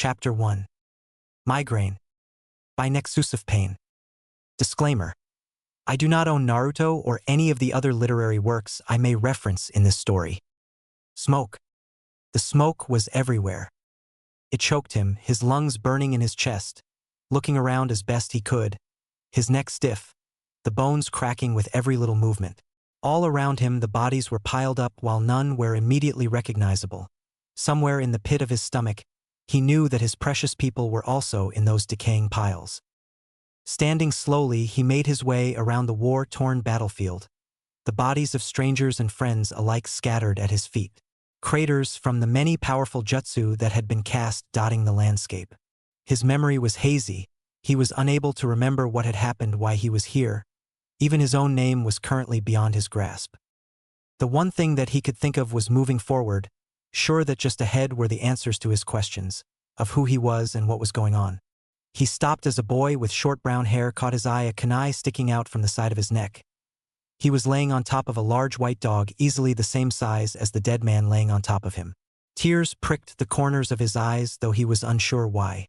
Chapter 1. Migraine. By Nexus Pain. Disclaimer. I do not own Naruto or any of the other literary works I may reference in this story. Smoke. The smoke was everywhere. It choked him, his lungs burning in his chest, looking around as best he could, his neck stiff, the bones cracking with every little movement. All around him the bodies were piled up while none were immediately recognizable. Somewhere in the pit of his stomach, he knew that his precious people were also in those decaying piles. Standing slowly, he made his way around the war-torn battlefield, the bodies of strangers and friends alike scattered at his feet, craters from the many powerful jutsu that had been cast dotting the landscape. His memory was hazy. He was unable to remember what had happened, why he was here. Even his own name was currently beyond his grasp. The one thing that he could think of was moving forward, sure that just ahead were the answers to his questions, of who he was and what was going on. He stopped as a boy with short brown hair caught his eye, a kunai sticking out from the side of his neck. He was laying on top of a large white dog, easily the same size as the dead man laying on top of him. Tears pricked the corners of his eyes, though he was unsure why.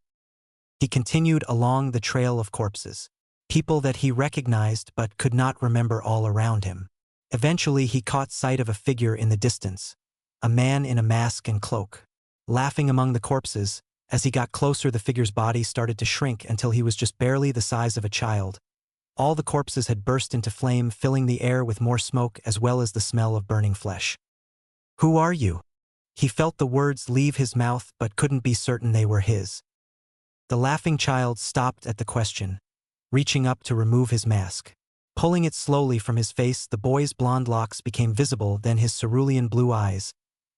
He continued along the trail of corpses, people that he recognized but could not remember all around him. Eventually he caught sight of a figure in the distance, a man in a mask and cloak, laughing among the corpses. As he got closer, the figure's body started to shrink until he was just barely the size of a child. All the corpses had burst into flame, filling the air with more smoke as well as the smell of burning flesh. "Who are you?" He felt the words leave his mouth but couldn't be certain they were his. The laughing child stopped at the question, reaching up to remove his mask. Pulling it slowly from his face, the boy's blonde locks became visible, then his cerulean blue eyes,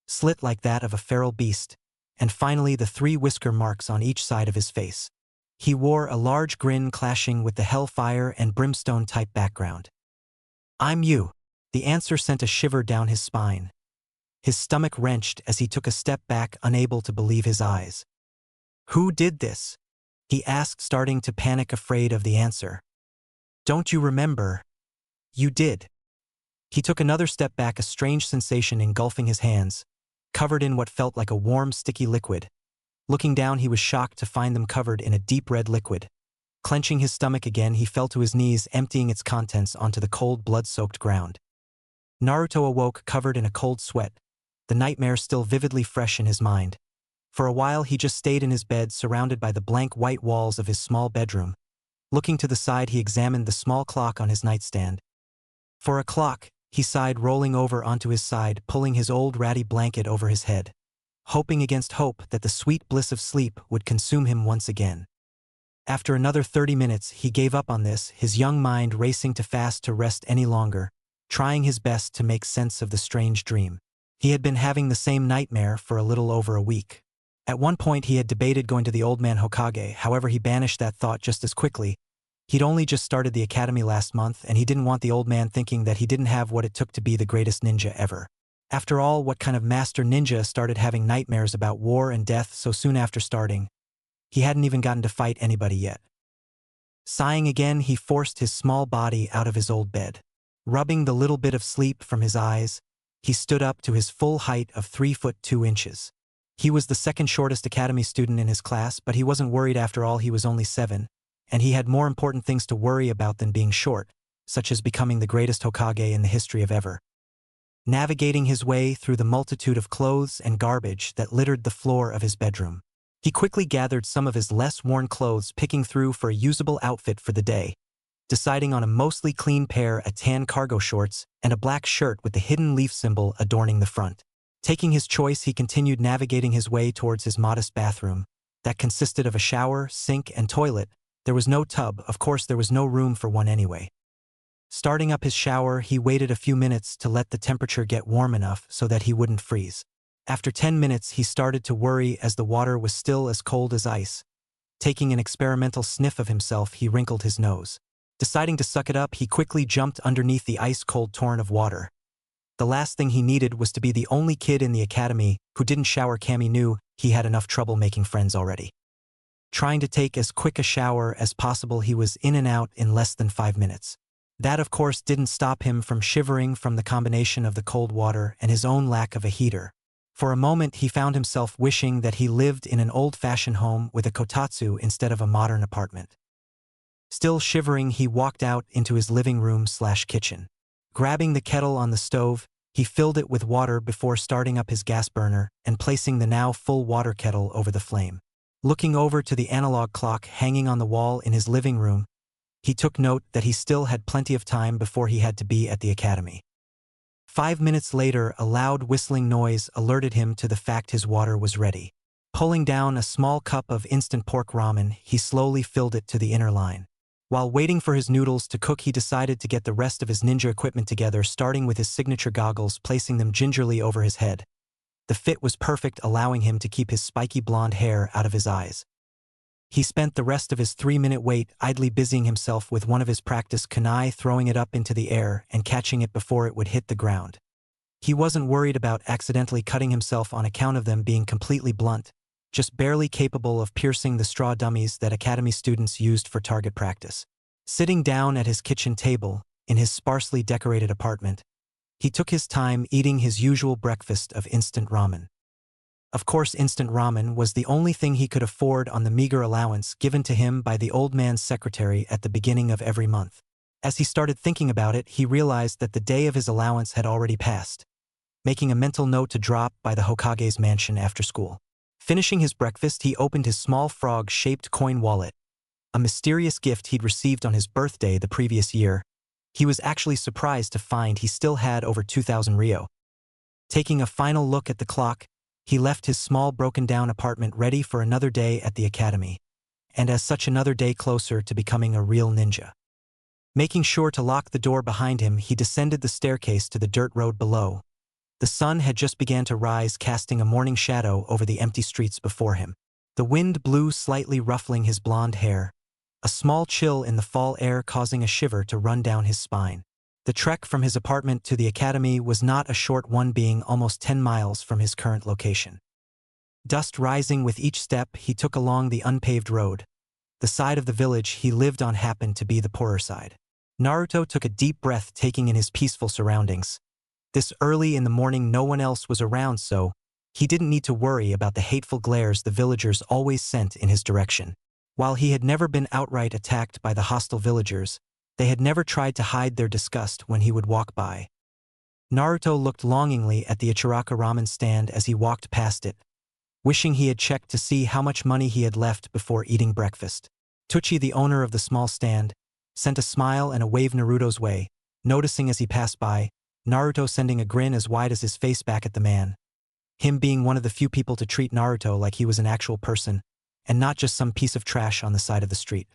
slit like that of a feral beast, and finally the 3 whisker marks on each side of his face. He wore a large grin clashing with the hellfire and brimstone-type background. "I'm you." The answer sent a shiver down his spine. His stomach wrenched as he took a step back, unable to believe his eyes. "Who did this?" he asked, starting to panic, afraid of the answer. "Don't you remember?" "You did." He took another step back, a strange sensation engulfing his hands, covered in what felt like a warm, sticky liquid. Looking down, he was shocked to find them covered in a deep red liquid. Clenching his stomach again, he fell to his knees, emptying its contents onto the cold, blood-soaked ground. Naruto awoke covered in a cold sweat, the nightmare still vividly fresh in his mind. For a while he just stayed in his bed, surrounded by the blank white walls of his small bedroom. Looking to the side, he examined the small clock on his nightstand. For a clock, he sighed, rolling over onto his side, pulling his old ratty blanket over his head, hoping against hope that the sweet bliss of sleep would consume him once again. After another 30 minutes, he gave up on this, his young mind racing too fast to rest any longer, trying his best to make sense of the strange dream. He had been having the same nightmare for a little over a week. At one point he had debated going to the old man Hokage, however he banished that thought just as quickly. He'd only just started the academy last month, and he didn't want the old man thinking that he didn't have what it took to be the greatest ninja ever. After all, what kind of master ninja started having nightmares about war and death so soon after starting? He hadn't even gotten to fight anybody yet. Sighing again, he forced his small body out of his old bed. Rubbing the little bit of sleep from his eyes, he stood up to his full height of 3 foot 2 inches. He was the second shortest academy student in his class, but he wasn't worried. After all, he was only 7, and he had more important things to worry about than being short, such as becoming the greatest Hokage in the history of ever. Navigating his way through the multitude of clothes and garbage that littered the floor of his bedroom, he quickly gathered some of his less worn clothes, picking through for a usable outfit for the day, deciding on a mostly clean pair of tan cargo shorts and a black shirt with the hidden leaf symbol adorning the front. Taking his choice, he continued navigating his way towards his modest bathroom that consisted of a shower, sink, and toilet. There was no tub, of course there was no room for one anyway. Starting up his shower, he waited a few minutes to let the temperature get warm enough so that he wouldn't freeze. After 10 minutes, he started to worry as the water was still as cold as ice. Taking an experimental sniff of himself, he wrinkled his nose. Deciding to suck it up, he quickly jumped underneath the ice-cold torrent of water. The last thing he needed was to be the only kid in the academy who didn't shower. Kami knew he had enough trouble making friends already. Trying to take as quick a shower as possible, he was in and out in less than 5 minutes. That, of course, didn't stop him from shivering from the combination of the cold water and his own lack of a heater. For a moment he found himself wishing that he lived in an old-fashioned home with a kotatsu instead of a modern apartment. Still shivering, he walked out into his living room/kitchen. Grabbing the kettle on the stove, he filled it with water before starting up his gas burner and placing the now full water kettle over the flame. Looking over to the analog clock hanging on the wall in his living room, he took note that he still had plenty of time before he had to be at the academy. 5 minutes later, a loud whistling noise alerted him to the fact his water was ready. Pulling down a small cup of instant pork ramen, he slowly filled it to the inner line. While waiting for his noodles to cook, he decided to get the rest of his ninja equipment together, starting with his signature goggles, placing them gingerly over his head. The fit was perfect, allowing him to keep his spiky blonde hair out of his eyes. He spent the rest of his 3-minute wait idly busying himself with one of his practice kunai, throwing it up into the air and catching it before it would hit the ground. He wasn't worried about accidentally cutting himself on account of them being completely blunt, just barely capable of piercing the straw dummies that academy students used for target practice. Sitting down at his kitchen table, in his sparsely decorated apartment, he took his time eating his usual breakfast of instant ramen. Of course, instant ramen was the only thing he could afford on the meager allowance given to him by the old man's secretary at the beginning of every month. As he started thinking about it, he realized that the day of his allowance had already passed, making a mental note to drop by the Hokage's mansion after school. Finishing his breakfast, he opened his small frog-shaped coin wallet, a mysterious gift he'd received on his birthday the previous year. He was actually surprised to find he still had over 2,000 ryo. Taking a final look at the clock, he left his small broken-down apartment ready for another day at the academy, and as such another day closer to becoming a real ninja. Making sure to lock the door behind him, he descended the staircase to the dirt road below. The sun had just begun to rise, casting a morning shadow over the empty streets before him. The wind blew slightly, ruffling his blonde hair, a small chill in the fall air causing a shiver to run down his spine. The trek from his apartment to the academy was not a short one, being almost 10 miles from his current location. Dust rising with each step he took along the unpaved road. The side of the village he lived on happened to be the poorer side. Naruto took a deep breath, taking in his peaceful surroundings. This early in the morning no one else was around, so he didn't need to worry about the hateful glares the villagers always sent in his direction. While he had never been outright attacked by the hostile villagers, they had never tried to hide their disgust when he would walk by. Naruto looked longingly at the Ichiraka ramen stand as he walked past it, wishing he had checked to see how much money he had left before eating breakfast. Tucci, the owner of the small stand, sent a smile and a wave Naruto's way, noticing as he passed by, Naruto sending a grin as wide as his face back at the man. Him being one of the few people to treat Naruto like he was an actual person, and not just some piece of trash on the side of the street.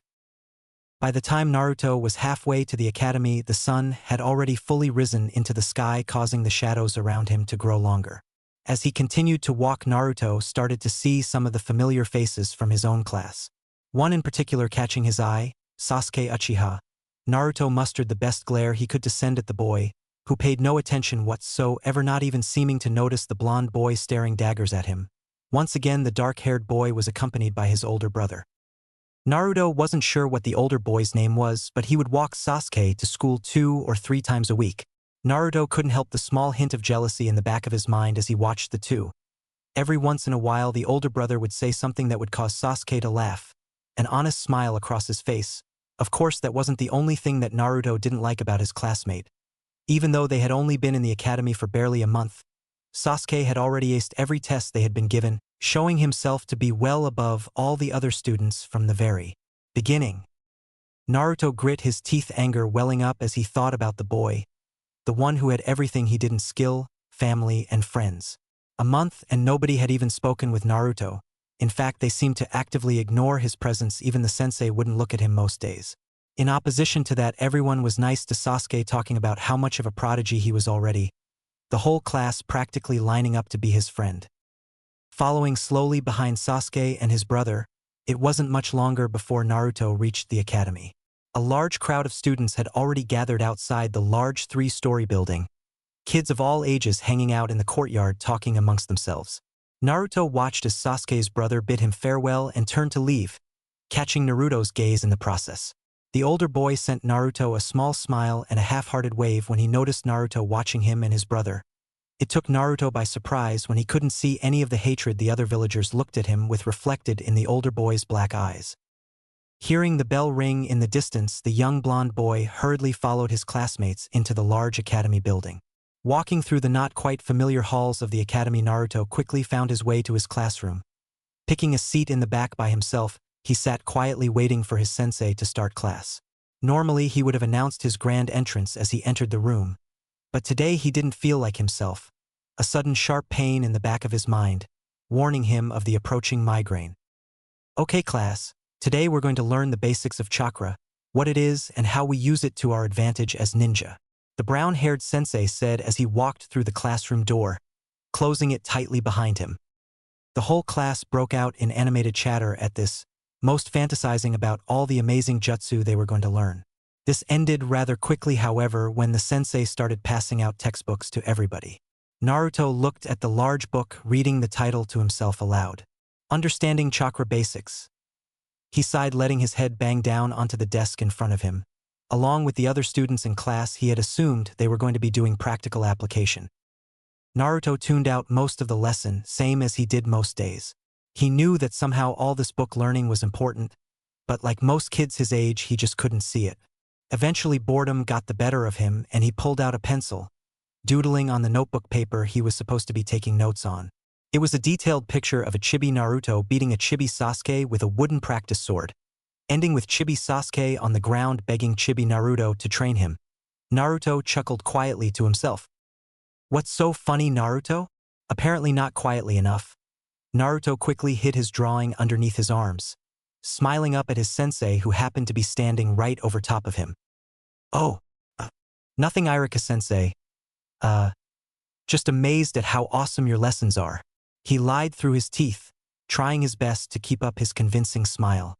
By the time Naruto was halfway to the academy, the sun had already fully risen into the sky, causing the shadows around him to grow longer. As he continued to walk, Naruto started to see some of the familiar faces from his own class. One in particular catching his eye, Sasuke Uchiha. Naruto mustered the best glare he could to send at the boy, who paid no attention whatsoever, not even seeming to notice the blonde boy staring daggers at him. Once again, the dark-haired boy was accompanied by his older brother. Naruto wasn't sure what the older boy's name was, but he would walk Sasuke to school 2 or 3 times a week. Naruto couldn't help the small hint of jealousy in the back of his mind as he watched the two. Every once in a while, the older brother would say something that would cause Sasuke to laugh, an honest smile across his face. Of course, that wasn't the only thing that Naruto didn't like about his classmate. Even though they had only been in the academy for barely a month, Sasuke had already aced every test they had been given, showing himself to be well above all the other students from the very beginning. Naruto grit his teeth, anger welling up as he thought about the boy, the one who had everything he didn't: skill, family, and friends. A month and nobody had even spoken with Naruto. In fact, they seemed to actively ignore his presence. Even the sensei wouldn't look at him most days. In opposition to that, everyone was nice to Sasuke, talking about how much of a prodigy he was already, the whole class practically lining up to be his friend. Following slowly behind Sasuke and his brother, it wasn't much longer before Naruto reached the academy. A large crowd of students had already gathered outside the large 3-story building, kids of all ages hanging out in the courtyard talking amongst themselves. Naruto watched as Sasuke's brother bid him farewell and turned to leave, catching Naruto's gaze in the process. The older boy sent Naruto a small smile and a half-hearted wave when he noticed Naruto watching him and his brother. It took Naruto by surprise when he couldn't see any of the hatred the other villagers looked at him with reflected in the older boy's black eyes. Hearing the bell ring in the distance, the young blonde boy hurriedly followed his classmates into the large academy building. Walking through the not quite familiar halls of the academy, Naruto quickly found his way to his classroom. Picking a seat in the back by himself, he sat quietly waiting for his sensei to start class. Normally, he would have announced his grand entrance as he entered the room, but today he didn't feel like himself. A sudden sharp pain in the back of his mind, warning him of the approaching migraine. Okay, class, today we're going to learn the basics of chakra, what it is and how we use it to our advantage as ninja. The brown-haired sensei said as he walked through the classroom door, closing it tightly behind him. The whole class broke out in animated chatter at this, most fantasizing about all the amazing jutsu they were going to learn. This ended rather quickly, however, when the sensei started passing out textbooks to everybody. Naruto looked at the large book, reading the title to himself aloud. Understanding Chakra Basics. He sighed, letting his head bang down onto the desk in front of him. Along with the other students in class, he had assumed they were going to be doing practical application. Naruto tuned out most of the lesson, same as he did most days. He knew that somehow all this book learning was important, but like most kids his age, he just couldn't see it. Eventually boredom got the better of him and he pulled out a pencil, doodling on the notebook paper he was supposed to be taking notes on. It was a detailed picture of a chibi Naruto beating a chibi Sasuke with a wooden practice sword, ending with chibi Sasuke on the ground begging chibi Naruto to train him. Naruto chuckled quietly to himself. What's so funny, Naruto? Apparently not quietly enough. Naruto quickly hid his drawing underneath his arms, smiling up at his sensei who happened to be standing right over top of him. Oh, nothing, Irika-sensei. Just amazed at how awesome your lessons are. He lied through his teeth, trying his best to keep up his convincing smile.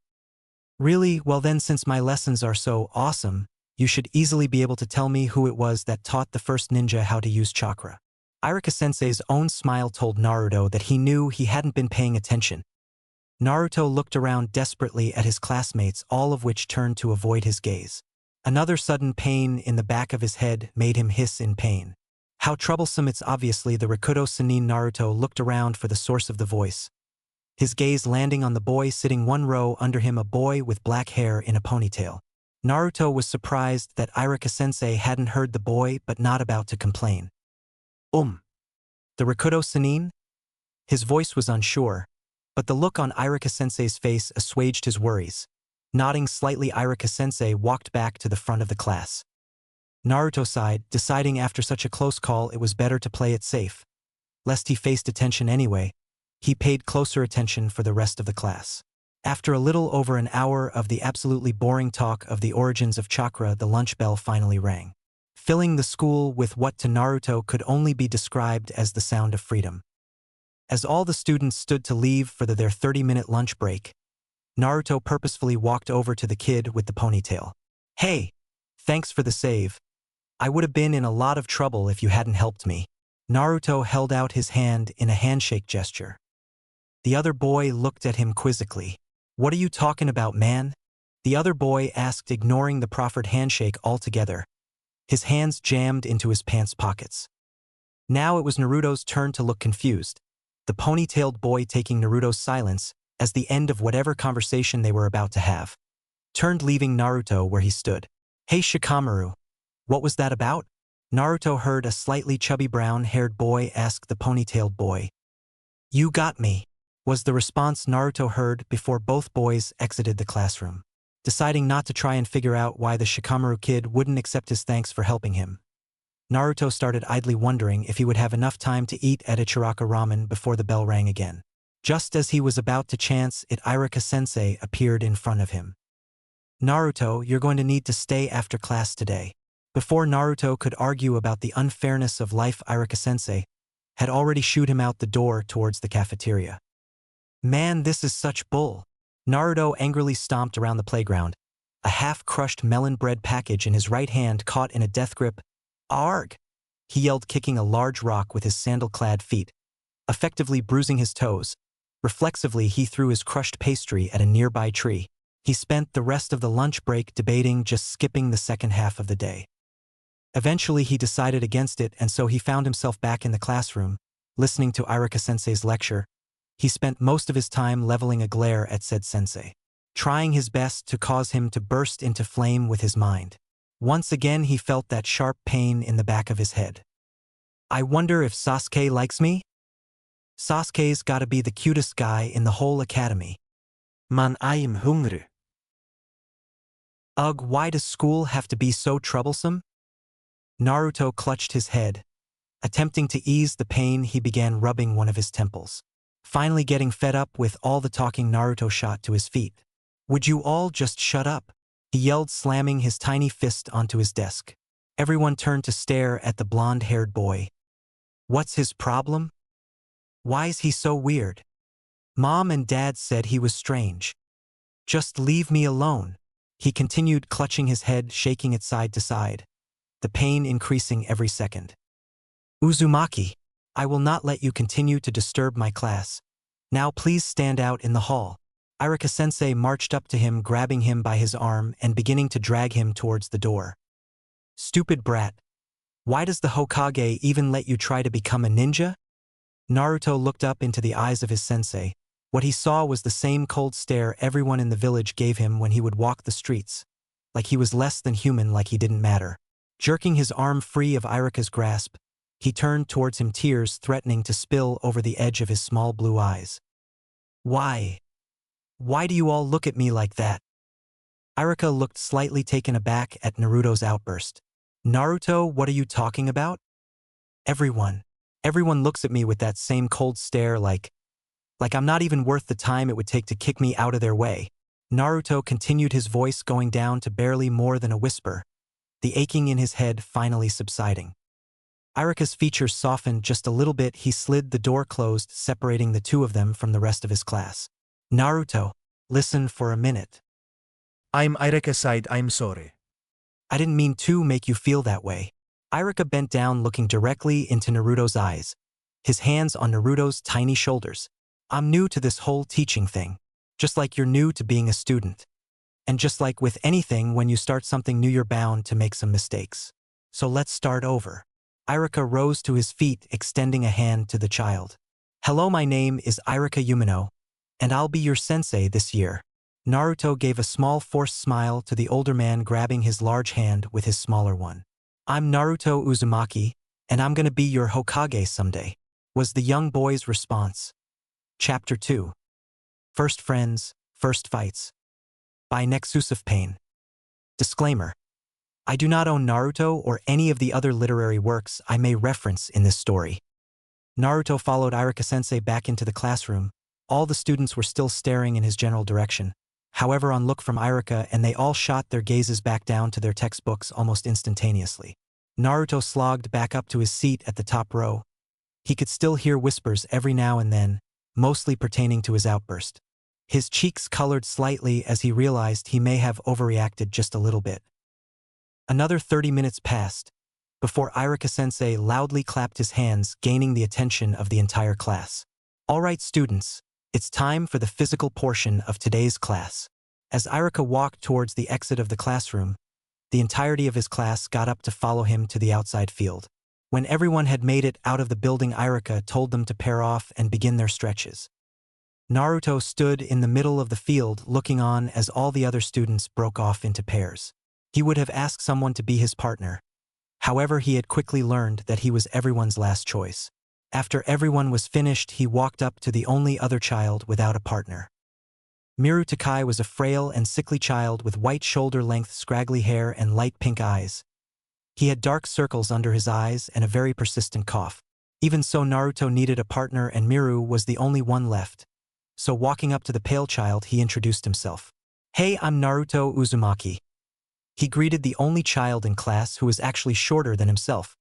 Really? Well then, since my lessons are so awesome, you should easily be able to tell me who it was that taught the first ninja how to use chakra. Irika-sensei's own smile told Naruto that he knew he hadn't been paying attention. Naruto looked around desperately at his classmates, all of which turned to avoid his gaze. Another sudden pain in the back of his head made him hiss in pain. How troublesome! It's obviously the Rikudo Sennin. Naruto looked around for the source of the voice, his gaze landing on the boy sitting one row under him, a boy with black hair in a ponytail. Naruto was surprised that Irika-sensei hadn't heard the boy but not about to complain. The Rikudo Sennin? His voice was unsure, but the look on Irika-sensei's face assuaged his worries. Nodding slightly, Irika-sensei walked back to the front of the class. Naruto sighed, deciding after such a close call it was better to play it safe. Lest he faced attention anyway, he paid closer attention for the rest of the class. After a little over an hour of the absolutely boring talk of the origins of chakra, the lunch bell finally rang, filling the school with what to Naruto could only be described as the sound of freedom. As all the students stood to leave for their 30-minute lunch break, Naruto purposefully walked over to the kid with the ponytail. Hey, thanks for the save. I would have been in a lot of trouble if you hadn't helped me. Naruto held out his hand in a handshake gesture. The other boy looked at him quizzically. What are you talking about, man? The other boy asked, ignoring the proffered handshake altogether. His hands jammed into his pants pockets. Now it was Naruto's turn to look confused, the ponytailed boy taking Naruto's silence as the end of whatever conversation they were about to have. Turned, leaving Naruto where he stood. Hey Shikamaru, what was that about? Naruto heard a slightly chubby brown-haired boy ask the ponytailed boy. You got me, was the response Naruto heard before both boys exited the classroom. Deciding not to try and figure out why the Shikamaru kid wouldn't accept his thanks for helping him, Naruto started idly wondering if he would have enough time to eat at Ichiraka ramen before the bell rang again. Just as he was about to chance it, Irika-sensei appeared in front of him. Naruto, you're going to need to stay after class today. Before Naruto could argue about the unfairness of life, Irika-sensei had already shooed him out the door towards the cafeteria. Man, this is such bull. Naruto angrily stomped around the playground, a half-crushed melon bread package in his right hand caught in a death grip. Arg! He yelled, kicking a large rock with his sandal-clad feet, effectively bruising his toes. Reflexively, he threw his crushed pastry at a nearby tree. He spent the rest of the lunch break debating just skipping the second half of the day. Eventually he decided against it, and so he found himself back in the classroom, listening to Irika-sensei's lecture. He spent most of his time leveling a glare at said sensei, trying his best to cause him to burst into flame with his mind. Once again he felt that sharp pain in the back of his head. I wonder if Sasuke likes me? Sasuke's gotta be the cutest guy in the whole academy. Man, I'm hungry. Ugh, why does school have to be so troublesome? Naruto clutched his head. Attempting to ease the pain, he began rubbing one of his temples. Finally getting fed up with all the talking, Naruto shot to his feet. Would you all just shut up? He yelled, slamming his tiny fist onto his desk. Everyone turned to stare at the blonde-haired boy. What's his problem? Why's he so weird? Mom and Dad said he was strange. Just leave me alone. He continued, clutching his head, shaking it side to side, the pain increasing every second. Uzumaki, I will not let you continue to disturb my class. Now please stand out in the hall. Irika-sensei marched up to him, grabbing him by his arm and beginning to drag him towards the door. Stupid brat. Why does the Hokage even let you try to become a ninja? Naruto looked up into the eyes of his sensei. What he saw was the same cold stare everyone in the village gave him when he would walk the streets, like he was less than human, like he didn't matter. Jerking his arm free of Irika's grasp, he turned towards him, tears threatening to spill over the edge of his small blue eyes. Why? Why do you all look at me like that? Irika looked slightly taken aback at Naruto's outburst. Naruto, what are you talking about? Everyone looks at me with that same cold stare, like I'm not even worth the time it would take to kick me out of their way. Naruto continued, his voice going down to barely more than a whisper, the aching in his head finally subsiding. Irika's features softened just a little bit. He slid the door closed, separating the two of them from the rest of his class. Naruto, listen for a minute. I'm Irika side, I'm sorry. I didn't mean to make you feel that way. Irika bent down, looking directly into Naruto's eyes, his hands on Naruto's tiny shoulders. I'm new to this whole teaching thing, just like you're new to being a student. And just like with anything, when you start something new, you're bound to make some mistakes. So let's start over. Irika rose to his feet, extending a hand to the child. Hello, my name is Irika Umino, and I'll be your sensei this year. Naruto gave a small forced smile to the older man, grabbing his large hand with his smaller one. I'm Naruto Uzumaki, and I'm gonna be your Hokage someday, was the young boy's response. Chapter 2. First Friends, First Fights. By Nexus of Pain. Disclaimer. I do not own Naruto or any of the other literary works I may reference in this story. Naruto followed Irika-sensei back into the classroom. All the students were still staring in his general direction. However, on look from Irika, and they all shot their gazes back down to their textbooks almost instantaneously. Naruto slogged back up to his seat at the top row. He could still hear whispers every now and then, mostly pertaining to his outburst. His cheeks colored slightly as he realized he may have overreacted just a little bit. Another 30 minutes passed before Irika-sensei loudly clapped his hands, gaining the attention of the entire class. All right, students, it's time for the physical portion of today's class. As Irika walked towards the exit of the classroom, the entirety of his class got up to follow him to the outside field. When everyone had made it out of the building, Irika told them to pair off and begin their stretches. Naruto stood in the middle of the field, looking on as all the other students broke off into pairs. He would have asked someone to be his partner. However, he had quickly learned that he was everyone's last choice. After everyone was finished, he walked up to the only other child without a partner. Miru Takais was a frail and sickly child with white shoulder-length scraggly hair and light pink eyes. He had dark circles under his eyes and a very persistent cough. Even so, Naruto needed a partner and Miru was the only one left. So walking up to the pale child, he introduced himself. Hey, I'm Naruto Uzumaki. He greeted the only child in class who was actually shorter than himself.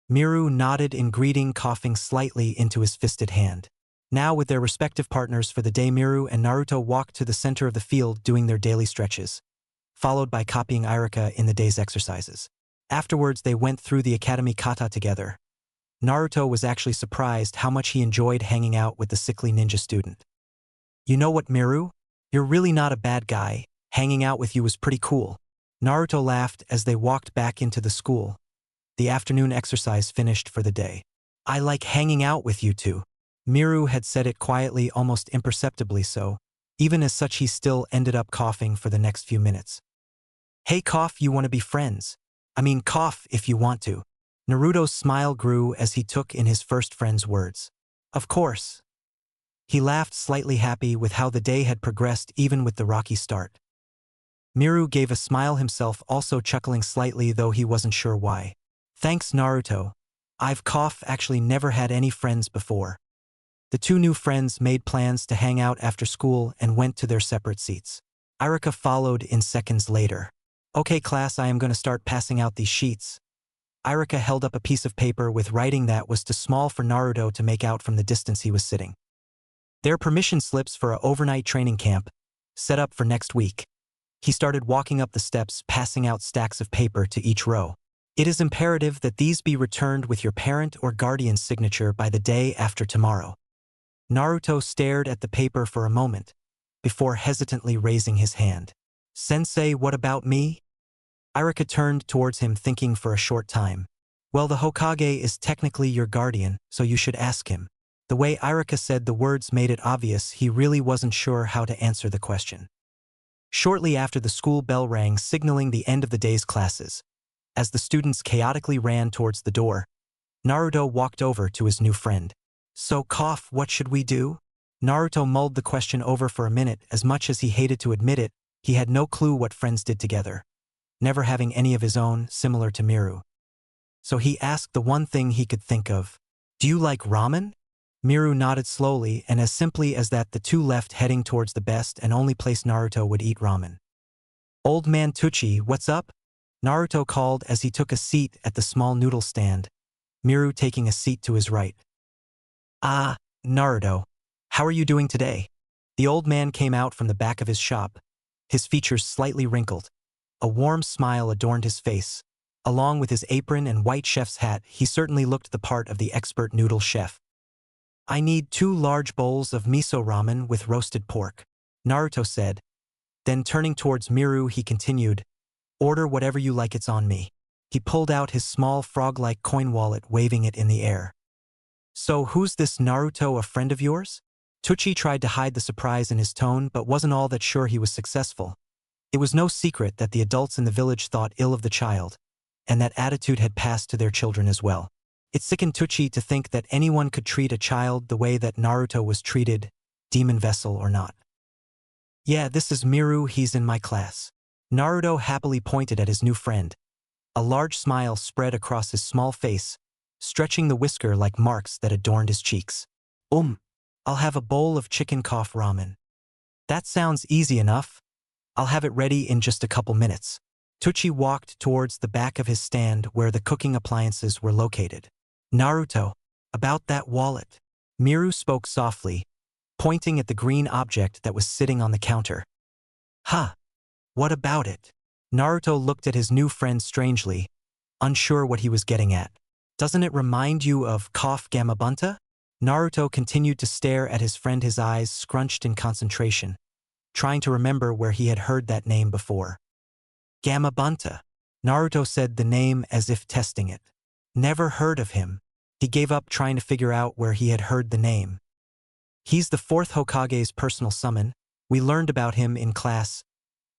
Miru nodded in greeting, coughing slightly into his fisted hand. Now, with their respective partners for the day, Miru and Naruto walked to the center of the field doing their daily stretches, followed by copying Irika in the day's exercises. Afterwards, they went through the academy kata together. Naruto was actually surprised how much he enjoyed hanging out with the sickly ninja student. You know what, Miru? You're really not a bad guy. Hanging out with you was pretty cool. Naruto laughed as they walked back into the school. The afternoon exercise finished for the day. I like hanging out with you two. Miru had said it quietly, almost imperceptibly so. Even as such, he still ended up coughing for the next few minutes. Hey, cough, you want to be friends? I mean, cough if you want to. Naruto's smile grew as he took in his first friend's words. Of course. He laughed, slightly happy with how the day had progressed even with the rocky start. Miru gave a smile himself, also chuckling slightly, though he wasn't sure why. Thanks, Naruto. I've actually never had any friends before. The two new friends made plans to hang out after school and went to their separate seats. Irika followed in seconds later. Okay, class, I am going to start passing out these sheets. Irika held up a piece of paper with writing that was too small for Naruto to make out from the distance he was sitting. Their permission slips for an overnight training camp, set up for next week. He started walking up the steps, passing out stacks of paper to each row. It is imperative that these be returned with your parent or guardian's signature by the day after tomorrow. Naruto stared at the paper for a moment, before hesitantly raising his hand. Sensei, what about me? Irika turned towards him, thinking for a short time. Well, the Hokage is technically your guardian, so you should ask him. The way Irika said the words made it obvious he really wasn't sure how to answer the question. Shortly after, the school bell rang, signaling the end of the day's classes. As the students chaotically ran towards the door, Naruto walked over to his new friend. So, cough, what should we do? Naruto mulled the question over for a minute. As much as he hated to admit it, he had no clue what friends did together, never having any of his own, similar to Miru. So he asked the one thing he could think of. Do you like ramen? Miru nodded slowly, and as simply as that the two left, heading towards the best and only place Naruto would eat ramen. Old man Tucci, what's up? Naruto called as he took a seat at the small noodle stand, Miru taking a seat to his right. Ah, Naruto. How are you doing today? The old man came out from the back of his shop, his features slightly wrinkled. A warm smile adorned his face. Along with his apron and white chef's hat, he certainly looked the part of the expert noodle chef. I need 2 large bowls of miso ramen with roasted pork, Naruto said. Then turning towards Miru, he continued, order whatever you like, it's on me. He pulled out his small frog-like coin wallet, waving it in the air. So who's this Naruto, a friend of yours? Tucci tried to hide the surprise in his tone, but wasn't all that sure he was successful. It was no secret that the adults in the village thought ill of the child, and that attitude had passed to their children as well. It sickened Tucci to think that anyone could treat a child the way that Naruto was treated, demon vessel or not. Yeah, this is Miru, he's in my class. Naruto happily pointed at his new friend. A large smile spread across his small face, stretching the whisker like marks that adorned his cheeks. I'll have a bowl of chicken cough ramen. That sounds easy enough. I'll have it ready in just a couple minutes. Tucci walked towards the back of his stand where the cooking appliances were located. Naruto, about that wallet. Miru spoke softly, pointing at the green object that was sitting on the counter. Huh, what about it? Naruto looked at his new friend strangely, unsure what he was getting at. Doesn't it remind you of cough Gamabunta? Naruto continued to stare at his friend, his eyes scrunched in concentration, trying to remember where he had heard that name before. Gamabunta. Naruto said the name as if testing it. Never heard of him. He gave up trying to figure out where he had heard the name. He's the 4th Hokage's personal summon. We learned about him in class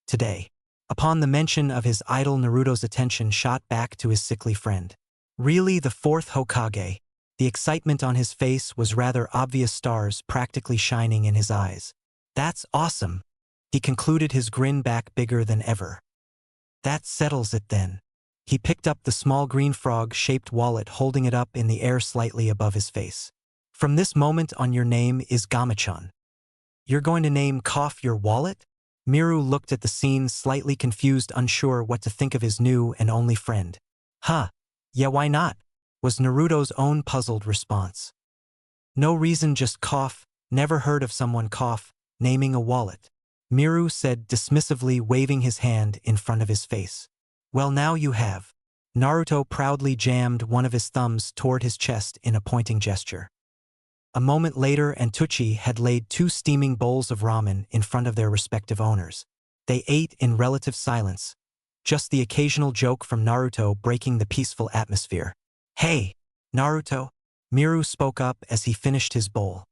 today. Upon the mention of his idol, Naruto's attention shot back to his sickly friend. Really, the 4th Hokage? The excitement on his face was rather obvious, stars practically shining in his eyes. That's awesome. He concluded, his grin back bigger than ever. That settles it then. He picked up the small green frog-shaped wallet, holding it up in the air slightly above his face. From this moment on, your name is Gamachan. You're going to name cough your wallet? Miru looked at the scene, slightly confused, unsure what to think of his new and only friend. Huh, yeah, why not? Was Naruto's own puzzled response. No reason, just cough. Never heard of someone cough naming a wallet. Miru said dismissively, waving his hand in front of his face. Well, now you have. Naruto proudly jammed one of his thumbs toward his chest in a pointing gesture. A moment later, and Tucci had laid 2 steaming bowls of ramen in front of their respective owners. They ate in relative silence, just the occasional joke from Naruto breaking the peaceful atmosphere. "Hey, Naruto," Miru spoke up as he finished his bowl.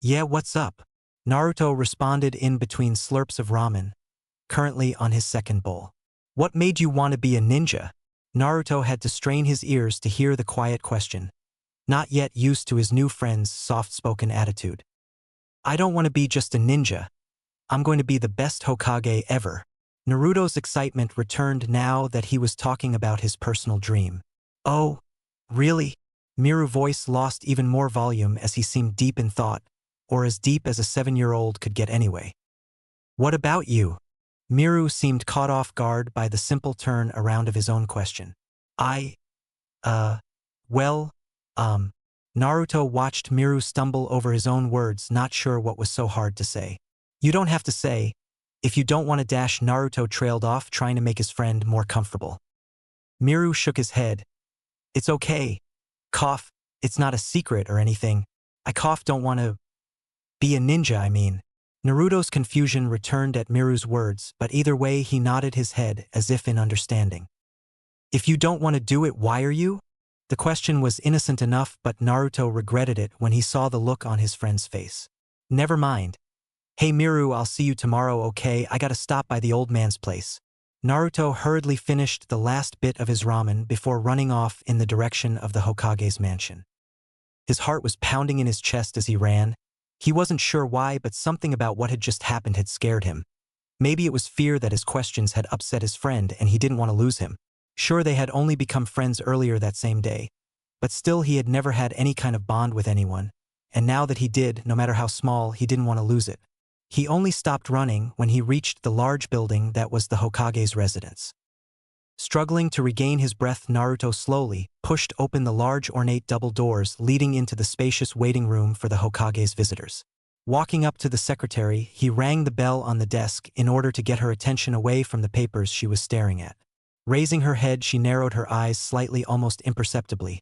"Yeah, what's up?" Naruto responded in between slurps of ramen, currently on his second bowl. "What made you want to be a ninja?" Naruto had to strain his ears to hear the quiet question, not yet used to his new friend's soft-spoken attitude. "I don't want to be just a ninja. I'm going to be the best Hokage ever." Naruto's excitement returned now that he was talking about his personal dream. "Oh, really?" Miru's voice lost even more volume as he seemed deep in thought, or as deep as a 7-year-old could get anyway. "What about you?" Miru seemed caught off guard by the simple turn around of his own question. "I, well, Naruto watched Miru stumble over his own words, not sure what was so hard to say. "You don't have to say. If you don't want to dash." Naruto trailed off, trying to make his friend more comfortable. Miru shook his head. "It's okay. Cough, it's not a secret or anything. I don't want to be a ninja, I mean." Naruto's confusion returned at Miru's words, but either way he nodded his head as if in understanding. "If you don't want to do it, why are you?" The question was innocent enough, but Naruto regretted it when he saw the look on his friend's face. "Never mind. Hey Miru, I'll see you tomorrow, okay? I gotta stop by the old man's place." Naruto hurriedly finished the last bit of his ramen before running off in the direction of the Hokage's mansion. His heart was pounding in his chest as he ran. He wasn't sure why, but something about what had just happened had scared him. Maybe it was fear that his questions had upset his friend and he didn't want to lose him. Sure, they had only become friends earlier that same day, but still he had never had any kind of bond with anyone, and now that he did, no matter how small, he didn't want to lose it. He only stopped running when he reached the large building that was the Hokage's residence. Struggling to regain his breath, Naruto slowly pushed open the large ornate double doors leading into the spacious waiting room for the Hokage's visitors. Walking up to the secretary, he rang the bell on the desk in order to get her attention away from the papers she was staring at. Raising her head, she narrowed her eyes slightly, almost imperceptibly.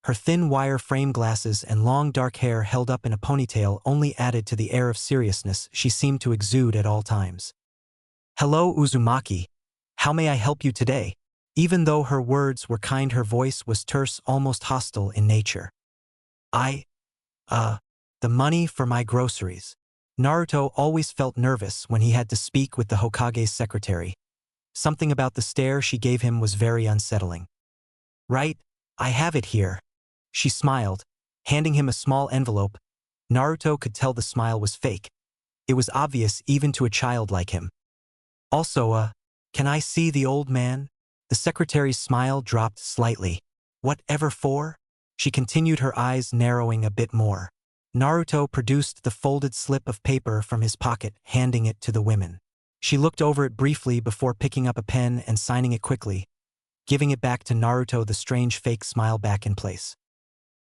Her thin wire frame glasses and long dark hair held up in a ponytail only added to the air of seriousness she seemed to exude at all times. "Hello, Uzumaki. How may I help you today?" Even though her words were kind, her voice was terse, almost hostile in nature. The money for my groceries." Naruto always felt nervous when he had to speak with the Hokage's secretary. Something about the stare she gave him was very unsettling. "Right, I have it here." She smiled, handing him a small envelope. Naruto could tell the smile was fake. It was obvious even to a child like him. "Also, can I see the old man?" The secretary's smile dropped slightly. "Whatever for?" She continued, her eyes narrowing a bit more. Naruto produced the folded slip of paper from his pocket, handing it to the woman. She looked over it briefly before picking up a pen and signing it quickly, giving it back to Naruto, the strange fake smile back in place.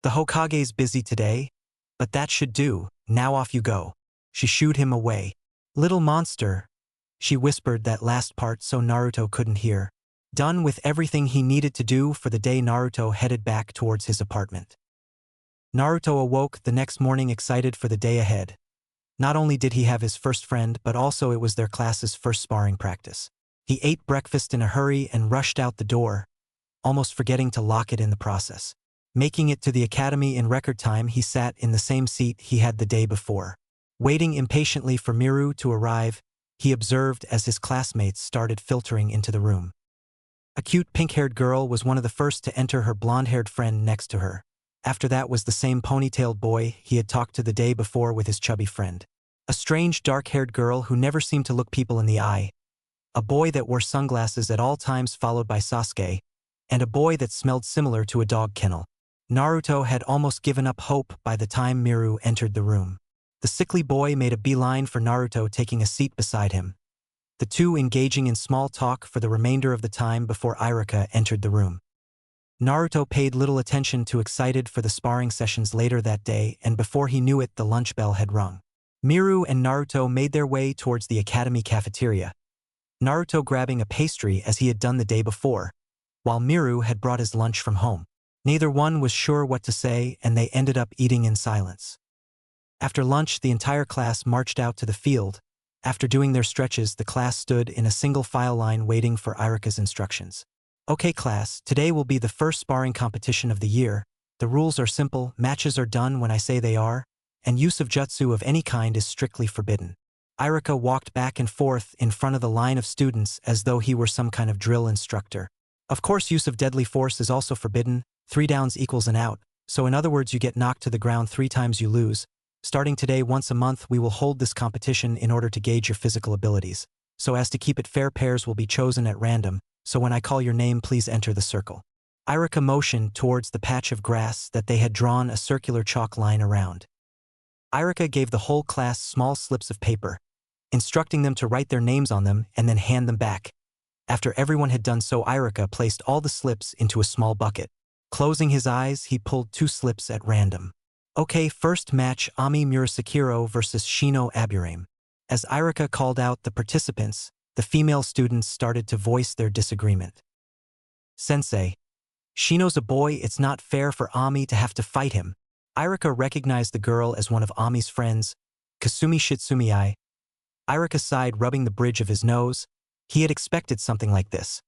"The Hokage's busy today, but that should do. Now off you go." She shooed him away. "Little monster." She whispered that last part so Naruto couldn't hear. Done with everything he needed to do for the day, Naruto headed back towards his apartment. Naruto awoke the next morning excited for the day ahead. Not only did he have his first friend, but also it was their class's first sparring practice. He ate breakfast in a hurry and rushed out the door, almost forgetting to lock it in the process. Making it to the academy in record time, he sat in the same seat he had the day before. Waiting impatiently for Miru to arrive, he observed as his classmates started filtering into the room. A cute pink-haired girl was one of the first to enter, her blonde-haired friend next to her. After that was the same ponytailed boy he had talked to the day before with his chubby friend. A strange dark-haired girl who never seemed to look people in the eye. A boy that wore sunglasses at all times, followed by Sasuke, and a boy that smelled similar to a dog kennel. Naruto had almost given up hope by the time Miru entered the room. The sickly boy made a beeline for Naruto, taking a seat beside him, the two engaging in small talk for the remainder of the time before Iruka entered the room. Naruto paid little attention to excited for the sparring sessions later that day, and before he knew it, the lunch bell had rung. Miru and Naruto made their way towards the academy cafeteria, Naruto grabbing a pastry as he had done the day before, while Miru had brought his lunch from home. Neither one was sure what to say, and they ended up eating in silence. After lunch, the entire class marched out to the field, After doing their stretches, the class stood in a single file line waiting for Irika's instructions. Okay class, today will be the first sparring competition of the year. The rules are simple, matches are done when I say they are, and use of jutsu of any kind is strictly forbidden. Irika walked back and forth in front of the line of students as though he were some kind of drill instructor. Of course, use of deadly force is also forbidden. 3 downs equals an out, so in other words you get knocked to the ground 3 times you lose. Starting today, once a month we will hold this competition in order to gauge your physical abilities. So as to keep it fair, pairs will be chosen at random, so when I call your name please enter the circle. Irika motioned towards the patch of grass that they had drawn a circular chalk line around. Irika gave the whole class small slips of paper, instructing them to write their names on them and then hand them back. After everyone had done so, Irika placed all the slips into a small bucket. Closing his eyes, he pulled 2 slips at random. Okay, first match, Ami Murasakiro versus Shino Aburame. As Irika called out the participants, the female students started to voice their disagreement. Sensei, Shino's a boy, it's not fair for Ami to have to fight him. Irika recognized the girl as one of Ami's friends, Kasumi Shitsumi. Irika sighed, rubbing the bridge of his nose. He had expected something like this.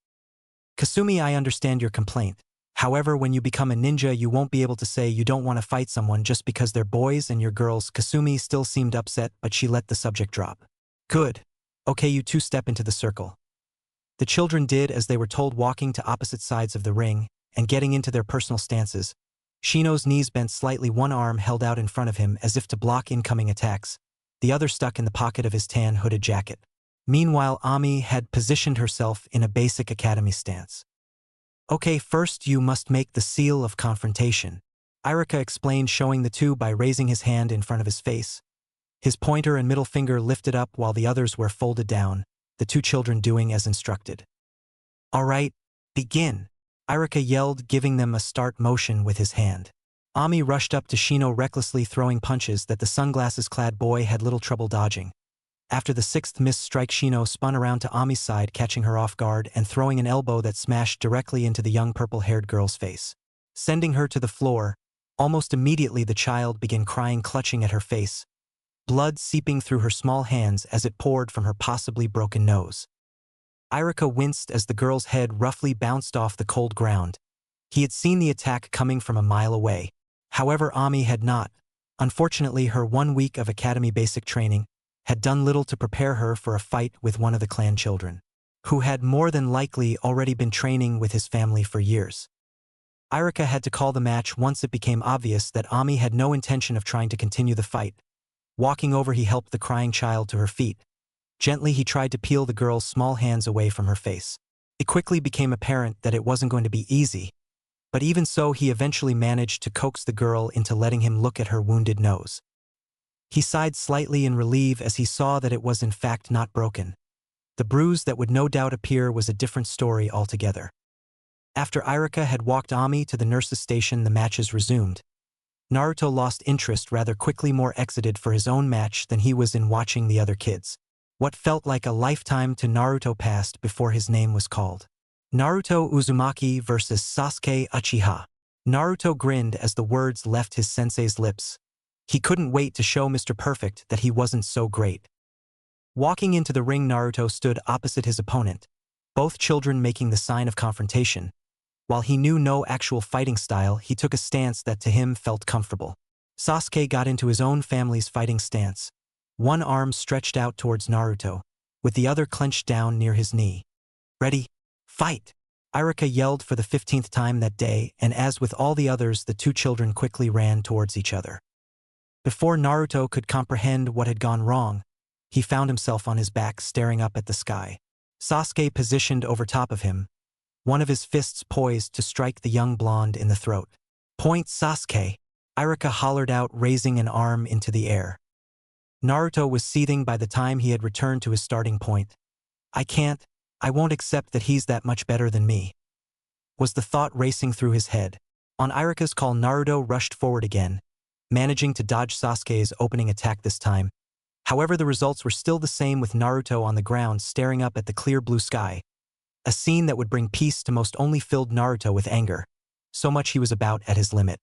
Kasumi, I understand your complaint. However, when you become a ninja you won't be able to say you don't want to fight someone just because they're boys and you're girls. Kasumi still seemed upset, but she let the subject drop. Good. Okay, you 2 step into the circle. The children did as they were told, walking to opposite sides of the ring and getting into their personal stances. Shino's knees bent slightly, one arm held out in front of him as if to block incoming attacks, the other stuck in the pocket of his tan hooded jacket. Meanwhile, Ami had positioned herself in a basic academy stance. Okay, first you must make the seal of confrontation, Irika explained, showing the 2 by raising his hand in front of his face. His pointer and middle finger lifted up while the others were folded down, the 2 children doing as instructed. All right, begin, Irika yelled, giving them a start motion with his hand. Ami rushed up to Shino, recklessly throwing punches that the sunglasses-clad boy had little trouble dodging. After the 6th missed strike, Shino spun around to Ami's side, catching her off guard and throwing an elbow that smashed directly into the young purple-haired girl's face, sending her to the floor. Almost immediately the child began crying, clutching at her face, blood seeping through her small hands as it poured from her possibly broken nose. Irika winced as the girl's head roughly bounced off the cold ground. He had seen the attack coming from a mile away. However, Ami had not. Unfortunately, her 1 week of academy basic training had done little to prepare her for a fight with one of the clan children, who had more than likely already been training with his family for years. Irika had to call the match once it became obvious that Ami had no intention of trying to continue the fight. Walking over, he helped the crying child to her feet. Gently, he tried to peel the girl's small hands away from her face. It quickly became apparent that it wasn't going to be easy, but even so, he eventually managed to coax the girl into letting him look at her wounded nose. He sighed slightly in relief as he saw that it was in fact not broken. The bruise that would no doubt appear was a different story altogether. After Irika had walked Ami to the nurse's station, the matches resumed. Naruto lost interest rather quickly, more excited for his own match than he was in watching the other kids. What felt like a lifetime to Naruto passed before his name was called. Naruto Uzumaki versus Sasuke Uchiha. Naruto grinned as the words left his sensei's lips. He couldn't wait to show Mr. Perfect that he wasn't so great. Walking into the ring, Naruto stood opposite his opponent, both children making the sign of confrontation. While he knew no actual fighting style, he took a stance that to him felt comfortable. Sasuke got into his own family's fighting stance, one arm stretched out towards Naruto, with the other clenched down near his knee. Ready? Fight! Irika yelled for the 15th time that day, and as with all the others, the 2 children quickly ran towards each other. Before Naruto could comprehend what had gone wrong, he found himself on his back staring up at the sky. Sasuke positioned over top of him, one of his fists poised to strike the young blonde in the throat. Point, Sasuke! Irika hollered out, raising an arm into the air. Naruto was seething by the time he had returned to his starting point. I won't accept that he's that much better than me, was the thought racing through his head. On Irika's call, Naruto rushed forward again, managing to dodge Sasuke's opening attack this time. However, the results were still the same, with Naruto on the ground staring up at the clear blue sky. A scene that would bring peace to most only filled Naruto with anger. So much he was about at his limit.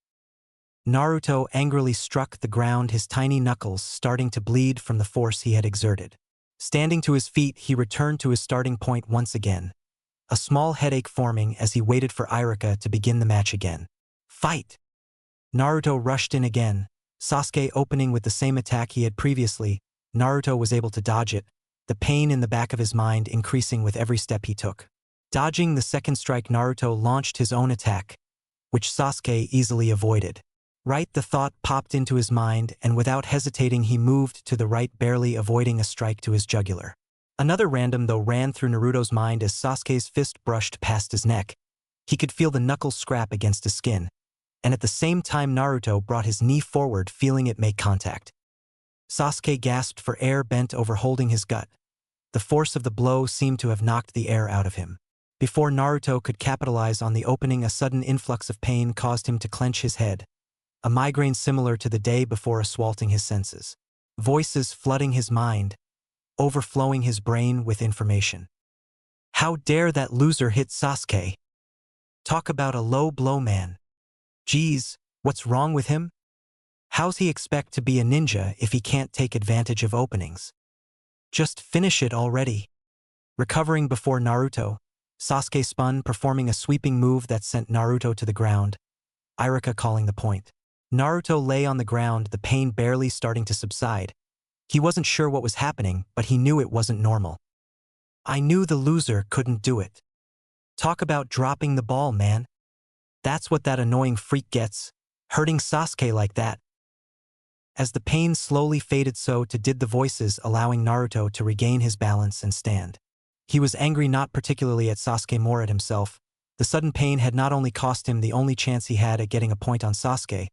Naruto angrily struck the ground, his tiny knuckles starting to bleed from the force he had exerted. Standing to his feet, he returned to his starting point once again, a small headache forming as he waited for Irika to begin the match again. Fight! Naruto rushed in again, Sasuke opening with the same attack he had previously. Naruto was able to dodge it, the pain in the back of his mind increasing with every step he took. Dodging the second strike, Naruto launched his own attack, which Sasuke easily avoided. Right, the thought popped into his mind, and without hesitating he moved to the right, barely avoiding a strike to his jugular. Another random though ran through Naruto's mind as Sasuke's fist brushed past his neck. He could feel the knuckles scrap against his skin, and at the same time Naruto brought his knee forward, feeling it make contact. Sasuke gasped for air, bent over holding his gut. The force of the blow seemed to have knocked the air out of him. Before Naruto could capitalize on the opening, a sudden influx of pain caused him to clench his head, a migraine similar to the day before assaulting his senses. Voices flooding his mind, overflowing his brain with information. How dare that loser hit Sasuke? Talk about a low blow, man. Geez, what's wrong with him? How's he expect to be a ninja if he can't take advantage of openings? Just finish it already. Recovering before Naruto, Sasuke spun, performing a sweeping move that sent Naruto to the ground, Irika calling the point. Naruto lay on the ground, the pain barely starting to subside. He wasn't sure what was happening, but he knew it wasn't normal. I knew the loser couldn't do it. Talk about dropping the ball, man. That's what that annoying freak gets, hurting Sasuke like that. As the pain slowly faded, so too did the voices, allowing Naruto to regain his balance and stand. He was angry, not particularly at Sasuke, more at himself. The sudden pain had not only cost him the only chance he had at getting a point on Sasuke,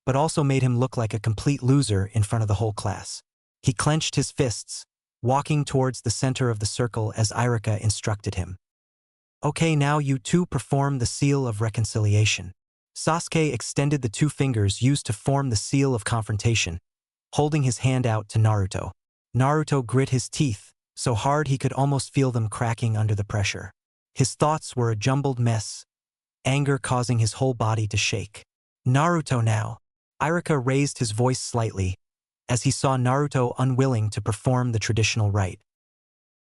but also made him look like a complete loser in front of the whole class. He clenched his fists, walking towards the center of the circle as Irika instructed him. Okay, now you two perform the seal of reconciliation. Sasuke extended the two fingers used to form the seal of confrontation, holding his hand out to Naruto. Naruto grit his teeth, so hard he could almost feel them cracking under the pressure. His thoughts were a jumbled mess, anger causing his whole body to shake. Naruto now. Irika raised his voice slightly, as he saw Naruto unwilling to perform the traditional rite.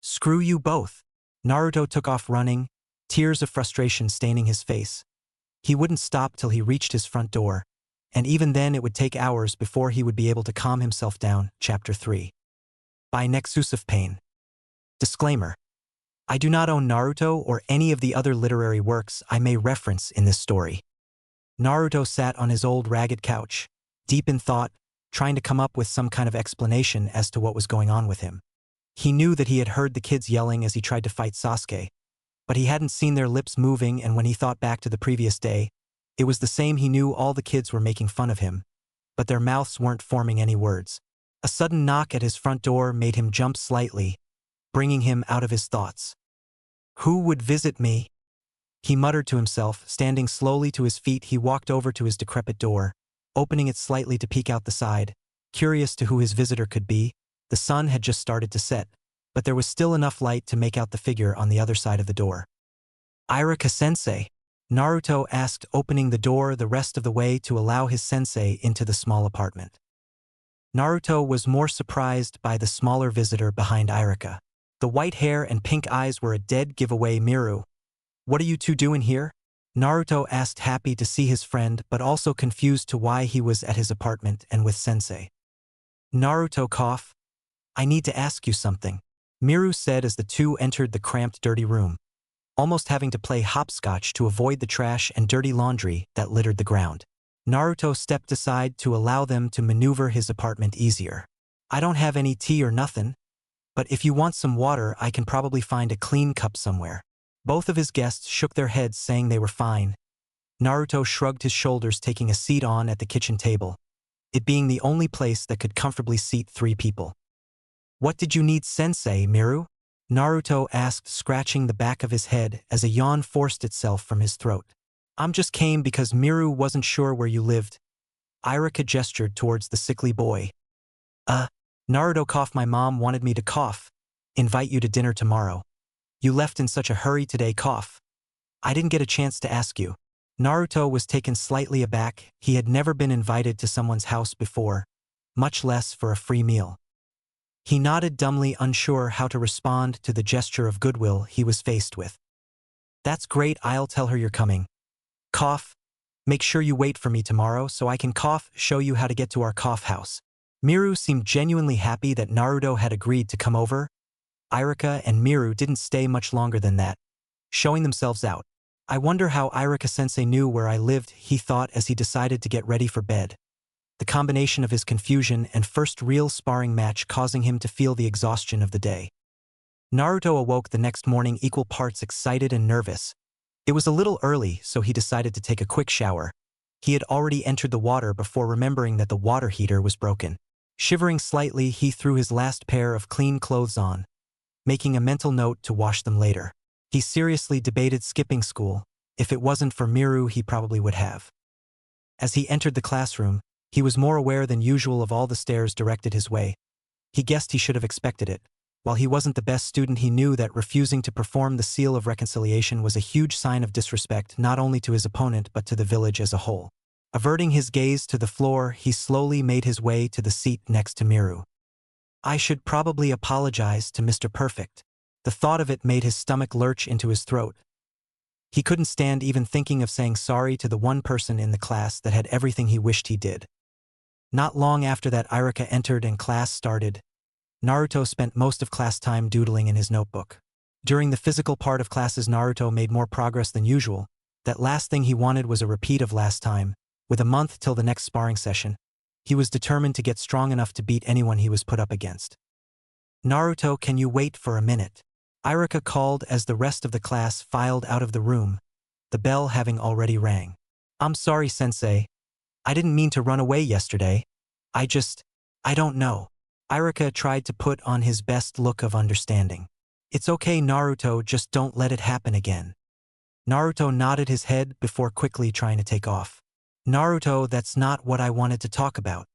Screw you both. Naruto took off running, tears of frustration staining his face. He wouldn't stop till he reached his front door, and even then it would take hours before he would be able to calm himself down. Chapter 3. By Nexus of Pain. Disclaimer. I do not own Naruto or any of the other literary works I may reference in this story. Naruto sat on his old ragged couch, deep in thought, trying to come up with some kind of explanation as to what was going on with him. He knew that he had heard the kids yelling as he tried to fight Sasuke, but he hadn't seen their lips moving, and when he thought back to the previous day, it was the same. He knew all the kids were making fun of him, but their mouths weren't forming any words. A sudden knock at his front door made him jump slightly, bringing him out of his thoughts. Who would visit me? He muttered to himself. Standing slowly to his feet, he walked over to his decrepit door, opening it slightly to peek out the side. Curious to who his visitor could be, the sun had just started to set, but there was still enough light to make out the figure on the other side of the door. Irika-sensei, Naruto asked, opening the door the rest of the way to allow his sensei into the small apartment. Naruto was more surprised by the smaller visitor behind Irika. The white hair and pink eyes were a dead giveaway. Miru, what are you two doing here? Naruto asked, happy to see his friend but also confused to why he was at his apartment and with sensei. Naruto coughed. I need to ask you something, Miru said as the two entered the cramped, dirty room, almost having to play hopscotch to avoid the trash and dirty laundry that littered the ground. Naruto stepped aside to allow them to maneuver his apartment easier. I don't have any tea or nothing, but if you want some water I can probably find a clean cup somewhere. Both of his guests shook their heads, saying they were fine. Naruto shrugged his shoulders, taking a seat on at the kitchen table, it being the only place that could comfortably seat 3 people. What did you need, sensei? Miru? Naruto asked, scratching the back of his head as a yawn forced itself from his throat. I'm just came because Miru wasn't sure where you lived. Irika gestured towards the sickly boy. Naruto coughed. My mom wanted me to cough. Invite you to dinner tomorrow. You left in such a hurry today. Cough. I didn't get a chance to ask you. Naruto was taken slightly aback. He had never been invited to someone's house before, much less for a free meal. He nodded dumbly, unsure how to respond to the gesture of goodwill he was faced with. That's great, I'll tell her you're coming. Cough. Make sure you wait for me tomorrow so I can show you how to get to our cough house. Miru seemed genuinely happy that Naruto had agreed to come over. Irika and Miru didn't stay much longer than that, showing themselves out. I wonder how Irika-sensei knew where I lived, he thought as he decided to get ready for bed. The combination of his confusion and first real sparring match causing him to feel the exhaustion of the day. Naruto awoke the next morning equal parts excited and nervous. It was a little early, so he decided to take a quick shower. He had already entered the water before remembering that the water heater was broken. Shivering slightly, he threw his last pair of clean clothes on, making a mental note to wash them later. He seriously debated skipping school. If it wasn't for Miru, he probably would have. As he entered the classroom, he was more aware than usual of all the stares directed his way. He guessed he should have expected it. While he wasn't the best student, he knew that refusing to perform the seal of reconciliation was a huge sign of disrespect not only to his opponent but to the village as a whole. Averting his gaze to the floor, he slowly made his way to the seat next to Miru. I should probably apologize to Mr. Perfect. The thought of it made his stomach lurch into his throat. He couldn't stand even thinking of saying sorry to the one person in the class that had everything he wished he did. Not long after that, Irika entered and class started. Naruto spent most of class time doodling in his notebook. During the physical part of classes, Naruto made more progress than usual. That last thing he wanted was a repeat of last time. With a month till the next sparring session, he was determined to get strong enough to beat anyone he was put up against. Naruto, can you wait for a minute? Irika called as the rest of the class filed out of the room, the bell having already rang. I'm sorry, sensei. I didn't mean to run away yesterday. I don't know. Irika tried to put on his best look of understanding. It's okay, Naruto, just don't let it happen again. Naruto nodded his head before quickly trying to take off. Naruto, that's not what I wanted to talk about.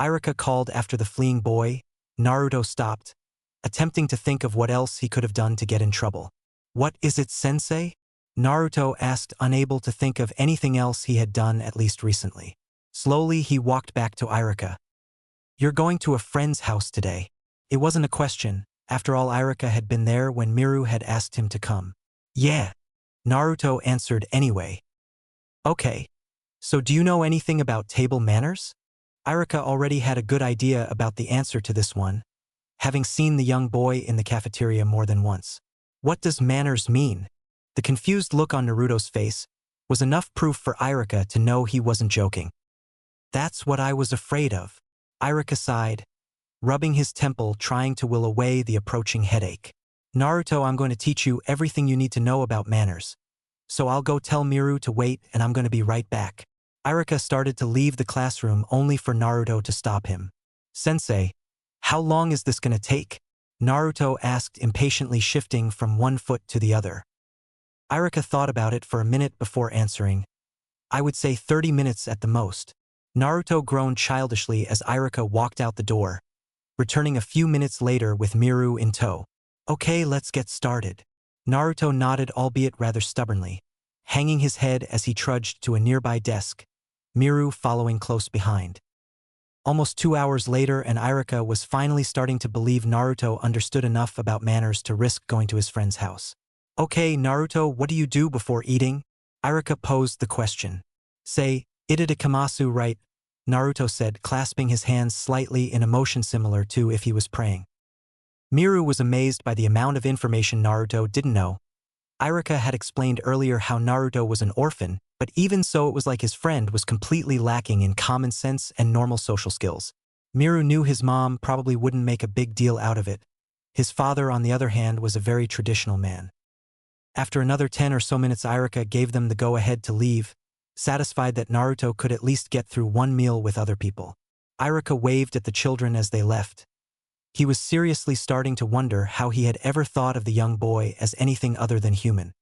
Irika called after the fleeing boy. Naruto stopped, attempting to think of what else he could have done to get in trouble. What is it, sensei? Naruto asked, unable to think of anything else he had done at least recently. Slowly he walked back to Irika. You're going to a friend's house today. It wasn't a question. After all, Irika had been there when Miru had asked him to come. Yeah. Naruto answered anyway. Okay. So do you know anything about table manners? Irika already had a good idea about the answer to this one, having seen the young boy in the cafeteria more than once. What does manners mean? The confused look on Naruto's face was enough proof for Irika to know he wasn't joking. That's what I was afraid of. Irika sighed, rubbing his temple, trying to will away the approaching headache. Naruto, I'm going to teach you everything you need to know about manners. So I'll go tell Miru to wait and I'm going to be right back. Irika started to leave the classroom only for Naruto to stop him. Sensei, how long is this going to take? Naruto asked, impatiently shifting from one foot to the other. Irika thought about it for a minute before answering. I would say 30 minutes at the most. Naruto groaned childishly as Irika walked out the door, returning a few minutes later with Miru in tow. Okay, let's get started. Naruto nodded, albeit rather stubbornly, hanging his head as he trudged to a nearby desk, Miru following close behind. Almost 2 hours later, and Irika was finally starting to believe Naruto understood enough about manners to risk going to his friend's house. Okay, Naruto, what do you do before eating? Irika posed the question. Say, Itadakamasu, right? Naruto said, clasping his hands slightly in a motion similar to if he was praying. Miru was amazed by the amount of information Naruto didn't know. Irika had explained earlier how Naruto was an orphan, but even so it was like his friend was completely lacking in common sense and normal social skills. Miru knew his mom probably wouldn't make a big deal out of it. His father, on the other hand, was a very traditional man. After another 10 or so minutes, Irika gave them the go-ahead to leave, satisfied that Naruto could at least get through one meal with other people. Irika waved at the children as they left. He was seriously starting to wonder how he had ever thought of the young boy as anything other than human.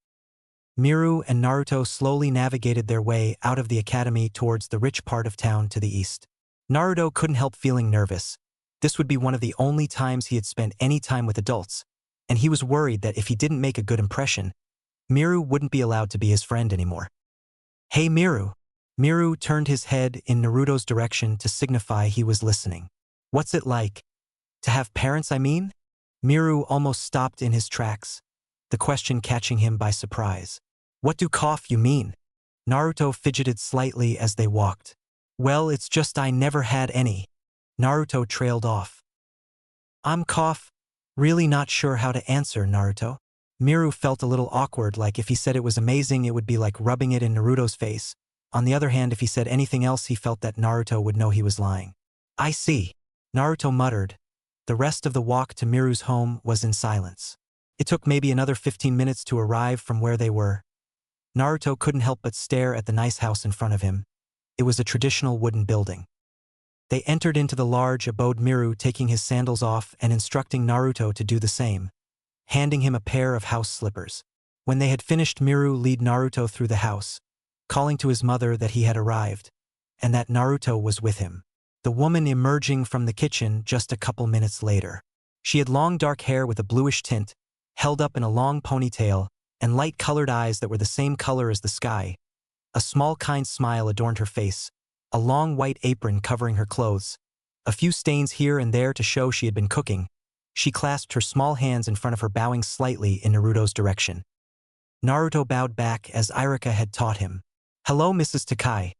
Miru and Naruto slowly navigated their way out of the academy towards the rich part of town to the east. Naruto couldn't help feeling nervous. This would be one of the only times he had spent any time with adults, and he was worried that if he didn't make a good impression, Miru wouldn't be allowed to be his friend anymore. Hey Miru. Miru turned his head in Naruto's direction to signify he was listening. What's it like? To have parents, I mean? Miru almost stopped in his tracks, the question catching him by surprise. What do you mean? Naruto fidgeted slightly as they walked. Well, it's just I never had any. Naruto trailed off. I'm really not sure how to answer, Naruto. Miru felt a little awkward, like if he said it was amazing it would be like rubbing it in Naruto's face. On the other hand, if he said anything else he felt that Naruto would know he was lying. I see. Naruto muttered. The rest of the walk to Miru's home was in silence. It took maybe another 15 minutes to arrive from where they were. Naruto couldn't help but stare at the nice house in front of him. It was a traditional wooden building. They entered into the large abode, Miru taking his sandals off and instructing Naruto to do the same, handing him a pair of house slippers. When they had finished, Miru led Naruto through the house, calling to his mother that he had arrived, and that Naruto was with him. The woman emerging from the kitchen just a couple minutes later. She had long dark hair with a bluish tint, held up in a long ponytail, and light-colored eyes that were the same color as the sky. A small kind smile adorned her face, a long white apron covering her clothes, a few stains here and there to show she had been cooking. She clasped her small hands in front of her, bowing slightly in Naruto's direction. Naruto bowed back as Irika had taught him. Hello, Mrs. Takai.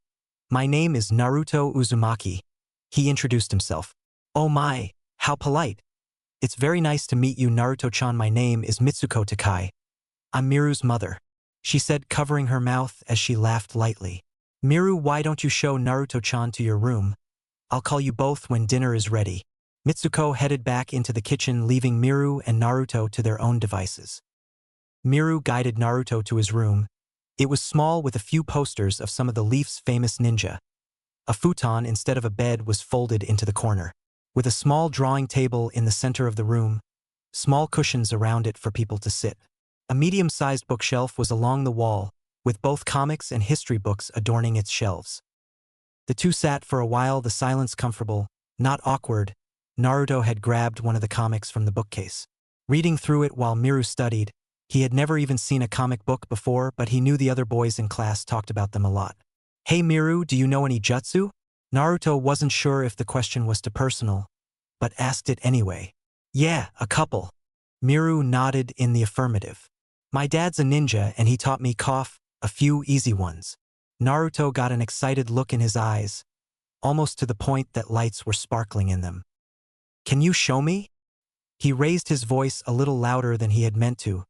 My name is Naruto Uzumaki. He introduced himself. Oh my, how polite. It's very nice to meet you, Naruto-chan. My name is Mitsuko Takai. I'm Miru's mother, she said, covering her mouth as she laughed lightly. Miru, why don't you show Naruto-chan to your room? I'll call you both when dinner is ready. Mitsuko headed back into the kitchen, leaving Miru and Naruto to their own devices. Miru guided Naruto to his room. It was small, with a few posters of some of the Leaf's famous ninja. A futon instead of a bed was folded into the corner, with a small drawing table in the center of the room, small cushions around it for people to sit. A medium-sized bookshelf was along the wall, with both comics and history books adorning its shelves. The two sat for a while, the silence comfortable, not awkward. Naruto had grabbed one of the comics from the bookcase, reading through it while Miru studied. He had never even seen a comic book before, but he knew the other boys in class talked about them a lot. Hey Miru, do you know any jutsu? Naruto wasn't sure if the question was too personal, but asked it anyway. Yeah, a couple. Miru nodded in the affirmative. My dad's a ninja and he taught me a few easy ones. Naruto got an excited look in his eyes, almost to the point that lights were sparkling in them. Can you show me? He raised his voice a little louder than he had meant to,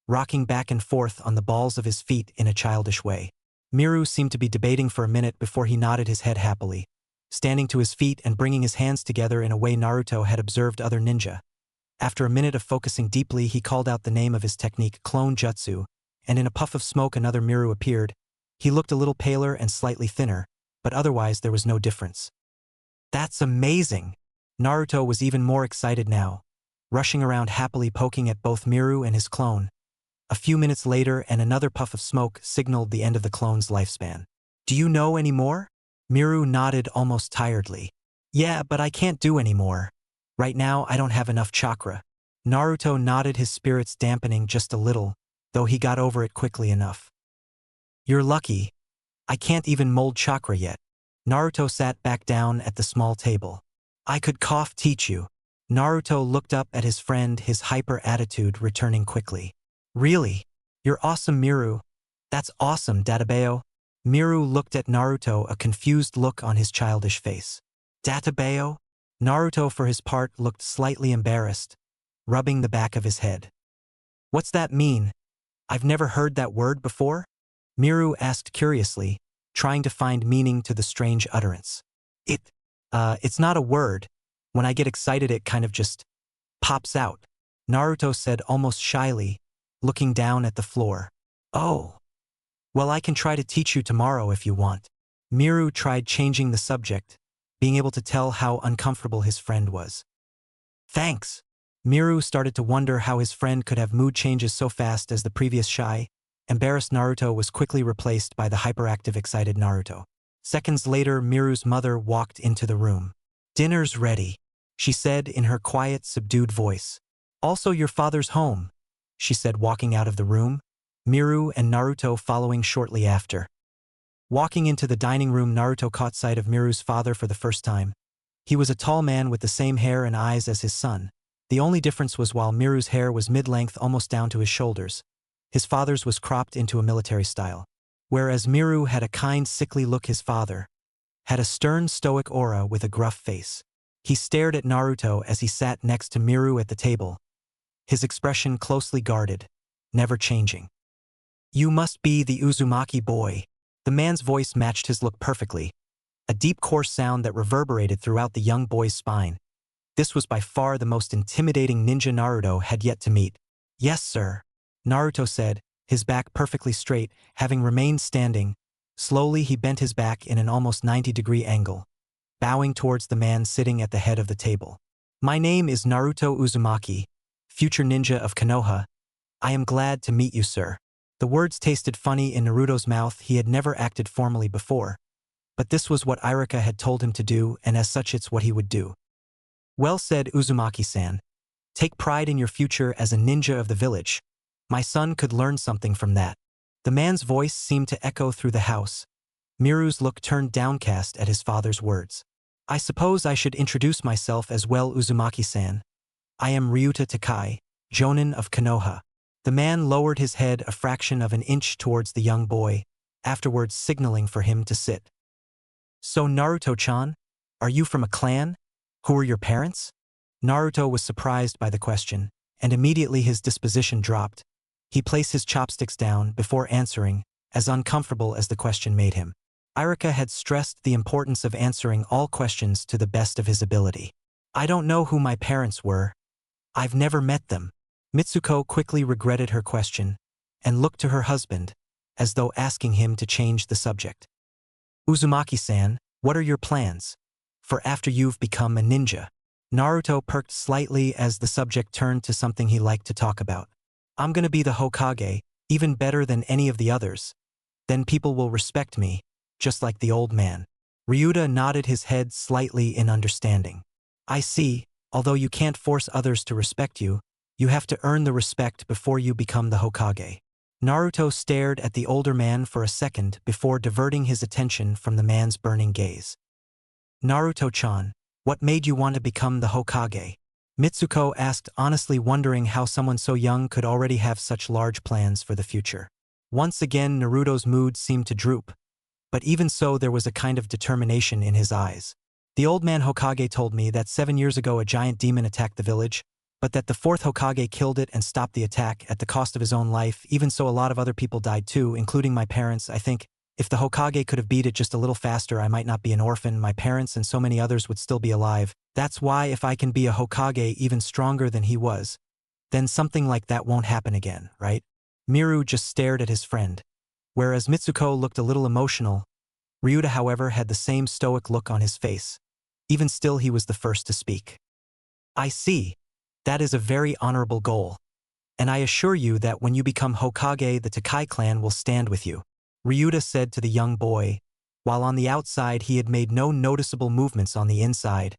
rocking back and forth on the balls of his feet in a childish way. Miru seemed to be debating for a minute before he nodded his head happily, standing to his feet and bringing his hands together in a way Naruto had observed other ninja. After a minute of focusing deeply, he called out the name of his technique, Clone Jutsu, and in a puff of smoke another Miru appeared. He looked a little paler and slightly thinner, but otherwise there was no difference. That's amazing! Naruto was even more excited now, rushing around happily poking at both Miru and his clone. A few minutes later, and another puff of smoke signaled the end of the clone's lifespan. Do you know any more? Miru nodded almost tiredly. Yeah, but I can't do any more. Right now, I don't have enough chakra. Naruto nodded, his spirits dampening just a little, though he got over it quickly enough. You're lucky. I can't even mold chakra yet. Naruto sat back down at the small table. I could teach you. Naruto looked up at his friend, his hyper attitude returning quickly. Really? You're awesome, Miru. That's awesome, Databeo. Miru looked at Naruto, a confused look on his childish face. Databeo? Naruto, for his part, looked slightly embarrassed, rubbing the back of his head. What's that mean? I've never heard that word before? Miru asked curiously, trying to find meaning to the strange utterance. It's not a word. When I get excited it kind of just pops out, Naruto said almost shyly, looking down at the floor. Oh. Well, I can try to teach you tomorrow if you want. Miru tried changing the subject, being able to tell how uncomfortable his friend was. Thanks. Miru started to wonder how his friend could have mood changes so fast, as the previous shy, embarrassed Naruto was quickly replaced by the hyperactive, excited Naruto. Seconds later, Miru's mother walked into the room. Dinner's ready, she said in her quiet, subdued voice. Also, your father's home, she said, walking out of the room, Miru and Naruto following shortly after. Walking into the dining room, Naruto caught sight of Miru's father for the first time. He was a tall man with the same hair and eyes as his son. The only difference was while Miru's hair was mid-length almost down to his shoulders, his father's was cropped into a military style. Whereas Miru had a kind, sickly look, his father had a stern, stoic aura with a gruff face. He stared at Naruto as he sat next to Miru at the table, his expression closely guarded, never changing. "You must be the Uzumaki boy." The man's voice matched his look perfectly, a deep, coarse sound that reverberated throughout the young boy's spine. This was by far the most intimidating ninja Naruto had yet to meet. "Yes, sir," Naruto said, his back perfectly straight, having remained standing. Slowly he bent his back in an almost 90-degree angle, bowing towards the man sitting at the head of the table. "My name is Naruto Uzumaki, future ninja of Konoha. I am glad to meet you, sir." The words tasted funny in Naruto's mouth. He had never acted formally before, but this was what Irika had told him to do, and as such it's what he would do. "Well said, Uzumaki-san. Take pride in your future as a ninja of the village. My son could learn something from that." The man's voice seemed to echo through the house. Miru's look turned downcast at his father's words. "I suppose I should introduce myself as well, Uzumaki-san. I am Ryuta Takai, Jonin of Konoha." The man lowered his head a fraction of an inch towards the young boy, afterwards signaling for him to sit. "So Naruto-chan, are you from a clan? Who are your parents?" Naruto was surprised by the question, and immediately his disposition dropped. He placed his chopsticks down before answering, as uncomfortable as the question made him. Irika had stressed the importance of answering all questions to the best of his ability. "I don't know who my parents were. I've never met them." Mitsuko quickly regretted her question and looked to her husband, as though asking him to change the subject. "Uzumaki-san, what are your plans for after you've become a ninja?" Naruto perked slightly as the subject turned to something he liked to talk about. "I'm gonna be the Hokage, even better than any of the others. Then people will respect me, just like the old man." Ryuta nodded his head slightly in understanding. "I see, although you can't force others to respect you, you have to earn the respect before you become the Hokage." Naruto stared at the older man for a second before diverting his attention from the man's burning gaze. "Naruto-chan, what made you want to become the Hokage?" Mitsuko asked, honestly wondering how someone so young could already have such large plans for the future. Once again Naruto's mood seemed to droop, but even so there was a kind of determination in his eyes. "The old man Hokage told me that 7 years ago a giant demon attacked the village, but that the fourth Hokage killed it and stopped the attack at the cost of his own life. Even so, a lot of other people died too, including my parents. I think if the Hokage could have beat it just a little faster, I might not be an orphan. My parents and so many others would still be alive. That's why if I can be a Hokage even stronger than he was, then something like that won't happen again, right?" Miru just stared at his friend. Whereas Mitsuko looked a little emotional, Ryuta, however, had the same stoic look on his face. Even still, he was the first to speak. "I see. That is a very honorable goal. And I assure you that when you become Hokage, the Takai clan will stand with you," Ryuta said to the young boy, while on the outside he had made no noticeable movements. On the inside,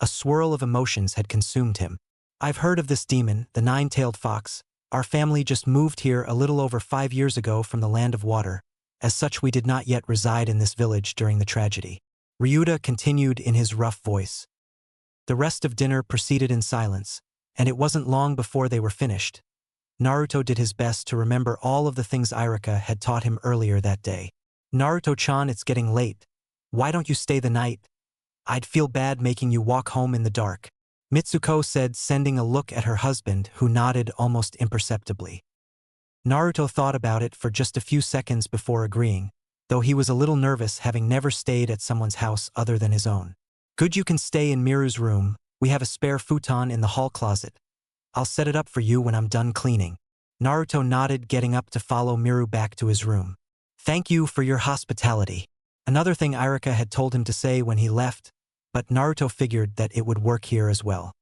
a swirl of emotions had consumed him. "I've heard of this demon, the nine-tailed fox. Our family just moved here a little over 5 years ago from the land of water. As such, we did not yet reside in this village during the tragedy," Ryuta continued in his rough voice. The rest of dinner proceeded in silence, and it wasn't long before they were finished. Naruto did his best to remember all of the things Irika had taught him earlier that day. "Naruto-chan, it's getting late. Why don't you stay the night? I'd feel bad making you walk home in the dark," Mitsuko said, sending a look at her husband, who nodded almost imperceptibly. Naruto thought about it for just a few seconds before agreeing, though he was a little nervous, having never stayed at someone's house other than his own. "Good, you can stay in Miru's room. We have a spare futon in the hall closet. I'll set it up for you when I'm done cleaning." Naruto nodded, getting up to follow Miru back to his room. "Thank you for your hospitality." Another thing Irika had told him to say when he left, but Naruto figured that it would work here as well.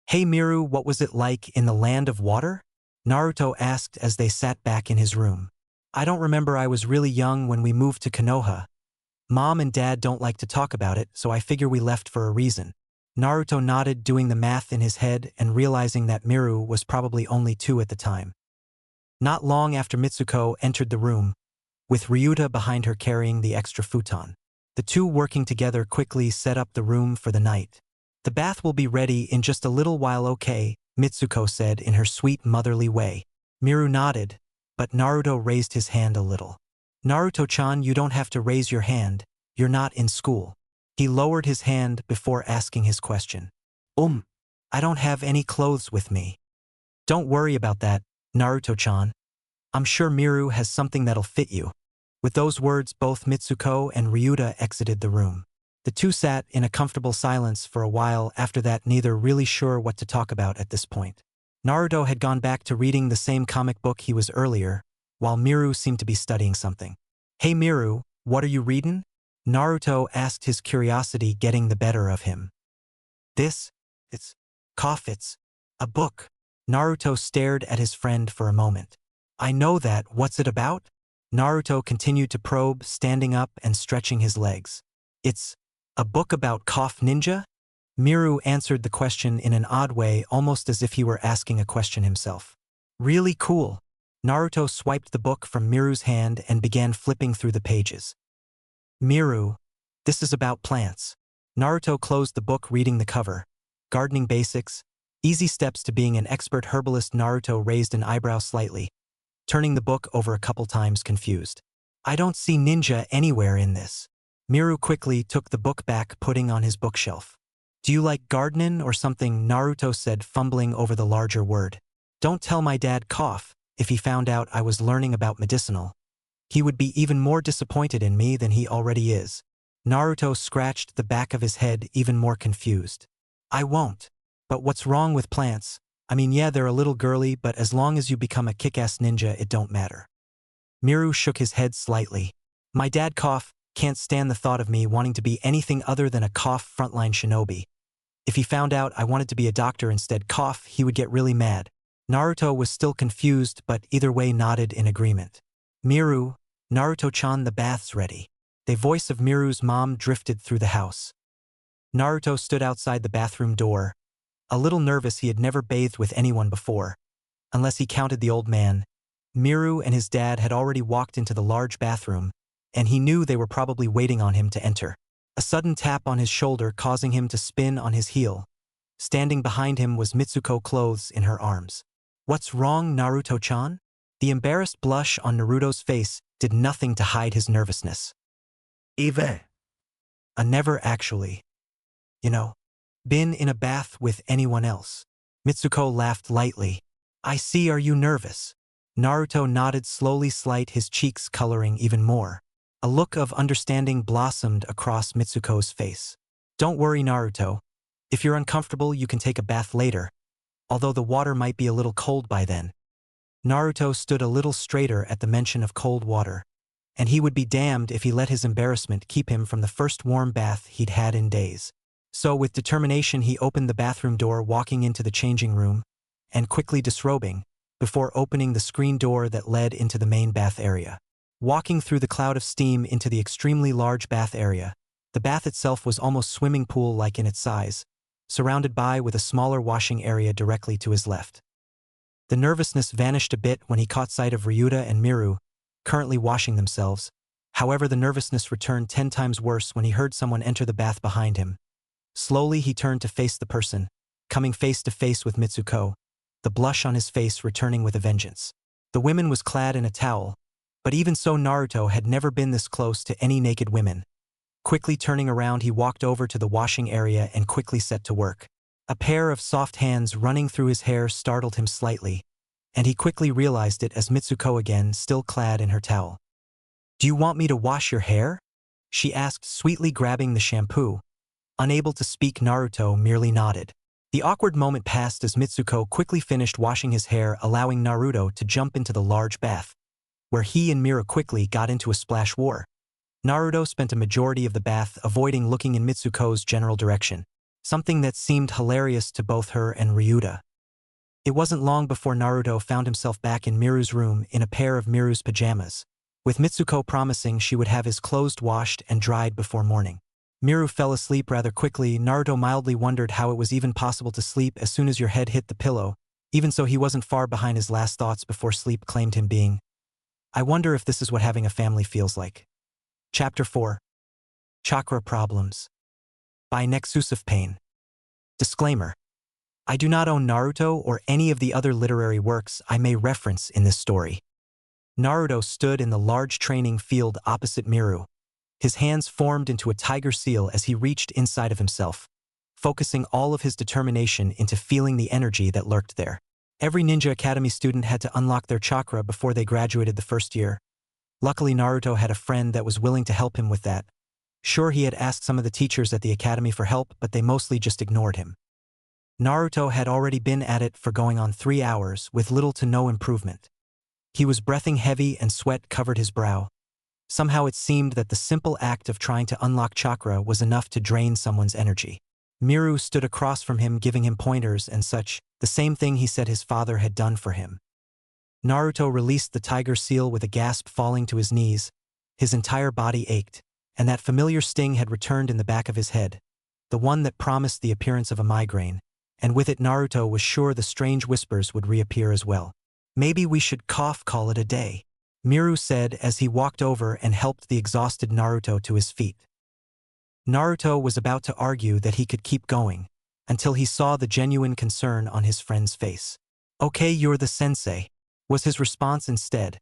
"Hey Miru, what was it like in the land of water?" Naruto asked as they sat back in his room. "I don't remember. I was really young when we moved to Konoha. Mom and Dad don't like to talk about it, so I figure we left for a reason." Naruto nodded, doing the math in his head and realizing that Miru was probably only 2 at the time. Not long after Mitsuko entered the room, with Ryuta behind her carrying the extra futon. The two working together quickly set up the room for the night. The bath will be ready in just a little while, okay, Mitsuko said in her sweet motherly way. Miru nodded, but Naruto raised his hand a little. Naruto-chan, you don't have to raise your hand, you're not in school. He lowered his hand before asking his question. I don't have any clothes with me. Don't worry about that, Naruto-chan. I'm sure Miru has something that'll fit you. With those words, both Mitsuko and Ryuta exited the room. The two sat in a comfortable silence for a while after that, neither really sure what to talk about at this point. Naruto had gone back to reading the same comic book he was earlier, while Miru seemed to be studying something. Hey Miru, what are you reading? Naruto asked, his curiosity getting the better of him. It's a book. Naruto stared at his friend for a moment. I know that, what's it about? Naruto continued to probe, standing up and stretching his legs. It's a book about Kof Ninja? Miru answered the question in an odd way, almost as if he were asking a question himself. Really cool. Naruto swiped the book from Miru's hand and began flipping through the pages. Miru, this is about plants. Naruto closed the book, reading the cover. Gardening basics, easy steps to being an expert herbalist. Naruto raised an eyebrow slightly, turning the book over a couple times, confused. I don't see ninja anywhere in this. Miru quickly took the book back, putting on his bookshelf. Do you like gardening or something? Naruto said, fumbling over the larger word. Don't tell my dad Kof. If he found out I was learning about medicinal, he would be even more disappointed in me than he already is. Naruto scratched the back of his head, even more confused. I won't. But what's wrong with plants? I mean, yeah, they're a little girly, but as long as you become a kick-ass ninja, it don't matter. Miru shook his head slightly. My dad Kof can't stand the thought of me wanting to be anything other than a Kof frontline shinobi. If he found out I wanted to be a doctor instead, Kof, he would get really mad. Naruto was still confused, but either way nodded in agreement. Miru, Naruto-chan, the bath's ready. The voice of Miru's mom drifted through the house. Naruto stood outside the bathroom door, a little nervous. He had never bathed with anyone before, unless he counted the old man. Miru and his dad had already walked into the large bathroom, and he knew they were probably waiting on him to enter. A sudden tap on his shoulder causing him to spin on his heel. Standing behind him was Mitsuko, clothes in her arms. What's wrong, Naruto-chan? The embarrassed blush on Naruto's face did nothing to hide his nervousness. Eve. Never actually. Been in a bath with anyone else. Mitsuko laughed lightly. I see, are you nervous? Naruto nodded slowly, his cheeks coloring even more. A look of understanding blossomed across Mitsuko's face. Don't worry, Naruto. If you're uncomfortable, you can take a bath later, although the water might be a little cold by then. Naruto stood a little straighter at the mention of cold water, and he would be damned if he let his embarrassment keep him from the first warm bath he'd had in days. So with determination he opened the bathroom door, walking into the changing room, and quickly disrobing, before opening the screen door that led into the main bath area. Walking through the cloud of steam into the extremely large bath area, the bath itself was almost swimming pool-like in its size, surrounded by with a smaller washing area directly to his left. The nervousness vanished a bit when he caught sight of Ryuta and Miru, currently washing themselves. However, the nervousness returned 10 times worse when he heard someone enter the bath behind him. Slowly he turned to face the person, coming face to face with Mitsuko, the blush on his face returning with a vengeance. The woman was clad in a towel, but even so Naruto had never been this close to any naked women. Quickly turning around, he walked over to the washing area and quickly set to work. A pair of soft hands running through his hair startled him slightly, and he quickly realized it as Mitsuko, again still clad in her towel. Do you want me to wash your hair? She asked, sweetly grabbing the shampoo. Unable to speak, Naruto merely nodded. The awkward moment passed as Mitsuko quickly finished washing his hair, allowing Naruto to jump into the large bath, where he and Miru quickly got into a splash war. Naruto spent a majority of the bath avoiding looking in Mitsuko's general direction, something that seemed hilarious to both her and Ryuta. It wasn't long before Naruto found himself back in Miru's room in a pair of Miru's pajamas, with Mitsuko promising she would have his clothes washed and dried before morning. Miru fell asleep rather quickly. Naruto mildly wondered how it was even possible to sleep as soon as your head hit the pillow. Even so, he wasn't far behind his last thoughts before sleep claimed him, being, I wonder if this is what having a family feels like. Chapter 4. Chakra Problems by Nexus of Pain. Disclaimer: I do not own Naruto or any of the other literary works I may reference in this story. Naruto stood in the large training field opposite Miru. His hands formed into a tiger seal as he reached inside of himself, focusing all of his determination into feeling the energy that lurked there. Every Ninja Academy student had to unlock their chakra before they graduated the first year. Luckily, Naruto had a friend that was willing to help him with that. Sure, he had asked some of the teachers at the academy for help, but they mostly just ignored him. Naruto had already been at it for going on 3 hours with little to no improvement. He was breathing heavy and sweat covered his brow. Somehow it seemed that the simple act of trying to unlock chakra was enough to drain someone's energy. Miru stood across from him giving him pointers and such, the same thing he said his father had done for him. Naruto released the tiger seal with a gasp, falling to his knees. His entire body ached, and that familiar sting had returned in the back of his head, the one that promised the appearance of a migraine, and with it Naruto was sure the strange whispers would reappear as well. Maybe we should call it a day, Miru said as he walked over and helped the exhausted Naruto to his feet. Naruto was about to argue that he could keep going, until he saw the genuine concern on his friend's face. "Okay, you're the sensei," was his response instead.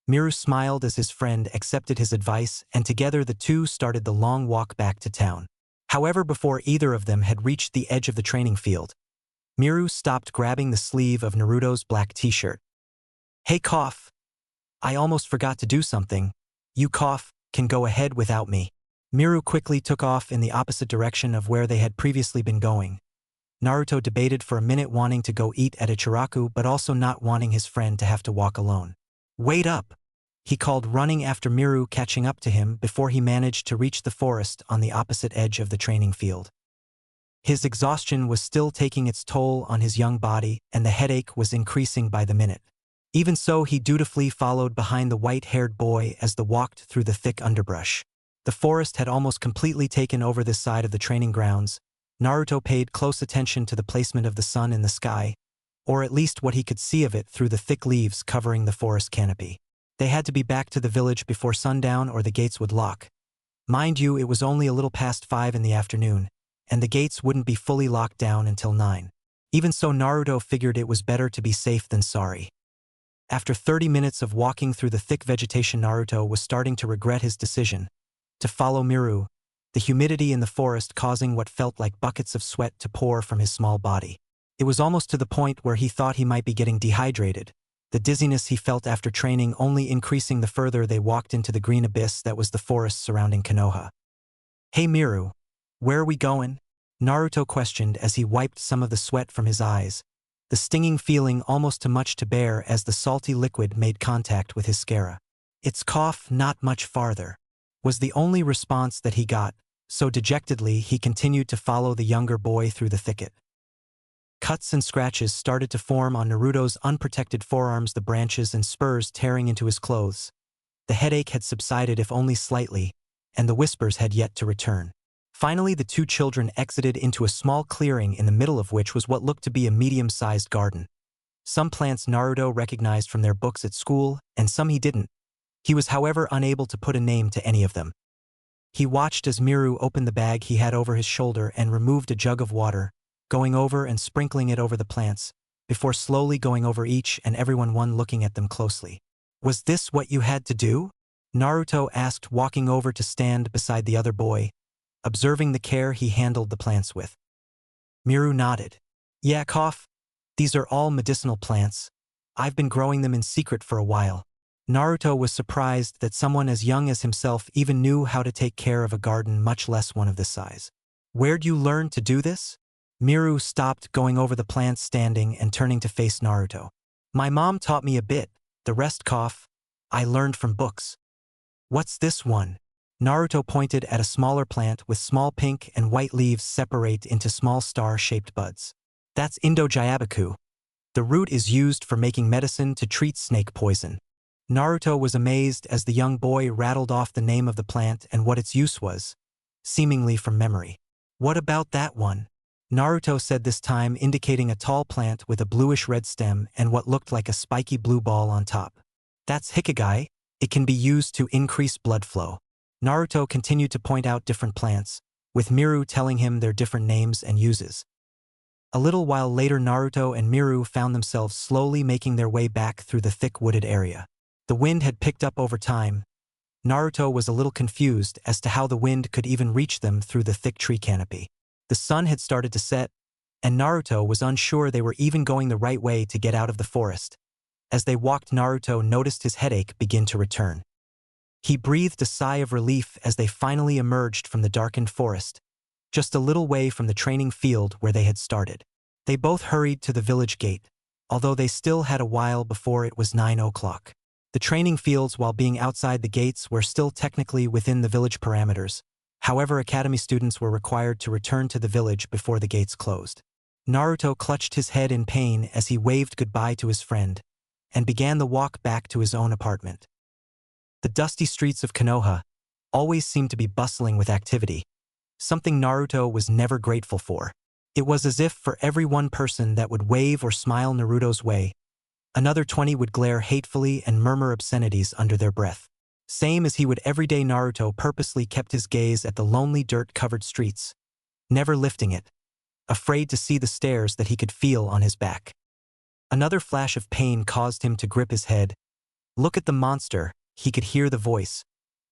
Miru smiled as his friend accepted his advice, and together the two started the long walk back to town. However, before either of them had reached the edge of the training field, Miru stopped, grabbing the sleeve of Naruto's black t-shirt. "Hey, Koff. I almost forgot to do something. You, Koff, can go ahead without me." Miru quickly took off in the opposite direction of where they had previously been going. Naruto debated for a minute, wanting to go eat at Ichiraku but also not wanting his friend to have to walk alone. "Wait up!" he called, running after Miru, catching up to him before he managed to reach the forest on the opposite edge of the training field. His exhaustion was still taking its toll on his young body, and the headache was increasing by the minute. Even so, he dutifully followed behind the white-haired boy as they walked through the thick underbrush. The forest had almost completely taken over this side of the training grounds. Naruto paid close attention to the placement of the sun in the sky, or at least what he could see of it through the thick leaves covering the forest canopy. They had to be back to the village before sundown or the gates would lock. Mind you, it was only a little past 5 in the afternoon, and the gates wouldn't be fully locked down until 9. Even so, Naruto figured it was better to be safe than sorry. After 30 minutes of walking through the thick vegetation, Naruto was starting to regret his decision to follow Miru, the humidity in the forest causing what felt like buckets of sweat to pour from his small body. It was almost to the point where he thought he might be getting dehydrated, the dizziness he felt after training only increasing the further they walked into the green abyss that was the forest surrounding Konoha. "Hey Miru, where are we going?" Naruto questioned as he wiped some of the sweat from his eyes, the stinging feeling almost too much to bear as the salty liquid made contact with his sclera. "It's Koff, not much farther," was the only response that he got, so dejectedly he continued to follow the younger boy through the thicket. Cuts and scratches started to form on Naruto's unprotected forearms, the branches and spurs tearing into his clothes. The headache had subsided, if only slightly, and the whispers had yet to return. Finally, the two children exited into a small clearing, in the middle of which was what looked to be a medium-sized garden. Some plants Naruto recognized from their books at school, and some he didn't. He was, however, unable to put a name to any of them. He watched as Miru opened the bag he had over his shoulder and removed a jug of water, going over and sprinkling it over the plants, before slowly going over each and every one, looking at them closely. "Was this what you had to do?" Naruto asked, walking over to stand beside the other boy, observing the care he handled the plants with. Miru nodded. "Yeah, Koff. These are all medicinal plants. I've been growing them in secret for a while." Naruto was surprised that someone as young as himself even knew how to take care of a garden, much less one of this size. "Where'd you learn to do this?" Miru stopped going over the plants, standing and turning to face Naruto. "My mom taught me a bit, the rest, Koff, I learned from books." "What's this one?" Naruto pointed at a smaller plant with small pink and white leaves separate into small star-shaped buds. "That's Indo-Jayabaku. The root is used for making medicine to treat snake poison." Naruto was amazed as the young boy rattled off the name of the plant and what its use was, seemingly from memory. "What about that one?" Naruto said, this time indicating a tall plant with a bluish-red stem and what looked like a spiky blue ball on top. "That's Hokage. It can be used to increase blood flow." Naruto continued to point out different plants, with Miru telling him their different names and uses. A little while later, Naruto and Miru found themselves slowly making their way back through the thick wooded area. The wind had picked up over time. Naruto was a little confused as to how the wind could even reach them through the thick tree canopy. The sun had started to set, and Naruto was unsure they were even going the right way to get out of the forest. As they walked, Naruto noticed his headache begin to return. He breathed a sigh of relief as they finally emerged from the darkened forest, just a little way from the training field where they had started. They both hurried to the village gate, although they still had a while before it was 9 o'clock. The training fields, while being outside the gates, were still technically within the village parameters. However, academy students were required to return to the village before the gates closed. Naruto clutched his head in pain as he waved goodbye to his friend and began the walk back to his own apartment. The dusty streets of Konoha always seemed to be bustling with activity, something Naruto was never grateful for. It was as if for every one person that would wave or smile Naruto's way, another 20 would glare hatefully and murmur obscenities under their breath. Same as he would every day, Naruto purposely kept his gaze at the lonely dirt-covered streets, never lifting it, afraid to see the stares that he could feel on his back. Another flash of pain caused him to grip his head. Look at the monster. He could hear the voice,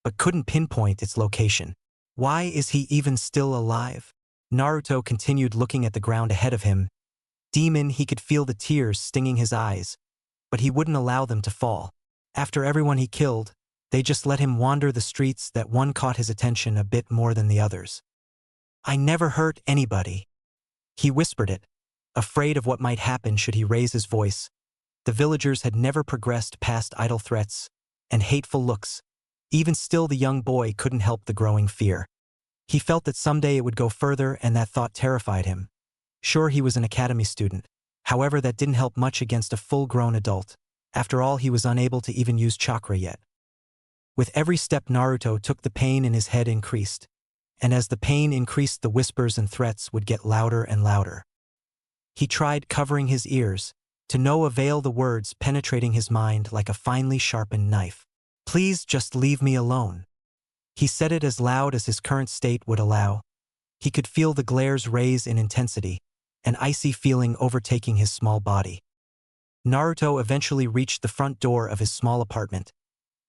but couldn't pinpoint its location. Why is he even still alive? Naruto continued looking at the ground ahead of him. Demon, he could feel the tears stinging his eyes, but he wouldn't allow them to fall. After everyone he killed, they just let him wander the streets. That one caught his attention a bit more than the others. I never hurt anybody. He whispered it, afraid of what might happen should he raise his voice. The villagers had never progressed past idle threats and hateful looks. Even still, the young boy couldn't help the growing fear. He felt that someday it would go further, and that thought terrified him. Sure, he was an academy student. However, that didn't help much against a full-grown adult. After all, he was unable to even use chakra yet. With every step Naruto took, the pain in his head increased. And as the pain increased, the whispers and threats would get louder and louder. He tried covering his ears, to no avail, the words penetrating his mind like a finely sharpened knife. Please just leave me alone. He said it as loud as his current state would allow. He could feel the glares raise in intensity, an icy feeling overtaking his small body. Naruto eventually reached the front door of his small apartment,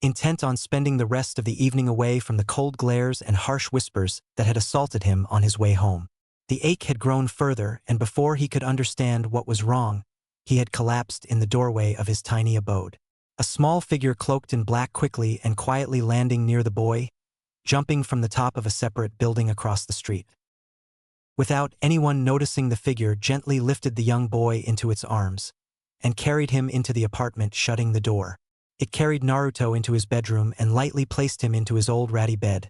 intent on spending the rest of the evening away from the cold glares and harsh whispers that had assaulted him on his way home. The ache had grown further, and before he could understand what was wrong, he had collapsed in the doorway of his tiny abode. A small figure cloaked in black quickly and quietly landing near the boy, jumping from the top of a separate building across the street. Without anyone noticing, the figure gently lifted the young boy into its arms and carried him into the apartment, shutting the door. It carried Naruto into his bedroom and lightly placed him into his old ratty bed.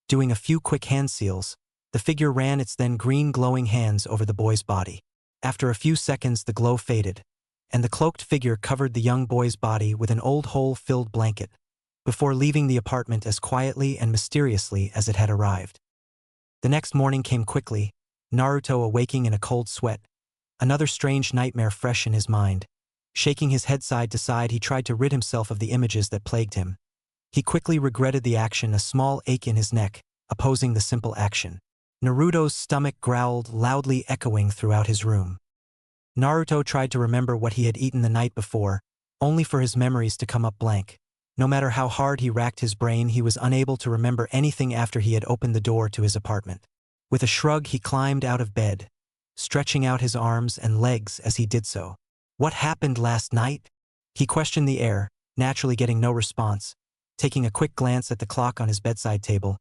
Doing a few quick hand seals, the figure ran its then green glowing hands over the boy's body. After a few seconds, the glow faded, and the cloaked figure covered the young boy's body with an old hole-filled blanket, before leaving the apartment as quietly and mysteriously as it had arrived. The next morning came quickly, Naruto awaking in a cold sweat, another strange nightmare fresh in his mind. Shaking his head side to side, he tried to rid himself of the images that plagued him. He quickly regretted the action, a small ache in his neck, opposing the simple action. Naruto's stomach growled, loudly echoing throughout his room. Naruto tried to remember what he had eaten the night before, only for his memories to come up blank. No matter how hard he racked his brain, he was unable to remember anything after he had opened the door to his apartment. With a shrug, he climbed out of bed, stretching out his arms and legs as he did so. What happened last night? He questioned the air, naturally getting no response. Taking a quick glance at the clock on his bedside table,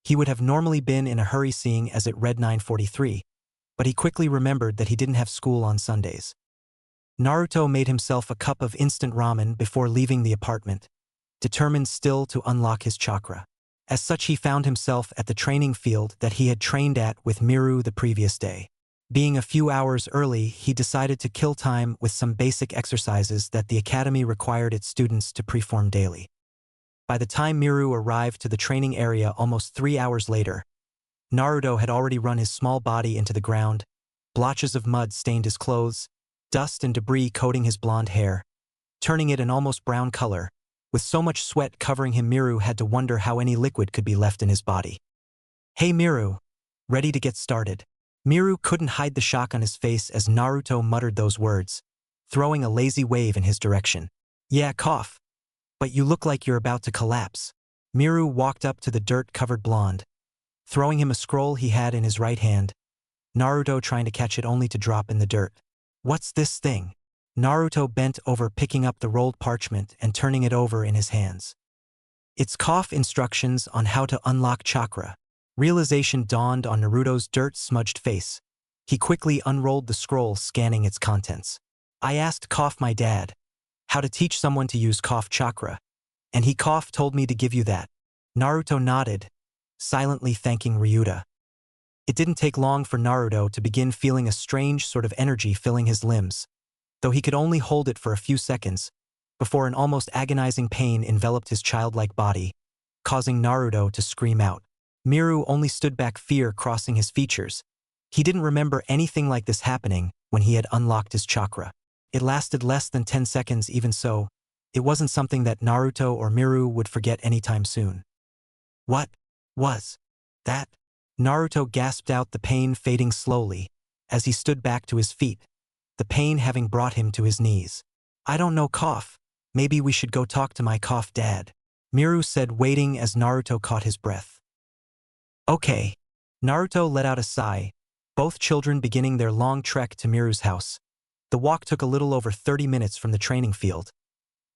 he would have normally been in a hurry, seeing as it read 9:43, but he quickly remembered that he didn't have school on Sundays. Naruto made himself a cup of instant ramen before leaving the apartment, determined still to unlock his chakra. As such, he found himself at the training field that he had trained at with Miru the previous day. Being a few hours early, he decided to kill time with some basic exercises that the academy required its students to perform daily. By the time Miru arrived to the training area almost 3 hours later, Naruto had already run his small body into the ground. Blotches of mud stained his clothes, dust and debris coating his blonde hair, turning it an almost brown color, With so much sweat covering him, Miru had to wonder how any liquid could be left in his body. "Hey Miru, ready to get started?" Miru couldn't hide the shock on his face as Naruto muttered those words, throwing a lazy wave in his direction. "Yeah, cough. But you look like you're about to collapse." Miru walked up to the dirt-covered blonde, throwing him a scroll he had in his right hand, Naruto trying to catch it only to drop in the dirt. "What's this thing?" Naruto bent over picking up the rolled parchment and turning it over in his hands. "It's cough instructions on how to unlock chakra." Realization dawned on Naruto's dirt-smudged face. He quickly unrolled the scroll, scanning its contents. "I asked Cough my dad how to teach someone to use cough chakra, and he Cough told me to give you that." Naruto nodded, silently thanking Ryuta. It didn't take long for Naruto to begin feeling a strange sort of energy filling his limbs, though he could only hold it for a few seconds, before an almost agonizing pain enveloped his childlike body, causing Naruto to scream out. Miru only stood back, fear crossing his features. He didn't remember anything like this happening when he had unlocked his chakra. It lasted less than 10 seconds. Even so, it wasn't something that Naruto or Miru would forget anytime soon. "What was that?" Naruto gasped out, the pain fading slowly as he stood back to his feet, the pain having brought him to his knees. "I don't know, Cough. Maybe we should go talk to my Cough dad," Miru said, waiting as Naruto caught his breath. "Okay." Naruto let out a sigh, both children beginning their long trek to Miru's house. The walk took a little over 30 minutes from the training field.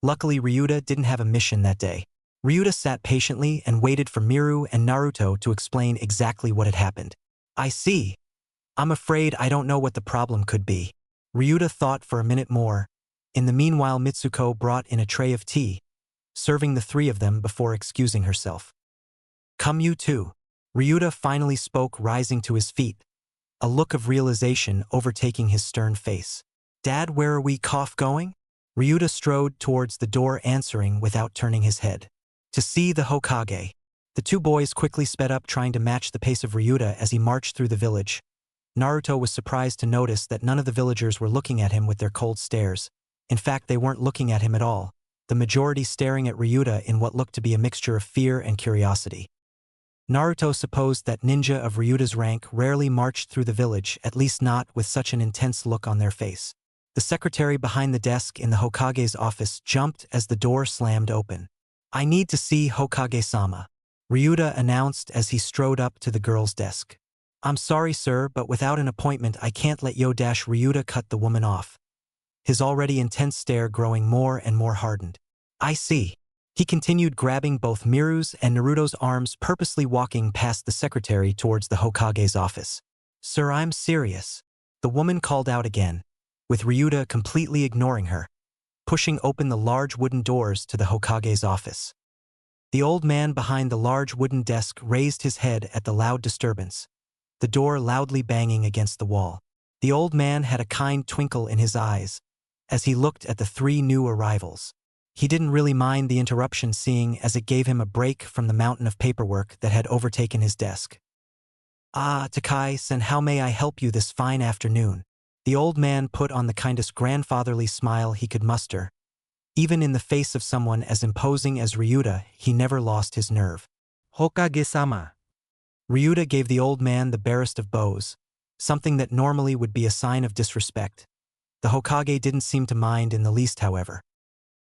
Luckily, Ryuta didn't have a mission that day. Ryuta sat patiently and waited for Miru and Naruto to explain exactly what had happened. "I see. I'm afraid I don't know what the problem could be." Ryuta thought for a minute more. In the meanwhile, Mitsuko brought in a tray of tea, serving the three of them before excusing herself. "Come you too." Ryuta finally spoke, rising to his feet, a look of realization overtaking his stern face. "Dad, where are we Cough going?" Ryuta strode towards the door, answering without turning his head. "To see the Hokage." The two boys quickly sped up, trying to match the pace of Ryuta as he marched through the village. Naruto was surprised to notice that none of the villagers were looking at him with their cold stares. In fact, they weren't looking at him at all, the majority staring at Ryuta in what looked to be a mixture of fear and curiosity. Naruto supposed that ninja of Ryuta's rank rarely marched through the village, at least not with such an intense look on their face. The secretary behind the desk in the Hokage's office jumped as the door slammed open. "I need to see Hokage-sama," Ryuta announced as he strode up to the girl's desk. "I'm sorry, sir, but without an appointment I can't let you." Ryuta cut the woman off, his already intense stare growing more and more hardened. "I see." He continued, grabbing both Miru's and Naruto's arms, purposely walking past the secretary towards the Hokage's office. "Sir, I'm serious," the woman called out again, with Ryuta completely ignoring her, pushing open the large wooden doors to the Hokage's office. The old man behind the large wooden desk raised his head at the loud disturbance, the door loudly banging against the wall. The old man had a kind twinkle in his eyes as he looked at the three new arrivals. He didn't really mind the interruption, seeing as it gave him a break from the mountain of paperwork that had overtaken his desk. "Ah, Takais, and how may I help you this fine afternoon?" The old man put on the kindest grandfatherly smile he could muster. Even in the face of someone as imposing as Ryuta, he never lost his nerve. Hokage-sama. Ryuta gave the old man the barest of bows, something that normally would be a sign of disrespect. The Hokage didn't seem to mind in the least, however.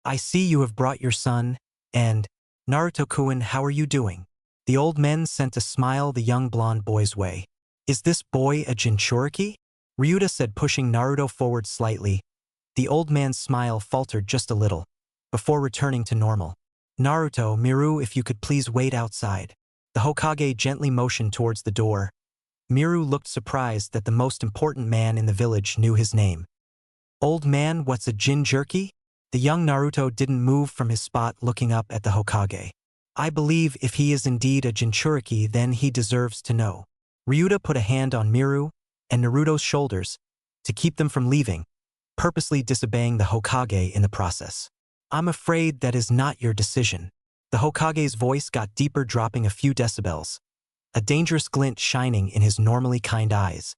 "I see you have brought your son, and Naruto-kun, how are you doing?" The old men sent a smile the young blonde boy's way. "Is this boy a Jinchuriki?" Ryuta said, pushing Naruto forward slightly. The old man's smile faltered just a little, before returning to normal. "Naruto, Miru, if you could please wait outside." The Hokage gently motioned towards the door. Miru looked surprised that the most important man in the village knew his name. "Old man, what's a Jinchuriki?" The young Naruto didn't move from his spot, looking up at the Hokage. "I believe if he is indeed a Jinchuriki, then he deserves to know." Ryuta put a hand on Miru and Naruto's shoulders to keep them from leaving, purposely disobeying the Hokage in the process. "I'm afraid that is not your decision." The Hokage's voice got deeper, dropping a few decibels, a dangerous glint shining in his normally kind eyes.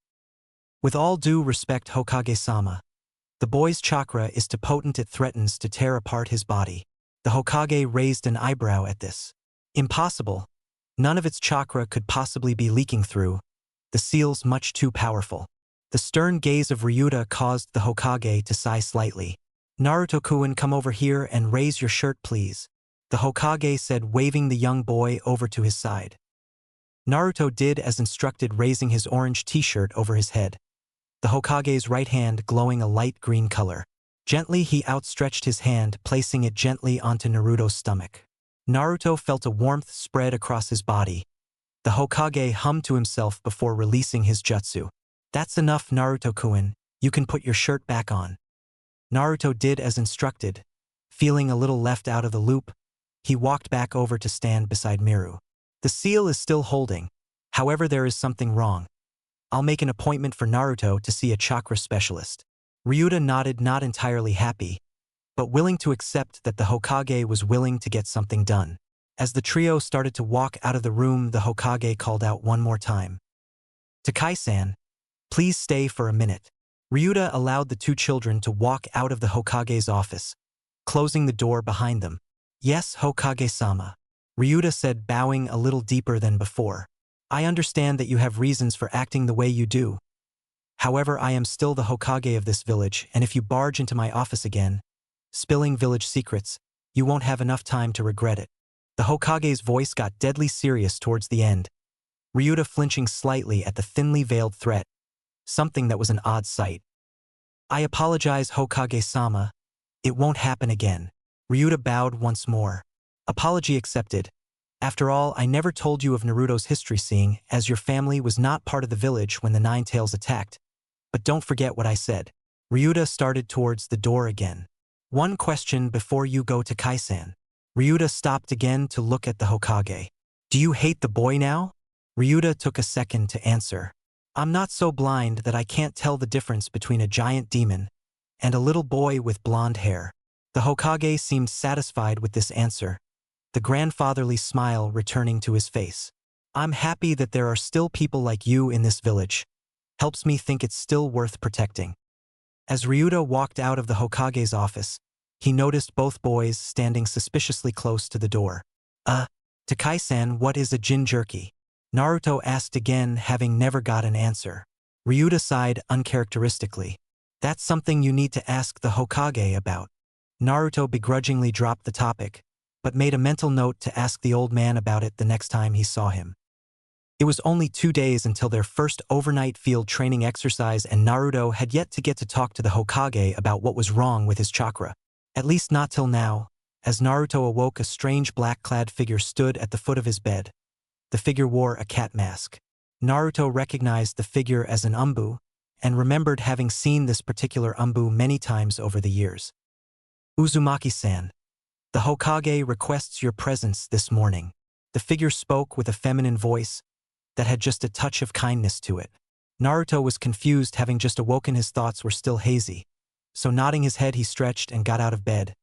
"With all due respect, Hokage-sama, the boy's chakra is too potent. It threatens to tear apart his body." The Hokage raised an eyebrow at this. Impossible. None of its chakra could possibly be leaking through. The seal's much too powerful. The stern gaze of Ryuta caused the Hokage to sigh slightly. Naruto-kun, come over here and raise your shirt, please, the Hokage said, waving the young boy over to his side. Naruto did as instructed, raising his orange t-shirt over his head, the Hokage's right hand glowing a light green color. Gently he outstretched his hand, placing it gently onto Naruto's stomach. Naruto felt a warmth spread across his body. The Hokage hummed to himself before releasing his jutsu. That's enough, Naruto-kun, you can put your shirt back on. Naruto did as instructed. Feeling a little left out of the loop, he walked back over to stand beside Miru. The seal is still holding. However, there is something wrong. I'll make an appointment for Naruto to see a chakra specialist. Ryuta nodded, not entirely happy, but willing to accept that the Hokage was willing to get something done. As the trio started to walk out of the room, the Hokage called out one more time. Takais-san, please stay for a minute. Ryuta allowed the two children to walk out of the Hokage's office, closing the door behind them. Yes, Hokage-sama, Ryuta said, bowing a little deeper than before. I understand that you have reasons for acting the way you do. However, I am still the Hokage of this village, and if you barge into my office again, spilling village secrets, you won't have enough time to regret it. The Hokage's voice got deadly serious towards the end, Ryuta flinching slightly at the thinly veiled threat, something that was an odd sight. I apologize, Hokage-sama. It won't happen again. Ryuta bowed once more. Apology accepted. After all, I never told you of Naruto's history, seeing as your family was not part of the village when the Nine Tails attacked. But don't forget what I said. Ryuta started towards the door again. One question before you go, to Takais-san. Ryuta stopped again to look at the Hokage. Do you hate the boy now? Ryuta took a second to answer. I'm not so blind that I can't tell the difference between a giant demon and a little boy with blonde hair. The Hokage seemed satisfied with this answer, the grandfatherly smile returning to his face. I'm happy that there are still people like you in this village. Helps me think it's still worth protecting. As Ryuta walked out of the Hokage's office, he noticed both boys standing suspiciously close to the door. Takais-san, what is a jinchuriki? Naruto asked again, having never got an answer. Ryuta sighed uncharacteristically. That's something you need to ask the Hokage about. Naruto begrudgingly dropped the topic, but made a mental note to ask the old man about it the next time he saw him. It was only 2 days until their first overnight field training exercise, and Naruto had yet to get to talk to the Hokage about what was wrong with his chakra. At least not till now. As Naruto awoke, a strange black-clad figure stood at the foot of his bed. The figure wore a cat mask. Naruto recognized the figure as an Umbu, and remembered having seen this particular Umbu many times over the years. Uzumaki-san, the Hokage requests your presence this morning. The figure spoke with a feminine voice that had just a touch of kindness to it. Naruto was confused, having just awoken. His thoughts were still hazy. So nodding his head, he stretched and got out of bed.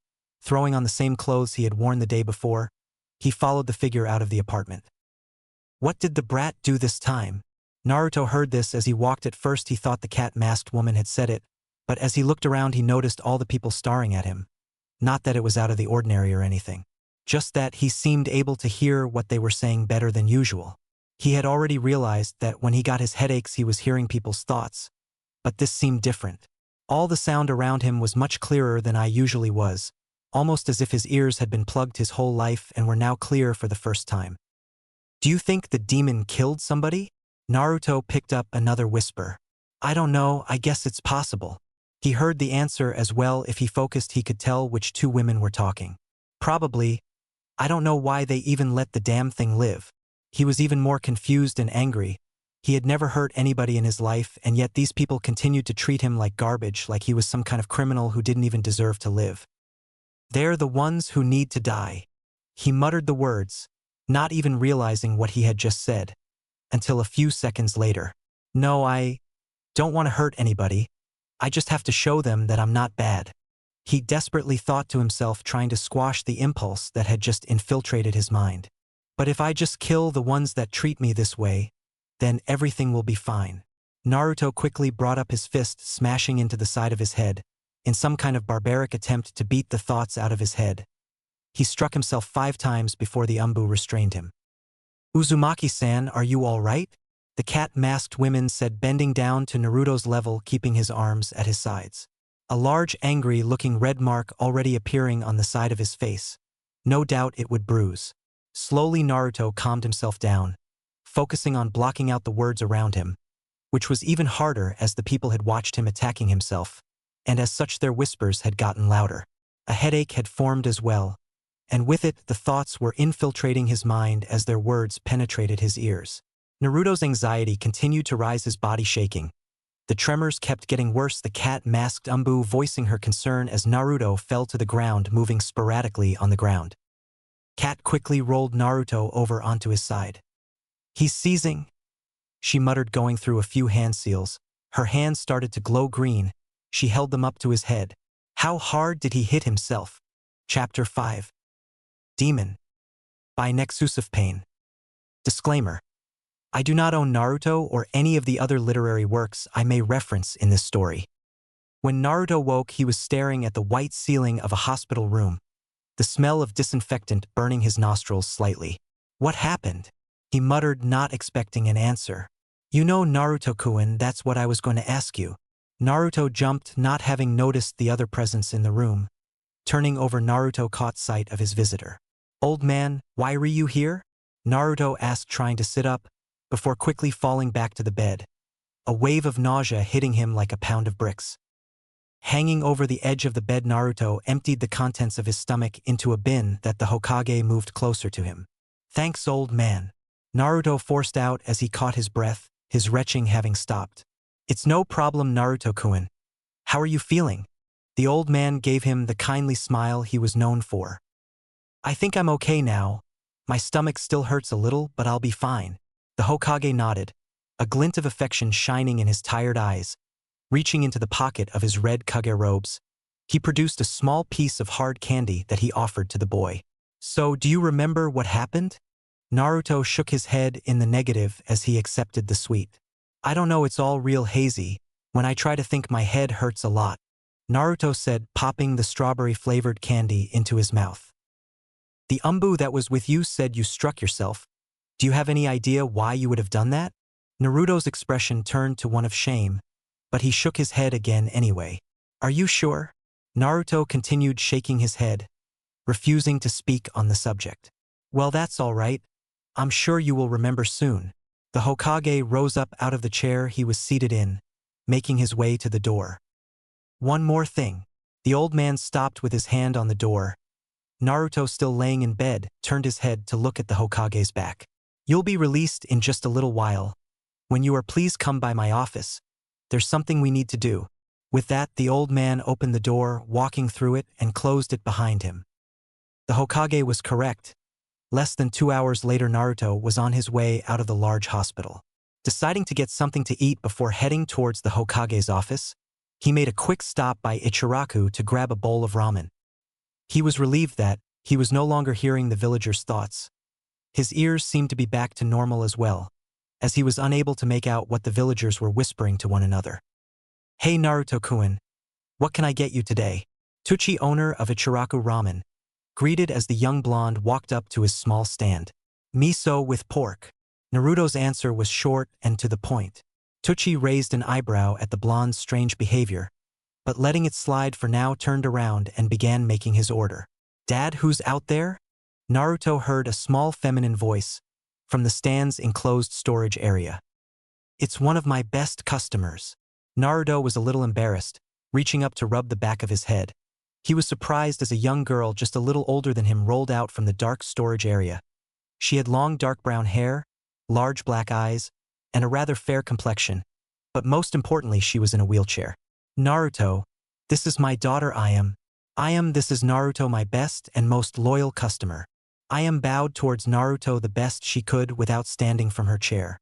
Throwing on the same clothes he had worn the day before, he followed the figure out of the apartment. What did the brat do this time? Naruto heard this as he walked. At first he thought the cat-masked woman had said it, but as he looked around he noticed all the people staring at him. Not that it was out of the ordinary or anything. Just that he seemed able to hear what they were saying better than usual. He had already realized that when he got his headaches he was hearing people's thoughts. But this seemed different. All the sound around him was much clearer than I usually was, almost as if his ears had been plugged his whole life and were now clear for the first time. Do you think the demon killed somebody? Naruto picked up another whisper. I don't know, I guess it's possible. He heard the answer as well. If he focused he could tell which two women were talking. Probably. I don't know why they even let the damn thing live. He was even more confused and angry. He had never hurt anybody in his life, and yet these people continued to treat him like garbage, like he was some kind of criminal who didn't even deserve to live. They're the ones who need to die. He muttered the words, not even realizing what he had just said, until a few seconds later. No, I don't want to hurt anybody. I just have to show them that I'm not bad. He desperately thought to himself, trying to squash the impulse that had just infiltrated his mind. But if I just kill the ones that treat me this way, then everything will be fine. Naruto quickly brought up his fist, smashing into the side of his head, in some kind of barbaric attempt to beat the thoughts out of his head. He struck himself 5 times before the umbu restrained him. Uzumaki-san, are you all right? The cat-masked woman said, bending down to Naruto's level, keeping his arms at his sides. A large, angry-looking red mark already appearing on the side of his face. No doubt it would bruise. Slowly Naruto calmed himself down, focusing on blocking out the words around him, which was even harder as the people had watched him attacking himself, and as such their whispers had gotten louder. A headache had formed as well, and with it the thoughts were infiltrating his mind as their words penetrated his ears. Naruto's anxiety continued to rise, his body shaking. The tremors kept getting worse, the cat-masked umbu voicing her concern as Naruto fell to the ground, moving sporadically on the ground. Cat quickly rolled Naruto over onto his side. He's seizing, she muttered, going through a few hand seals. Her hands started to glow green. She held them up to his head. How hard did he hit himself? Chapter 5. Demon. By Nexus of Pain. Disclaimer. I do not own Naruto or any of the other literary works I may reference in this story. When Naruto woke, he was staring at the white ceiling of a hospital room, the smell of disinfectant burning his nostrils slightly. What happened? He muttered, not expecting an answer. You know, Naruto-kun, that's what I was going to ask you. Naruto jumped, not having noticed the other presence in the room. Turning over, Naruto caught sight of his visitor. Old man, why were you here? Naruto asked, trying to sit up, before quickly falling back to the bed, a wave of nausea hitting him like a pound of bricks. Hanging over the edge of the bed, Naruto emptied the contents of his stomach into a bin that the Hokage moved closer to him. Thanks, old man. Naruto forced out as he caught his breath, his retching having stopped. It's no problem, Naruto-kun. How are you feeling? The old man gave him the kindly smile he was known for. I think I'm okay now. My stomach still hurts a little, but I'll be fine. The Hokage nodded, a glint of affection shining in his tired eyes. Reaching into the pocket of his red Kage robes, he produced a small piece of hard candy that he offered to the boy. So, do you remember what happened? Naruto shook his head in the negative as he accepted the sweet. I don't know, it's all real hazy. When I try to think, my head hurts a lot, Naruto said, popping the strawberry-flavored candy into his mouth. The umbu that was with you said you struck yourself. Do you have any idea why you would have done that? Naruto's expression turned to one of shame, but he shook his head again anyway. Are you sure? Naruto continued, shaking his head, refusing to speak on the subject. Well, that's all right. I'm sure you will remember soon. The Hokage rose up out of the chair he was seated in, making his way to the door. One more thing. The old man stopped with his hand on the door. Naruto, still laying in bed, turned his head to look at the Hokage's back. You'll be released in just a little while. When you are, please come by my office. There's something we need to do. With that, the old man opened the door, walking through it, and closed it behind him. The Hokage was correct. Less than 2 hours later, Naruto was on his way out of the large hospital. Deciding to get something to eat before heading towards the Hokage's office, he made a quick stop by Ichiraku to grab a bowl of ramen. He was relieved that he was no longer hearing the villagers' thoughts. His ears seemed to be back to normal as well, as he was unable to make out what the villagers were whispering to one another. Hey Naruto-kun, what can I get you today? Tuchi, owner of Ichiraku Ramen, greeted as the young blonde walked up to his small stand. Miso with pork. Naruto's answer was short and to the point. Tuchi raised an eyebrow at the blonde's strange behavior, but letting it slide for now, turned around and began making his order. Dad, who's out there? Naruto heard a small feminine voice from the stand's enclosed storage area. It's one of my best customers. Naruto was a little embarrassed, reaching up to rub the back of his head. He was surprised as a young girl just a little older than him rolled out from the dark storage area. She had long dark brown hair, large black eyes, and a rather fair complexion, but most importantly, she was in a wheelchair. Naruto, this is my daughter Ayam. This is Naruto, my best and most loyal customer. Ayam bowed towards Naruto the best she could without standing from her chair.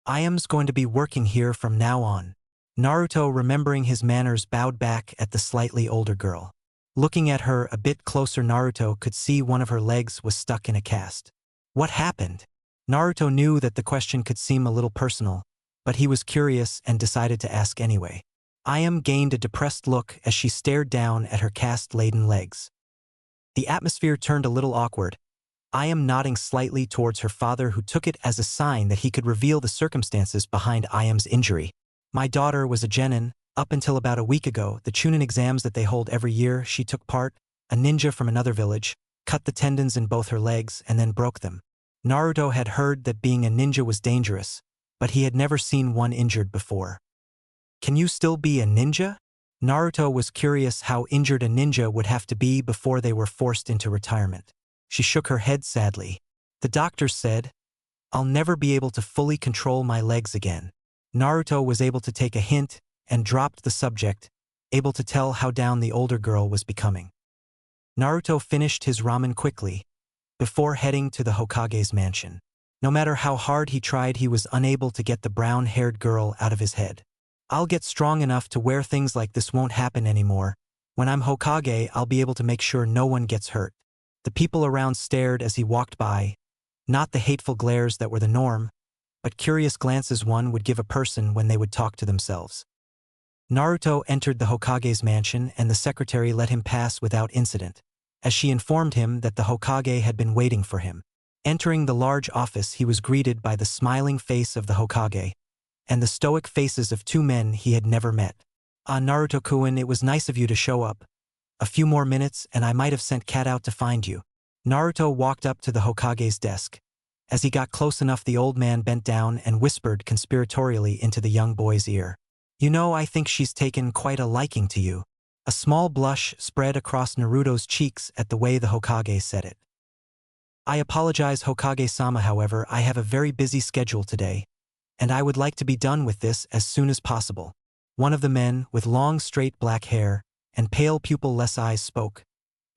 Ayam's going to be working here from now on. Naruto, remembering his manners, bowed back at the slightly older girl. Looking at her a bit closer, Naruto could see one of her legs was stuck in a cast. What happened? Naruto knew that the question could seem a little personal, but he was curious and decided to ask anyway. Ayam gained a depressed look as she stared down at her cast-laden legs. The atmosphere turned a little awkward. I am nodding slightly towards her father, who took it as a sign that he could reveal the circumstances behind I am's injury. My daughter was a genin. Up until about a week ago, the Chunin exams that they hold every year, she took part. A ninja from another village cut the tendons in both her legs and then broke them. Naruto had heard that being a ninja was dangerous, but he had never seen one injured before. Can you still be a ninja? Naruto was curious how injured a ninja would have to be before they were forced into retirement. She shook her head sadly. The doctors said, "I'll never be able to fully control my legs again." Naruto was able to take a hint and dropped the subject, able to tell how down the older girl was becoming. Naruto finished his ramen quickly, before heading to the Hokage's mansion. No matter how hard he tried, he was unable to get the brown-haired girl out of his head. I'll get strong enough to where things like this won't happen anymore. When I'm Hokage, I'll be able to make sure no one gets hurt. The people around stared as he walked by, not the hateful glares that were the norm, but curious glances one would give a person when they would talk to themselves. Naruto entered the Hokage's mansion and the secretary let him pass without incident, as she informed him that the Hokage had been waiting for him. Entering the large office, he was greeted by the smiling face of the Hokage and the stoic faces of two men he had never met. "Ah, Naruto-kun, it was nice of you to show up. A few more minutes and I might have sent Cat out to find you." Naruto walked up to the Hokage's desk. As he got close enough, the old man bent down and whispered conspiratorially into the young boy's ear. "You know, I think she's taken quite a liking to you." A small blush spread across Naruto's cheeks at the way the Hokage said it. "I apologize, Hokage-sama, however, I have a very busy schedule today, and I would like to be done with this as soon as possible." One of the men, with long straight black hair and pale pupil-less eyes, spoke,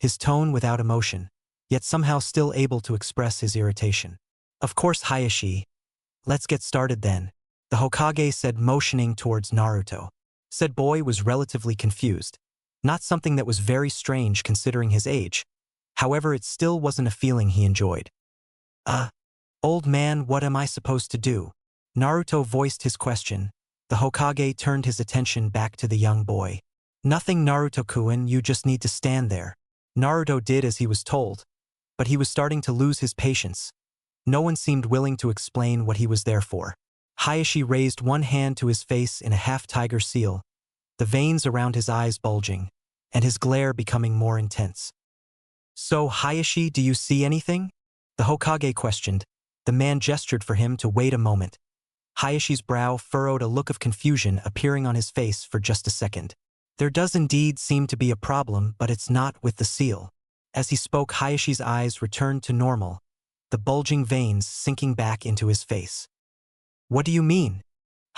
his tone without emotion, yet somehow still able to express his irritation. "Of course, Hayashi. Let's get started then," the Hokage said, motioning towards Naruto. Said boy was relatively confused. Not something that was very strange considering his age. However, it still wasn't a feeling he enjoyed. Old man, what am I supposed to do?" Naruto voiced his question. The Hokage turned his attention back to the young boy. "Nothing, Naruto-kun, you just need to stand there." Naruto did as he was told, but he was starting to lose his patience. No one seemed willing to explain what he was there for. Hayashi raised one hand to his face in a half-tiger seal, the veins around his eyes bulging, and his glare becoming more intense. "So, Hayashi, do you see anything?" the Hokage questioned. The man gestured for him to wait a moment. Hayashi's brow furrowed, a look of confusion appearing on his face for just a second. "There does indeed seem to be a problem, but it's not with the seal." As he spoke, Hayashi's eyes returned to normal, the bulging veins sinking back into his face. "What do you mean?"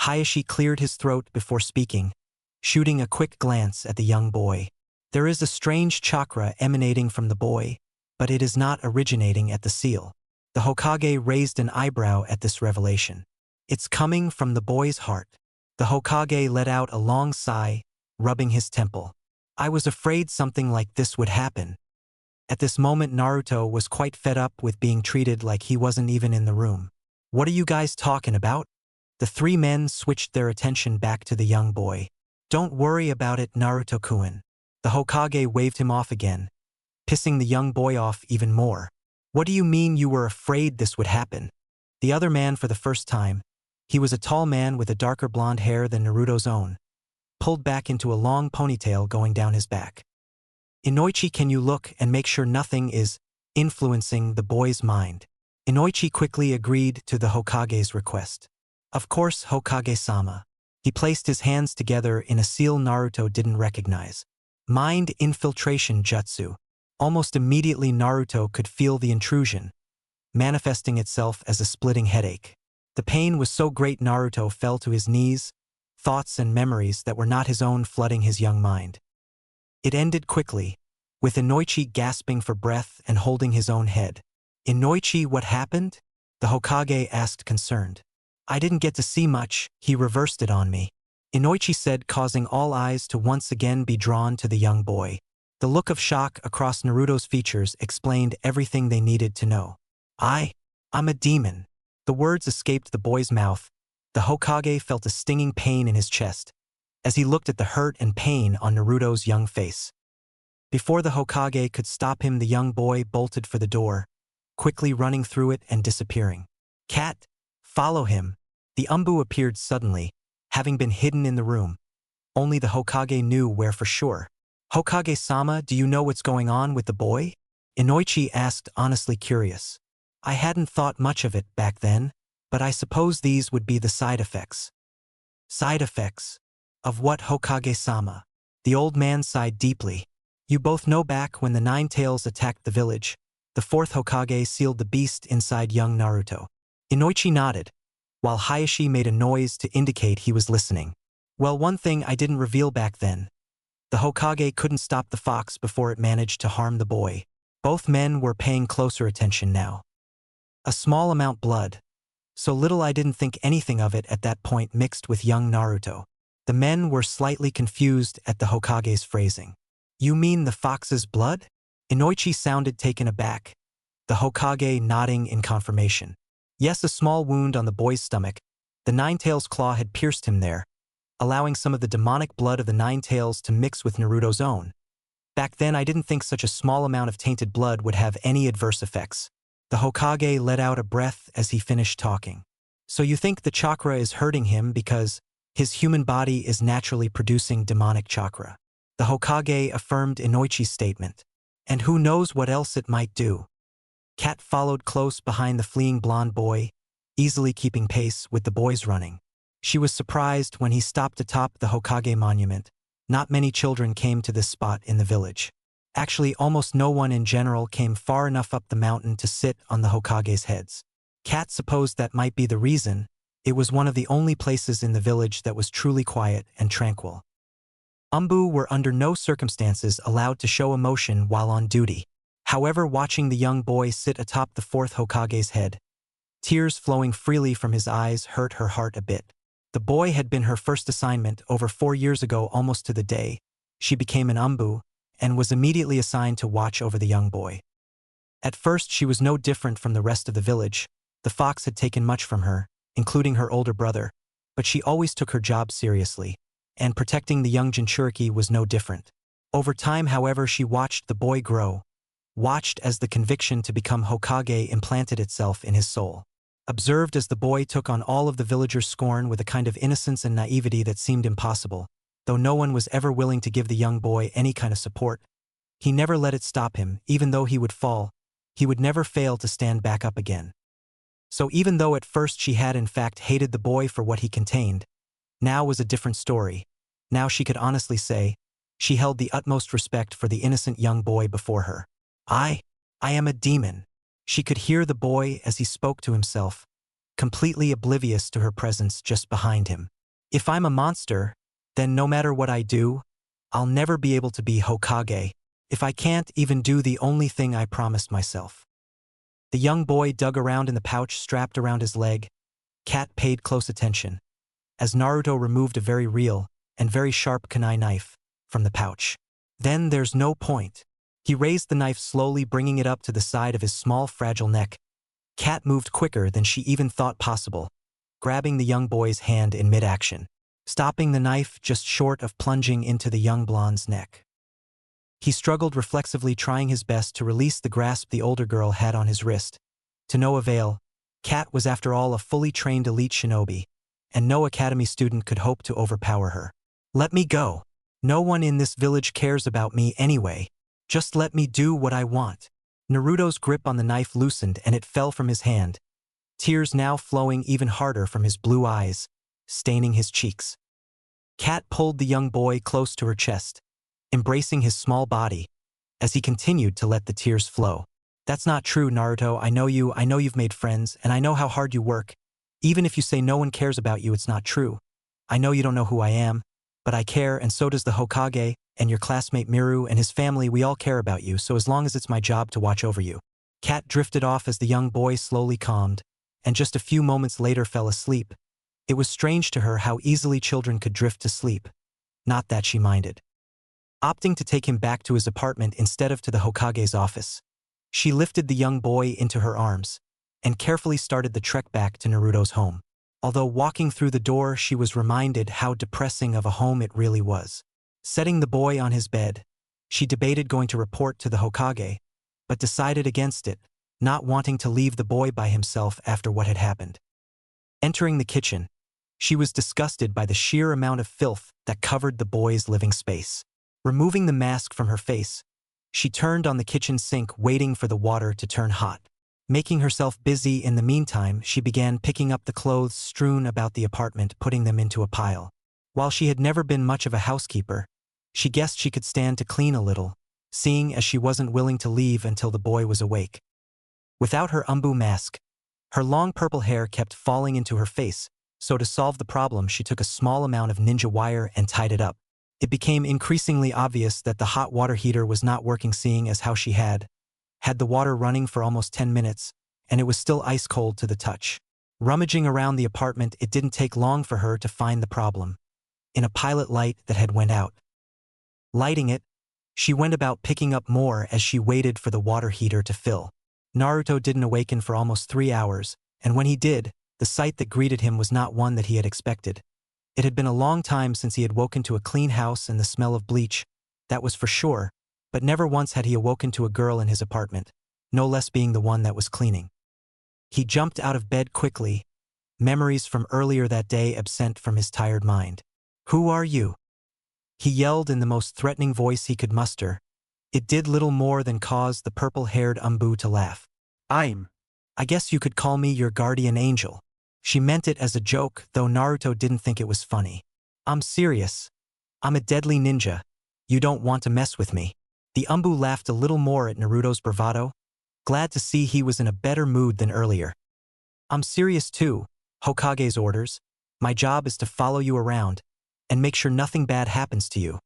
Hayashi cleared his throat before speaking, shooting a quick glance at the young boy. "There is a strange chakra emanating from the boy, but it is not originating at the seal." The Hokage raised an eyebrow at this revelation. "It's coming from the boy's heart." The Hokage let out a long sigh, rubbing his temple. "I was afraid something like this would happen." At this moment, Naruto was quite fed up with being treated like he wasn't even in the room. "What are you guys talking about?" The three men switched their attention back to the young boy. "Don't worry about it, Naruto-kun." The Hokage waved him off again, pissing the young boy off even more. "What do you mean you were afraid this would happen?" The other man, for the first time, he was a tall man with a darker blonde hair than Naruto's own, pulled back into a long ponytail going down his back. "Inoichi, can you look and make sure nothing is influencing the boy's mind?" Inoichi quickly agreed to the Hokage's request. "Of course, Hokage-sama." He placed his hands together in a seal Naruto didn't recognize. Mind infiltration jutsu. Almost immediately Naruto could feel the intrusion, manifesting itself as a splitting headache. The pain was so great Naruto fell to his knees, thoughts and memories that were not his own flooding his young mind. It ended quickly, with Inoichi gasping for breath and holding his own head. "Inoichi, what happened?" the Hokage asked, concerned. "I didn't get to see much, he reversed it on me," Inoichi said, causing all eyes to once again be drawn to the young boy. The look of shock across Naruto's features explained everything they needed to know. I'm a demon." The words escaped the boy's mouth. The Hokage felt a stinging pain in his chest as he looked at the hurt and pain on Naruto's young face. Before the Hokage could stop him, the young boy bolted for the door, quickly running through it and disappearing. Cat, follow him. The Umbu appeared suddenly, having been hidden in the room. Only the Hokage knew where for sure. Hokage-sama, do you know what's going on with the boy? Inoichi asked, honestly curious. I hadn't thought much of it back then, but I suppose these would be the side effects. Side effects? Of what, Hokage-sama? The old man sighed deeply. You both know back when the Nine Tails attacked the village, the fourth Hokage sealed the beast inside young Naruto. Inoichi nodded, while Hayashi made a noise to indicate he was listening. Well, one thing I didn't reveal back then. The Hokage couldn't stop the fox before it managed to harm the boy. Both men were paying closer attention now. A small amount blood. So little I didn't think anything of it at that point mixed with young Naruto. The men were slightly confused at the Hokage's phrasing. You mean the fox's blood? Inoichi sounded taken aback, the Hokage nodding in confirmation. Yes, a small wound on the boy's stomach. The Nine-Tails claw had pierced him there, allowing some of the demonic blood of the Nine-Tails to mix with Naruto's own. Back then I didn't think such a small amount of tainted blood would have any adverse effects. The Hokage let out a breath as he finished talking. So you think the chakra is hurting him because his human body is naturally producing demonic chakra? The Hokage affirmed Inoichi's statement. And who knows what else it might do? Cat followed close behind the fleeing blonde boy, easily keeping pace with the boys running. She was surprised when he stopped atop the Hokage monument. Not many children came to this spot in the village. Actually, almost no one in general came far enough up the mountain to sit on the Hokage's heads. Cat supposed that might be the reason. It was one of the only places in the village that was truly quiet and tranquil. Umbu were under no circumstances allowed to show emotion while on duty. However, watching the young boy sit atop the fourth Hokage's head, tears flowing freely from his eyes hurt her heart a bit. The boy had been her first assignment over 4 years ago, almost to the day. She became an Umbu and was immediately assigned to watch over the young boy. At first she was no different from the rest of the village. The fox had taken much from her, including her older brother, but she always took her job seriously, and protecting the young Jinchuriki was no different. Over time, however, she watched the boy grow, watched as the conviction to become Hokage implanted itself in his soul. Observed as the boy took on all of the villagers' scorn with a kind of innocence and naivety that seemed impossible. Though no one was ever willing to give the young boy any kind of support, he never let it stop him. Even though he would fall, he would never fail to stand back up again. So even though at first she had in fact hated the boy for what he contained, now was a different story. Now she could honestly say, she held the utmost respect for the innocent young boy before her. I am a demon. She could hear the boy as he spoke to himself, completely oblivious to her presence just behind him. If I'm a monster, then no matter what I do, I'll never be able to be Hokage, if I can't even do the only thing I promised myself. The young boy dug around in the pouch strapped around his leg. Cat paid close attention, as Naruto removed a very real and very sharp kunai knife from the pouch. Then there's no point. He raised the knife slowly, bringing it up to the side of his small, fragile neck. Cat moved quicker than she even thought possible, grabbing the young boy's hand in mid-action, stopping the knife just short of plunging into the young blonde's neck. He struggled reflexively, trying his best to release the grasp the older girl had on his wrist. To no avail. Cat was after all a fully trained elite shinobi, and no academy student could hope to overpower her. Let me go. No one in this village cares about me anyway. Just let me do what I want. Naruto's grip on the knife loosened and it fell from his hand, tears now flowing even harder from his blue eyes, staining his cheeks. Cat pulled the young boy close to her chest, embracing his small body, as he continued to let the tears flow. That's not true, Naruto. I know you've made friends, and I know how hard you work. Even if you say no one cares about you, it's not true. I know you don't know who I am, but I care, and so does the Hokage, and your classmate Miru and his family. We all care about you, so as long as it's my job to watch over you. Cat drifted off as the young boy slowly calmed, and just a few moments later fell asleep. It was strange to her how easily children could drift to sleep. Not that she minded. Opting to take him back to his apartment instead of to the Hokage's office, she lifted the young boy into her arms and carefully started the trek back to Naruto's home. Although walking through the door, she was reminded how depressing of a home it really was. Setting the boy on his bed, She debated going to report to the Hokage, but decided against it, not wanting to leave the boy by himself after what had happened. Entering the kitchen, she was disgusted by the sheer amount of filth that covered the boy's living space. Removing the mask from her face, she turned on the kitchen sink, waiting for the water to turn hot. Making herself busy in the meantime, she began picking up the clothes strewn about the apartment, putting them into a pile. While she had never been much of a housekeeper, she guessed she could stand to clean a little, seeing as she wasn't willing to leave until the boy was awake. Without her umbu mask, her long purple hair kept falling into her face, so to solve the problem she took a small amount of ninja wire and tied it up. It became increasingly obvious that the hot water heater was not working, seeing as how she had the water running for almost 10 minutes, and it was still ice cold to the touch. Rummaging around the apartment, it didn't take long for her to find the problem in a pilot light that had went out. Lighting it, she went about picking up more as she waited for the water heater to fill. Naruto didn't awaken for almost 3 hours, and when he did, the sight that greeted him was not one that he had expected. It had been a long time since he had woken to a clean house and the smell of bleach, that was for sure, but never once had he awoken to a girl in his apartment, no less being the one that was cleaning. He jumped out of bed quickly, memories from earlier that day absent from his tired mind. "Who are you?" he yelled in the most threatening voice he could muster. It did little more than cause the purple-haired Umbu to laugh. I guess you could call me your guardian angel." She meant it as a joke, though Naruto didn't think it was funny. "I'm serious. I'm a deadly ninja. You don't want to mess with me." The Umbu laughed a little more at Naruto's bravado, glad to see he was in a better mood than earlier. "I'm serious too. Hokage's orders. My job is to follow you around and make sure nothing bad happens to you.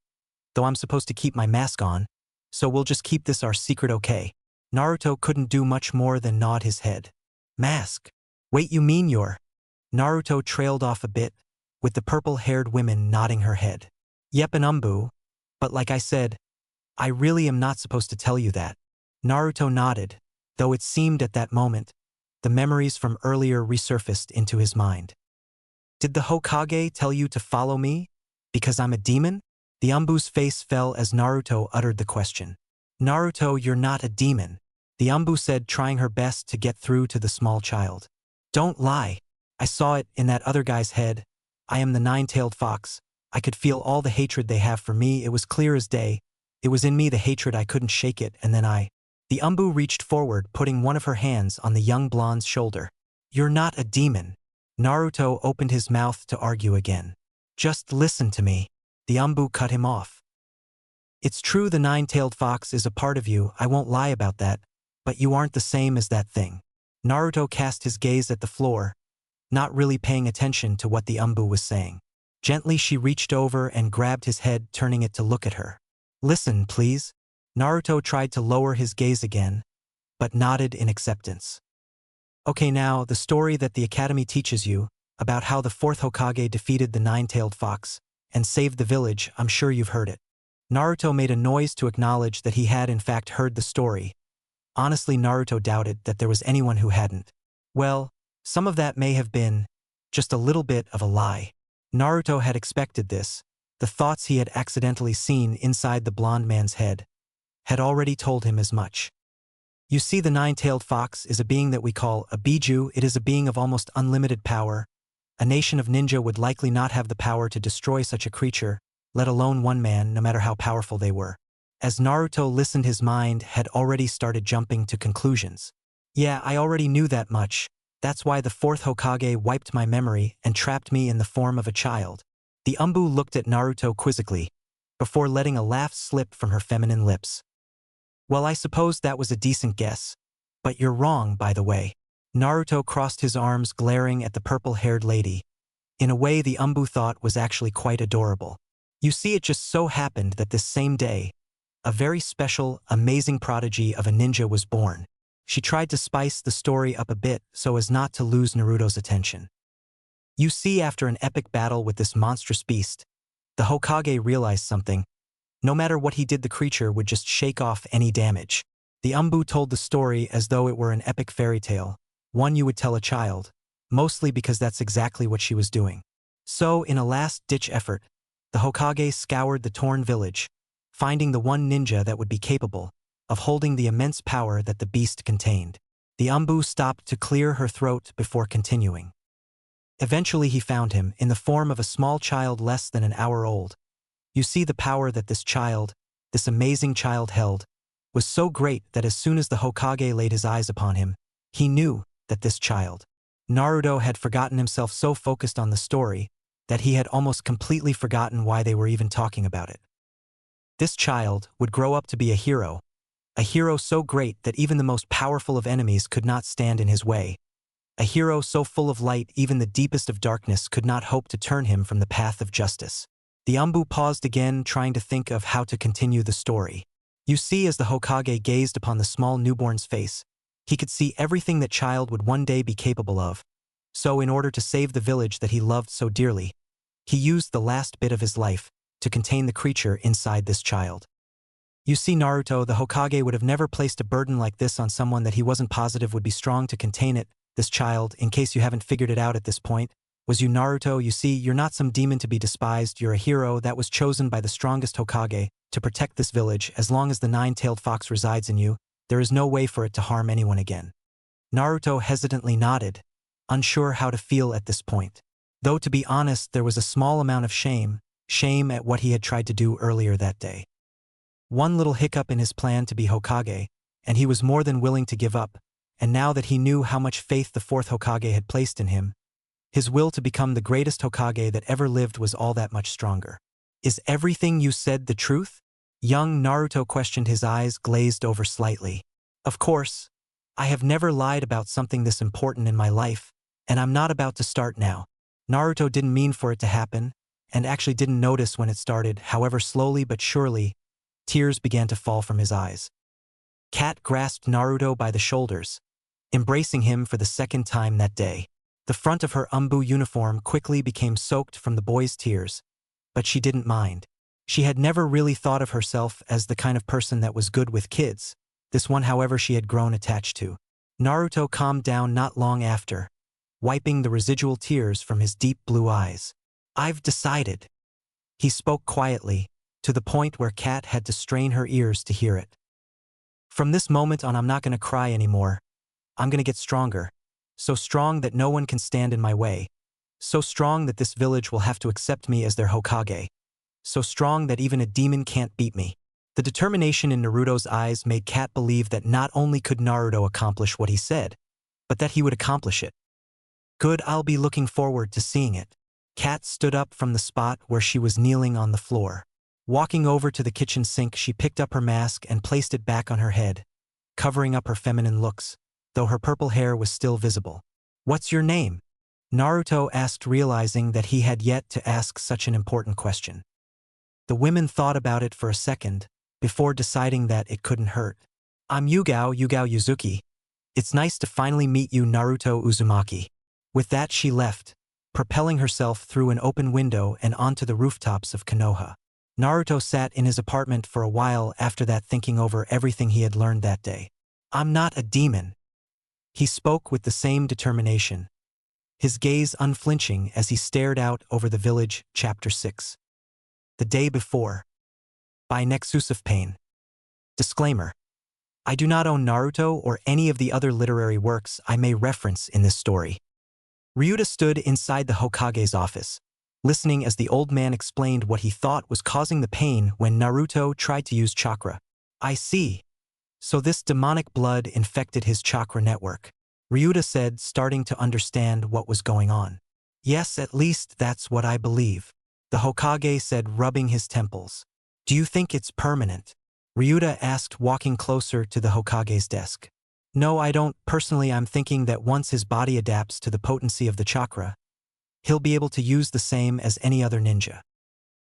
Though I'm supposed to keep my mask on, so we'll just keep this our secret, okay?" Naruto couldn't do much more than nod his head. "Mask? Wait, you mean you're—" Naruto trailed off a bit, with the purple-haired woman nodding her head. "Yep, an Umbu. But like I said, I really am not supposed to tell you that." Naruto nodded, though it seemed at that moment, the memories from earlier resurfaced into his mind. "Did the Hokage tell you to follow me? Because I'm a demon?" The Umbu's face fell as Naruto uttered the question. "Naruto, you're not a demon," the Umbu said, trying her best to get through to the small child. "Don't lie. I saw it in that other guy's head. I am the nine-tailed fox. I could feel all the hatred they have for me. It was clear as day. It was in me, the hatred, I couldn't shake it, and then The Umbu reached forward, putting one of her hands on the young blonde's shoulder. "You're not a demon." Naruto opened his mouth to argue again. "Just listen to me." The Umbu cut him off. "It's true the nine-tailed fox is a part of you, I won't lie about that, but you aren't the same as that thing." Naruto cast his gaze at the floor, not really paying attention to what the Umbu was saying. Gently she reached over and grabbed his head, turning it to look at her. "Listen, please." Naruto tried to lower his gaze again, but nodded in acceptance. "Okay, now, the story that the academy teaches you, about how the fourth Hokage defeated the nine-tailed fox and saved the village, I'm sure you've heard it." Naruto made a noise to acknowledge that he had in fact heard the story. Honestly, Naruto doubted that there was anyone who hadn't. Well, some of that may have been just a little bit of a lie. Naruto had expected this. The thoughts he had accidentally seen inside the blonde man's head had already told him as much. "You see, the nine-tailed fox is a being that we call a Biju. It is a being of almost unlimited power. A nation of ninja would likely not have the power to destroy such a creature, let alone one man, no matter how powerful they were." As Naruto listened, his mind had already started jumping to conclusions. "Yeah, I already knew that much. That's why the fourth Hokage wiped my memory and trapped me in the form of a child." The Umbu looked at Naruto quizzically, before letting a laugh slip from her feminine lips. "Well, I suppose that was a decent guess. But you're wrong, by the way." Naruto crossed his arms, glaring at the purple-haired lady, in a way the Umbu thought was actually quite adorable. "You see, it just so happened that this same day, a very special, amazing prodigy of a ninja was born." She tried to spice the story up a bit so as not to lose Naruto's attention. "You see, after an epic battle with this monstrous beast, the Hokage realized something. No matter what he did, the creature would just shake off any damage." The Umbu told the story as though it were an epic fairy tale, one you would tell a child, mostly because that's exactly what she was doing. So, in a last-ditch effort, the Hokage scoured the torn village, finding the one ninja that would be capable of holding the immense power that the beast contained. The Umbu stopped to clear her throat before continuing. Eventually he found him, in the form of a small child less than an hour old. You see, the power that this child, this amazing child held, was so great that as soon as the Hokage laid his eyes upon him, he knew that this child. Naruto had forgotten himself, so focused on the story that he had almost completely forgotten why they were even talking about it. This child would grow up to be a hero so great that even the most powerful of enemies could not stand in his way, a hero so full of light even the deepest of darkness could not hope to turn him from the path of justice. The Umbu paused again, trying to think of how to continue the story. You see, as the Hokage gazed upon the small newborn's face, he could see everything that child would one day be capable of. So in order to save the village that he loved so dearly, he used the last bit of his life to contain the creature inside this child. You see, Naruto, the Hokage, would have never placed a burden like this on someone that he wasn't positive would be strong to contain it. This child, in case you haven't figured it out at this point, was you, Naruto. You see, you're not some demon to be despised, you're a hero that was chosen by the strongest Hokage to protect this village. As long as the nine-tailed fox resides in you, there is no way for it to harm anyone again. Naruto hesitantly nodded, unsure how to feel at this point. Though to be honest, there was a small amount of shame at what he had tried to do earlier that day. One little hiccup in his plan to be Hokage, and he was more than willing to give up, and now that he knew how much faith the fourth Hokage had placed in him, his will to become the greatest Hokage that ever lived was all that much stronger. Is everything you said the truth? Young Naruto questioned, his eyes glazed over slightly. Of course. I have never lied about something this important in my life, and I'm not about to start now. Naruto didn't mean for it to happen, and actually didn't notice when it started. However, slowly but surely, tears began to fall from his eyes. Kat grasped Naruto by the shoulders, embracing him for the second time that day. The front of her Umbu uniform quickly became soaked from the boy's tears, but she didn't mind. She had never really thought of herself as the kind of person that was good with kids. This one, however, she had grown attached to. Naruto calmed down not long after, wiping the residual tears from his deep blue eyes. I've decided. He spoke quietly, to the point where Kat had to strain her ears to hear it. From this moment on, I'm not going to cry anymore. I'm going to get stronger. So strong that no one can stand in my way. So strong that this village will have to accept me as their Hokage. So strong that even a demon can't beat me. The determination in Naruto's eyes made Kat believe that not only could Naruto accomplish what he said, but that he would accomplish it. Good, I'll be looking forward to seeing it. Kat stood up from the spot where she was kneeling on the floor. Walking over to the kitchen sink, she picked up her mask and placed it back on her head, covering up her feminine looks, though her purple hair was still visible. What's your name? Naruto asked, realizing that he had yet to ask such an important question. The women thought about it for a second, before deciding that it couldn't hurt. I'm Yugao Yuzuki. It's nice to finally meet you, Naruto Uzumaki. With that, she left, propelling herself through an open window and onto the rooftops of Konoha. Naruto sat in his apartment for a while after that, thinking over everything he had learned that day. I'm not a demon. He spoke with the same determination, his gaze unflinching as he stared out over the village. Chapter 6. The day before. By Nexus of Pain. Disclaimer. I do not own Naruto or any of the other literary works I may reference in this story. Ryuta stood inside the Hokage's office, listening as the old man explained what he thought was causing the pain when Naruto tried to use chakra. I see. So this demonic blood infected his chakra network, Ryuta said, starting to understand what was going on. Yes, at least that's what I believe, the Hokage said, rubbing his temples. Do you think it's permanent? Ryuta asked, walking closer to the Hokage's desk. No, I don't. Personally, I'm thinking that once his body adapts to the potency of the chakra, he'll be able to use the same as any other ninja.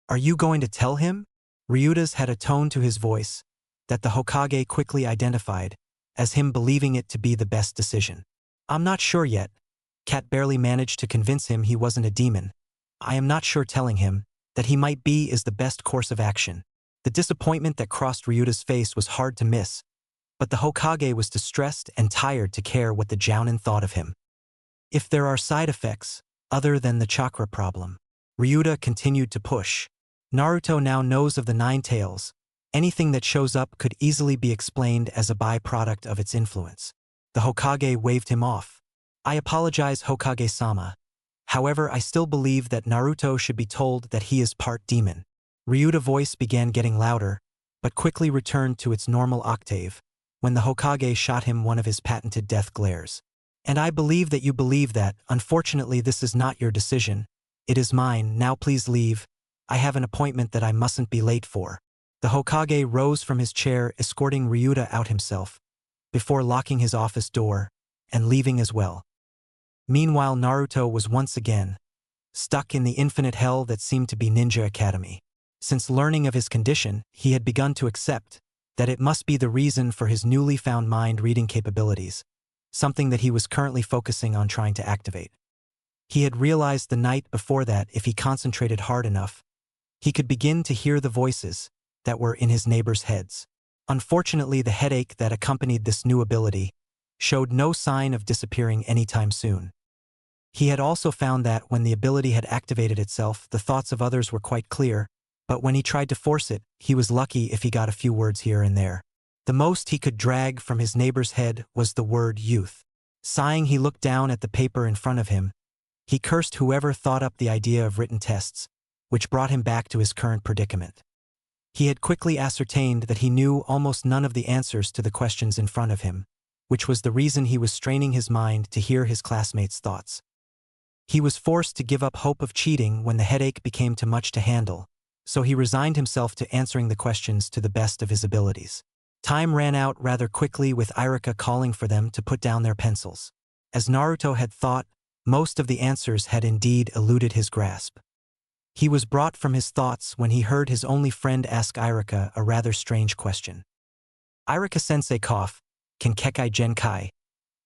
Are you going to tell him? Ryuta's had a tone to his voice that the Hokage quickly identified as him believing it to be the best decision. I'm not sure yet. Kat barely managed to convince him he wasn't a demon. I am not sure telling him that he might be is the best course of action. The disappointment that crossed Ryuta's face was hard to miss, but the Hokage was distressed and tired to care what the Jounin thought of him. If there are side effects, other than the chakra problem, Ryuta continued to push. Naruto now knows of the 9 tails, Anything that shows up could easily be explained as a byproduct of its influence. The Hokage waved him off. I apologize, Hokage-sama. However, I still believe that Naruto should be told that he is part demon. Ryuta's voice began getting louder, but quickly returned to its normal octave when the Hokage shot him one of his patented death glares. And I believe that you believe that. Unfortunately, this is not your decision. It is mine. Now please leave. I have an appointment that I mustn't be late for. The Hokage rose from his chair, escorting Ryuta out himself, before locking his office door and leaving as well. Meanwhile, Naruto was once again stuck in the infinite hell that seemed to be Ninja Academy. Since learning of his condition, he had begun to accept that it must be the reason for his newly found mind-reading capabilities, something that he was currently focusing on trying to activate. He had realized the night before that if he concentrated hard enough, he could begin to hear the voices that were in his neighbors' heads. Unfortunately, the headache that accompanied this new ability showed no sign of disappearing anytime soon. He had also found that when the ability had activated itself, the thoughts of others were quite clear, but when he tried to force it, he was lucky if he got a few words here and there. The most he could drag from his neighbor's head was the word youth. Sighing, he looked down at the paper in front of him. He cursed whoever thought up the idea of written tests, which brought him back to his current predicament. He had quickly ascertained that he knew almost none of the answers to the questions in front of him, which was the reason he was straining his mind to hear his classmates' thoughts. He was forced to give up hope of cheating when the headache became too much to handle, so he resigned himself to answering the questions to the best of his abilities. Time ran out rather quickly, with Irika calling for them to put down their pencils. As Naruto had thought, most of the answers had indeed eluded his grasp. He was brought from his thoughts when he heard his only friend ask Irika a rather strange question. Irika-sensei, can Kekai Genkai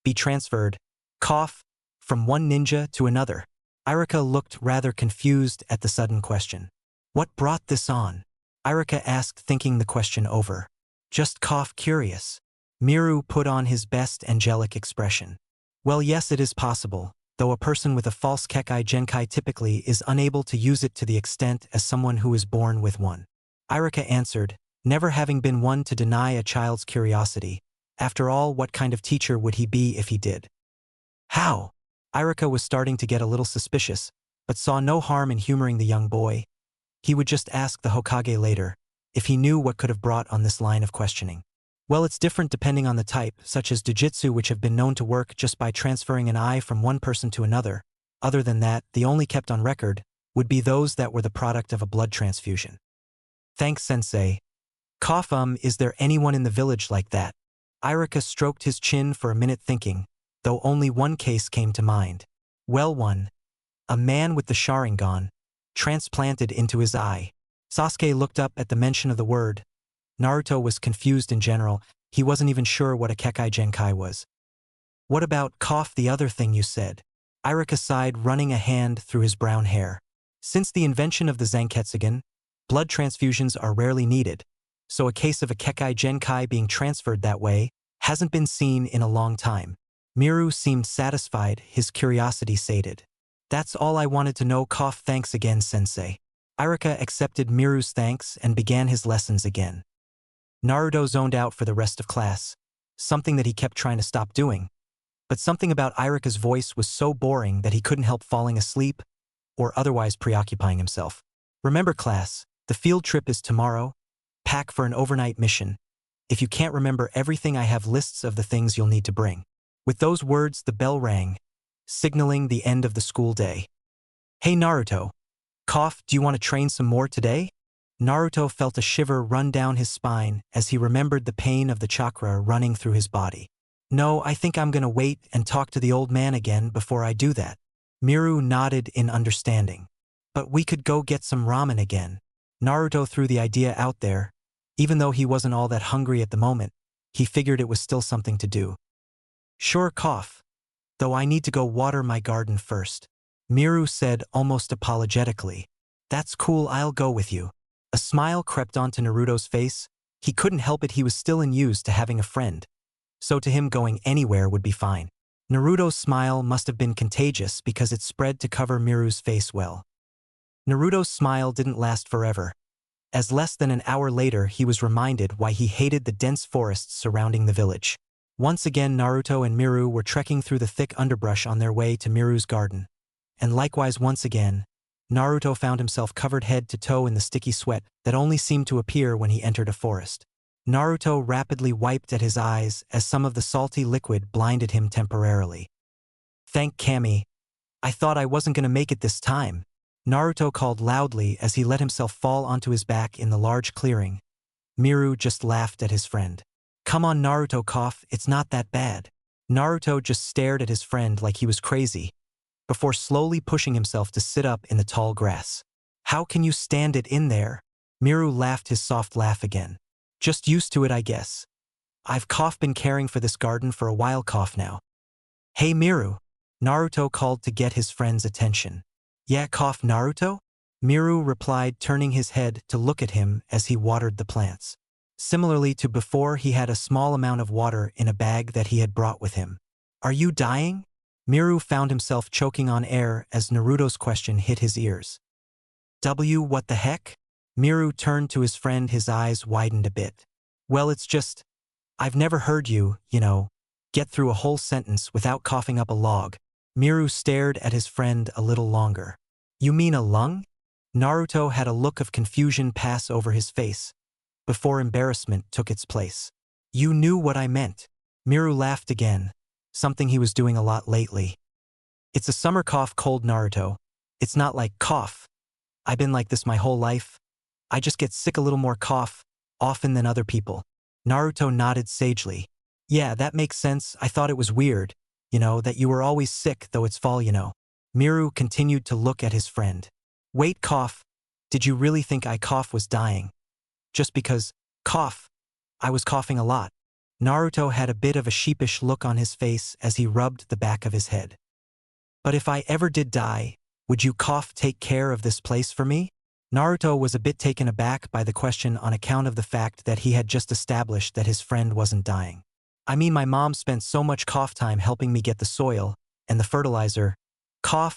be transferred, from one ninja to another? Irika looked rather confused at the sudden question. What brought this on? Irika asked, thinking the question over. Just curious. Miru put on his best angelic expression. Well, yes, it is possible, though a person with a false Kekai Genkai typically is unable to use it to the extent as someone who is born with one. Irika answered, never having been one to deny a child's curiosity. After all, what kind of teacher would he be if he did? How? Irika was starting to get a little suspicious, but saw no harm in humoring the young boy. He would just ask the Hokage later if he knew what could have brought on this line of questioning. Well, it's different depending on the type, such as jujitsu, which have been known to work just by transferring an eye from one person to another. Other than that, the only kept on record would be those that were the product of a blood transfusion. Thanks, sensei. Is there anyone in the village like that? Irika stroked his chin for a minute, thinking, though only one case came to mind. Well, a man with the Sharingan transplanted into his eye. Sasuke looked up at the mention of the word. Naruto was confused in general. He wasn't even sure what a Kekai Genkai was. What about the other thing you said? Irika sighed, running a hand through his brown hair. Since the invention of the Zanketsugen, blood transfusions are rarely needed, so a case of a Kekai Genkai being transferred that way hasn't been seen in a long time. Miru seemed satisfied, his curiosity sated. That's all I wanted to know. Thanks again, sensei. Irika accepted Miru's thanks and began his lessons again. Naruto zoned out for the rest of class, something that he kept trying to stop doing. But something about Irika's voice was so boring that he couldn't help falling asleep or otherwise preoccupying himself. Remember, class, the field trip is tomorrow. Pack for an overnight mission. If you can't remember everything, I have lists of the things you'll need to bring. With those words, the bell rang, signaling the end of the school day. Hey Naruto. Do you want to train some more today? Naruto felt a shiver run down his spine as he remembered the pain of the chakra running through his body. No, I think I'm gonna wait and talk to the old man again before I do that. Miru nodded in understanding. But we could go get some ramen again. Naruto threw the idea out there. Even though he wasn't all that hungry at the moment, he figured it was still something to do. Sure, though I need to go water my garden first. Miru said almost apologetically. That's cool, I'll go with you. A smile crept onto Naruto's face. He couldn't help it, he was still unused to having a friend. So to him, going anywhere would be fine. Naruto's smile must have been contagious because it spread to cover Miru's face well. Naruto's smile didn't last forever. As less than an hour later he was reminded why he hated the dense forests surrounding the village. Once again Naruto and Miru were trekking through the thick underbrush on their way to Miru's garden. And likewise once again, Naruto found himself covered head to toe in the sticky sweat that only seemed to appear when he entered a forest. Naruto rapidly wiped at his eyes as some of the salty liquid blinded him temporarily. "Thank Kami. I thought I wasn't gonna make it this time," Naruto called loudly as he let himself fall onto his back in the large clearing. Miru just laughed at his friend. "Come on Naruto, cough, it's not that bad." Naruto just stared at his friend like he was crazy, before slowly pushing himself to sit up in the tall grass. "How can you stand it in there?" Miru laughed his soft laugh again. "Just used to it, I guess. I've been caring for this garden for a while now." "Hey Miru," Naruto called to get his friend's attention. "Yeah, Naruto?" Miru replied, turning his head to look at him as he watered the plants. Similarly to before, he had a small amount of water in a bag that he had brought with him. "Are you dying?" Miru found himself choking on air as Naruto's question hit his ears. What the heck? Miru turned to his friend, his eyes widened a bit. "Well, it's just, I've never heard you, get through a whole sentence without coughing up a log." Miru stared at his friend a little longer. "You mean a lung?" Naruto had a look of confusion pass over his face, before embarrassment took its place. "You knew what I meant." Miru laughed again, something he was doing a lot lately. "It's a summer cold, Naruto. It's not like cough. I've been like this my whole life. I just get sick a little more often than other people." Naruto nodded sagely. "Yeah, that makes sense. I thought it was weird, that you were always sick though it's fall, Miru continued to look at his friend. "Wait, did you really think I was dying? Just because, I was coughing a lot." Naruto had a bit of a sheepish look on his face as he rubbed the back of his head. "But if I ever did die, would you take care of this place for me?" Naruto was a bit taken aback by the question on account of the fact that he had just established that his friend wasn't dying. "I mean, my mom spent so much time helping me get the soil, and the fertilizer,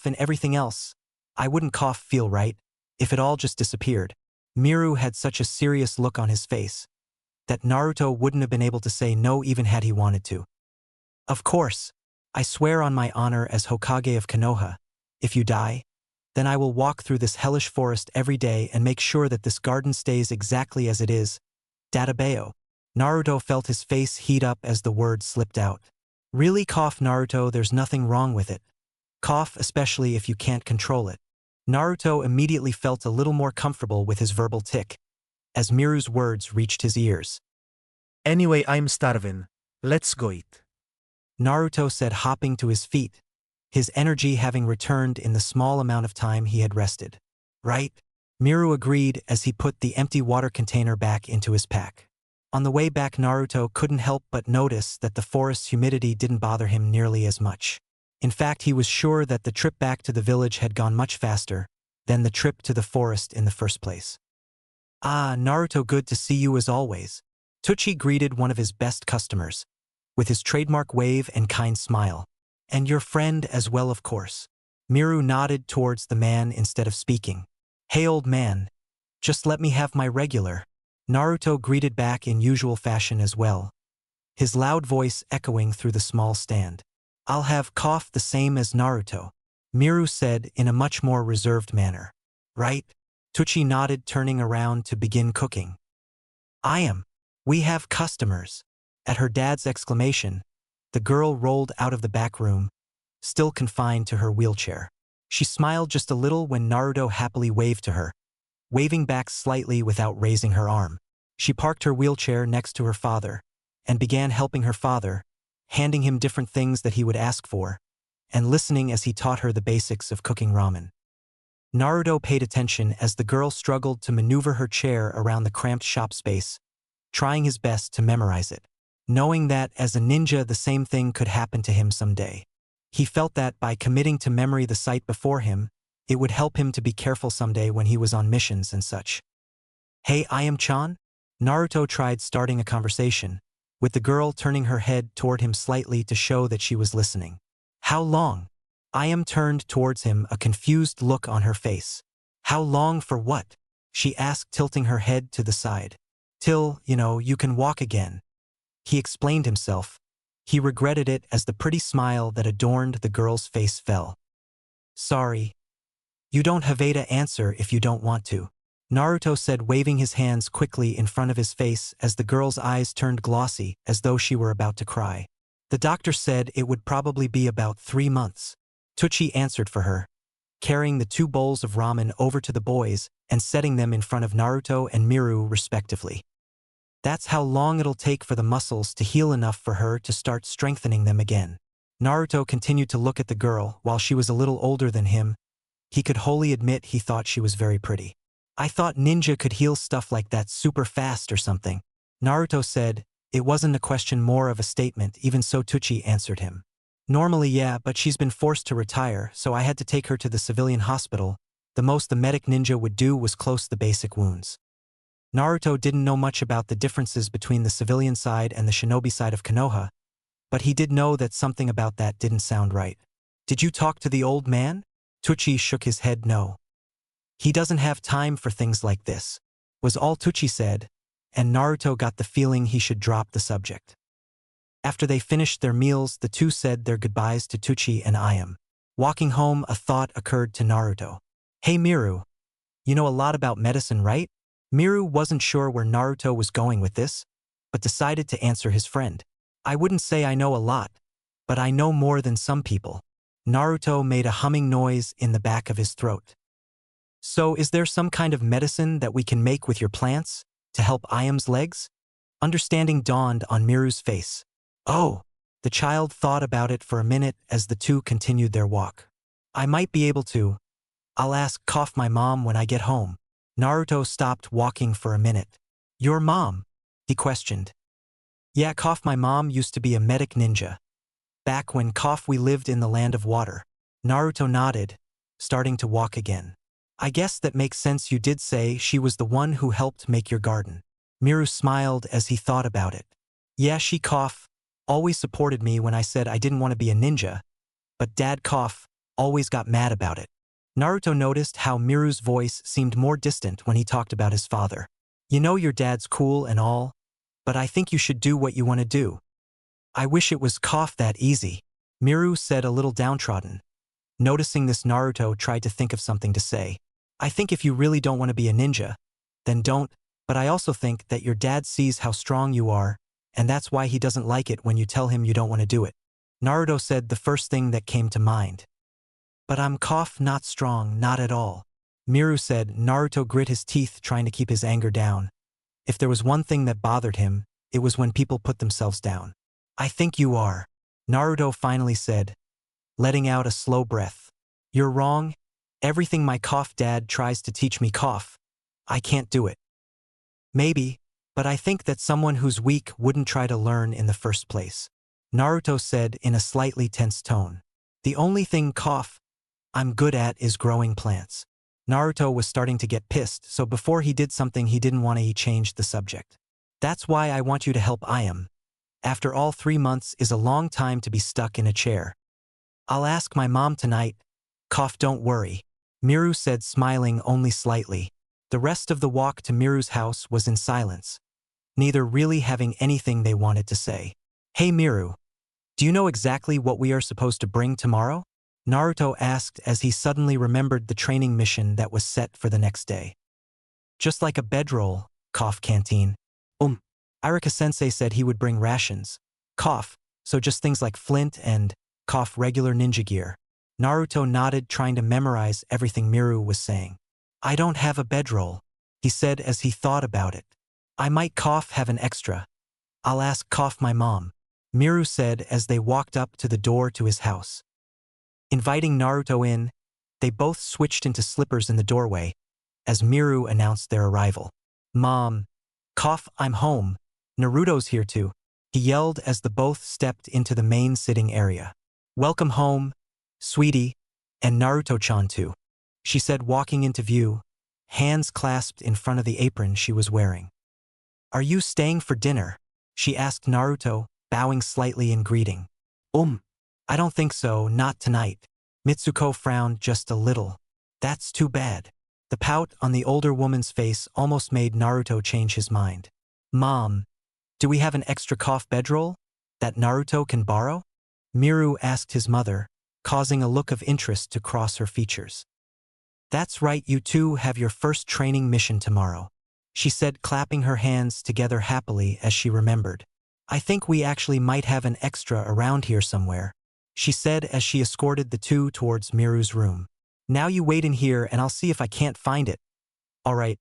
and everything else. I wouldn't feel right if it all just disappeared." Miru had such a serious look on his face that Naruto wouldn't have been able to say no even had he wanted to. "Of course, I swear on my honor as Hokage of Konoha, if you die, then I will walk through this hellish forest every day and make sure that this garden stays exactly as it is. Databeo." Naruto felt his face heat up as the word slipped out. "Really, Naruto, there's nothing wrong with it. Especially if you can't control it." Naruto immediately felt a little more comfortable with his verbal tick, as Miru's words reached his ears. "Anyway, I'm starving. Let's go eat." Naruto said, hopping to his feet, his energy having returned in the small amount of time he had rested. "Right?" Miru agreed as he put the empty water container back into his pack. On the way back, Naruto couldn't help but notice that the forest's humidity didn't bother him nearly as much. In fact, he was sure that the trip back to the village had gone much faster than the trip to the forest in the first place. "Ah, Naruto, good to see you as always." Tucci greeted one of his best customers, with his trademark wave and kind smile. "And your friend as well, of course." Miru nodded towards the man instead of speaking. "Hey old man, just let me have my regular." Naruto greeted back in usual fashion as well, his loud voice echoing through the small stand. "I'll have the same as Naruto," Miru said in a much more reserved manner. "Right?" Tucci nodded, turning around to begin cooking. We have customers." At her dad's exclamation, the girl rolled out of the back room, still confined to her wheelchair. She smiled just a little when Naruto happily waved to her, waving back slightly without raising her arm. She parked her wheelchair next to her father and began helping her father, handing him different things that he would ask for, and listening as he taught her the basics of cooking ramen. Naruto paid attention as the girl struggled to maneuver her chair around the cramped shop space, trying his best to memorize it, knowing that as a ninja the same thing could happen to him someday. He felt that by committing to memory the sight before him, it would help him to be careful someday when he was on missions and such. "Hey, I am Chan?" Naruto tried starting a conversation, with the girl turning her head toward him slightly to show that she was listening. "How long?" I am turned towards him, a confused look on her face. "How long for what?" she asked, tilting her head to the side. Till, you can walk again. He explained himself. He regretted it as the pretty smile that adorned the girl's face fell. Sorry. You don't have to answer if you don't want to, Naruto said, waving his hands quickly in front of his face as the girl's eyes turned glossy as though she were about to cry. The doctor said it would probably be about 3 months. Tucci answered for her, carrying the 2 bowls of ramen over to the boys and setting them in front of Naruto and Miru respectively. That's how long it'll take for the muscles to heal enough for her to start strengthening them again. Naruto continued to look at the girl. While she was a little older than him, he could wholly admit he thought she was very pretty. I thought ninja could heal stuff like that super fast or something, Naruto said. It wasn't a question, more of a statement. Even so, Tucci answered him. Normally, yeah, but she's been forced to retire, so I had to take her to the civilian hospital. The most the medic ninja would do was close the basic wounds. Naruto didn't know much about the differences between the civilian side and the shinobi side of Konoha, but he did know that something about that didn't sound right. Did you talk to the old man? Tucci shook his head. No. He doesn't have time for things like this, was all Tucci said, and Naruto got the feeling he should drop the subject. After they finished their meals, the two said their goodbyes to Tucci and Ayam. Walking home, a thought occurred to Naruto. Hey Miru, you know a lot about medicine, right? Miru wasn't sure where Naruto was going with this, but decided to answer his friend. I wouldn't say I know a lot, but I know more than some people. Naruto made a humming noise in the back of his throat. So is there some kind of medicine that we can make with your plants to help Ayam's legs? Understanding dawned on Miru's face. Oh, the child thought about it for a minute as the two continued their walk. I might be able to. I'll ask my mom when I get home. Naruto stopped walking for a minute. Your mom? He questioned. Yeah, my mom used to be a medic ninja. Back when we lived in the land of water. Naruto nodded, starting to walk again. I guess that makes sense. You did say she was the one who helped make your garden. Miru smiled as he thought about it. Yeah, she always supported me when I said I didn't want to be a ninja, but Dad always got mad about it. Naruto noticed how Miru's voice seemed more distant when he talked about his father. You know, your dad's cool and all, but I think you should do what you want to do. I wish it was that easy, Miru said, a little downtrodden. Noticing this, Naruto tried to think of something to say. I think if you really don't want to be a ninja, then don't, but I also think that your dad sees how strong you are, and that's why he doesn't like it when you tell him you don't want to do it. Naruto said the first thing that came to mind. But I'm not strong, not at all, Miru said. Naruto grit his teeth, trying to keep his anger down. If there was one thing that bothered him, it was when people put themselves down. I think you are, Naruto finally said, letting out a slow breath. You're wrong. Everything my dad tries to teach me I can't do it. Maybe, but I think that someone who's weak wouldn't try to learn in the first place, Naruto said in a slightly tense tone. The only thing I'm good at is growing plants. Naruto was starting to get pissed, so before he did something he didn't want to, he changed the subject. That's why I want you to help Ayam. After all, 3 months is a long time to be stuck in a chair. I'll ask my mom tonight. Don't worry, Miru said, smiling only slightly. The rest of the walk to Miru's house was in silence, neither really having anything they wanted to say. Hey Miru, do you know exactly what we are supposed to bring tomorrow? Naruto asked as he suddenly remembered the training mission that was set for the next day. Just like a bedroll, canteen. Irika-sensei said he would bring rations. So just things like flint and, regular ninja gear. Naruto nodded, trying to memorize everything Miru was saying. I don't have a bedroll, he said as he thought about it. I might have an extra. I'll ask my mom, Miru said as they walked up to the door to his house. Inviting Naruto in, they both switched into slippers in the doorway as Miru announced their arrival. Mom, I'm home. Naruto's here too, he yelled as the both stepped into the main sitting area. Welcome home, sweetie, and Naruto-chan too, she said, walking into view, hands clasped in front of the apron she was wearing. Are you staying for dinner? She asked Naruto, bowing slightly in greeting. I don't think so, not tonight. Mitsuko frowned just a little. That's too bad. The pout on the older woman's face almost made Naruto change his mind. Mom, do we have an extra cough bedroll that Naruto can borrow? Miru asked his mother, causing a look of interest to cross her features. That's right, you two have your first training mission tomorrow, she said, clapping her hands together happily as she remembered. I think we actually might have an extra around here somewhere, she said as she escorted the two towards Miru's room. Now you wait in here and I'll see if I can't find it. All right.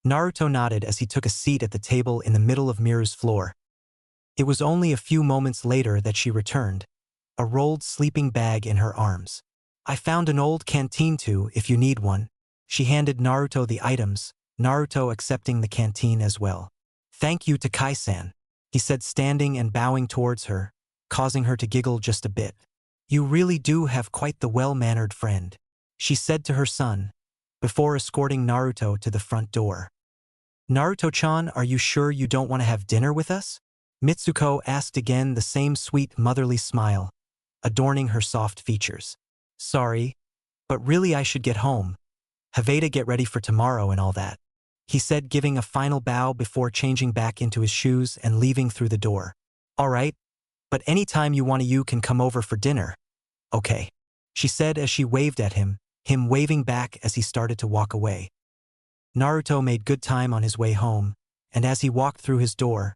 Naruto nodded as he took a seat at the table in the middle of Miru's floor. It was only a few moments later that she returned, a rolled sleeping bag in her arms. I found an old canteen too, if you need one. She handed Naruto the items, Naruto accepting the canteen as well. Thank you, Takais-san, he said, standing and bowing towards her, causing her to giggle just a bit. You really do have quite the well-mannered friend, she said to her son, before escorting Naruto to the front door. Naruto-chan, are you sure you don't want to have dinner with us? Mitsuko asked again, the same sweet motherly smile, adorning her soft features. Sorry, but really I should get home. Haveda get ready for tomorrow and all that, he said, giving a final bow before changing back into his shoes and leaving through the door. All right, but anytime you want to you can come over for dinner. Okay, she said as she waved at him waving back as he started to walk away. Naruto made good time on his way home, and as he walked through his door,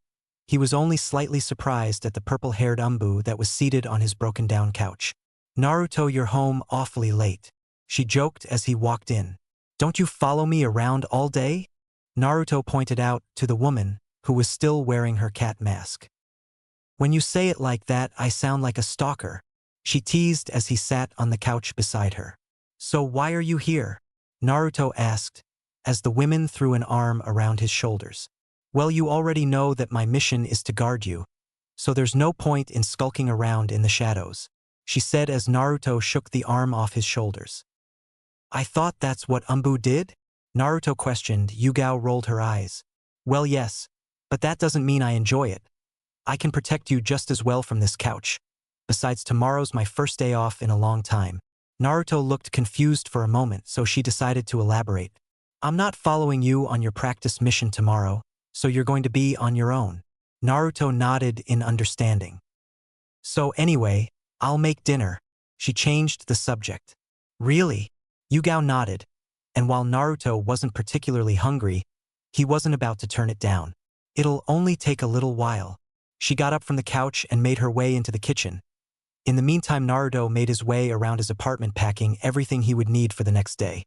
he was only slightly surprised at the purple-haired Umbu that was seated on his broken-down couch. Naruto, you're home awfully late, she joked as he walked in. Don't you follow me around all day? Naruto pointed out to the woman, who was still wearing her cat mask. When you say it like that, I sound like a stalker, she teased as he sat on the couch beside her. So why are you here? Naruto asked, as the woman threw an arm around his shoulders. Well, you already know that my mission is to guard you, so there's no point in skulking around in the shadows, she said as Naruto shook the arm off his shoulders. I thought that's what Umbu did? Naruto questioned. Yugao rolled her eyes. Well, yes, but that doesn't mean I enjoy it. I can protect you just as well from this couch. Besides, tomorrow's my first day off in a long time. Naruto looked confused for a moment, so she decided to elaborate. I'm not following you on your practice mission tomorrow, so you're going to be on your own. Naruto nodded in understanding. So anyway, I'll make dinner. She changed the subject. Really? Yugao nodded, and while Naruto wasn't particularly hungry, he wasn't about to turn it down. It'll only take a little while. She got up from the couch and made her way into the kitchen. In the meantime, Naruto made his way around his apartment packing everything he would need for the next day.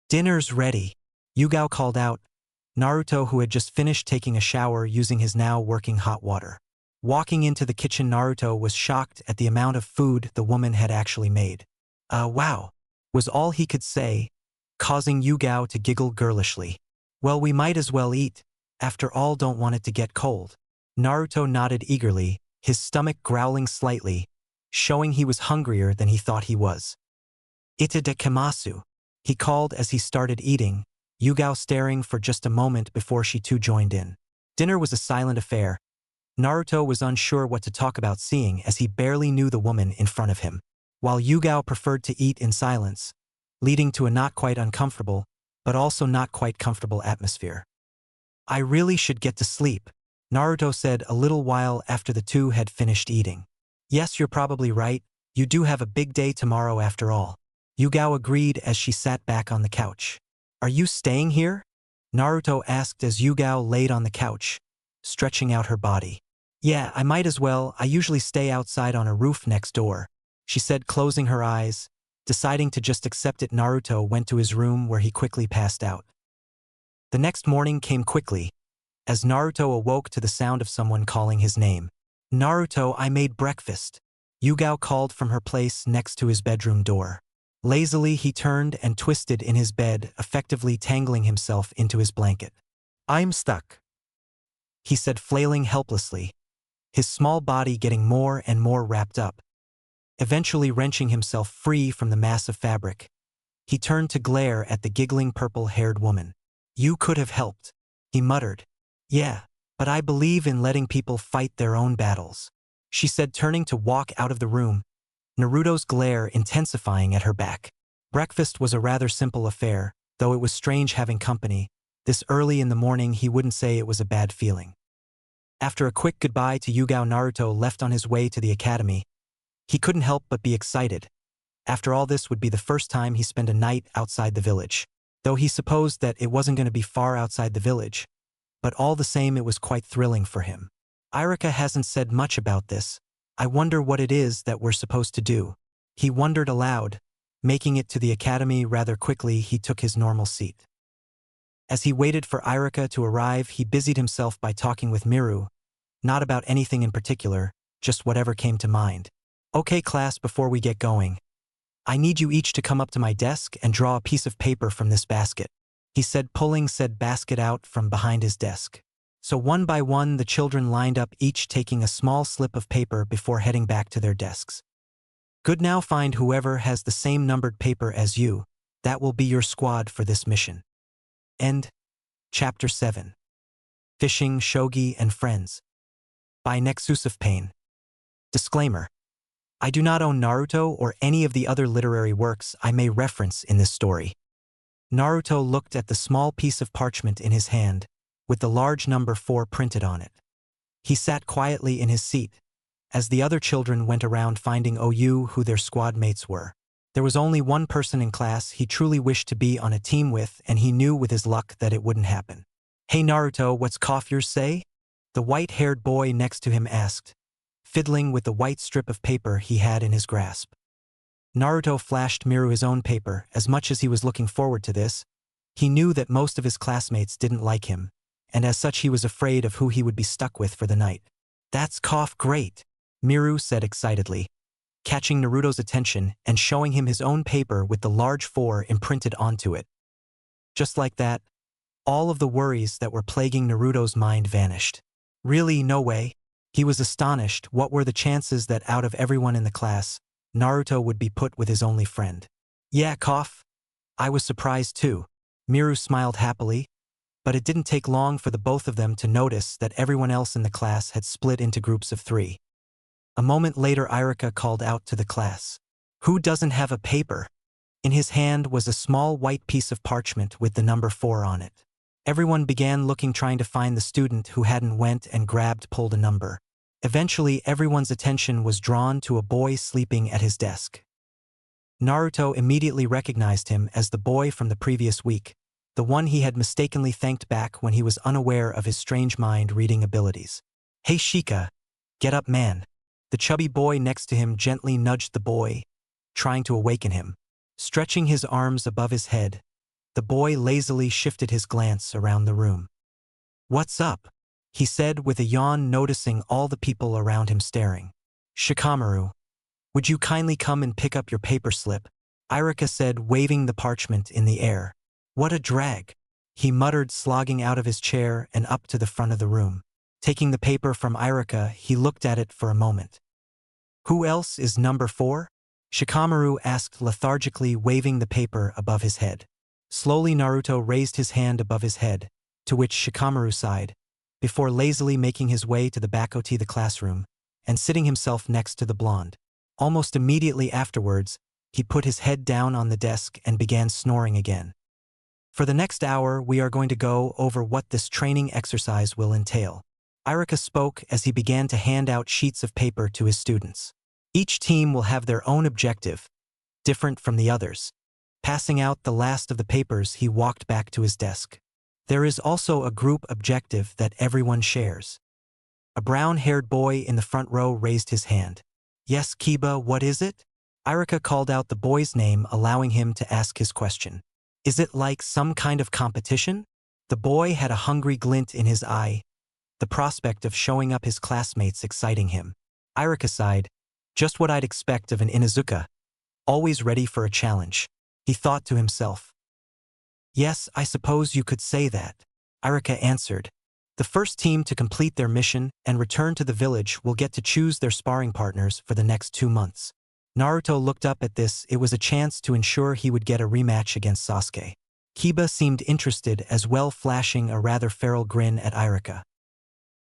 Dinner's ready, Yugao called out. Naruto, who had just finished taking a shower using his now working hot water. Walking into the kitchen, Naruto was shocked at the amount of food the woman had actually made. Wow, was all he could say, causing Yugao to giggle girlishly. Well, we might as well eat. After all, don't want it to get cold. Naruto nodded eagerly, his stomach growling slightly, showing he was hungrier than he thought he was. Itadakimasu, he called as he started eating, Yugao staring for just a moment before she too joined in. Dinner was a silent affair. Naruto was unsure what to talk about, seeing as he barely knew the woman in front of him, while Yugao preferred to eat in silence, leading to a not quite uncomfortable, but also not quite comfortable atmosphere. I really should get to sleep, Naruto said a little while after the two had finished eating. Yes, you're probably right, you do have a big day tomorrow after all. Yugao agreed as she sat back on the couch. Are you staying here? Naruto asked as Yugao laid on the couch, stretching out her body. Yeah, I might as well. I usually stay outside on a roof next door, she said, closing her eyes. Deciding to just accept it, Naruto went to his room where he quickly passed out. The next morning came quickly, as Naruto awoke to the sound of someone calling his name. Naruto, I made breakfast, Yugao called from her place next to his bedroom door. Lazily he turned and twisted in his bed, effectively tangling himself into his blanket. I'm stuck, he said, flailing helplessly, his small body getting more and more wrapped up. Eventually wrenching himself free from the mass of fabric, he turned to glare at the giggling purple-haired woman. You could have helped, he muttered. Yeah, but I believe in letting people fight their own battles, she said, turning to walk out of the room, Naruto's glare intensifying at her back. Breakfast was a rather simple affair, Though it was strange having company, this early in the morning he wouldn't say it was a bad feeling. After a quick goodbye to Yugao, Naruto left on his way to the academy. He couldn't help but be excited. After all, this would be the first time he spent a night outside the village. Though he supposed that it wasn't going to be far outside the village, but all the same it was quite thrilling for him. Irika hasn't said much about this. I wonder what it is that we're supposed to do. He wondered aloud. Making it to the academy rather quickly, he took his normal seat. As he waited for Irika to arrive, he busied himself by talking with Miru. Not about anything in particular, just whatever came to mind. Okay class, before we get going, I need you each to come up to my desk and draw a piece of paper from this basket, he said, pulling said basket out from behind his desk. So one by one the children lined up, each taking a small slip of paper before heading back to their desks. Good, now find whoever has the same numbered paper as you. That will be your squad for this mission. End. Chapter 7. Fishing, Shogi, and Friends. By Nexus Pain. Disclaimer. I do not own Naruto or any of the other literary works I may reference in this story. Naruto looked at the small piece of parchment in his hand, with the large number 4 printed on it. He sat quietly in his seat, as the other children went around finding who their squad mates were. There was only one person in class he truly wished to be on a team with, and he knew with his luck that it wouldn't happen. Hey Naruto, what's yours say? The white-haired boy next to him asked, fiddling with the white strip of paper he had in his grasp. Naruto flashed Miru his own paper. As much as he was looking forward to this, he knew that most of his classmates didn't like him, and as such he was afraid of who he would be stuck with for the night. That's great, Miru said excitedly, catching Naruto's attention and showing him his own paper with the large 4 imprinted onto it. Just like that, all of the worries that were plaguing Naruto's mind vanished. Really, no way. He was astonished. What were the chances that out of everyone in the class, Naruto would be put with his only friend? Yeah, I was surprised too. Miru smiled happily, but it didn't take long for the both of them to notice that everyone else in the class had split into groups of 3. A moment later, Irika called out to the class. Who doesn't have a paper? In his hand was a small white piece of parchment with the number 4 on it. Everyone began looking, trying to find the student who hadn't went and pulled a number. Eventually, everyone's attention was drawn to a boy sleeping at his desk. Naruto immediately recognized him as the boy from the previous week, the one he had mistakenly thanked back when he was unaware of his strange mind-reading abilities. Hey Shika, get up man. The chubby boy next to him gently nudged the boy, trying to awaken him. Stretching his arms above his head, the boy lazily shifted his glance around the room. What's up? He said with a yawn, noticing all the people around him staring. Shikamaru, would you kindly come and pick up your paper slip? Irika said, waving the parchment in the air. What a drag, he muttered, slogging out of his chair and up to the front of the room. Taking the paper from Irika, he looked at it for a moment. Who else is number 4? Shikamaru asked lethargically, waving the paper above his head. Slowly Naruto raised his hand above his head, to which Shikamaru sighed, before lazily making his way to the back of the classroom and sitting himself next to the blonde. Almost immediately afterwards, he put his head down on the desk and began snoring again. For the next hour, we are going to go over what this training exercise will entail. Irika spoke as he began to hand out sheets of paper to his students. Each team will have their own objective, different from the others. Passing out the last of the papers, he walked back to his desk. There is also a group objective that everyone shares. A brown-haired boy in the front row raised his hand. Yes, Kiba, what is it? Irika called out the boy's name, allowing him to ask his question. Is it like some kind of competition? The boy had a hungry glint in his eye, the prospect of showing up his classmates exciting him. Irika sighed. Just what I'd expect of an Inuzuka. Always ready for a challenge, he thought to himself. Yes, I suppose you could say that, Irika answered. The first team to complete their mission and return to the village will get to choose their sparring partners for the next 2 months. Naruto looked up at this. It was a chance to ensure he would get a rematch against Sasuke. Kiba seemed interested as well, flashing a rather feral grin at Irika.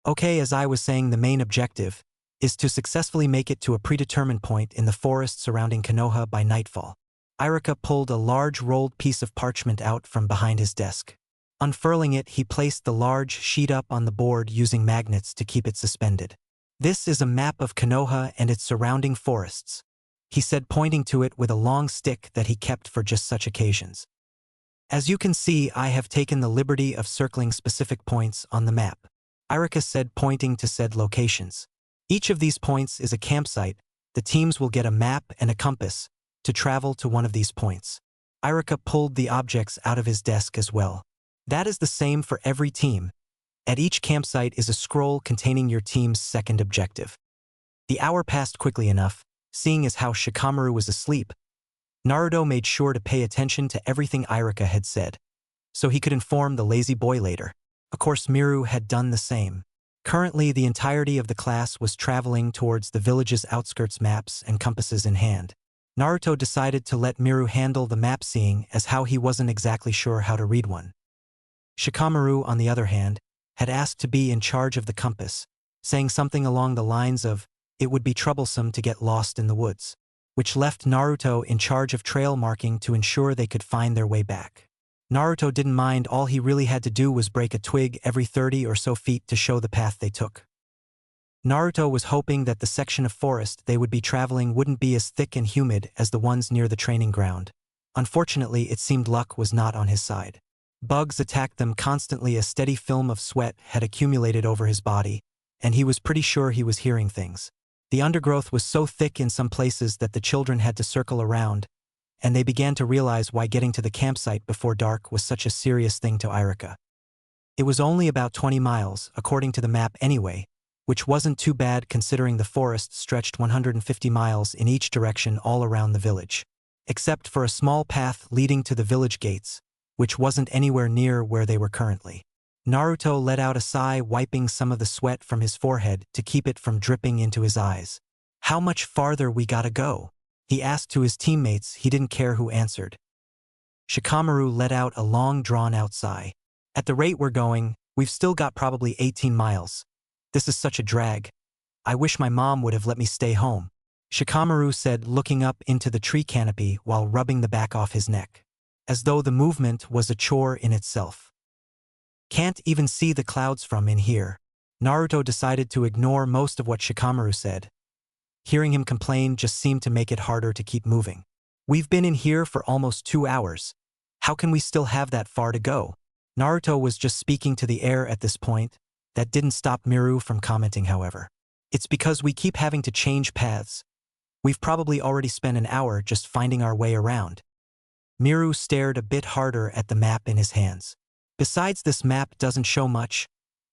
Okay, as I was saying, the main objective is to successfully make it to a predetermined point in the forest surrounding Konoha by nightfall. Irika pulled a large rolled piece of parchment out from behind his desk. Unfurling it, he placed the large sheet up on the board using magnets to keep it suspended. "This is a map of Konoha and its surrounding forests," he said, pointing to it with a long stick that he kept for just such occasions. "As you can see, I have taken the liberty of circling specific points on the map," Irika said, pointing to said locations. "Each of these points is a campsite. The teams will get a map and a compass to travel to one of these points." Irika pulled the objects out of his desk as well. "That is the same for every team. At each campsite is a scroll containing your team's second objective." The hour passed quickly enough. Seeing as how Shikamaru was asleep, Naruto made sure to pay attention to everything Irika had said, so he could inform the lazy boy later. Of course, Miru had done the same. Currently, the entirety of the class was traveling towards the village's outskirts, maps and compasses in hand. Naruto decided to let Miru handle the map, seeing as how he wasn't exactly sure how to read one. Shikamaru, on the other hand, had asked to be in charge of the compass, saying something along the lines of, "It would be troublesome to get lost in the woods," which left Naruto in charge of trail marking to ensure they could find their way back. Naruto didn't mind. All he really had to do was break a twig every 30 or so feet to show the path they took. Naruto was hoping that the section of forest they would be traveling wouldn't be as thick and humid as the ones near the training ground. Unfortunately, it seemed luck was not on his side. Bugs attacked them constantly. A steady film of sweat had accumulated over his body, and he was pretty sure he was hearing things. The undergrowth was so thick in some places that the children had to circle around, and they began to realize why getting to the campsite before dark was such a serious thing to Irika. It was only about 20 miles, according to the map anyway, which wasn't too bad considering the forest stretched 150 miles in each direction all around the village, except for a small path leading to the village gates, which wasn't anywhere near where they were currently. Naruto let out a sigh, wiping some of the sweat from his forehead to keep it from dripping into his eyes. "How much farther we gotta go?" he asked to his teammates. He didn't care who answered. Shikamaru let out a long drawn-out sigh. "At the rate we're going, we've still got probably 18 miles. This is such a drag. I wish my mom would have let me stay home," Shikamaru said, looking up into the tree canopy while rubbing the back off his neck, as though the movement was a chore in itself. "Can't even see the clouds from in here." Naruto decided to ignore most of what Shikamaru said. Hearing him complain just seemed to make it harder to keep moving. "We've been in here for almost 2 hours. How can we still have that far to go?" Naruto was just speaking to the air at this point. That didn't stop Miru from commenting, however. "It's because we keep having to change paths. We've probably already spent an hour just finding our way around." Miru stared a bit harder at the map in his hands. "Besides, this map doesn't show much.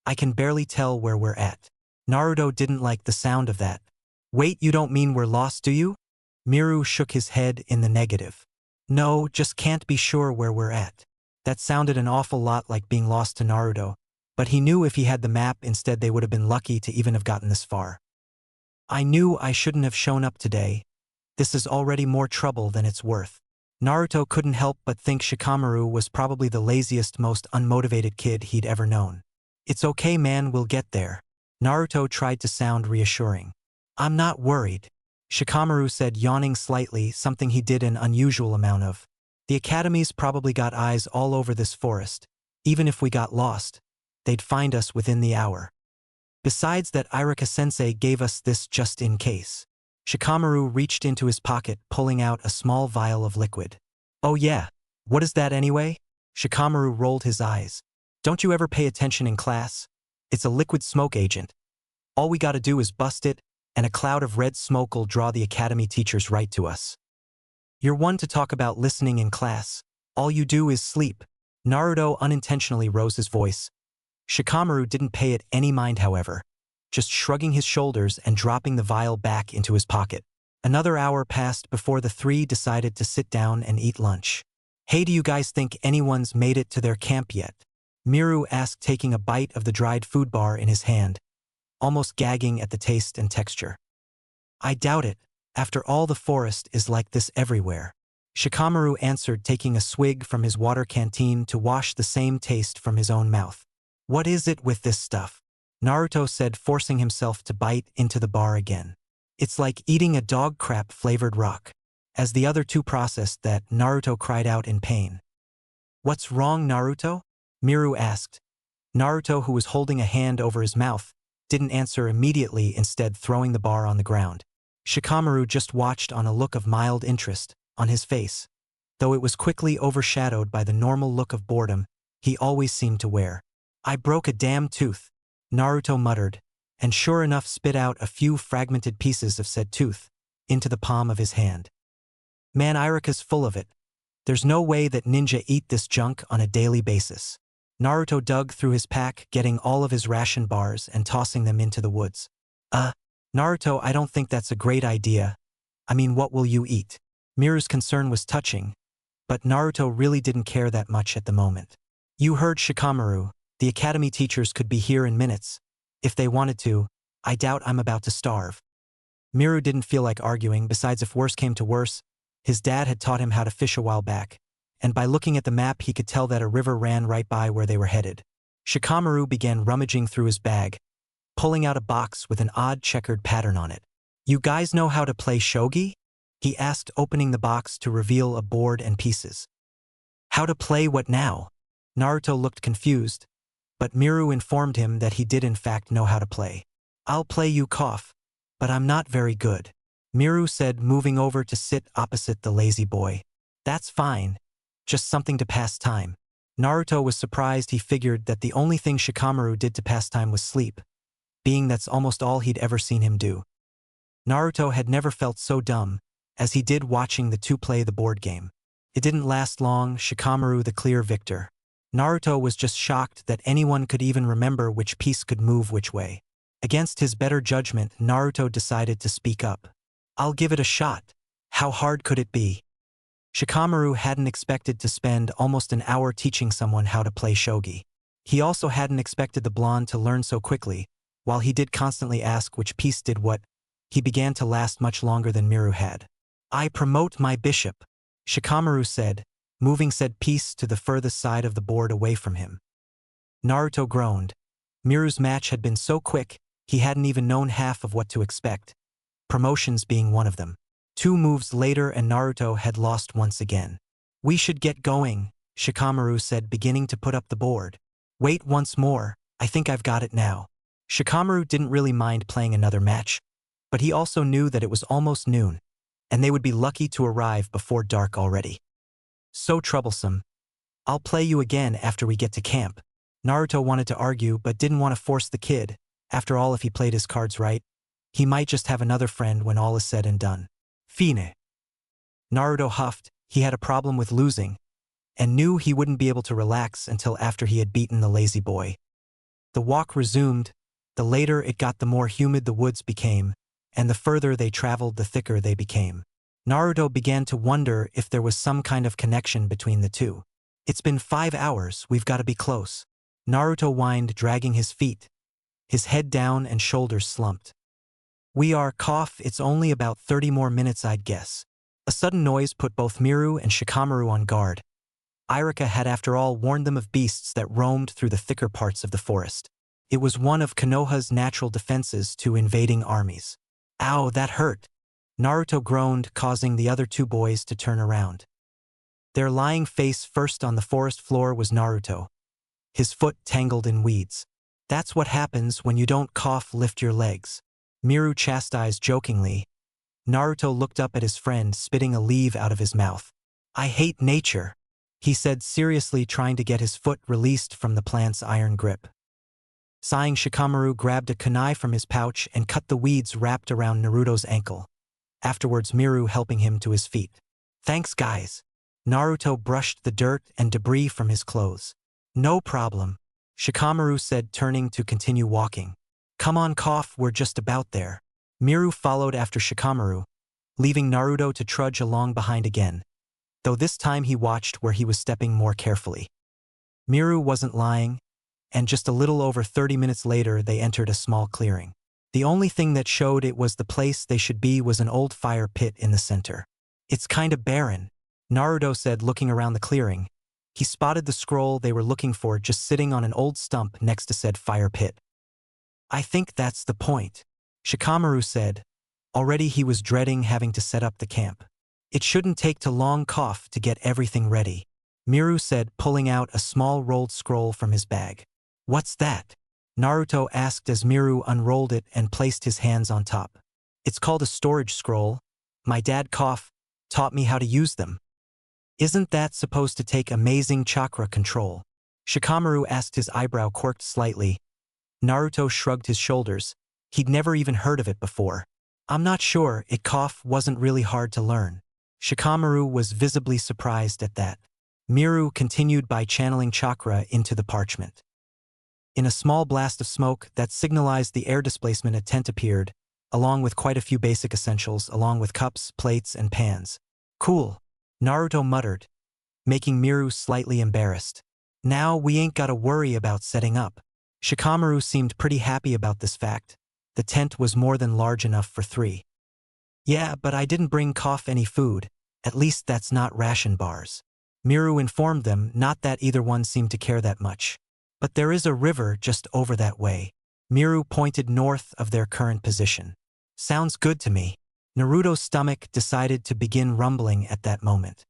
I can barely tell where we're at." Naruto didn't like the sound of that. "Wait, you don't mean we're lost, do you?" Miru shook his head in the negative. "No, just can't be sure where we're at." That sounded an awful lot like being lost to Naruto, but he knew if he had the map instead they would have been lucky to even have gotten this far. "I knew I shouldn't have shown up today. This is already more trouble than it's worth." Naruto couldn't help but think Shikamaru was probably the laziest, most unmotivated kid he'd ever known. "It's okay, man, we'll get there." Naruto tried to sound reassuring. "I'm not worried," Shikamaru said, yawning slightly, something he did an unusual amount of. "The Academy's probably got eyes all over this forest. Even if we got lost, they'd find us within the hour. Besides that, Irika-sensei gave us this just in case." Shikamaru reached into his pocket, pulling out a small vial of liquid. "Oh yeah? What is that anyway?" Shikamaru rolled his eyes. "Don't you ever pay attention in class? It's a liquid smoke agent. All we gotta do is bust it, and a cloud of red smoke'll draw the academy teachers right to us. You're one to talk about listening in class. All you do is sleep." Naruto unintentionally rose his voice. Shikamaru didn't pay it any mind, however, just shrugging his shoulders and dropping the vial back into his pocket. Another hour passed before the three decided to sit down and eat lunch. "Hey, do you guys think anyone's made it to their camp yet?" Miru asked, taking a bite of the dried food bar in his hand, almost gagging at the taste and texture. "I doubt it. After all, the forest is like this everywhere," Shikamaru answered, taking a swig from his water canteen to wash the same taste from his own mouth. "What is it with this stuff?" Naruto said, forcing himself to bite into the bar again. "It's like eating a dog crap flavored rock." As the other two processed that, Naruto cried out in pain. "What's wrong, Naruto?" Miru asked. Naruto, who was holding a hand over his mouth, didn't answer immediately, instead throwing the bar on the ground. Shikamaru just watched on a look of mild interest on his face, though it was quickly overshadowed by the normal look of boredom he always seemed to wear. "I broke a damn tooth," Naruto muttered, and sure enough spit out a few fragmented pieces of said tooth into the palm of his hand. "Man, Irika's full of it. There's no way that ninja eat this junk on a daily basis." Naruto dug through his pack, getting all of his ration bars and tossing them into the woods. Naruto, I don't think that's a great idea. I mean, what will you eat?" Miru's concern was touching, but Naruto really didn't care that much at the moment. "You heard Shikamaru. The academy teachers could be here in minutes. If they wanted to, I doubt I'm about to starve." Miru didn't feel like arguing. Besides, if worse came to worse, his dad had taught him how to fish a while back, and by looking at the map he could tell that a river ran right by where they were headed. Shikamaru began rummaging through his bag, pulling out a box with an odd checkered pattern on it. "You guys know how to play shogi?" he asked, opening the box to reveal a board and pieces. "How to play what now?" Naruto looked confused, but Miru informed him that he did in fact know how to play. "I'll play you cough, but I'm not very good," Miru said, moving over to sit opposite the lazy boy. "That's fine. Just something to pass time." Naruto was surprised. He figured that the only thing Shikamaru did to pass time was sleep, being that's almost all he'd ever seen him do. Naruto had never felt so dumb as he did watching the two play the board game. It didn't last long, Shikamaru the clear victor. Naruto was just shocked that anyone could even remember which piece could move which way. Against his better judgment, Naruto decided to speak up. "I'll give it a shot. How hard could it be?" Shikamaru hadn't expected to spend almost an hour teaching someone how to play shogi. He also hadn't expected the blonde to learn so quickly. While he did constantly ask which piece did what, he began to last much longer than Miru had. "I promote my bishop," Shikamaru said, moving said piece to the furthest side of the board away from him. Naruto groaned. Miru's match had been so quick, he hadn't even known half of what to expect, promotions being one of them. 2 moves later and Naruto had lost once again. "We should get going," Shikamaru said, beginning to put up the board. "Wait, once more, I think I've got it now." Shikamaru didn't really mind playing another match, but he also knew that it was almost noon, and they would be lucky to arrive before dark already. "So troublesome. I'll play you again after we get to camp." Naruto wanted to argue but didn't want to force the kid. After all, if he played his cards right, he might just have another friend when all is said and done. "Fine." Naruto huffed. He had a problem with losing, and knew he wouldn't be able to relax until after he had beaten the lazy boy. The walk resumed. The later it got, the more humid the woods became, and the further they traveled, the thicker they became. Naruto began to wonder if there was some kind of connection between the two. "It's been 5 hours, we've got to be close," Naruto whined, dragging his feet, his head down and shoulders slumped. "We are, cough, it's only about 30 more minutes, I'd guess." A sudden noise put both Miru and Shikamaru on guard. Irika had after all warned them of beasts that roamed through the thicker parts of the forest. It was one of Konoha's natural defenses to invading armies. "Ow, that hurt," Naruto groaned, causing the other 2 boys to turn around. Their lying face first on the forest floor was Naruto, his foot tangled in weeds. "That's what happens when you don't cough, lift your legs," Miru chastised jokingly. Naruto looked up at his friend, spitting a leaf out of his mouth. "I hate nature," he said seriously, trying to get his foot released from the plant's iron grip. Sighing, Shikamaru grabbed a kunai from his pouch and cut the weeds wrapped around Naruto's ankle. Afterwards, Miru helping him to his feet. "Thanks, guys." Naruto brushed the dirt and debris from his clothes. "No problem," Shikamaru said, turning to continue walking. "Come on, cough, we're just about there." Miru followed after Shikamaru, leaving Naruto to trudge along behind again, though this time he watched where he was stepping more carefully. Miru wasn't lying, and just a little over 30 minutes later they entered a small clearing. The only thing that showed it was the place they should be was an old fire pit in the center. "It's kinda barren," Naruto said, looking around the clearing. He spotted the scroll they were looking for just sitting on an old stump next to said fire pit. "I think that's the point," Shikamaru said. Already he was dreading having to set up the camp. It shouldn't take too long cough to get everything ready, Miru said, pulling out a small rolled scroll from his bag. What's that? Naruto asked as Miru unrolled it and placed his hands on top. It's called a storage scroll. My dad cough taught me how to use them. Isn't that supposed to take amazing chakra control? Shikamaru asked, his eyebrow quirked slightly. Naruto shrugged his shoulders. He'd never even heard of it before. I'm not sure, it cough wasn't really hard to learn. Shikamaru was visibly surprised at that. Miru continued by channeling chakra into the parchment. In a small blast of smoke that signalized the air displacement, a tent appeared, along with quite a few basic essentials, along with cups, plates, and pans. Cool, Naruto muttered, making Miru slightly embarrassed. Now we ain't gotta worry about setting up. Shikamaru seemed pretty happy about this fact. The tent was more than large enough for 3. Yeah, but I didn't bring cough any food. At least that's not ration bars. Miru informed them, not that either one seemed to care that much. But there is a river just over that way. Miru pointed north of their current position. Sounds good to me. Naruto's stomach decided to begin rumbling at that moment.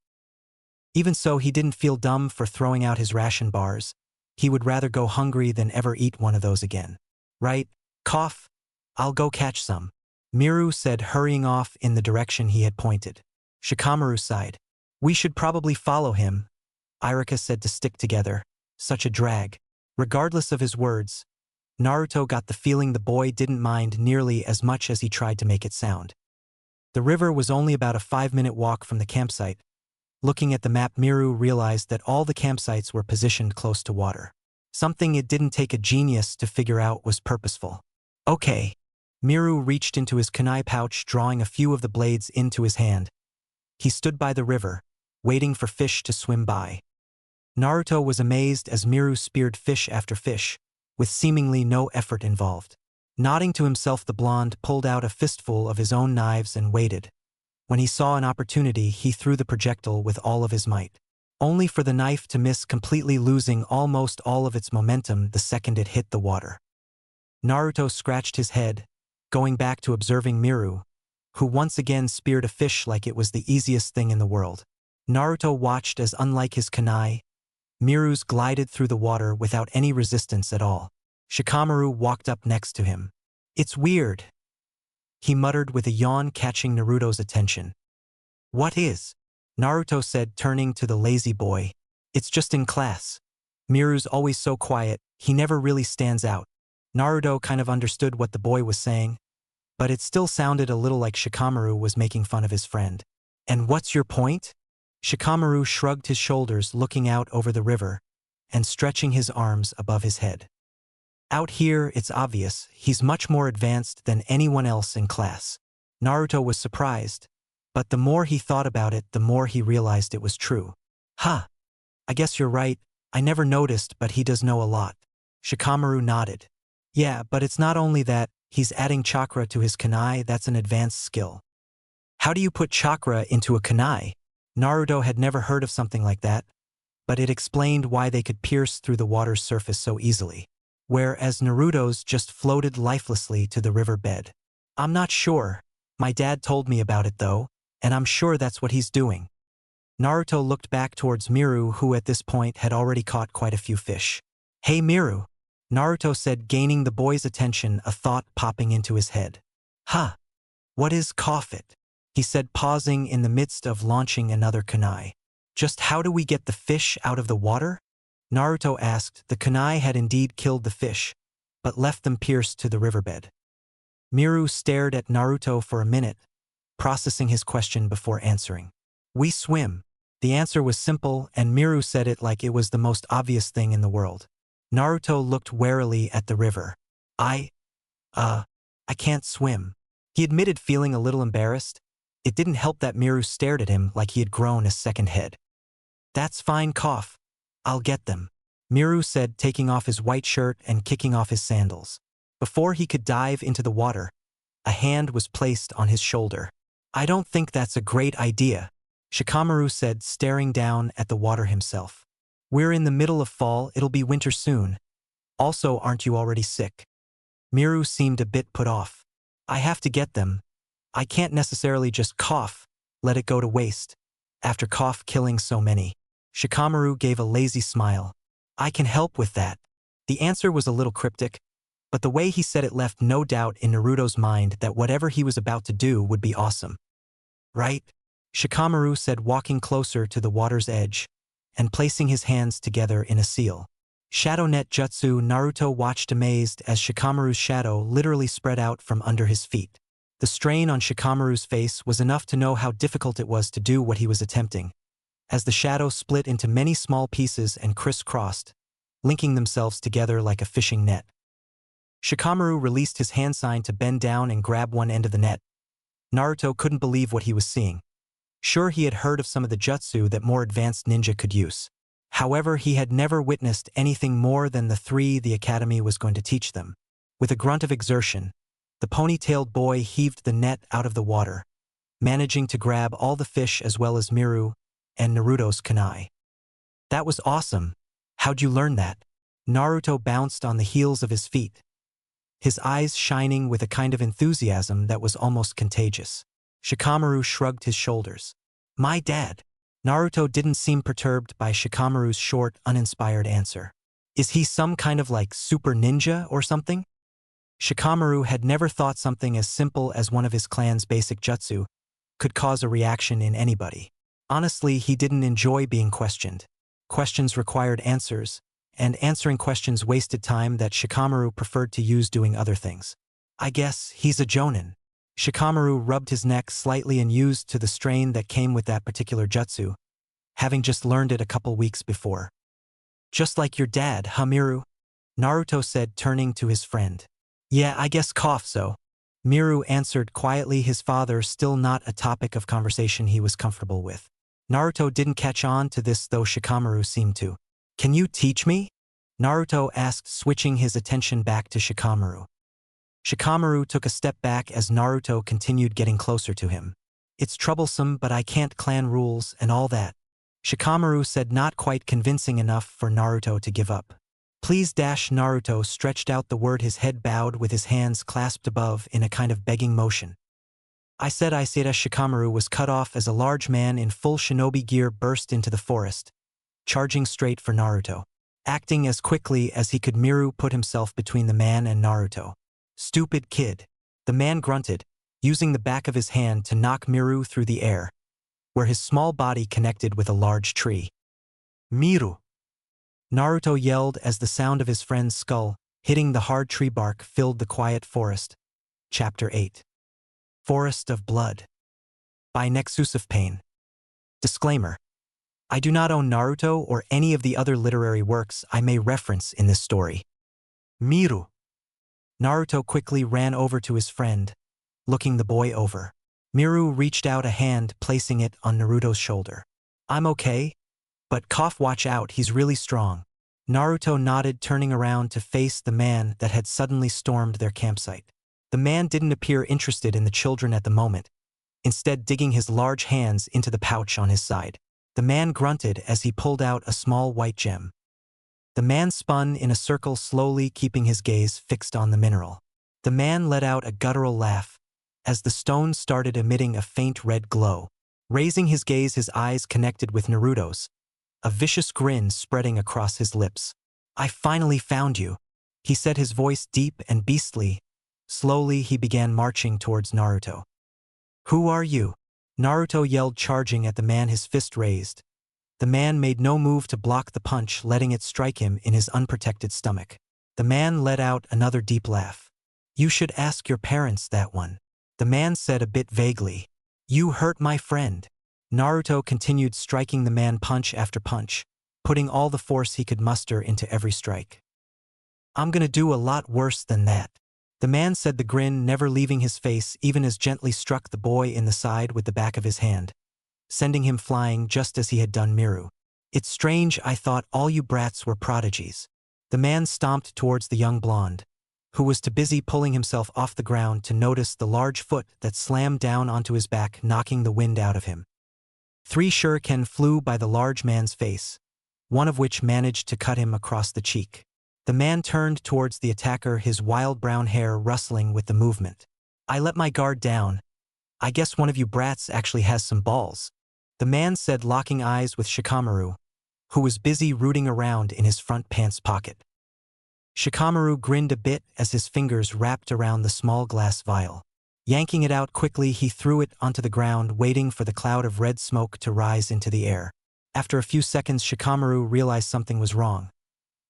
Even so, he didn't feel dumb for throwing out his ration bars. He would rather go hungry than ever eat one of those again. Right? Cough? I'll go catch some. Miru said, hurrying off in the direction he had pointed. Shikamaru sighed. We should probably follow him. Irika said to stick together. Such a drag. Regardless of his words, Naruto got the feeling the boy didn't mind nearly as much as he tried to make it sound. The river was only about a 5-minute walk from the campsite. Looking at the map, Miru realized that all the campsites were positioned close to water. Something it didn't take a genius to figure out was purposeful. Okay. Miru reached into his kunai pouch, drawing a few of the blades into his hand. He stood by the river, waiting for fish to swim by. Naruto was amazed as Miru speared fish after fish, with seemingly no effort involved. Nodding to himself, the blonde pulled out a fistful of his own knives and waited. When he saw an opportunity, he threw the projectile with all of his might, only for the knife to miss, completely losing almost all of its momentum the second it hit the water. Naruto scratched his head, going back to observing Miru, who once again speared a fish like it was the easiest thing in the world. Naruto watched as, unlike his kunai, Miru's glided through the water without any resistance at all. Shikamaru walked up next to him. It's weird, he muttered with a yawn, catching Naruto's attention. What is? Naruto said, turning to the lazy boy. It's just in class. Miru's always so quiet, he never really stands out. Naruto kind of understood what the boy was saying, but it still sounded a little like Shikamaru was making fun of his friend. And what's your point? Shikamaru shrugged his shoulders, looking out over the river and stretching his arms above his head. Out here, it's obvious, he's much more advanced than anyone else in class. Naruto was surprised, but the more he thought about it, the more he realized it was true. Huh. I guess you're right, I never noticed, but he does know a lot. Shikamaru nodded. Yeah, but it's not only that, he's adding chakra to his kunai. That's an advanced skill. How do you put chakra into a kunai? Naruto had never heard of something like that, but it explained why they could pierce through the water's surface so easily, whereas Naruto's just floated lifelessly to the river bed. I'm not sure. My dad told me about it though, and I'm sure that's what he's doing. Naruto looked back towards Miru, who at this point had already caught quite a few fish. Hey Miru, Naruto said, gaining the boy's attention, a thought popping into his head. Huh. What is it? He said, pausing in the midst of launching another kunai. Just how do we get the fish out of the water? Naruto asked. The kunai had indeed killed the fish, but left them pierced to the riverbed. Miru stared at Naruto for a minute, processing his question before answering. We swim. The answer was simple, and Miru said it like it was the most obvious thing in the world. Naruto looked warily at the river. I can't swim. He admitted, feeling a little embarrassed. It didn't help that Miru stared at him like he had grown a second head. That's fine, cough. I'll get them, Miru said, taking off his white shirt and kicking off his sandals. Before he could dive into the water, a hand was placed on his shoulder. I don't think that's a great idea, Shikamaru said, staring down at the water himself. We're in the middle of fall, it'll be winter soon. Also, aren't you already sick? Miru seemed a bit put off. I have to get them. I can't necessarily just cough. let it go to waste, after killing so many. Shikamaru gave a lazy smile. I can help with that. The answer was a little cryptic, but the way he said it left no doubt in Naruto's mind that whatever he was about to do would be awesome. Right? Shikamaru said, walking closer to the water's edge and placing his hands together in a seal. Shadow Net Jutsu. Naruto watched amazed as Shikamaru's shadow literally spread out from under his feet. The strain on Shikamaru's face was enough to know how difficult it was to do what he was attempting, as the shadow split into many small pieces and crisscrossed, linking themselves together like a fishing net. Shikamaru released his hand sign to bend down and grab one end of the net. Naruto couldn't believe what he was seeing. Sure, he had heard of some of the jutsu that more advanced ninja could use. However, he had never witnessed anything more than the three the academy was going to teach them. With a grunt of exertion, the ponytailed boy heaved the net out of the water, managing to grab all the fish as well as Miru and Naruto's kunai. That was awesome. How'd you learn that? Naruto bounced on the heels of his feet, his eyes shining with a kind of enthusiasm that was almost contagious. Shikamaru shrugged his shoulders. My dad. Naruto didn't seem perturbed by Shikamaru's short, uninspired answer. Is he some kind of like super ninja or something? Shikamaru had never thought something as simple as one of his clan's basic jutsu could cause a reaction in anybody. Honestly, he didn't enjoy being questioned. Questions required answers, and answering questions wasted time that Shikamaru preferred to use doing other things. I guess he's a jonin. Shikamaru rubbed his neck slightly and used to the strain that came with that particular jutsu, having just learned it a couple weeks before. Just like your dad, huh, Miru? Naruto said, turning to his friend. Yeah, I guess so. Miru answered quietly, his father still not a topic of conversation he was comfortable with. Naruto didn't catch on to this, though Shikamaru seemed to. Can you teach me? Naruto asked, switching his attention back to Shikamaru. Shikamaru took a step back as Naruto continued getting closer to him. It's troublesome, but I can't clan rules and all that. Shikamaru said, not quite convincing enough for Naruto to give up. Please. Naruto stretched out the word, his head bowed with his hands clasped above in a kind of begging motion. I said. Shikamaru was cut off as a large man in full shinobi gear burst into the forest, charging straight for Naruto. Acting as quickly as he could, Miru put himself between the man and Naruto. Stupid kid. The man grunted, using the back of his hand to knock Miru through the air, where his small body connected with a large tree. Miru! Naruto yelled as the sound of his friend's skull hitting the hard tree bark filled the quiet forest. Chapter 8. Forest of Blood. By Nexus of Pain. Disclaimer. I do not own Naruto or any of the other literary works I may reference in this story. Miru. Naruto quickly ran over to his friend, looking the boy over. Miru reached out a hand, placing it on Naruto's shoulder. I'm okay, but watch out, he's really strong. Naruto nodded, turning around to face the man that had suddenly stormed their campsite. The man didn't appear interested in the children at the moment, instead digging his large hands into the pouch on his side. The man grunted as he pulled out a small white gem. The man spun in a circle, slowly keeping his gaze fixed on the mineral. The man let out a guttural laugh as the stone started emitting a faint red glow. Raising his gaze, his eyes connected with Naruto's, a vicious grin spreading across his lips. I finally found you, he said, his voice deep and beastly. Slowly he began marching towards Naruto. Who are you? Naruto yelled, charging at the man, his fist raised. The man made no move to block the punch, letting it strike him in his unprotected stomach. The man let out another deep laugh. You should ask your parents that one, the man said a bit vaguely. You hurt my friend. Naruto continued striking the man punch after punch, putting all the force he could muster into every strike. I'm gonna do a lot worse than that, the man said, the grin never leaving his face, even as gently struck the boy in the side with the back of his hand, sending him flying just as he had done Miru. It's strange, I thought all you brats were prodigies. The man stomped towards the young blonde, who was too busy pulling himself off the ground to notice the large foot that slammed down onto his back, knocking the wind out of him. 3 shuriken flew by the large man's face, one of which managed to cut him across the cheek. The man turned towards the attacker, his wild brown hair rustling with the movement. I let my guard down, I guess one of you brats actually has some balls. The man said, locking eyes with Shikamaru, who was busy rooting around in his front pants pocket. Shikamaru grinned a bit as his fingers wrapped around the small glass vial. Yanking it out quickly, he threw it onto the ground, waiting for the cloud of red smoke to rise into the air. After a few seconds, Shikamaru realized something was wrong.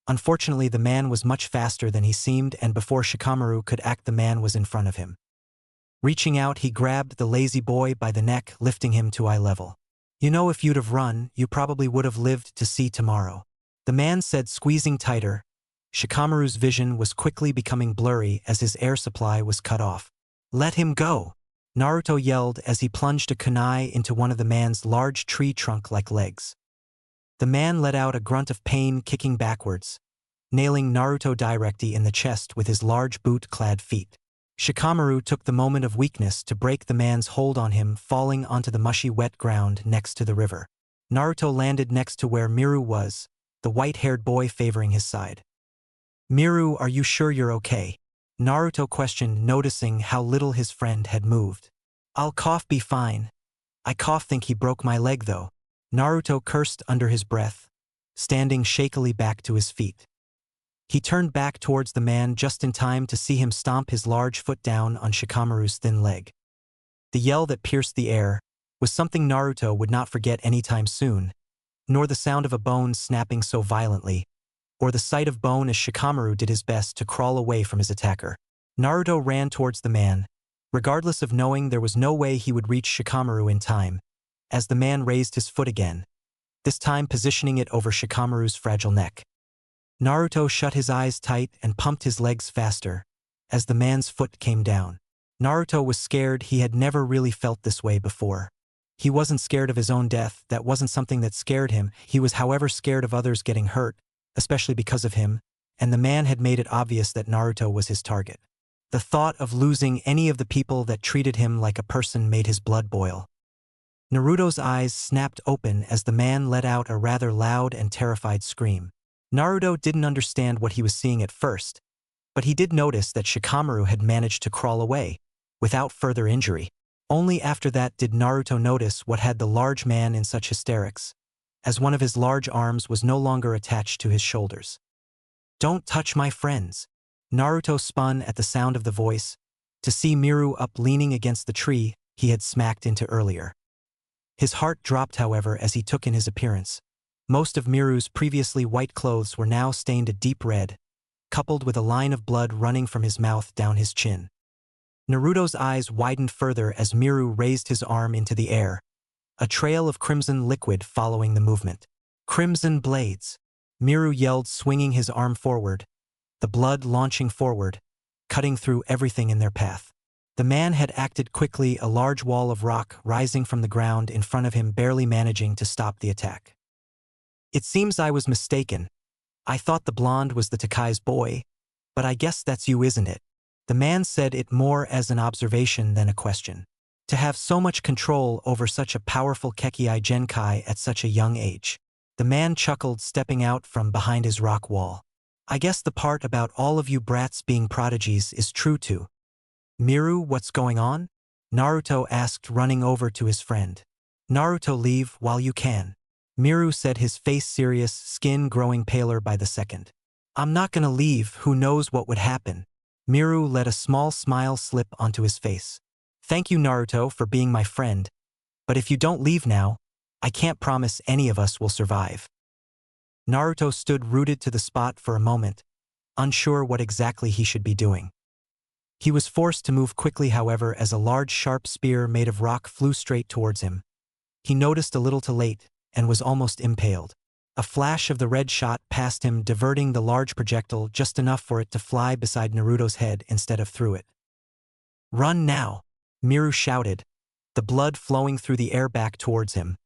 Unfortunately, the man was much faster than he seemed, and before Shikamaru could act, the man was in front of him. Reaching out, he grabbed the lazy boy by the neck, lifting him to eye level. You know, if you'd have run, you probably would have lived to see tomorrow. The man said, squeezing tighter. Shikamaru's vision was quickly becoming blurry as his air supply was cut off. Let him go! Naruto yelled as he plunged a kunai into one of the man's large tree trunk-like legs. The man let out a grunt of pain, kicking backwards, nailing Naruto directly in the chest with his large boot-clad feet. Shikamaru took the moment of weakness to break the man's hold on him, falling onto the mushy wet ground next to the river. Naruto landed next to where Miru was, the white-haired boy favoring his side. Miru, are you sure you're okay? Naruto questioned, noticing how little his friend had moved. I'll be fine. I think he broke my leg though. Naruto cursed under his breath, standing shakily back to his feet. He turned back towards the man just in time to see him stomp his large foot down on Shikamaru's thin leg. The yell that pierced the air was something Naruto would not forget anytime soon, nor the sound of a bone snapping so violently, or the sight of bone as Shikamaru did his best to crawl away from his attacker. Naruto ran towards the man, regardless of knowing there was no way he would reach Shikamaru in time, as the man raised his foot again, this time positioning it over Shikamaru's fragile neck. Naruto shut his eyes tight and pumped his legs faster, as the man's foot came down. Naruto was scared. He had never really felt this way before. He wasn't scared of his own death, that wasn't something that scared him. He was, however, scared of others getting hurt, especially because of him, and the man had made it obvious that Naruto was his target. The thought of losing any of the people that treated him like a person made his blood boil. Naruto's eyes snapped open as the man let out a rather loud and terrified scream. Naruto didn't understand what he was seeing at first, but he did notice that Shikamaru had managed to crawl away, without further injury. Only after that did Naruto notice what had the large man in such hysterics, as one of his large arms was no longer attached to his shoulders. Don't touch my friends. Naruto spun at the sound of the voice, to see Miru up leaning against the tree he had smacked into earlier. His heart dropped, however, as he took in his appearance. Most of Miru's previously white clothes were now stained a deep red, coupled with a line of blood running from his mouth down his chin. Naruto's eyes widened further as Miru raised his arm into the air, a trail of crimson liquid following the movement. Crimson blades! Miru yelled, swinging his arm forward, the blood launching forward, cutting through everything in their path. The man had acted quickly, a large wall of rock rising from the ground in front of him, barely managing to stop the attack. It seems I was mistaken. I thought the blonde was the Takais boy, but I guess that's you, isn't it? The man said it more as an observation than a question. To have so much control over such a powerful Kekkei Genkai at such a young age. The man chuckled, stepping out from behind his rock wall. I guess the part about all of you brats being prodigies is true too. Miru, what's going on? Naruto asked, running over to his friend. Naruto, leave while you can. Miru said, his face serious, skin growing paler by the second. I'm not gonna leave, who knows what would happen. Miru let a small smile slip onto his face. Thank you, Naruto, for being my friend, but if you don't leave now, I can't promise any of us will survive. Naruto stood rooted to the spot for a moment, unsure what exactly he should be doing. He was forced to move quickly, however, as a large sharp spear made of rock flew straight towards him. He noticed a little too late, and was almost impaled. A flash of the red shot passed him, diverting the large projectile just enough for it to fly beside Naruto's head instead of through it. Run now! Miru shouted, the blood flowing through the air back towards him,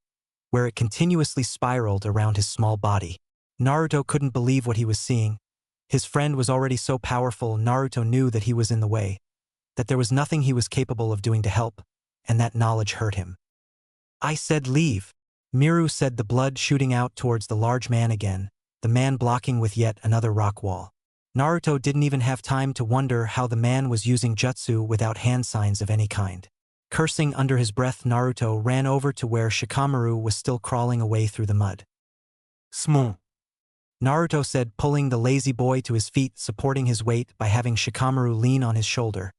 where it continuously spiraled around his small body. Naruto couldn't believe what he was seeing. His friend was already so powerful. Naruto knew that he was in the way, that there was nothing he was capable of doing to help, and that knowledge hurt him. I said leave! Miru said, the blood shooting out towards the large man again, the man blocking with yet another rock wall. Naruto didn't even have time to wonder how the man was using jutsu without hand signs of any kind. Cursing under his breath, Naruto ran over to where Shikamaru was still crawling away through the mud. Smoo. Naruto said, pulling the lazy boy to his feet, supporting his weight by having Shikamaru lean on his shoulder,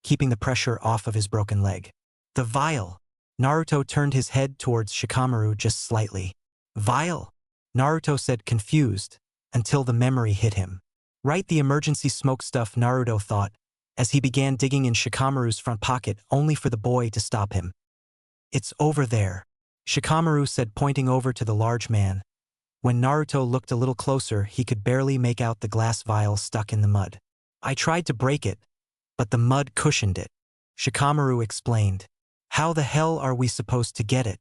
keeping the pressure off of his broken leg. The vial. Naruto turned his head towards Shikamaru just slightly. Vial? Naruto said, confused, until the memory hit him. Right, the emergency smoke stuff, Naruto thought, as he began digging in Shikamaru's front pocket only for the boy to stop him. It's over there, Shikamaru said, pointing over to the large man. When Naruto looked a little closer, he could barely make out the glass vial stuck in the mud. I tried to break it, but the mud cushioned it, Shikamaru explained. How the hell are we supposed to get it?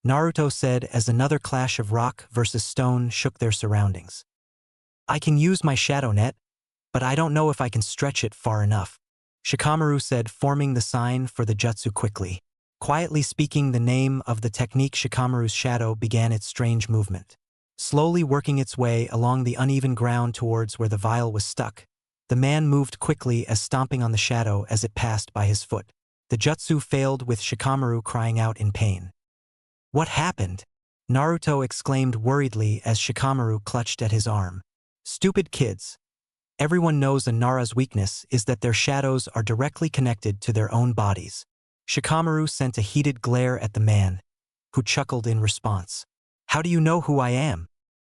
Naruto said as another clash of rock versus stone shook their surroundings. I can use my shadow net, but I don't know if I can stretch it far enough, Shikamaru said, forming the sign for the jutsu quickly. Quietly speaking the name of the technique, Shikamaru's shadow began its strange movement. Slowly working its way along the uneven ground towards where the vial was stuck, the man moved quickly as stomping on the shadow as it passed by his foot. The jutsu failed with Shikamaru crying out in pain. What happened? Naruto exclaimed worriedly as Shikamaru clutched at his arm. Stupid kids. Everyone knows a Nara's weakness is that their shadows are directly connected to their own bodies. Shikamaru sent a heated glare at the man, who chuckled in response. How do you know who I am?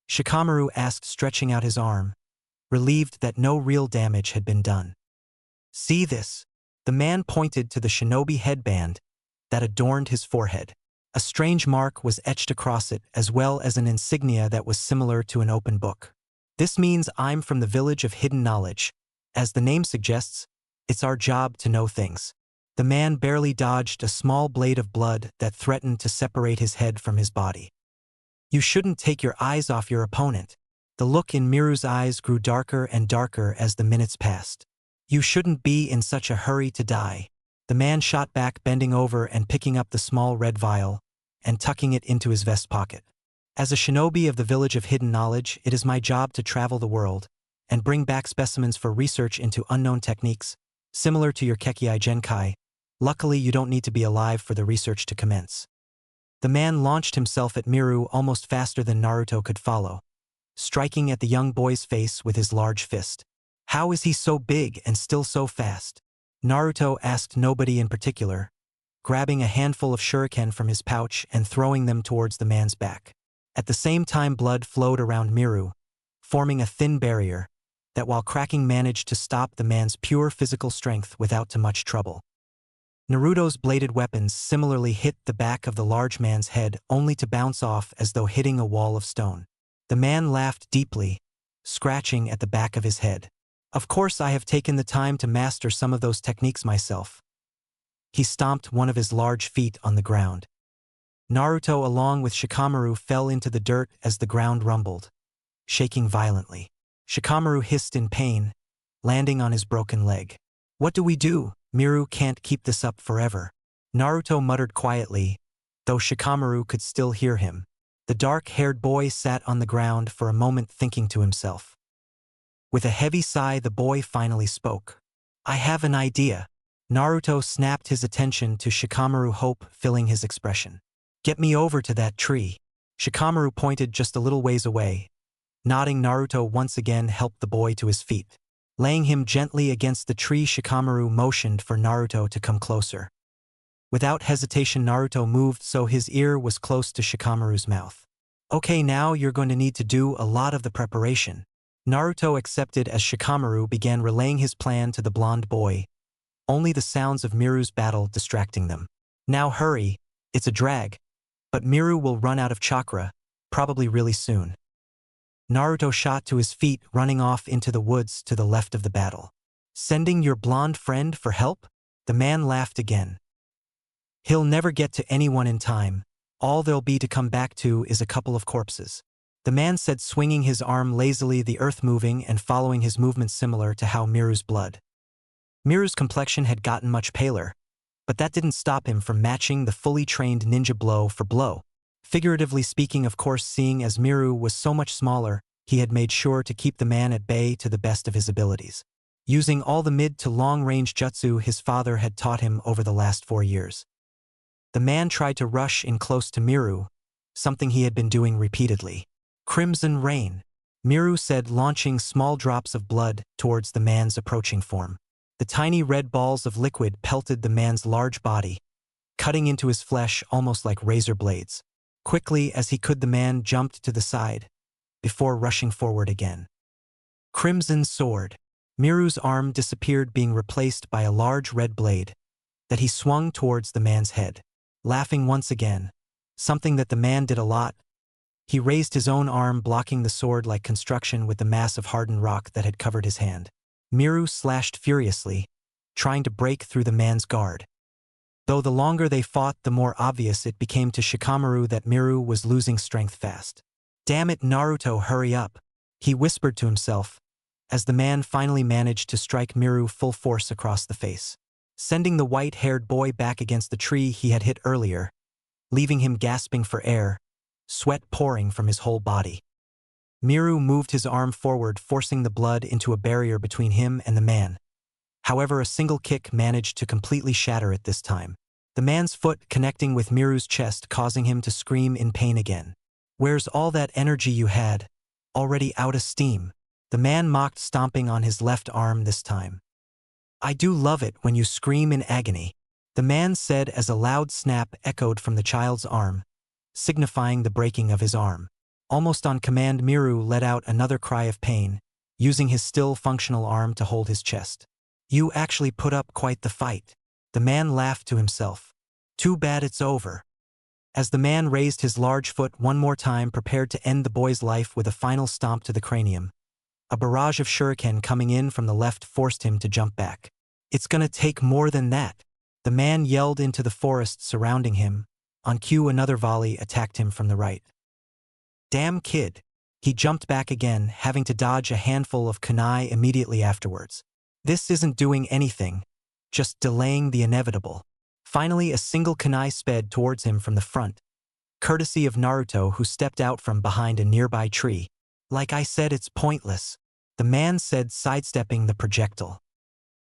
Shikamaru asked, stretching out his arm, relieved that no real damage had been done. See this? The man pointed to the shinobi headband that adorned his forehead. A strange mark was etched across it, as well as an insignia that was similar to an open book. This means I'm from the village of hidden knowledge. As the name suggests, it's our job to know things. The man barely dodged a small blade of blood that threatened to separate his head from his body. You shouldn't take your eyes off your opponent. The look in Miru's eyes grew darker and darker as the minutes passed. You shouldn't be in such a hurry to die. The man shot back, bending over and picking up the small red vial and tucking it into his vest pocket. As a shinobi of the village of hidden knowledge, it is my job to travel the world and bring back specimens for research into unknown techniques, similar to your Kekkei Genkai. Luckily, you don't need to be alive for the research to commence. The man launched himself at Miru almost faster than Naruto could follow, striking at the young boy's face with his large fist. How is he so big and still so fast? Naruto asked nobody in particular, grabbing a handful of shuriken from his pouch and throwing them towards the man's back. At the same time, blood flowed around Miru, forming a thin barrier that, while cracking, managed to stop the man's pure physical strength without too much trouble. Naruto's bladed weapons similarly hit the back of the large man's head, only to bounce off as though hitting a wall of stone. The man laughed deeply, scratching at the back of his head. Of course, I have taken the time to master some of those techniques myself. He stomped one of his large feet on the ground. Naruto, along with Shikamaru, fell into the dirt as the ground rumbled, shaking violently. Shikamaru hissed in pain, landing on his broken leg. What do we do? Miru can't keep this up forever, Naruto muttered quietly, though Shikamaru could still hear him. The dark-haired boy sat on the ground for a moment, thinking to himself. With a heavy sigh, the boy finally spoke. I have an idea. Naruto snapped his attention to Shikamaru, hope filling his expression. Get me over to that tree. Shikamaru pointed just a little ways away. Nodding, Naruto once again helped the boy to his feet. Laying him gently against the tree, Shikamaru motioned for Naruto to come closer. Without hesitation, Naruto moved so his ear was close to Shikamaru's mouth. Okay, now you're going to need to do a lot of the preparation. Naruto accepted as Shikamaru began relaying his plan to the blonde boy, only the sounds of Miru's battle distracting them. Now hurry, it's a drag. But Miru will run out of chakra, probably really soon. Naruto shot to his feet, running off into the woods to the left of the battle. Sending your blonde friend for help? The man laughed again. He'll never get to anyone in time. All there'll be to come back to is a couple of corpses. The man said, swinging his arm lazily, the earth moving and following his movements similar to how Miru's blood. Miru's complexion had gotten much paler, but that didn't stop him from matching the fully trained ninja blow for blow. Figuratively speaking, of course, seeing as Miru was so much smaller, he had made sure to keep the man at bay to the best of his abilities, using all the mid to long-range jutsu his father had taught him over the last 4 years. The man tried to rush in close to Miru, something he had been doing repeatedly. Crimson rain, Miru said, launching small drops of blood towards the man's approaching form. The tiny red balls of liquid pelted the man's large body, cutting into his flesh almost like razor blades. Quickly as he could, the man jumped to the side, before rushing forward again. Crimson sword, Miru's arm disappeared, being replaced by a large red blade that he swung towards the man's head. Laughing once again, something that the man did a lot, he raised his own arm, blocking the sword like construction with the mass of hardened rock that had covered his hand. Miru slashed furiously, trying to break through the man's guard. Though the longer they fought, the more obvious it became to Shikamaru that Miru was losing strength fast. "Damn it, Naruto, hurry up," he whispered to himself, as the man finally managed to strike Miru full force across the face, sending the white-haired boy back against the tree he had hit earlier, leaving him gasping for air, sweat pouring from his whole body. Miru moved his arm forward, forcing the blood into a barrier between him and the man. However, a single kick managed to completely shatter it this time, the man's foot connecting with Miru's chest, causing him to scream in pain again. "Where's all that energy you had? Already out of steam?" the man mocked, stomping on his left arm this time. "I do love it when you scream in agony," the man said as a loud snap echoed from the child's arm, signifying the breaking of his arm. Almost on command, Miru let out another cry of pain, using his still functional arm to hold his chest. "You actually put up quite the fight," the man laughed to himself. "Too bad it's over." As the man raised his large foot one more time, prepared to end the boy's life with a final stomp to the cranium, a barrage of shuriken coming in from the left forced him to jump back. "It's gonna take more than that," the man yelled into the forest surrounding him. On cue, another volley attacked him from the right. "Damn kid." He jumped back again, having to dodge a handful of kunai immediately afterwards. "This isn't doing anything, just delaying the inevitable." Finally, a single kunai sped towards him from the front, courtesy of Naruto, who stepped out from behind a nearby tree. "Like I said, it's pointless," the man said, sidestepping the projectile.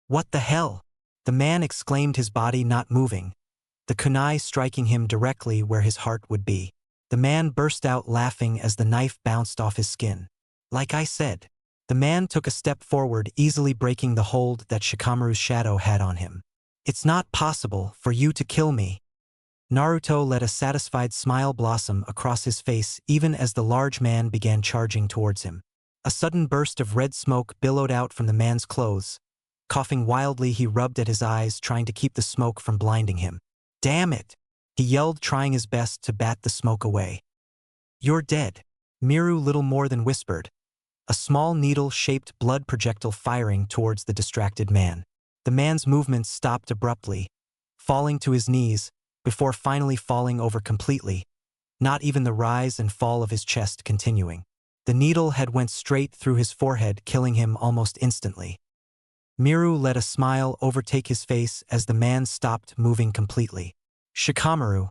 "What the hell?" the man exclaimed, his body not moving, the kunai striking him directly where his heart would be. The man burst out laughing as the knife bounced off his skin. "Like I said." The man took a step forward, easily breaking the hold that Shikamaru's shadow had on him. "It's not possible for you to kill me." Naruto let a satisfied smile blossom across his face even as the large man began charging towards him. A sudden burst of red smoke billowed out from the man's clothes. Coughing wildly, he rubbed at his eyes, trying to keep the smoke from blinding him. "Damn it!" he yelled, trying his best to bat the smoke away. "You're dead," Miru little more than whispered, a small needle-shaped blood projectile firing towards the distracted man. The man's movements stopped abruptly, falling to his knees, before finally falling over completely, not even the rise and fall of his chest continuing. The needle had went straight through his forehead, killing him almost instantly. Miru let a smile overtake his face as the man stopped moving completely. "Shikamaru,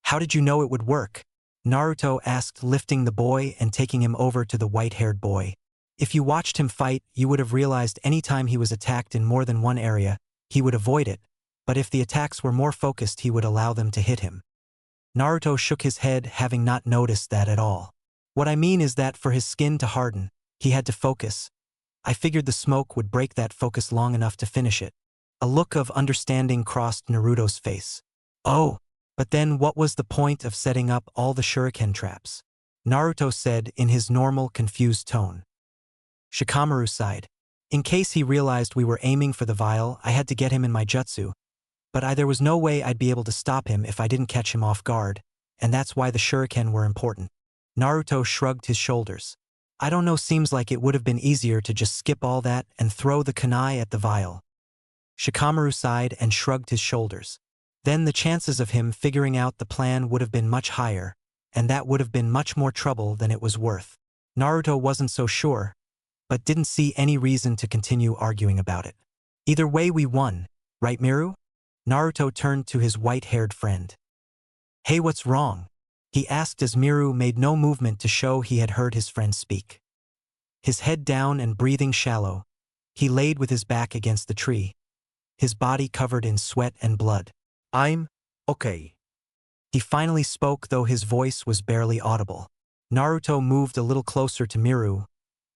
how did you know it would work?" Naruto asked, lifting the boy and taking him over to the white-haired boy. "If you watched him fight, you would have realized any time he was attacked in more than one area, he would avoid it, but if the attacks were more focused, he would allow them to hit him." Naruto shook his head, having not noticed that at all. "What I mean is that for his skin to harden, he had to focus. I figured the smoke would break that focus long enough to finish it." A look of understanding crossed Naruto's face. "Oh, but then what was the point of setting up all the shuriken traps?" Naruto said in his normal, confused tone. Shikamaru sighed. "In case he realized we were aiming for the vial, I had to get him in my jutsu, but there was no way I'd be able to stop him if I didn't catch him off guard, and that's why the shuriken were important." Naruto shrugged his shoulders. "I don't know, seems like it would have been easier to just skip all that and throw the kunai at the vial." Shikamaru sighed and shrugged his shoulders. "Then the chances of him figuring out the plan would have been much higher, and that would have been much more trouble than it was worth." Naruto wasn't so sure, but didn't see any reason to continue arguing about it. "Either way, we won, right, Miru?" Naruto turned to his white-haired friend. "Hey, what's wrong?" he asked as Miru made no movement to show he had heard his friend speak. His head down and breathing shallow, he laid with his back against the tree, his body covered in sweat and blood. "I'm okay," He finally spoke, though his voice was barely audible. Naruto moved a little closer to Miru,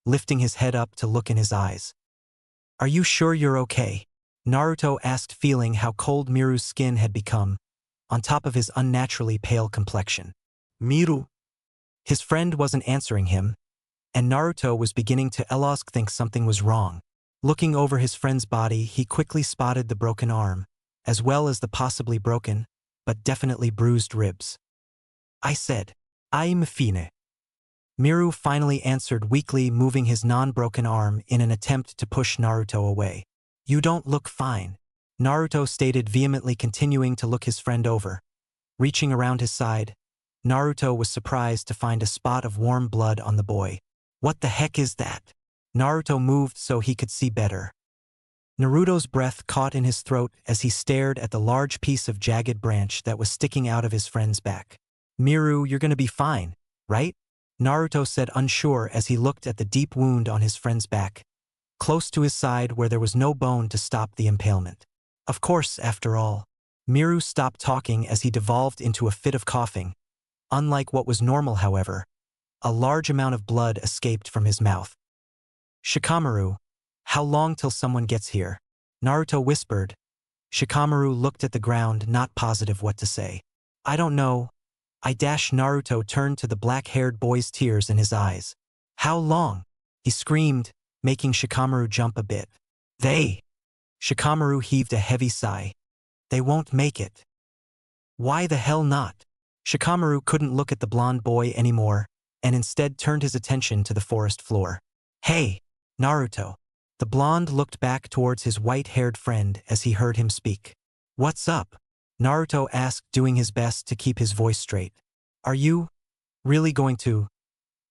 lifting his head up to look in his eyes. "Are you sure you're okay?" Naruto asked, feeling how cold Miru's skin had become, on top of his unnaturally pale complexion. "Miru." His friend wasn't answering him, and Naruto was beginning to think something was wrong. Looking over his friend's body, he quickly spotted the broken arm, as well as the possibly broken, but definitely bruised ribs. "I said, I'm fine." Miru finally answered weakly, moving his non-broken arm in an attempt to push Naruto away. "You don't look fine," Naruto stated vehemently, continuing to look his friend over. Reaching around his side, Naruto was surprised to find a spot of warm blood on the boy. "What the heck is that?" Naruto moved so he could see better. Naruto's breath caught in his throat as he stared at the large piece of jagged branch that was sticking out of his friend's back. "Miru, you're gonna be fine, right?" Naruto said, unsure, as he looked at the deep wound on his friend's back, close to his side where there was no bone to stop the impalement. Of course, after all. Miru stopped talking as he devolved into a fit of coughing. Unlike what was normal, however, a large amount of blood escaped from his mouth. "Shikamaru, how long till someone gets here?" Naruto whispered. Shikamaru looked at the ground, not positive what to say. "I don't know." Naruto turned to the black-haired boy's, tears in his eyes. "How long?" he screamed, making Shikamaru jump a bit. "They." Shikamaru heaved a heavy sigh. "They won't make it." "Why the hell not?" Shikamaru couldn't look at the blonde boy anymore, and instead turned his attention to the forest floor. "Hey, Naruto." The blonde looked back towards his white-haired friend as he heard him speak. "What's up?" Naruto asked, doing his best to keep his voice straight. "Are you really going to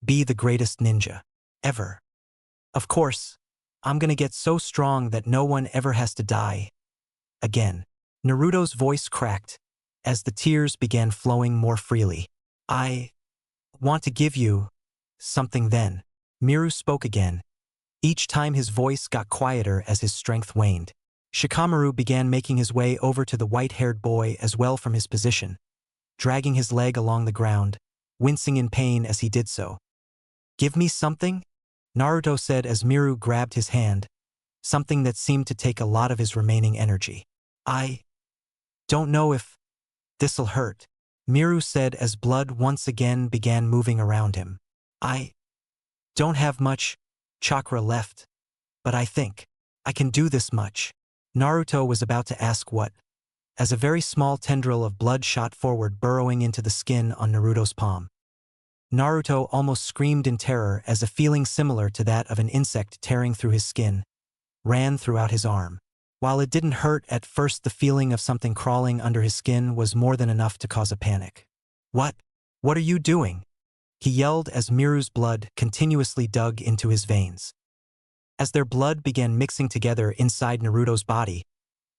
be the greatest ninja ever?" "Of course. I'm gonna get so strong that no one ever has to die again." Naruto's voice cracked as the tears began flowing more freely. "I want to give you something then." Miru spoke again. Each time his voice got quieter as his strength waned. Shikamaru began making his way over to the white-haired boy as well from his position, dragging his leg along the ground, wincing in pain as he did so. "Give me something?" Naruto said as Miru grabbed his hand, something that seemed to take a lot of his remaining energy. "I don't know if this'll hurt," Miru said as blood once again began moving around him. "I don't have much chakra left, but I think I can do this much." Naruto was about to ask what, as a very small tendril of blood shot forward, burrowing into the skin on Naruto's palm. Naruto almost screamed in terror as a feeling similar to that of an insect tearing through his skin ran throughout his arm. While it didn't hurt at first, the feeling of something crawling under his skin was more than enough to cause a panic. What are you doing?" he yelled as Miru's blood continuously dug into his veins. As their blood began mixing together inside Naruto's body,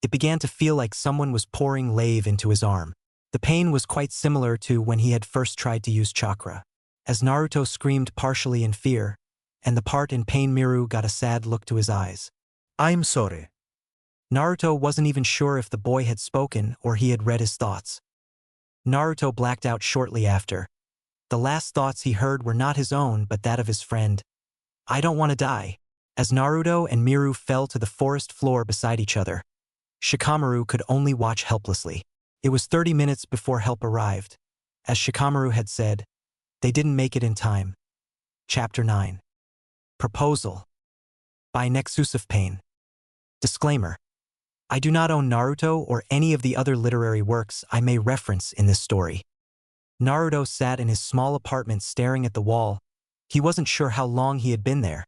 it began to feel like someone was pouring lave into his arm. The pain was quite similar to when he had first tried to use chakra. As Naruto screamed partially in fear, and the part in pain, Miru got a sad look to his eyes. "I'm sorry." Naruto wasn't even sure if the boy had spoken or he had read his thoughts. Naruto blacked out shortly after. The last thoughts he heard were not his own but that of his friend. "I don't want to die." As Naruto and Miru fell to the forest floor beside each other, Shikamaru could only watch helplessly. It was 30 minutes before help arrived. As Shikamaru had said, they didn't make it in time. Chapter 9. Proposal. By Nexus of Pain. Disclaimer. I do not own Naruto or any of the other literary works I may reference in this story. Naruto sat in his small apartment staring at the wall. He wasn't sure how long he had been there,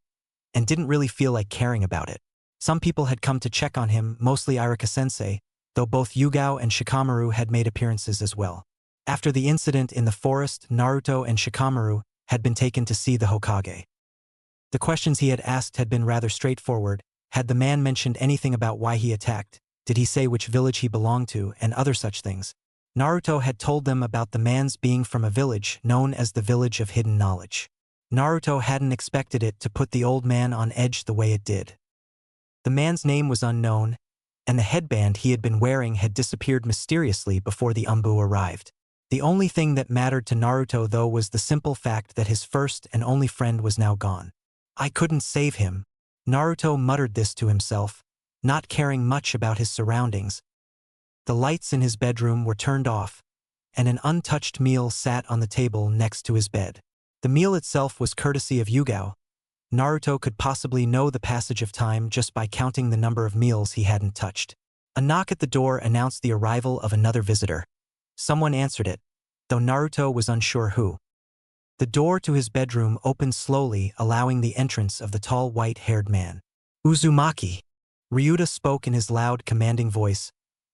and didn't really feel like caring about it. Some people had come to check on him, mostly Irika-sensei, though both Yugao and Shikamaru had made appearances as well. After the incident in the forest, Naruto and Shikamaru had been taken to see the Hokage. The questions he had asked had been rather straightforward. Had the man mentioned anything about why he attacked? Did he say which village he belonged to, and other such things? Naruto had told them about the man's being from a village known as the Village of Hidden Knowledge. Naruto hadn't expected it to put the old man on edge the way it did. The man's name was unknown, and the headband he had been wearing had disappeared mysteriously before the Umbu arrived. The only thing that mattered to Naruto though was the simple fact that his first and only friend was now gone. I couldn't save him. Naruto muttered this to himself, not caring much about his surroundings. The lights in his bedroom were turned off, and an untouched meal sat on the table next to his bed. The meal itself was courtesy of Yugao. Naruto could possibly know the passage of time just by counting the number of meals he hadn't touched. A knock at the door announced the arrival of another visitor. Someone answered it, though Naruto was unsure who. The door to his bedroom opened slowly, allowing the entrance of the tall white-haired man. Uzumaki. Ryuta spoke in his loud, commanding voice,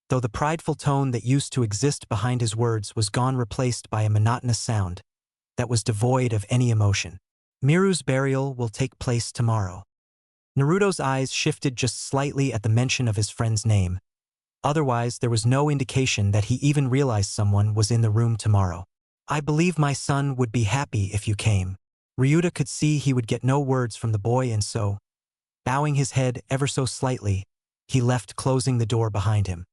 though the prideful tone that used to exist behind his words was gone, replaced by a monotonous sound that was devoid of any emotion. Miru's burial will take place tomorrow. Naruto's eyes shifted just slightly at the mention of his friend's name. Otherwise, there was no indication that he even realized someone was in the room tomorrow. I believe my son would be happy if you came. Ryuta could see he would get no words from the boy, and so, bowing his head ever so slightly, he left, closing the door behind him.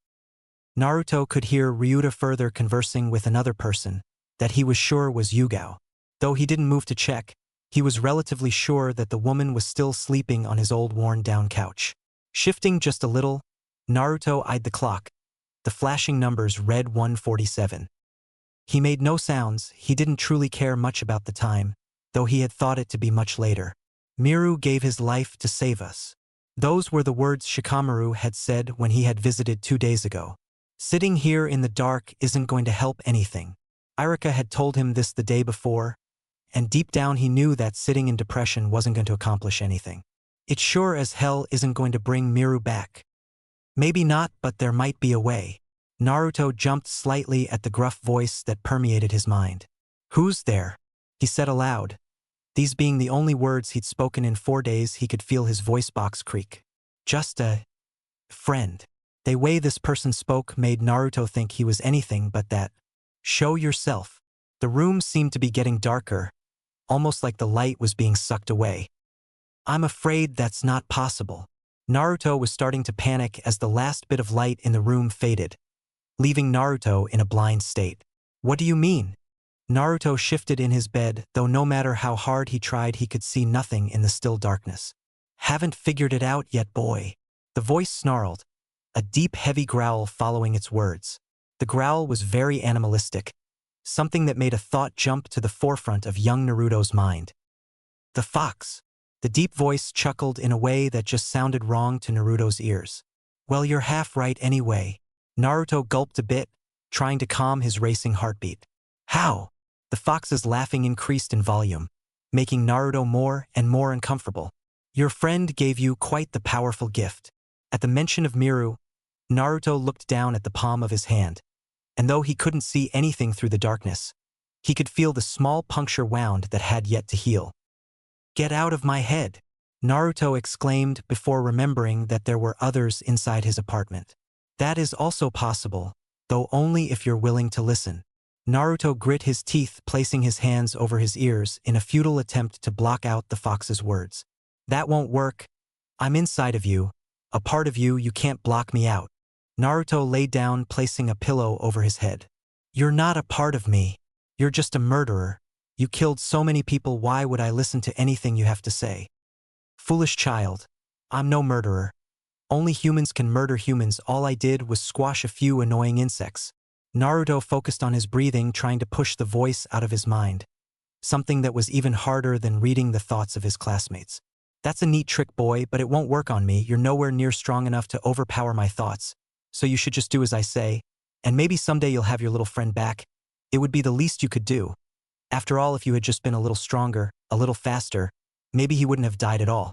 Naruto could hear Ryuta further conversing with another person that he was sure was Yugao. Though he didn't move to check, he was relatively sure that the woman was still sleeping on his old worn-down couch. Shifting just a little, Naruto eyed the clock. The flashing numbers read 1:47. He made no sounds. He didn't truly care much about the time, though he had thought it to be much later. Miru gave his life to save us. Those were the words Shikamaru had said when he had visited 2 days ago. Sitting here in the dark isn't going to help anything. Irika had told him this the day before, and deep down he knew that sitting in depression wasn't going to accomplish anything. It sure as hell isn't going to bring Miru back. Maybe not, but there might be a way. Naruto jumped slightly at the gruff voice that permeated his mind. Who's there? He said aloud. These being the only words he'd spoken in 4 days, he could feel his voice box creak. Just a friend. The way this person spoke made Naruto think he was anything but that. Show yourself. The room seemed to be getting darker, almost like the light was being sucked away. I'm afraid that's not possible. Naruto was starting to panic as the last bit of light in the room faded, leaving Naruto in a blind state. What do you mean? Naruto shifted in his bed, though no matter how hard he tried he could see nothing in the still darkness. Haven't figured it out yet, boy. The voice snarled, a deep, heavy growl following its words. The growl was very animalistic, something that made a thought jump to the forefront of young Naruto's mind. The fox. The deep voice chuckled in a way that just sounded wrong to Naruto's ears. Well, you're half right anyway. Naruto gulped a bit, trying to calm his racing heartbeat. How? The fox's laughing increased in volume, making Naruto more and more uncomfortable. Your friend gave you quite the powerful gift. At the mention of Miru, Naruto looked down at the palm of his hand, and though he couldn't see anything through the darkness, he could feel the small puncture wound that had yet to heal. Get out of my head, Naruto exclaimed before remembering that there were others inside his apartment. That is also possible, though only if you're willing to listen. Naruto grit his teeth, placing his hands over his ears in a futile attempt to block out the fox's words. That won't work. I'm inside of you, a part of you. You can't block me out. Naruto lay down, placing a pillow over his head. You're not a part of me. You're just a murderer. You killed so many people. Why would I listen to anything you have to say? Foolish child. I'm no murderer. Only humans can murder humans. All I did was squash a few annoying insects. Naruto focused on his breathing, trying to push the voice out of his mind, something that was even harder than reading the thoughts of his classmates. That's a neat trick, boy, but it won't work on me. You're nowhere near strong enough to overpower my thoughts, so you should just do as I say, and maybe someday you'll have your little friend back. It would be the least you could do. After all, if you had just been a little stronger, a little faster, maybe he wouldn't have died at all.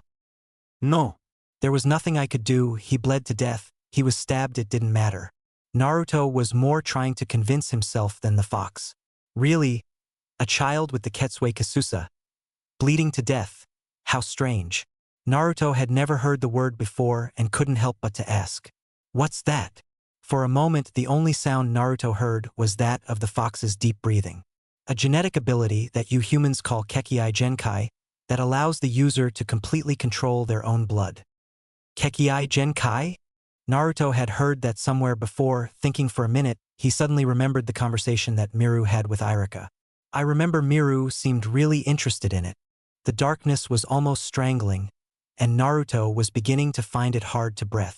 No. There was nothing I could do. He bled to death. He was stabbed. It didn't matter. Naruto was more trying to convince himself than the fox. Really? A child with the Ketsui Kasusa? Bleeding to death? How strange. Naruto had never heard the word before and couldn't help but to ask. What's that? For a moment, the only sound Naruto heard was that of the fox's deep breathing. A genetic ability that you humans call Kekii Genkai that allows the user to completely control their own blood. Kekii Genkai? Naruto had heard that somewhere before. Thinking for a minute, he suddenly remembered the conversation that Miru had with Irika. I remember Miru seemed really interested in it. The darkness was almost strangling, and Naruto was beginning to find it hard to breathe.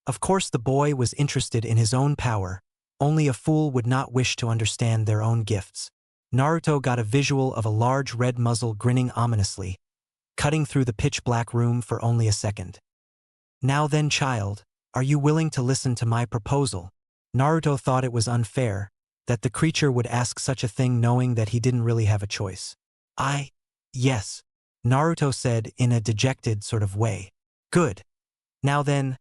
Of course the boy was interested in his own power. Only a fool would not wish to understand their own gifts. Naruto got a visual of a large red muzzle grinning ominously, cutting through the pitch-black room for only a second. Now then, child, are you willing to listen to my proposal? Naruto thought it was unfair that the creature would ask such a thing knowing that he didn't really have a choice. Yes, Naruto said in a dejected sort of way. Good. Now then,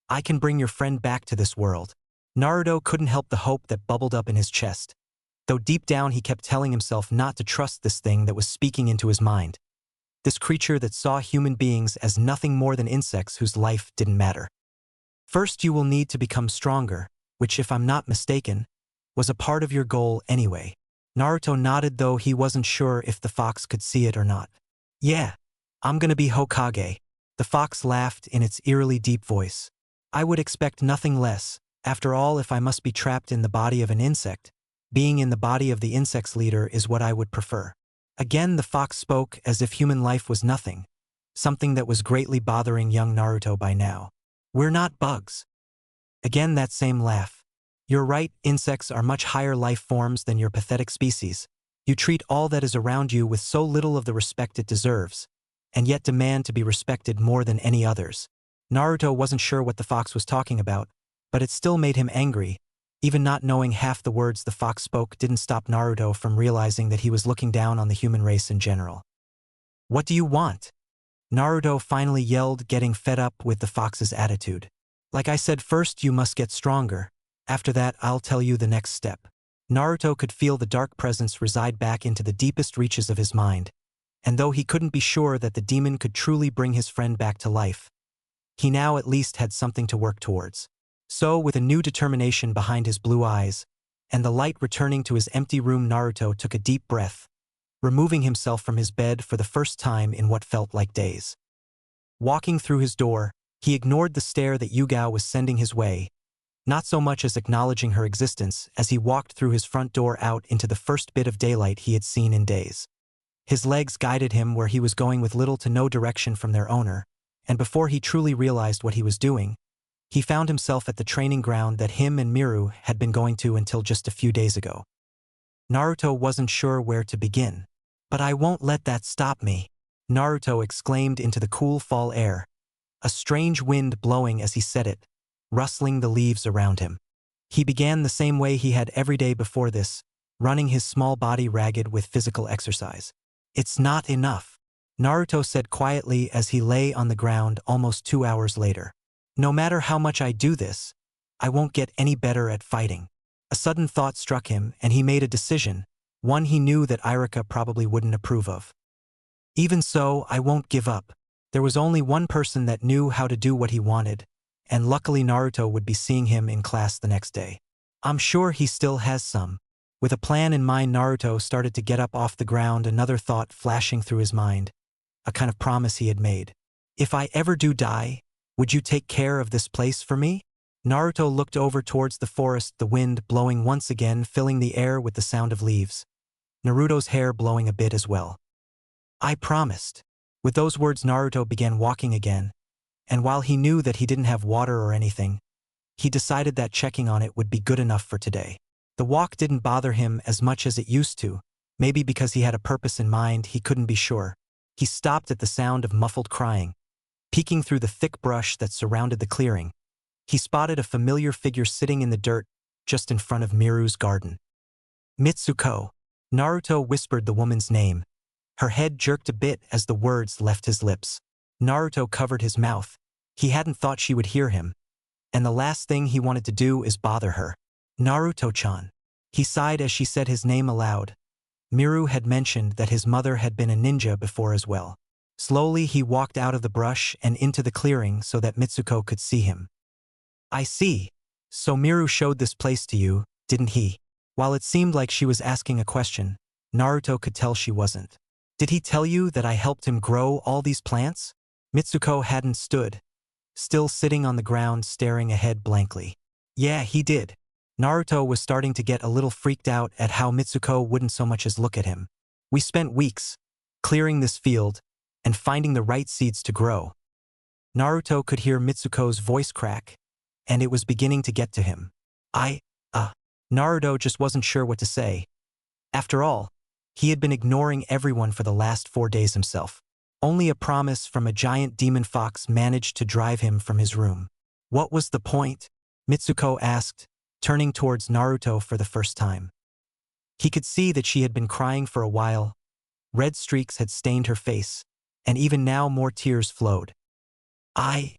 I can bring your friend back to this world. Naruto couldn't help the hope that bubbled up in his chest, though deep down he kept telling himself not to trust this thing that was speaking into his mind. This creature that saw human beings as nothing more than insects whose life didn't matter. First you will need to become stronger, which if I'm not mistaken, was a part of your goal anyway. Naruto nodded, though he wasn't sure if the fox could see it or not. Yeah, I'm gonna be Hokage. The fox laughed in its eerily deep voice. I would expect nothing less. After all, if I must be trapped in the body of an insect, being in the body of the insect's leader is what I would prefer. Again the fox spoke as if human life was nothing, something that was greatly bothering young Naruto by now. We're not bugs. Again that same laugh. You're right, insects are much higher life forms than your pathetic species. You treat all that is around you with so little of the respect it deserves, and yet demand to be respected more than any others. Naruto wasn't sure what the fox was talking about, but it still made him angry. Even not knowing half the words the fox spoke didn't stop Naruto from realizing that he was looking down on the human race in general. What do you want? Naruto finally yelled, getting fed up with the fox's attitude. Like I said, first you must get stronger. After that, I'll tell you the next step. Naruto could feel the dark presence reside back into the deepest reaches of his mind, and though he couldn't be sure that the demon could truly bring his friend back to life, he now at least had something to work towards. So, with a new determination behind his blue eyes, and the light returning to his empty room, Naruto took a deep breath, removing himself from his bed for the first time in what felt like days. Walking through his door, he ignored the stare that Yugao was sending his way, not so much as acknowledging her existence as he walked through his front door out into the first bit of daylight he had seen in days. His legs guided him where he was going with little to no direction from their owner, and before he truly realized what he was doing, he found himself at the training ground that him and Miru had been going to until just a few days ago. Naruto wasn't sure where to begin. But I won't let that stop me, Naruto exclaimed into the cool fall air, a strange wind blowing as he said it, rustling the leaves around him. He began the same way he had every day before this, running his small body ragged with physical exercise. It's not enough, Naruto said quietly as he lay on the ground almost 2 hours later. No matter how much I do this, I won't get any better at fighting. A sudden thought struck him and he made a decision, one he knew that Irika probably wouldn't approve of. Even so, I won't give up. There was only one person that knew how to do what he wanted, and luckily Naruto would be seeing him in class the next day. I'm sure he still has some. With a plan in mind, Naruto started to get up off the ground, another thought flashing through his mind, a kind of promise he had made. If I ever do die, would you take care of this place for me? Naruto looked over towards the forest, the wind blowing once again, filling the air with the sound of leaves. Naruto's hair blowing a bit as well. I promised. With those words, Naruto began walking again, and while he knew that he didn't have water or anything, he decided that checking on it would be good enough for today. The walk didn't bother him as much as it used to, maybe because he had a purpose in mind, he couldn't be sure. He stopped at the sound of muffled crying. Peeking through the thick brush that surrounded the clearing, he spotted a familiar figure sitting in the dirt just in front of Miru's garden. Mitsuko. Naruto whispered the woman's name. Her head jerked a bit as the words left his lips. Naruto covered his mouth. He hadn't thought she would hear him, and the last thing he wanted to do is bother her. Naruto-chan. He sighed as she said his name aloud. Miru had mentioned that his mother had been a ninja before as well. Slowly he walked out of the brush and into the clearing so that Mitsuko could see him. I see. So Miru showed this place to you, didn't he? While it seemed like she was asking a question, Naruto could tell she wasn't. Did he tell you that I helped him grow all these plants? Mitsuko hadn't stood still sitting on the ground staring ahead blankly. Yeah, he did. Naruto was starting to get a little freaked out at how Mitsuko wouldn't so much as look at him. We spent weeks clearing this field and finding the right seeds to grow. Naruto could hear Mitsuko's voice crack, and it was beginning to get to him. Naruto just wasn't sure what to say. After all, he had been ignoring everyone for the last 4 days himself. Only a promise from a giant demon fox managed to drive him from his room. What was the point? Mitsuko asked, turning towards Naruto for the first time. He could see that she had been crying for a while. Red streaks had stained her face, and even now more tears flowed. I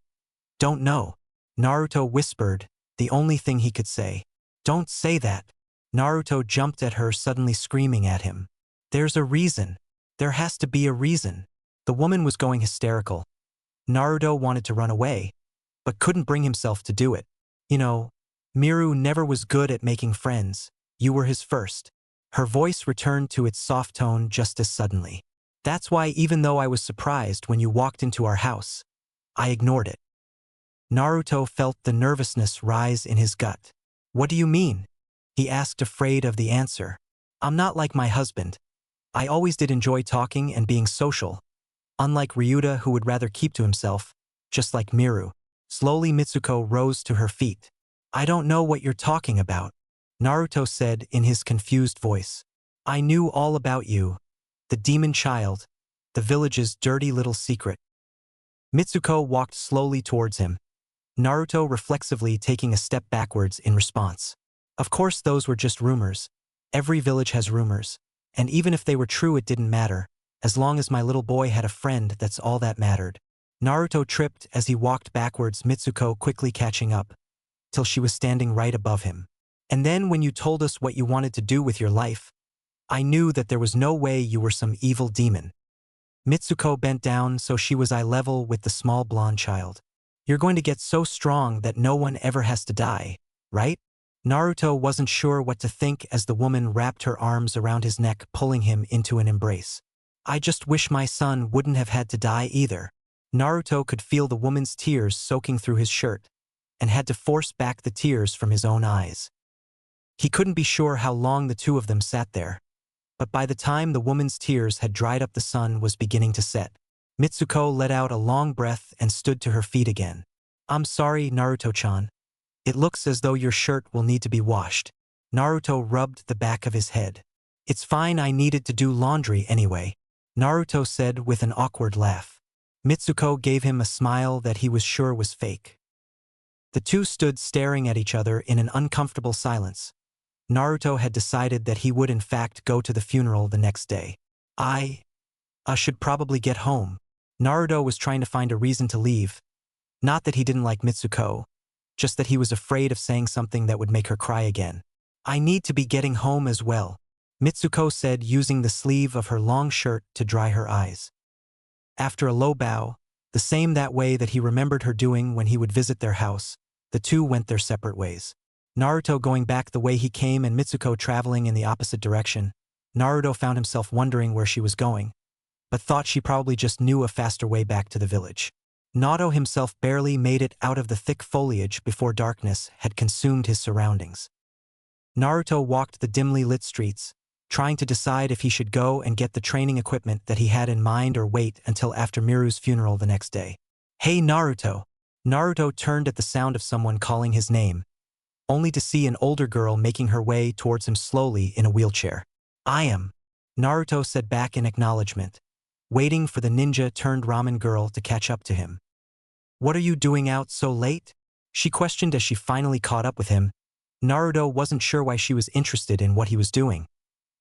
don't know, Naruto whispered, the only thing he could say. Don't say that. Naruto jumped at her, suddenly screaming at him. There's a reason. There has to be a reason. The woman was going hysterical. Naruto wanted to run away, but couldn't bring himself to do it. You know, Miru never was good at making friends. You were his first. Her voice returned to its soft tone just as suddenly. That's why even though I was surprised when you walked into our house, I ignored it. Naruto felt the nervousness rise in his gut. What do you mean? He asked, afraid of the answer. I'm not like my husband. I always did enjoy talking and being social. Unlike Ryuta, who would rather keep to himself, just like Miru. Slowly Mitsuko rose to her feet. I don't know what you're talking about, Naruto said in his confused voice. I knew all about you, the demon child, the village's dirty little secret. Mitsuko walked slowly towards him, Naruto reflexively taking a step backwards in response. Of course those were just rumors. Every village has rumors, and even if they were true it didn't matter. As long as my little boy had a friend, that's all that mattered. Naruto tripped as he walked backwards, Mitsuko quickly catching up, till she was standing right above him. And then when you told us what you wanted to do with your life, I knew that there was no way you were some evil demon. Mitsuko bent down so she was eye level with the small blonde child. You're going to get so strong that no one ever has to die, right? Naruto wasn't sure what to think as the woman wrapped her arms around his neck, pulling him into an embrace. I just wish my son wouldn't have had to die either. Naruto could feel the woman's tears soaking through his shirt, and had to force back the tears from his own eyes. He couldn't be sure how long the two of them sat there, but by the time the woman's tears had dried up, the sun was beginning to set. Mitsuko let out a long breath and stood to her feet again. I'm sorry, Naruto-chan. It looks as though your shirt will need to be washed. Naruto rubbed the back of his head. It's fine, I needed to do laundry anyway, Naruto said with an awkward laugh. Mitsuko gave him a smile that he was sure was fake. The two stood staring at each other in an uncomfortable silence. Naruto had decided that he would in fact go to the funeral the next day. I should probably get home. Naruto was trying to find a reason to leave. Not that he didn't like Mitsuko, just that he was afraid of saying something that would make her cry again. I need to be getting home as well, Mitsuko said, using the sleeve of her long shirt to dry her eyes. After a low bow, the same that way that he remembered her doing when he would visit their house, the two went their separate ways. Naruto going back the way he came and Mitsuko traveling in the opposite direction. Naruto found himself wondering where she was going, but thought she probably just knew a faster way back to the village. Naruto himself barely made it out of the thick foliage before darkness had consumed his surroundings. Naruto walked the dimly lit streets, trying to decide if he should go and get the training equipment that he had in mind or wait until after Miru's funeral the next day. Hey Naruto! Naruto turned at the sound of someone calling his name, only to see an older girl making her way towards him slowly in a wheelchair. I am, Naruto said back in acknowledgement, waiting for the ninja-turned-ramen girl to catch up to him. What are you doing out so late? She questioned as she finally caught up with him. Naruto wasn't sure why she was interested in what he was doing.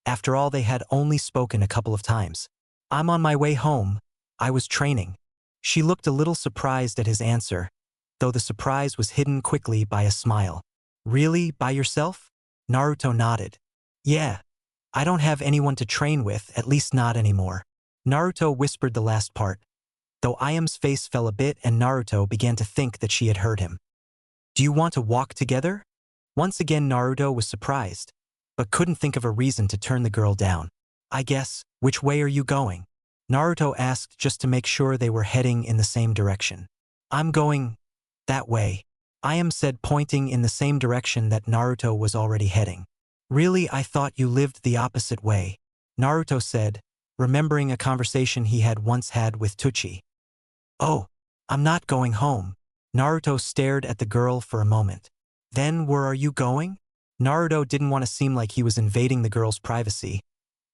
After all, they had only spoken a couple of times. I'm on my way home. I was training. She looked a little surprised at his answer, though the surprise was hidden quickly by a smile. Really, by yourself? Naruto nodded. Yeah. I don't have anyone to train with, at least not anymore. Naruto whispered the last part, though Ayam's face fell a bit and Naruto began to think that she had heard him. Do you want to walk together? Once again Naruto was surprised, but couldn't think of a reason to turn the girl down. I guess, which way are you going? Naruto asked just to make sure they were heading in the same direction. I'm going That way. I said, pointing in the same direction that Naruto was already heading. Really, I thought you lived the opposite way, Naruto said, remembering a conversation he had once had with Tucci. Oh, I'm not going home. Naruto stared at the girl for a moment. Then where are you going? Naruto didn't want to seem like he was invading the girl's privacy,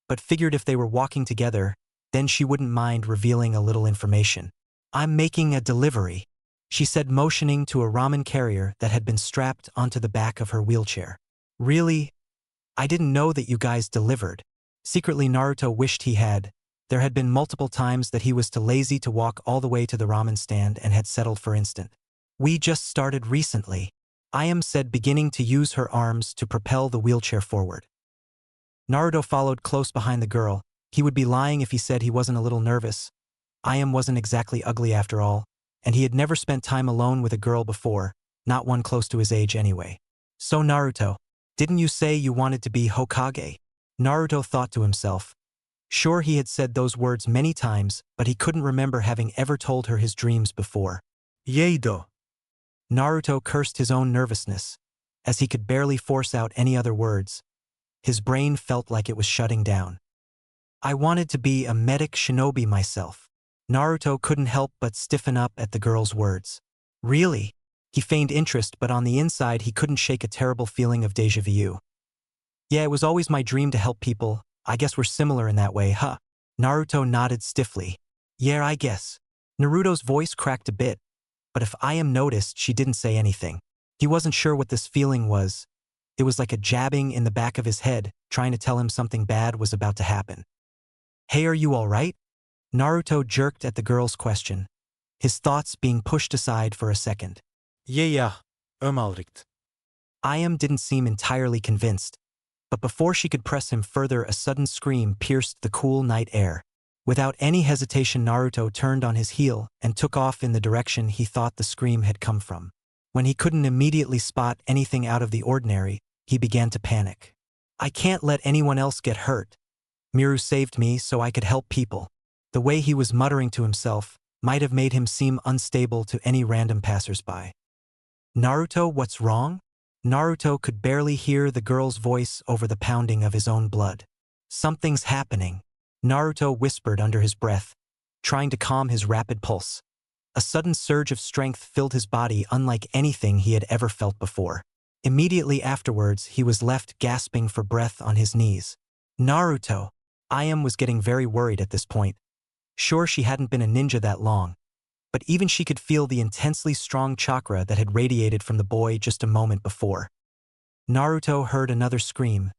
but figured if they were walking together, then she wouldn't mind revealing a little information. I'm making a delivery, she said, motioning to a ramen carrier that had been strapped onto the back of her wheelchair. Really? I didn't know that you guys delivered. Secretly, Naruto wished he had. There had been multiple times that he was too lazy to walk all the way to the ramen stand and had settled for instant. We just started recently, said, beginning to use her arms to propel the wheelchair forward. Naruto followed close behind the girl. He would be lying if he said he wasn't a little nervous. Wasn't exactly ugly after all, and he had never spent time alone with a girl before, not one close to his age anyway. So Naruto, didn't you say you wanted to be Hokage? Naruto thought to himself. Sure, he had said those words many times, but he couldn't remember having ever told her his dreams before. Yeido. Naruto cursed his own nervousness, as he could barely force out any other words. His brain felt like it was shutting down. I wanted to be a medic shinobi myself. Naruto couldn't help but stiffen up at the girl's words. Really? He feigned interest, but on the inside he couldn't shake a terrible feeling of déjà vu. Yeah, it was always my dream to help people. I guess we're similar in that way, huh? Naruto nodded stiffly. Yeah, I guess. Naruto's voice cracked a bit, but if noticed, she didn't say anything. He wasn't sure what this feeling was. It was like a jabbing in the back of his head, trying to tell him something bad was about to happen. Hey, are you all right? Naruto jerked at the girl's question, his thoughts being pushed aside for a second. Yeah, alright. Didn't seem entirely convinced, but before she could press him further, a sudden scream pierced the cool night air. Without any hesitation, Naruto turned on his heel and took off in the direction he thought the scream had come from. When he couldn't immediately spot anything out of the ordinary, he began to panic. I can't let anyone else get hurt. Miru saved me so I could help people. The way he was muttering to himself might have made him seem unstable to any random passersby. Naruto, what's wrong? Naruto could barely hear the girl's voice over the pounding of his own blood. Something's happening, Naruto whispered under his breath, trying to calm his rapid pulse. A sudden surge of strength filled his body unlike anything he had ever felt before. Immediately afterwards, he was left gasping for breath on his knees. Naruto! Was getting very worried at this point. Sure, she hadn't been a ninja that long, but even she could feel the intensely strong chakra that had radiated from the boy just a moment before. Naruto heard another scream,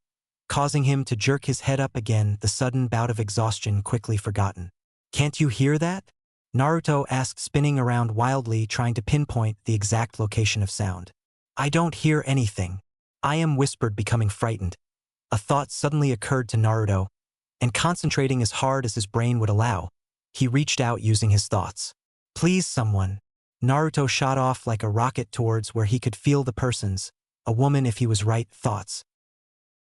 causing him to jerk his head up again, the sudden bout of exhaustion quickly forgotten. Can't you hear that? Naruto asked, spinning around wildly, trying to pinpoint the exact location of sound. I don't hear anything, whispered, becoming frightened. A thought suddenly occurred to Naruto, and concentrating as hard as his brain would allow, he reached out using his thoughts. Please, someone. Naruto shot off like a rocket towards where he could feel the person's, a woman if he was right, thoughts.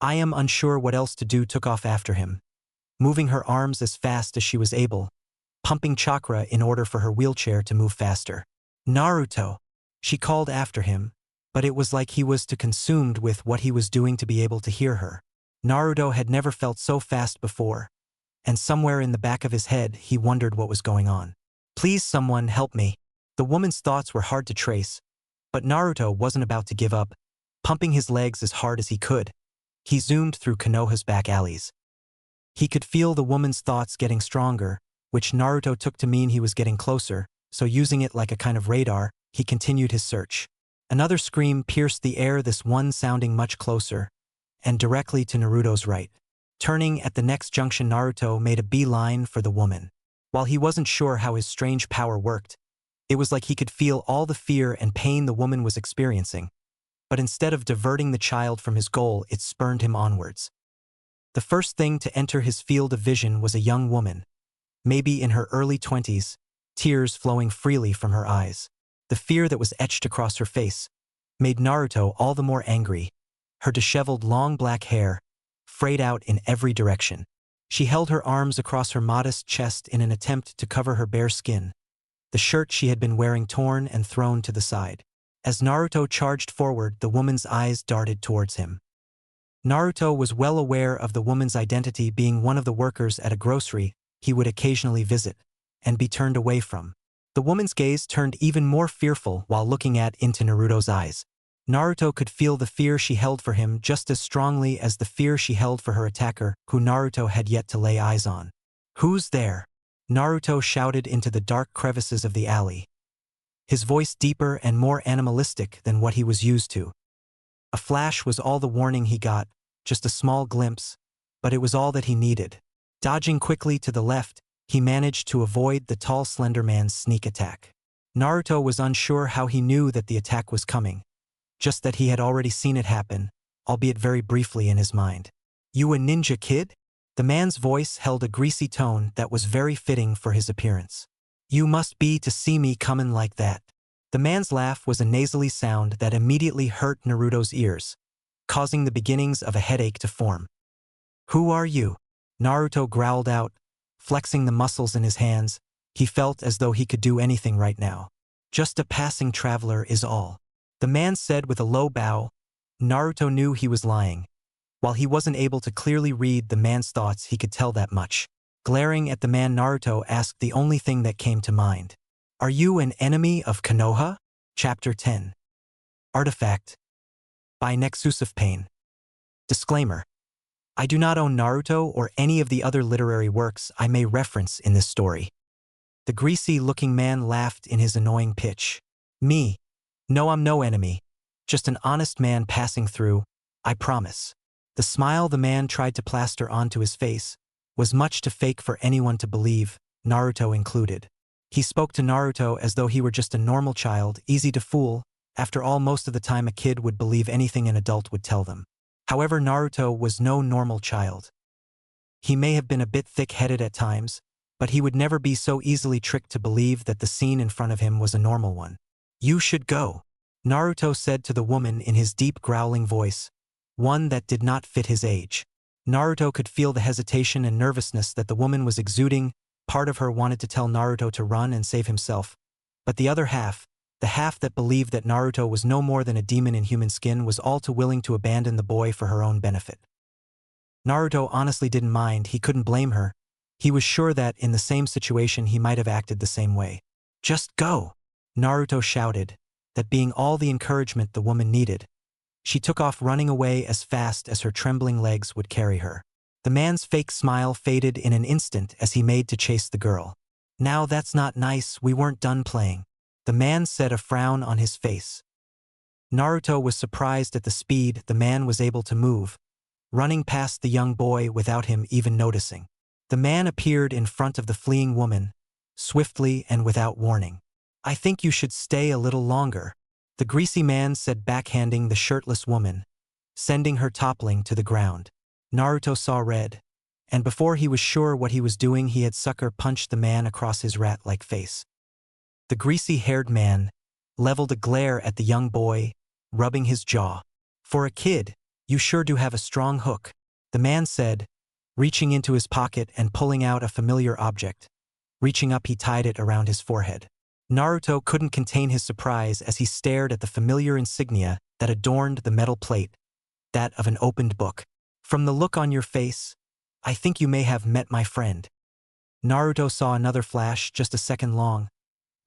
Unsure what else to do, took off after him, moving her arms as fast as she was able, pumping chakra in order for her wheelchair to move faster. Naruto, she called after him, but it was like he was too consumed with what he was doing to be able to hear her. Naruto had never felt so fast before, and somewhere in the back of his head he wondered what was going on. Please, someone, help me. The woman's thoughts were hard to trace, but Naruto wasn't about to give up. Pumping his legs as hard as he could, he zoomed through Konoha's back alleys. He could feel the woman's thoughts getting stronger, which Naruto took to mean he was getting closer, so using it like a kind of radar, he continued his search. Another scream pierced the air, this one sounding much closer, and directly to Naruto's right. Turning at the next junction, Naruto made a beeline for the woman. While he wasn't sure how his strange power worked, it was like he could feel all the fear and pain the woman was experiencing. But instead of diverting the child from his goal, it spurned him onwards. The first thing to enter his field of vision was a young woman, maybe in her early 20s, tears flowing freely from her eyes. The fear that was etched across her face made Naruto all the more angry. Her disheveled long black hair frayed out in every direction. She held her arms across her modest chest in an attempt to cover her bare skin, the shirt she had been wearing torn and thrown to the side. As Naruto charged forward, the woman's eyes darted towards him. Naruto was well aware of the woman's identity, being one of the workers at a grocery he would occasionally visit and be turned away from. The woman's gaze turned even more fearful while looking into Naruto's eyes. Naruto could feel the fear she held for him just as strongly as the fear she held for her attacker, who Naruto had yet to lay eyes on. "Who's there?" Naruto shouted into the dark crevices of the alley, his voice deeper and more animalistic than what he was used to. A flash was all the warning he got, just a small glimpse, but it was all that he needed. Dodging quickly to the left, he managed to avoid the tall slender man's sneak attack. Naruto was unsure how he knew that the attack was coming, just that he had already seen it happen, albeit very briefly in his mind. "You a ninja kid?" The man's voice held a greasy tone that was very fitting for his appearance. "You must be to see me coming like that." The man's laugh was a nasally sound that immediately hurt Naruto's ears, causing the beginnings of a headache to form. "Who are you?" Naruto growled out, flexing the muscles in his hands. He felt as though he could do anything right now. "Just a passing traveler is all," the man said with a low bow. Naruto knew he was lying. While he wasn't able to clearly read the man's thoughts, he could tell that much. Glaring at the man, Naruto asked the only thing that came to mind. "Are you an enemy of Konoha?" Chapter 10. Artifact. By Nexus of Pain. Disclaimer. I do not own Naruto or any of the other literary works I may reference in this story. The greasy-looking man laughed in his annoying pitch. "Me? No, I'm no enemy. Just an honest man passing through, I promise." The smile the man tried to plaster onto his face was much too fake for anyone to believe, Naruto included. He spoke to Naruto as though he were just a normal child, easy to fool. After all, most of the time a kid would believe anything an adult would tell them. However, Naruto was no normal child. He may have been a bit thick-headed at times, but he would never be so easily tricked to believe that the scene in front of him was a normal one. "You should go," Naruto said to the woman in his deep growling voice, one that did not fit his age. Naruto could feel the hesitation and nervousness that the woman was exuding. Part of her wanted to tell Naruto to run and save himself, but the other half, the half that believed that Naruto was no more than a demon in human skin, was all too willing to abandon the boy for her own benefit. Naruto honestly didn't mind. He couldn't blame her. He was sure that, in the same situation, he might have acted the same way. "Just go," Naruto shouted, that being all the encouragement the woman needed. She took off running away as fast as her trembling legs would carry her. The man's fake smile faded in an instant as he made to chase the girl. "Now that's not nice, we weren't done playing," the man said, a frown on his face. Naruto was surprised at the speed the man was able to move, running past the young boy without him even noticing. The man appeared in front of the fleeing woman, swiftly and without warning. "I think you should stay a little longer," the greasy man said, backhanding the shirtless woman, sending her toppling to the ground. Naruto saw red, and before he was sure what he was doing, he had sucker punched the man across his rat-like face. The greasy-haired man leveled a glare at the young boy, rubbing his jaw. "For a kid, you sure do have a strong hook," the man said, reaching into his pocket and pulling out a familiar object. Reaching up, he tied it around his forehead. Naruto couldn't contain his surprise as he stared at the familiar insignia that adorned the metal plate, that of an opened book. "From the look on your face, I think you may have met my friend." Naruto saw another flash, just a second long,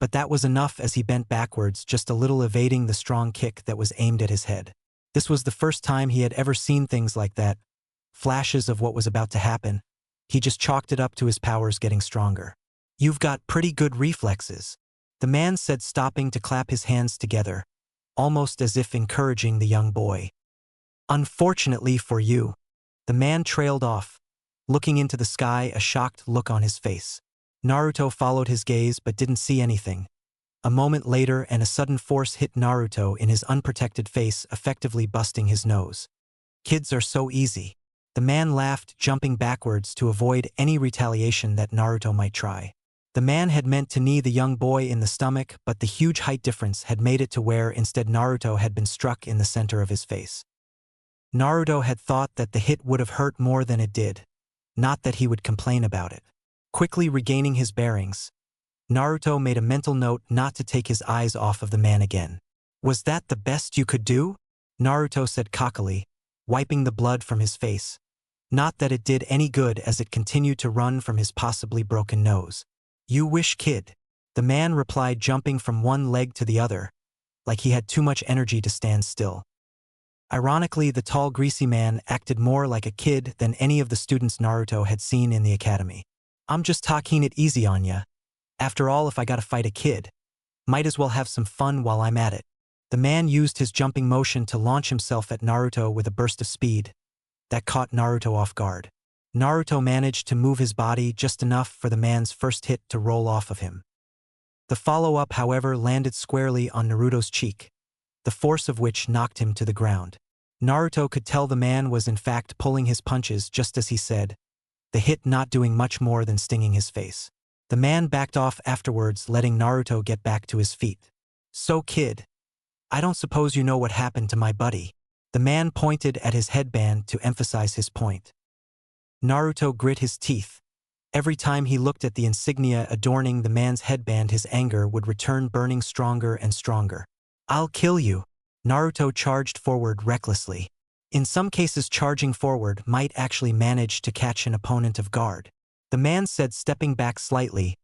but that was enough as he bent backwards, just a little evading the strong kick that was aimed at his head. This was the first time he had ever seen things like that, flashes of what was about to happen. He just chalked it up to his powers getting stronger. "You've got pretty good reflexes," the man said, stopping to clap his hands together, almost as if encouraging the young boy. "Unfortunately for you," the man trailed off, looking into the sky, a shocked look on his face. Naruto followed his gaze but didn't see anything. A moment later, and a sudden force hit Naruto in his unprotected face, effectively busting his nose. "Kids are so easy," the man laughed, jumping backwards to avoid any retaliation that Naruto might try. The man had meant to knee the young boy in the stomach, but the huge height difference had made it to where instead Naruto had been struck in the center of his face. Naruto had thought that the hit would have hurt more than it did, not that he would complain about it. Quickly regaining his bearings, Naruto made a mental note not to take his eyes off of the man again. Was that the best you could do? Naruto said cockily, wiping the blood from his face. Not that it did any good as it continued to run from his possibly broken nose. You wish, kid. The man replied, jumping from one leg to the other, like he had too much energy to stand still. Ironically, the tall, greasy man acted more like a kid than any of the students Naruto had seen in the academy. I'm just talking it easy on ya. After all, if I gotta fight a kid, might as well have some fun while I'm at it. The man used his jumping motion to launch himself at Naruto with a burst of speed that caught Naruto off guard. Naruto managed to move his body just enough for the man's first hit to roll off of him. The follow-up, however, landed squarely on Naruto's cheek, the force of which knocked him to the ground. Naruto could tell the man was in fact pulling his punches just as he said, the hit not doing much more than stinging his face. The man backed off afterwards, letting Naruto get back to his feet. So, kid, I don't suppose you know what happened to my buddy. The man pointed at his headband to emphasize his point. Naruto grit his teeth. Every time he looked at the insignia adorning the man's headband, his anger would return, burning stronger and stronger. I'll kill you. Naruto charged forward recklessly. In some cases, charging forward might actually manage to catch an opponent off guard. The man said, stepping back slightly,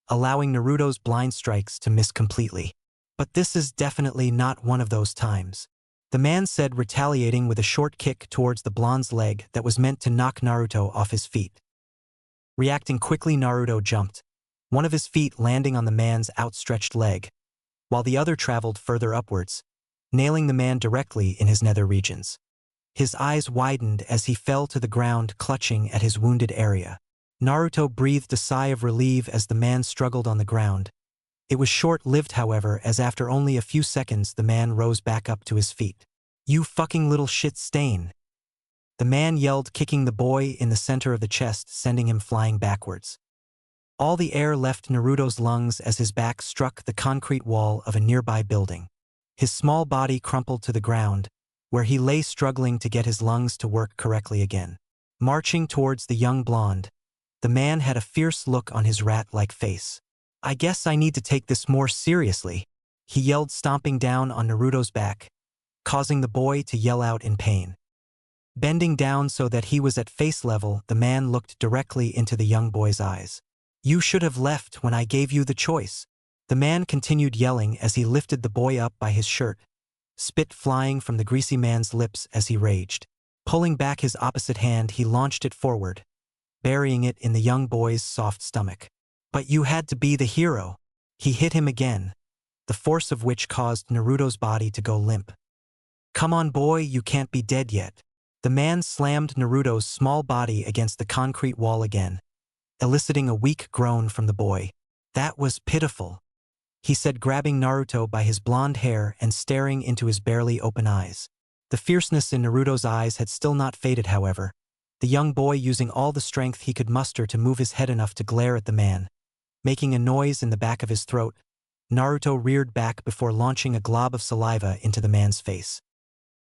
allowing Naruto's blind strikes to miss completely. But this is definitely not one of those times. The man said, retaliating with a short kick towards the blonde's leg that was meant to knock Naruto off his feet. Reacting quickly, Naruto jumped, one of his feet landing on the man's outstretched leg, while the other traveled further upwards, nailing the man directly in his nether regions. His eyes widened as he fell to the ground, clutching at his wounded area. Naruto breathed a sigh of relief as the man struggled on the ground. It was short-lived, however, as after only a few seconds the man rose back up to his feet. You fucking little shit stain! The man yelled, kicking the boy in the center of the chest, sending him flying backwards. All the air left Naruto's lungs as his back struck the concrete wall of a nearby building. His small body crumpled to the ground, where he lay struggling to get his lungs to work correctly again. Marching towards the young blonde, the man had a fierce look on his rat-like face. I guess I need to take this more seriously, he yelled, stomping down on Naruto's back, causing the boy to yell out in pain. Bending down so that he was at face level, the man looked directly into the young boy's eyes. You should have left when I gave you the choice. The man continued yelling as he lifted the boy up by his shirt, spit flying from the greasy man's lips as he raged. Pulling back his opposite hand, he launched it forward, burying it in the young boy's soft stomach. But you had to be the hero. He hit him again, the force of which caused Naruto's body to go limp. Come on, boy, you can't be dead yet. The man slammed Naruto's small body against the concrete wall again, eliciting a weak groan from the boy. That was pitiful, he said, grabbing Naruto by his blonde hair and staring into his barely open eyes. The fierceness in Naruto's eyes had still not faded, however, the young boy using all the strength he could muster to move his head enough to glare at the man. Making a noise in the back of his throat, Naruto reared back before launching a glob of saliva into the man's face.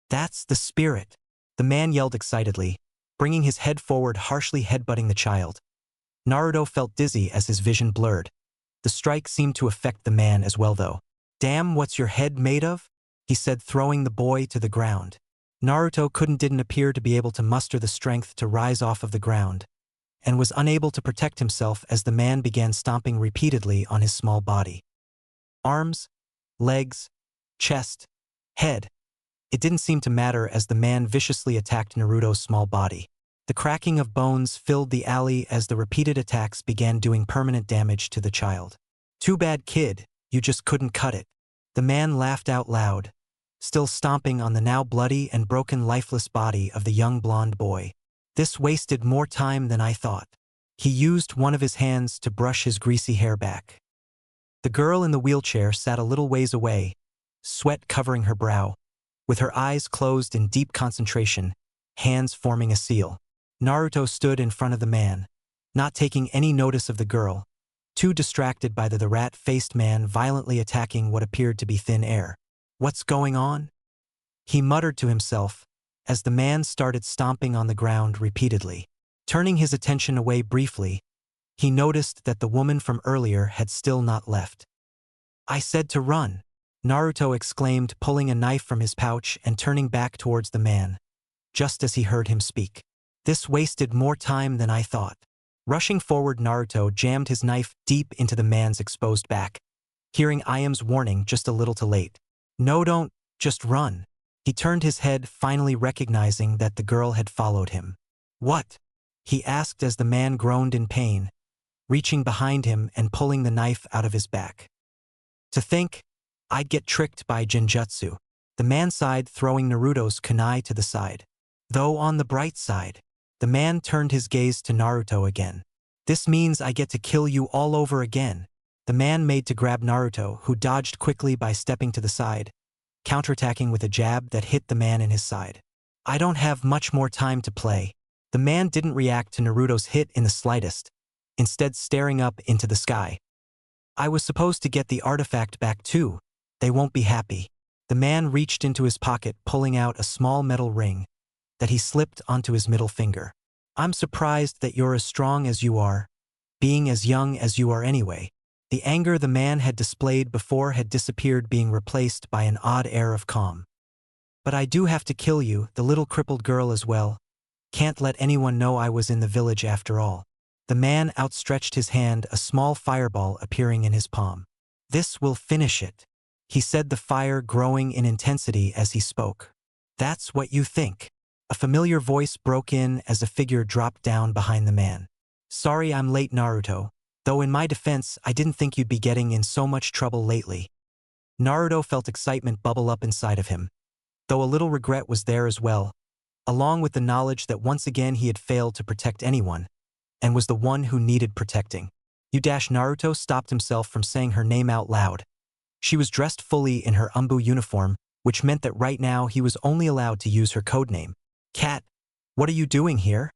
That's the spirit, the man yelled excitedly, bringing his head forward, harshly headbutting the child. Naruto felt dizzy as his vision blurred. The strike seemed to affect the man as well, though. Damn, what's your head made of? He said, throwing the boy to the ground. Naruto didn't appear to be able to muster the strength to rise off of the ground, and was unable to protect himself as the man began stomping repeatedly on his small body. Arms, legs, chest, head. It didn't seem to matter as the man viciously attacked Naruto's small body. The cracking of bones filled the alley as the repeated attacks began doing permanent damage to the child. Too bad, kid, you just couldn't cut it. The man laughed out loud, still stomping on the now bloody and broken lifeless body of the young blonde boy. This wasted more time than I thought. He used one of his hands to brush his greasy hair back. The girl in the wheelchair sat a little ways away, sweat covering her brow, with her eyes closed in deep concentration, hands forming a seal. Naruto stood in front of the man, not taking any notice of the girl, too distracted by the rat-faced man violently attacking what appeared to be thin air. What's going on? He muttered to himself as the man started stomping on the ground repeatedly. Turning his attention away briefly, he noticed that the woman from earlier had still not left. "I said to run," Naruto exclaimed, pulling a knife from his pouch and turning back towards the man, just as he heard him speak. "This wasted more time than I thought." Rushing forward, Naruto jammed his knife deep into the man's exposed back, hearing Iam's warning just a little too late. "No, don't, just run." He turned his head, finally recognizing that the girl had followed him. "What?" he asked as the man groaned in pain, reaching behind him and pulling the knife out of his back. "To think I'd get tricked by Genjutsu," the man sighed, throwing Naruto's kunai to the side. Though on the bright side, the man turned his gaze to Naruto again. "This means I get to kill you all over again." The man made to grab Naruto, who dodged quickly by stepping to the side, counterattacking with a jab that hit the man in his side. "I don't have much more time to play." The man didn't react to Naruto's hit in the slightest, instead staring up into the sky. "I was supposed to get the artifact back too. They won't be happy." The man reached into his pocket, pulling out a small metal ring that he slipped onto his middle finger. "I'm surprised that you're as strong as you are, being as young as you are anyway." The anger the man had displayed before had disappeared, being replaced by an odd air of calm. "But I do have to kill you, the little crippled girl as well. Can't let anyone know I was in the village after all." The man outstretched his hand, a small fireball appearing in his palm. "This will finish it," he said, the fire growing in intensity as he spoke. "That's what you think." A familiar voice broke in as a figure dropped down behind the man. "Sorry I'm late, Naruto. Though in my defense, I didn't think you'd be getting in so much trouble lately." Naruto felt excitement bubble up inside of him, though a little regret was there as well, along with the knowledge that once again he had failed to protect anyone, and was the one who needed protecting. Naruto stopped himself from saying her name out loud. She was dressed fully in her Umbu uniform, which meant that right now he was only allowed to use her codename. "Cat, what are you doing here?"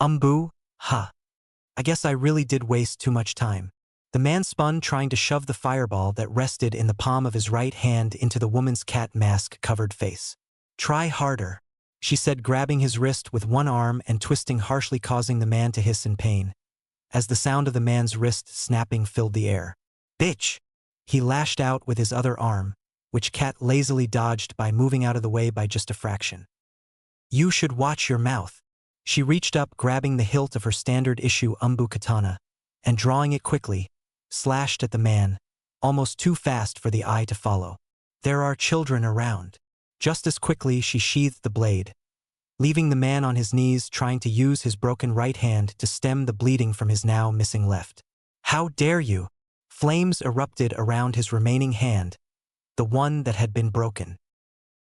"Umbu? Huh. I guess I really did waste too much time." The man spun, trying to shove the fireball that rested in the palm of his right hand into the woman's cat mask-covered face. "Try harder," she said, grabbing his wrist with one arm and twisting harshly, causing the man to hiss in pain, as the sound of the man's wrist snapping filled the air. "Bitch!" he lashed out with his other arm, which Cat lazily dodged by moving out of the way by just a fraction. "You should watch your mouth." She reached up, grabbing the hilt of her standard-issue Umbu katana, and drawing it quickly, slashed at the man, almost too fast for the eye to follow. "There are children around." Just as quickly she sheathed the blade, leaving the man on his knees, trying to use his broken right hand to stem the bleeding from his now missing left. "How dare you!" Flames erupted around his remaining hand, the one that had been broken.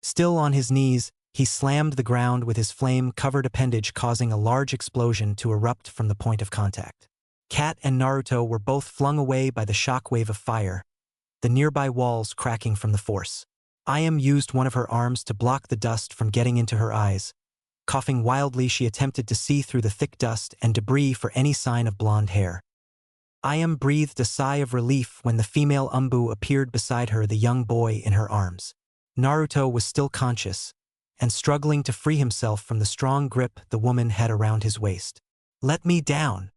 Still on his knees, he slammed the ground with his flame-covered appendage, causing a large explosion to erupt from the point of contact. Cat and Naruto were both flung away by the shockwave of fire, the nearby walls cracking from the force. Ayam used one of her arms to block the dust from getting into her eyes. Coughing wildly, she attempted to see through the thick dust and debris for any sign of blonde hair. Ayam breathed a sigh of relief when the female Umbu appeared beside her, the young boy in her arms. Naruto was still conscious, and struggling to free himself from the strong grip the woman had around his waist. "Let me down,"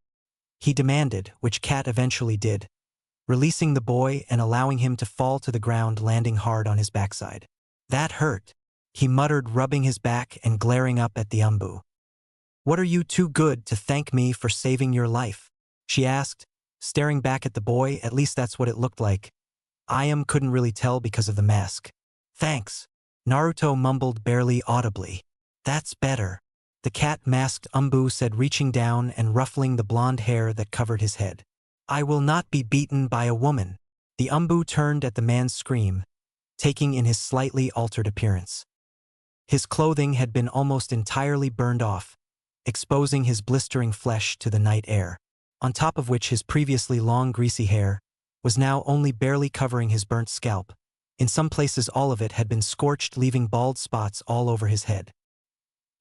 he demanded, which Cat eventually did, releasing the boy and allowing him to fall to the ground, landing hard on his backside. "That hurt," he muttered, rubbing his back and glaring up at the Umbu. "What are you too good to thank me for saving your life?" she asked, staring back at the boy. At least that's what it looked like. Ayam couldn't really tell because of the mask. "Thanks," Naruto mumbled barely audibly. "That's better," the cat-masked Umbu said, reaching down and ruffling the blonde hair that covered his head. "I will not be beaten by a woman." The Umbu turned at the man's scream, taking in his slightly altered appearance. His clothing had been almost entirely burned off, exposing his blistering flesh to the night air, on top of which his previously long greasy hair was now only barely covering his burnt scalp. In some places all of it had been scorched, leaving bald spots all over his head.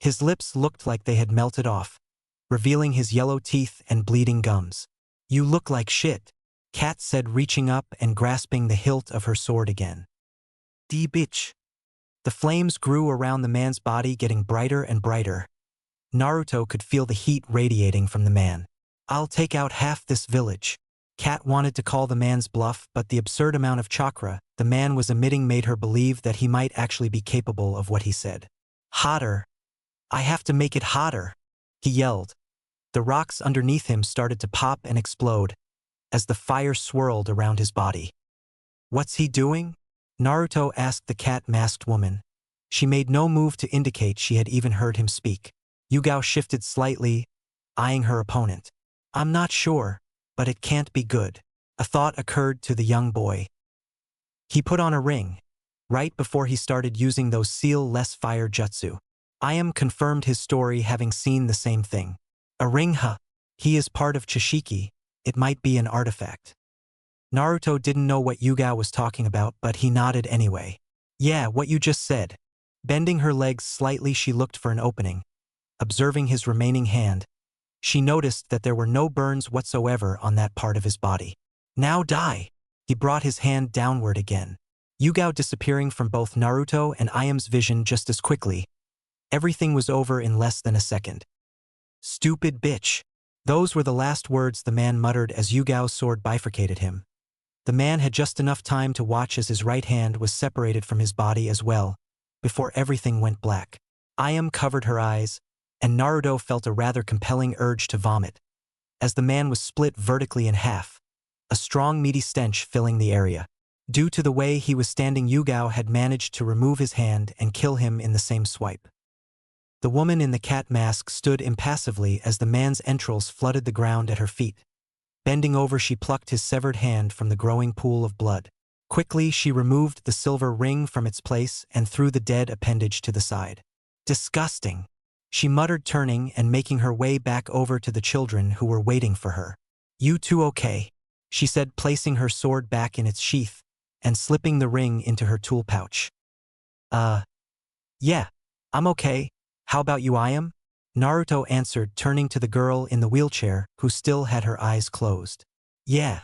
His lips looked like they had melted off, revealing his yellow teeth and bleeding gums. "You look like shit," Cat said, reaching up and grasping the hilt of her sword again. "Die bitch." The flames grew around the man's body, getting brighter and brighter. Naruto could feel the heat radiating from the man. I'll take out half this village. Kat wanted to call the man's bluff, but the absurd amount of chakra the man was emitting made her believe that he might actually be capable of what he said. Hotter. I have to make it hotter, he yelled. The rocks underneath him started to pop and explode as the fire swirled around his body. What's he doing? Naruto asked the cat-masked woman. She made no move to indicate she had even heard him speak. Yugao shifted slightly, eyeing her opponent. I'm not sure, but it can't be good. A thought occurred to the young boy. He put on a ring, right before he started using those seal-less fire jutsu. Ayam confirmed his story, having seen the same thing. A ring, huh? He is part of Chishiki. It might be an artifact. Naruto didn't know what Yugao was talking about, but he nodded anyway. Yeah, what you just said. Bending her legs slightly, she looked for an opening. Observing his remaining hand, she noticed that there were no burns whatsoever on that part of his body. Now die! He brought his hand downward again. Yugao disappearing from both Naruto and Ayam's vision just as quickly. Everything was over in less than a second. Stupid bitch. Those were the last words the man muttered as Yugao's sword bifurcated him. The man had just enough time to watch as his right hand was separated from his body as well, before everything went black. Ayam covered her eyes, and Naruto felt a rather compelling urge to vomit. As the man was split vertically in half, a strong meaty stench filling the area. Due to the way he was standing, Yugao had managed to remove his hand and kill him in the same swipe. The woman in the cat mask stood impassively as the man's entrails flooded the ground at her feet. Bending over, she plucked his severed hand from the growing pool of blood. Quickly, she removed the silver ring from its place and threw the dead appendage to the side. Disgusting, she muttered, turning and making her way back over to the children who were waiting for her. You two okay? She said, placing her sword back in its sheath and slipping the ring into her tool pouch. Yeah, I'm okay. How about you, Ayam? Naruto answered, turning to the girl in the wheelchair who still had her eyes closed. Yeah.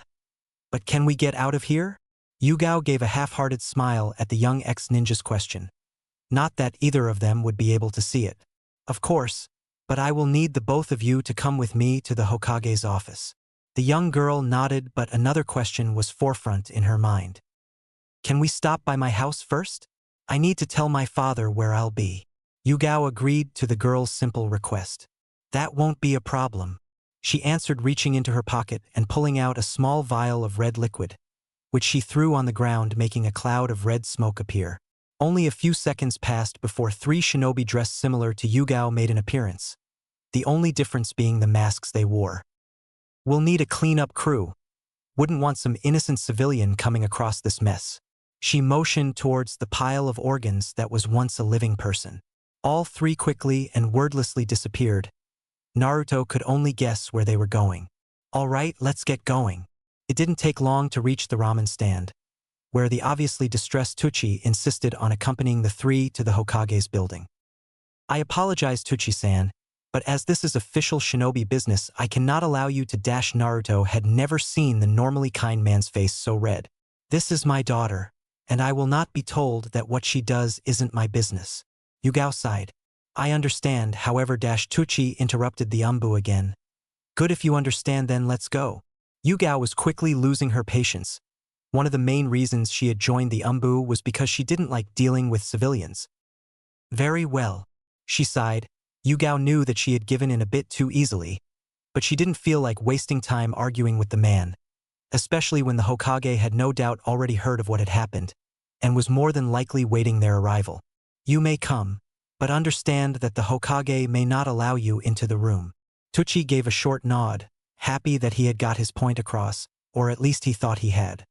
But can we get out of here? Yugao gave a half-hearted smile at the young ex-ninja's question. Not that either of them would be able to see it. Of course, but I will need the both of you to come with me to the Hokage's office. The young girl nodded, but another question was forefront in her mind. Can we stop by my house first? I need to tell my father where I'll be. Yugao agreed to the girl's simple request. That won't be a problem, she answered, reaching into her pocket and pulling out a small vial of red liquid, which she threw on the ground, making a cloud of red smoke appear. Only a few seconds passed before 3 shinobi dressed similar to Yugao made an appearance, the only difference being the masks they wore. We'll need a cleanup crew. Wouldn't want some innocent civilian coming across this mess. She motioned towards the pile of organs that was once a living person. All 3 quickly and wordlessly disappeared. Naruto could only guess where they were going. All right, let's get going. It didn't take long to reach the ramen stand, where the obviously distressed Tucci insisted on accompanying the 3 to the Hokage's building. I apologize, Tucci-san, but as this is official shinobi business, I cannot allow you to dash. Naruto had never seen the normally kind man's face so red. This is my daughter, and I will not be told that what she does isn't my business. Yugao sighed. I understand, however. Tucci interrupted the Umbu again. Good, if you understand, then let's go. Yugao was quickly losing her patience. One of the main reasons she had joined the Umbu was because she didn't like dealing with civilians. Very well, she sighed. Yugao knew that she had given in a bit too easily, but she didn't feel like wasting time arguing with the man, especially when the Hokage had no doubt already heard of what had happened and was more than likely waiting their arrival. You may come, but understand that the Hokage may not allow you into the room. Tucci gave a short nod, happy that he had got his point across, or at least he thought he had.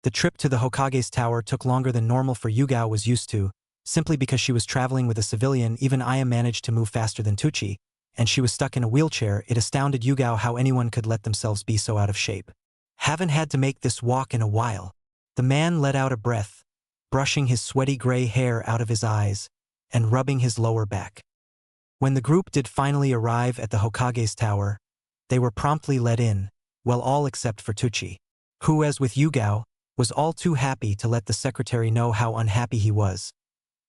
The trip to the Hokage's tower took longer than normal for Yugao was used to, simply because she was traveling with a civilian. Even Aya managed to move faster than Tucci, and she was stuck in a wheelchair. It astounded Yugao how anyone could let themselves be so out of shape. Haven't had to make this walk in a while. The man let out a breath, brushing his sweaty gray hair out of his eyes and rubbing his lower back. When the group did finally arrive at the Hokage's tower, they were promptly let in, well, all except for Tucci, who, as with Yugao, was all too happy to let the secretary know how unhappy he was.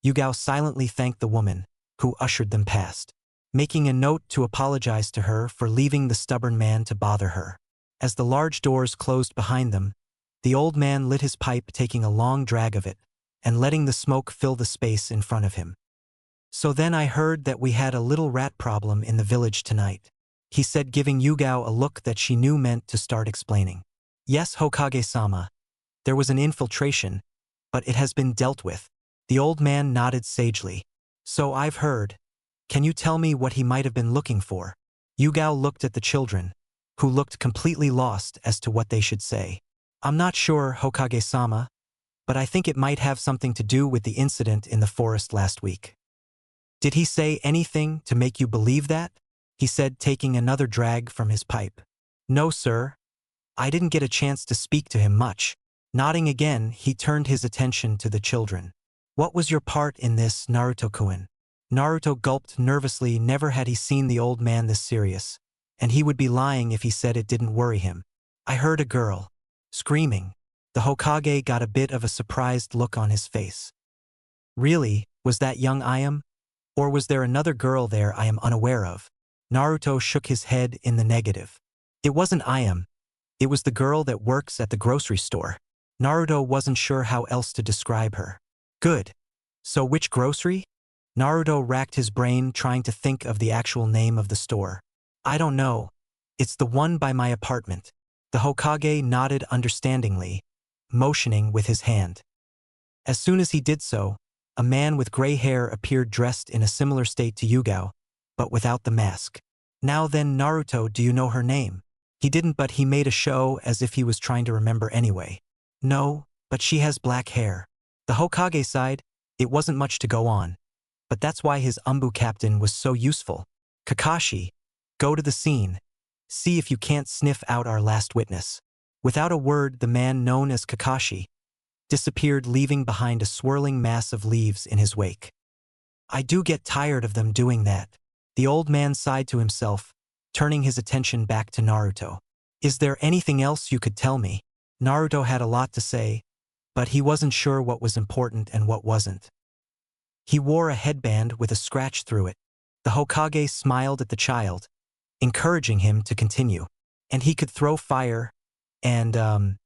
Yugao silently thanked the woman, who ushered them past. making a note to apologize to her for leaving the stubborn man to bother her. As the large doors closed behind them, the old man lit his pipe, taking a long drag of it, and letting the smoke fill the space in front of him. So then I heard that we had a little rat problem in the village tonight, he said, giving Yugao a look that she knew meant to start explaining. Yes, Hokage-sama. There was an infiltration, but it has been dealt with. The old man nodded sagely. So I've heard. Can you tell me what he might have been looking for? Yugao looked at the children, who looked completely lost as to what they should say. I'm not sure, Hokage-sama, but I think it might have something to do with the incident in the forest last week. Did he say anything to make you believe that? He said, taking another drag from his pipe. No, sir. I didn't get a chance to speak to him much. Nodding again, he turned his attention to the children. What was your part in this, Naruto-kun? Naruto gulped nervously. Never had he seen the old man this serious, and he would be lying if he said it didn't worry him. I heard a girl screaming. The Hokage got a bit of a surprised look on his face. Really, was that young Ayam? Or was there another girl there I am unaware of? Naruto shook his head in the negative. It wasn't Ayam. It was the girl that works at the grocery store. Naruto wasn't sure how else to describe her. Good. So which grocery? Naruto racked his brain, trying to think of the actual name of the store. I don't know. It's the one by my apartment. The Hokage nodded understandingly, motioning with his hand. As soon as he did so, a man with gray hair appeared, dressed in a similar state to Yugao, but without the mask. Now then, Naruto, do you know her name? He didn't, but he made a show as if he was trying to remember anyway. No, but she has black hair. The Hokage sighed. It wasn't much to go on. But that's why his Umbu captain was so useful. Kakashi, go to the scene. See if you can't sniff out our last witness. Without a word, the man known as Kakashi disappeared, leaving behind a swirling mass of leaves in his wake. I do get tired of them doing that. The old man sighed to himself, turning his attention back to Naruto. Is there anything else you could tell me? Naruto had a lot to say, but he wasn't sure what was important and what wasn't. He wore a headband with a scratch through it. The Hokage smiled at the child, encouraging him to continue. And he could throw fire, and,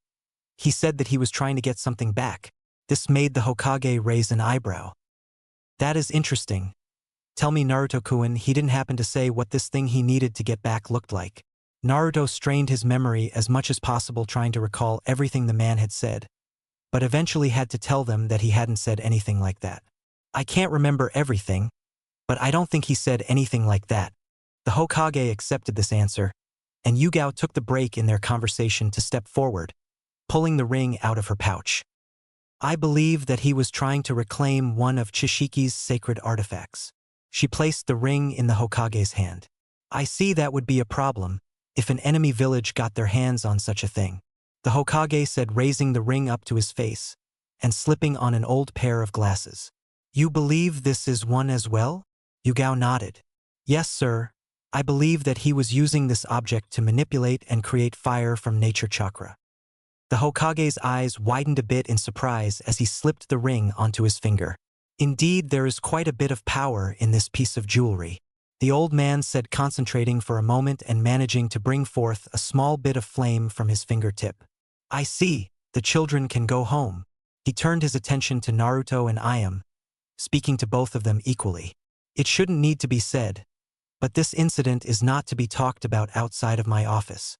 he said that he was trying to get something back. This made the Hokage raise an eyebrow. That is interesting. Tell me, Naruto-kun, he didn't happen to say what this thing he needed to get back looked like. Naruto strained his memory as much as possible, trying to recall everything the man had said, but eventually had to tell them that he hadn't said anything like that. I can't remember everything, but I don't think he said anything like that. The Hokage accepted this answer, and Yugao took the break in their conversation to step forward, pulling the ring out of her pouch. I believe that he was trying to reclaim one of Chishiki's sacred artifacts. She placed the ring in the Hokage's hand. I see that would be a problem if an enemy village got their hands on such a thing, the Hokage said, raising the ring up to his face and slipping on an old pair of glasses. You believe this is one as well? Yugao nodded. Yes, sir. I believe that he was using this object to manipulate and create fire from nature chakra. The Hokage's eyes widened a bit in surprise as he slipped the ring onto his finger. Indeed, there is quite a bit of power in this piece of jewelry, the old man said, concentrating for a moment and managing to bring forth a small bit of flame from his fingertip. I see, the children can go home. He turned his attention to Naruto and Ayam, speaking to both of them equally. It shouldn't need to be said, but this incident is not to be talked about outside of my office.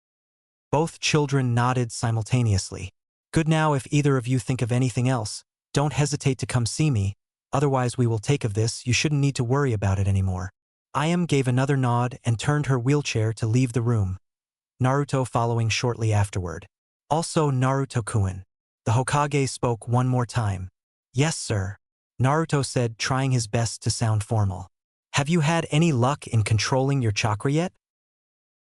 Both children nodded simultaneously. Good. Now, if either of you think of anything else, don't hesitate to come see me, otherwise we will take of this. You shouldn't need to worry about it anymore. Ayam gave another nod and turned her wheelchair to leave the room, Naruto following shortly afterward. Also, Naruto-kun. The Hokage spoke one more time. Yes, sir. Naruto said, trying his best to sound formal. Have you had any luck in controlling your chakra yet?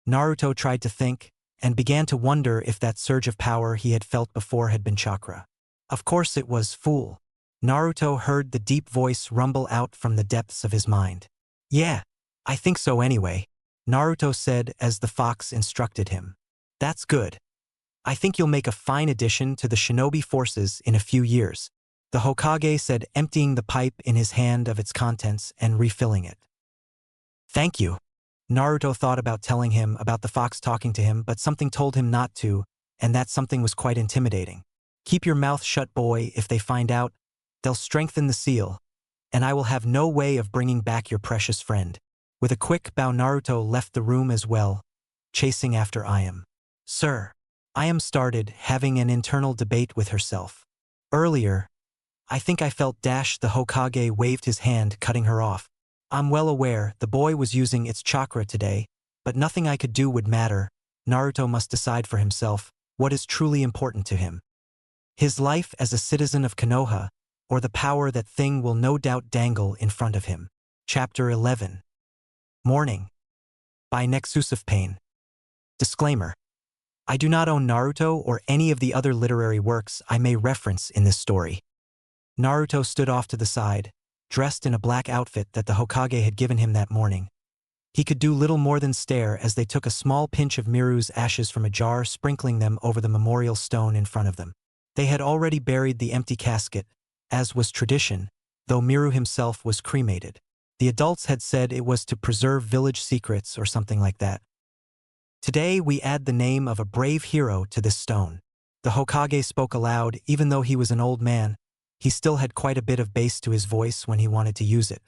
Naruto tried to think, and began to wonder if that surge of power he had felt before had been chakra. Of course it was, fool. Naruto heard the deep voice rumble out from the depths of his mind. Yeah, I think so anyway, Naruto said as the fox instructed him. That's good. I think you'll make a fine addition to the shinobi forces in a few years, the Hokage said, emptying the pipe in his hand of its contents and refilling it. Thank you. Naruto thought about telling him about the fox talking to him, but something told him not to, and that something was quite intimidating. Keep your mouth shut, boy. If they find out, they'll strengthen the seal, and I will have no way of bringing back your precious friend. With a quick bow, Naruto left the room as well, chasing after Ayam. Sir, Ayam started having an internal debate with herself. Earlier, I think I felt the Hokage waved his hand, cutting her off. I'm well aware the boy was using its chakra today, but nothing I could do would matter. Naruto must decide for himself what is truly important to him. His life as a citizen of Konoha, or the power that thing will no doubt dangle in front of him. Chapter 11. Morning. By Nexus Pain. Disclaimer. I do not own Naruto or any of the other literary works I may reference in this story. Naruto stood off to the side, dressed in a black outfit that the Hokage had given him that morning. He could do little more than stare as they took a small pinch of Miru's ashes from a jar, sprinkling them over the memorial stone in front of them. They had already buried the empty casket, as was tradition, though Miru himself was cremated. The adults had said it was to preserve village secrets or something like that. Today we add the name of a brave hero to this stone. The Hokage spoke aloud. Even though he was an old man, he still had quite a bit of bass to his voice when he wanted to use it.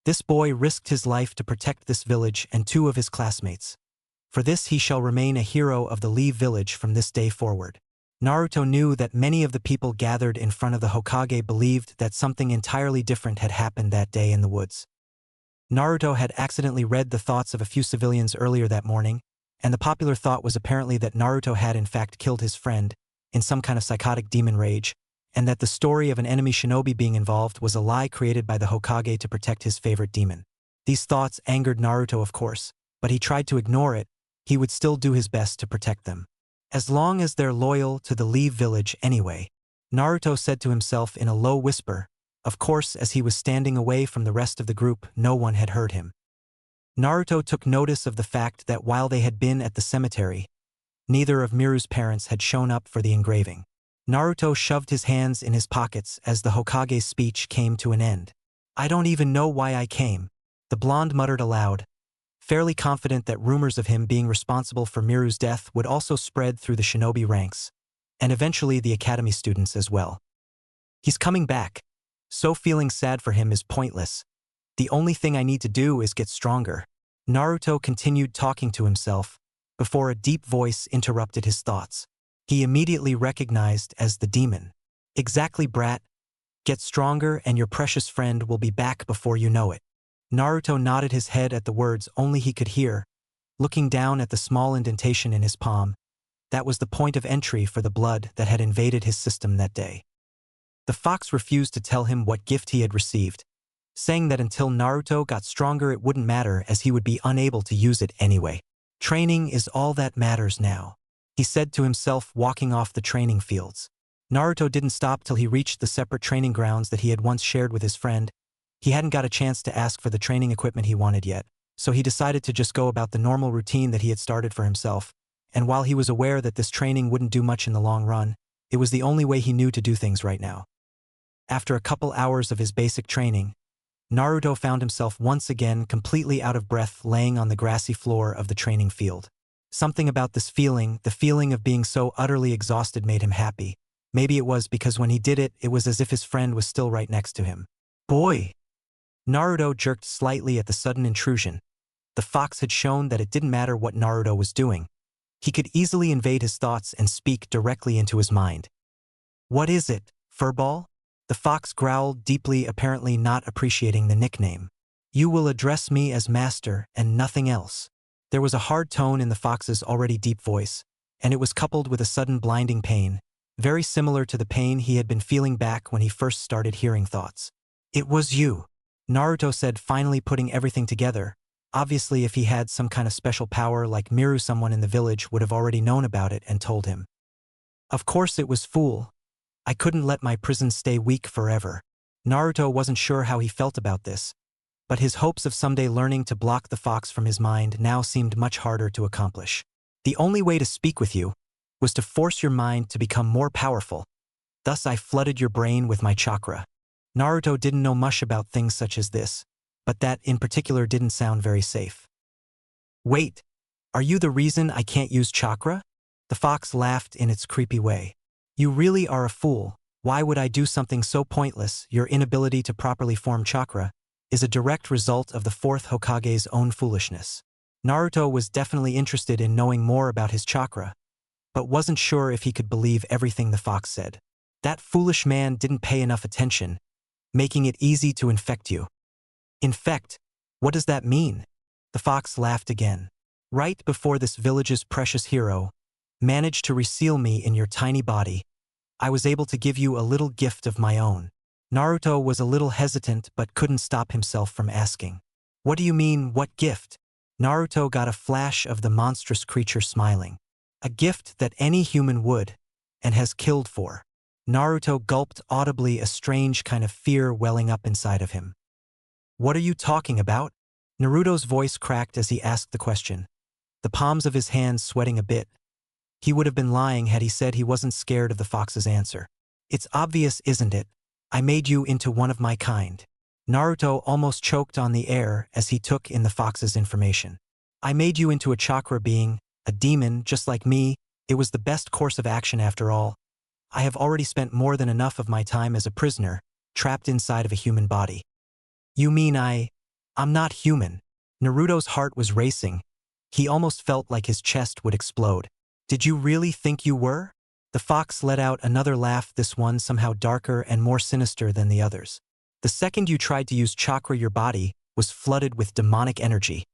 This boy risked his life to protect this village and 2 of his classmates. For this he shall remain a hero of the Lee village from this day forward. Naruto knew that many of the people gathered in front of the Hokage believed that something entirely different had happened that day in the woods. Naruto had accidentally read the thoughts of a few civilians earlier that morning, and the popular thought was apparently that Naruto had in fact killed his friend in some kind of psychotic demon rage, and that the story of an enemy shinobi being involved was a lie created by the Hokage to protect his favorite demon. These thoughts angered Naruto, of course, but he tried to ignore it. He would still do his best to protect them. As long as they're loyal to the Lee village anyway, Naruto said to himself in a low whisper. Of course, as he was standing away from the rest of the group, no one had heard him. Naruto took notice of the fact that while they had been at the cemetery, neither of Miru's parents had shown up for the engraving. Naruto shoved his hands in his pockets as the Hokage's speech came to an end. I don't even know why I came, the blonde muttered aloud, fairly confident that rumors of him being responsible for Miru's death would also spread through the shinobi ranks, and eventually the academy students as well. He's coming back, so feeling sad for him is pointless. The only thing I need to do is get stronger. Naruto continued talking to himself, before a deep voice interrupted his thoughts. He immediately recognized as the demon. Exactly, brat. Get stronger and your precious friend will be back before you know it. Naruto nodded his head at the words only he could hear, looking down at the small indentation in his palm. That was the point of entry for the blood that had invaded his system that day. The fox refused to tell him what gift he had received, saying that until Naruto got stronger it wouldn't matter as he would be unable to use it anyway. Training is all that matters now, he said to himself, walking off the training fields. Naruto didn't stop till he reached the separate training grounds that he had once shared with his friend. He hadn't got a chance to ask for the training equipment he wanted yet, so he decided to just go about the normal routine that he had started for himself, and while he was aware that this training wouldn't do much in the long run, it was the only way he knew to do things right now. After a couple hours of his basic training, Naruto found himself once again completely out of breath laying on the grassy floor of the training field. Something about this feeling, the feeling of being so utterly exhausted, made him happy. Maybe it was because when he did it, it was as if his friend was still right next to him. Boy! Naruto jerked slightly at the sudden intrusion. The fox had shown that it didn't matter what Naruto was doing. He could easily invade his thoughts and speak directly into his mind. What is it, furball? The fox growled deeply, apparently not appreciating the nickname. You will address me as master and nothing else. There was a hard tone in the fox's already deep voice, and it was coupled with a sudden blinding pain, very similar to the pain he had been feeling back when he first started hearing thoughts. It was you, Naruto said, finally putting everything together. Obviously, if he had some kind of special power like Miru, someone in the village would have already known about it and told him. Of course it was, fool. I couldn't let my prison stay weak forever. Naruto wasn't sure how he felt about this, but his hopes of someday learning to block the fox from his mind now seemed much harder to accomplish. The only way to speak with you was to force your mind to become more powerful. Thus I flooded your brain with my chakra. Naruto didn't know much about things such as this, but that in particular didn't sound very safe. Wait, are you the reason I can't use chakra? The fox laughed in its creepy way. You really are a fool. Why would I do something so pointless? Your inability to properly form chakra is a direct result of the fourth Hokage's own foolishness. Naruto was definitely interested in knowing more about his chakra, but wasn't sure if he could believe everything the fox said. That foolish man didn't pay enough attention, making it easy to infect you. Infect? What does that mean? The fox laughed again. Right before this village's precious hero managed to reseal me in your tiny body, I was able to give you a little gift of my own. Naruto was a little hesitant but couldn't stop himself from asking. What do you mean, what gift? Naruto got a flash of the monstrous creature smiling. A gift that any human would, and has killed for. Naruto gulped audibly, a strange kind of fear welling up inside of him. What are you talking about? Naruto's voice cracked as he asked the question, the palms of his hands sweating a bit. He would have been lying had he said he wasn't scared of the fox's answer. It's obvious, isn't it? I made you into one of my kind. Naruto almost choked on the air as he took in the fox's information. I made you into a chakra being, a demon just like me. It was the best course of action after all. I have already spent more than enough of my time as a prisoner, trapped inside of a human body. You mean I'm not human? Naruto's heart was racing. He almost felt like his chest would explode. Did you really think you were? The fox let out another laugh, this one somehow darker and more sinister than the others. The second you tried to use chakra, your body was flooded with demonic energy,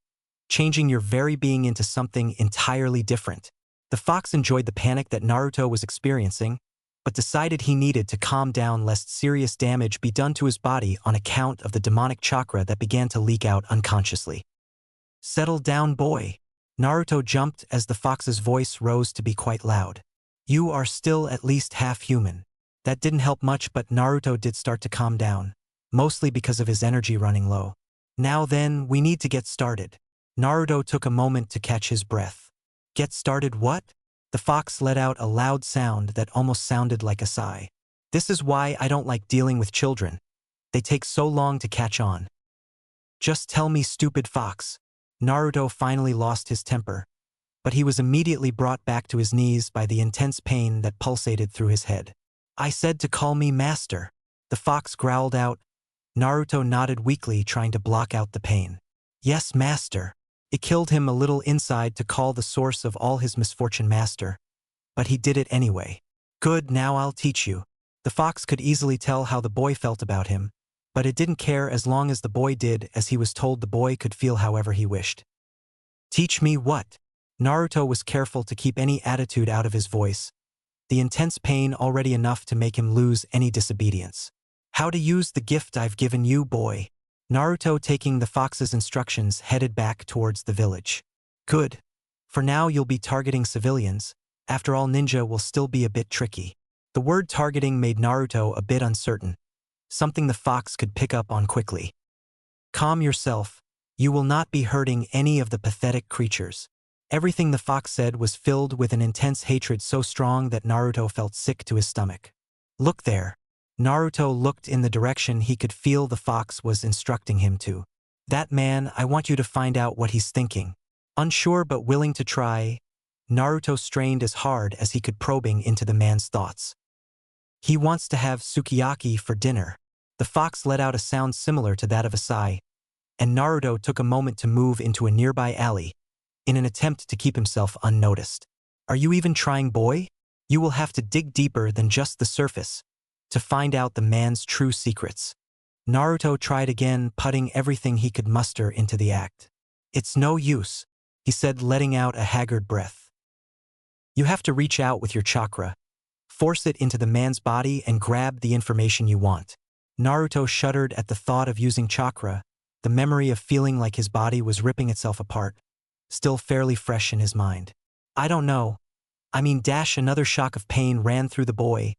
changing your very being into something entirely different. The fox enjoyed the panic that Naruto was experiencing, but decided he needed to calm down lest serious damage be done to his body on account of the demonic chakra that began to leak out unconsciously. Settle down, boy. Naruto jumped as the fox's voice rose to be quite loud. You are still at least half human. That didn't help much, but Naruto did start to calm down, mostly because of his energy running low. Now then, we need to get started. Naruto took a moment to catch his breath. Get started what? The fox let out a loud sound that almost sounded like a sigh. This is why I don't like dealing with children. They take so long to catch on. Just tell me, stupid fox. Naruto finally lost his temper, but he was immediately brought back to his knees by the intense pain that pulsated through his head. I said to call me master. The fox growled out. Naruto nodded weakly, trying to block out the pain. Yes, master. It killed him a little inside to call the source of all his misfortune master, but he did it anyway. Good, now I'll teach you. The fox could easily tell how the boy felt about him, but it didn't care as long as the boy did as he was told. The boy could feel however he wished. Teach me what? Naruto was careful to keep any attitude out of his voice, the intense pain already enough to make him lose any disobedience. How to use the gift I've given you, boy. Naruto, taking the fox's instructions, headed back towards the village. Good. For now you'll be targeting civilians. After all, ninja will still be a bit tricky. The word targeting made Naruto a bit uncertain, something the fox could pick up on quickly. Calm yourself. You will not be hurting any of the pathetic creatures. Everything the fox said was filled with an intense hatred so strong that Naruto felt sick to his stomach. Look there. Naruto looked in the direction he could feel the fox was instructing him to. That man, I want you to find out what he's thinking. Unsure but willing to try, Naruto strained as hard as he could, probing into the man's thoughts. He wants to have sukiyaki for dinner. The fox let out a sound similar to that of a sigh, and Naruto took a moment to move into a nearby alley in an attempt to keep himself unnoticed. Are you even trying, boy? You will have to dig deeper than just the surface to find out the man's true secrets. Naruto tried again, putting everything he could muster into the act. It's no use, he said, letting out a haggard breath. You have to reach out with your chakra, force it into the man's body and grab the information you want. Naruto shuddered at the thought of using chakra, the memory of feeling like his body was ripping itself apart, still fairly fresh in his mind. I don't know. Another shock of pain ran through the boy,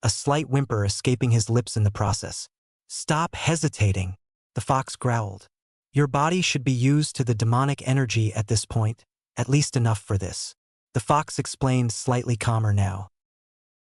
a slight whimper escaping his lips in the process. Stop hesitating, the fox growled. Your body should be used to the demonic energy at this point, at least enough for this. The fox explained, slightly calmer now.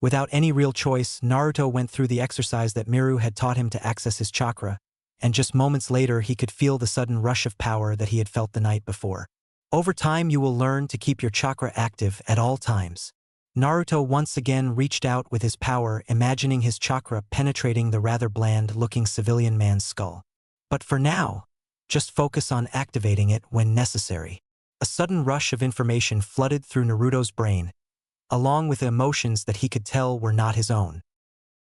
Without any real choice, Naruto went through the exercise that Miru had taught him to access his chakra, and just moments later he could feel the sudden rush of power that he had felt the night before. Over time you will learn to keep your chakra active at all times. Naruto once again reached out with his power, imagining his chakra penetrating the rather bland-looking civilian man's skull. But for now, just focus on activating it when necessary. A sudden rush of information flooded through Naruto's brain, along with emotions that he could tell were not his own.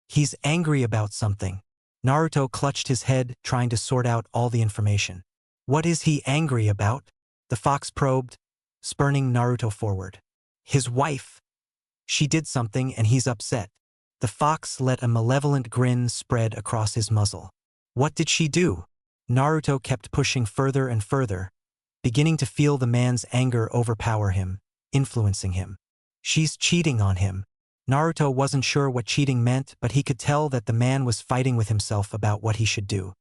He's angry about something. Naruto clutched his head, trying to sort out all the information. What is he angry about? The fox probed, spurning Naruto forward. His wife. She did something and he's upset. The fox let a malevolent grin spread across his muzzle. What did she do? Naruto kept pushing further and further, beginning to feel the man's anger overpower him, influencing him. She's cheating on him. Naruto wasn't sure what cheating meant, but he could tell that the man was fighting with himself about what he should do.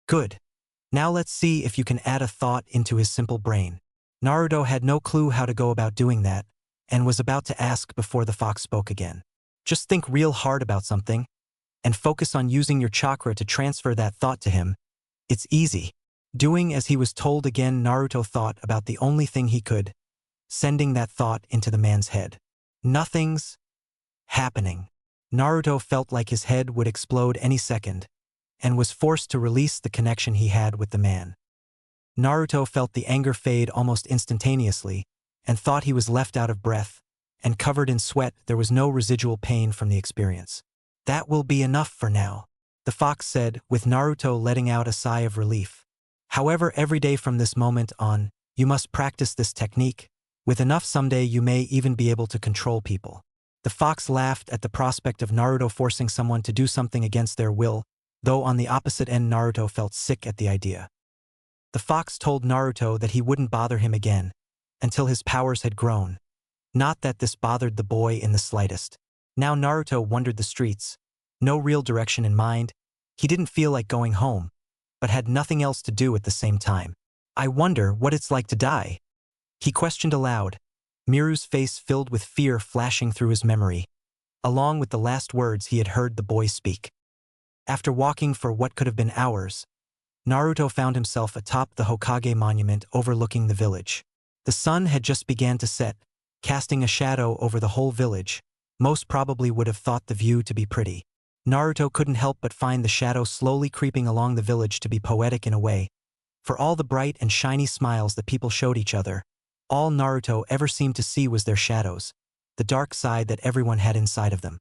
Good. Now let's see if you can add a thought into his simple brain. Naruto had no clue how to go about doing that, and was about to ask before the fox spoke again. Just think real hard about something, and focus on using your chakra to transfer that thought to him. It's easy. Doing as he was told again, Naruto thought about the only thing he could, sending that thought into the man's head. Nothing's happening. Naruto felt like his head would explode any second, and was forced to release the connection he had with the man. Naruto felt the anger fade almost instantaneously, and thought he was left out of breath, and covered in sweat. There was no residual pain from the experience. That will be enough for now, the fox said, with Naruto letting out a sigh of relief. However, every day from this moment on, you must practice this technique. With enough, someday you may even be able to control people. The fox laughed at the prospect of Naruto forcing someone to do something against their will, though on the opposite end Naruto felt sick at the idea. The fox told Naruto that he wouldn't bother him again, until his powers had grown. Not that this bothered the boy in the slightest. Now Naruto wandered the streets, no real direction in mind. He didn't feel like going home, but had nothing else to do at the same time. I wonder what it's like to die, he questioned aloud, Miru's face filled with fear flashing through his memory, along with the last words he had heard the boy speak. After walking for what could have been hours, Naruto found himself atop the Hokage monument overlooking the village. The sun had just begun to set, casting a shadow over the whole village. Most probably would have thought the view to be pretty. Naruto couldn't help but find the shadow slowly creeping along the village to be poetic in a way. For all the bright and shiny smiles that people showed each other, all Naruto ever seemed to see was their shadows, the dark side that everyone had inside of them.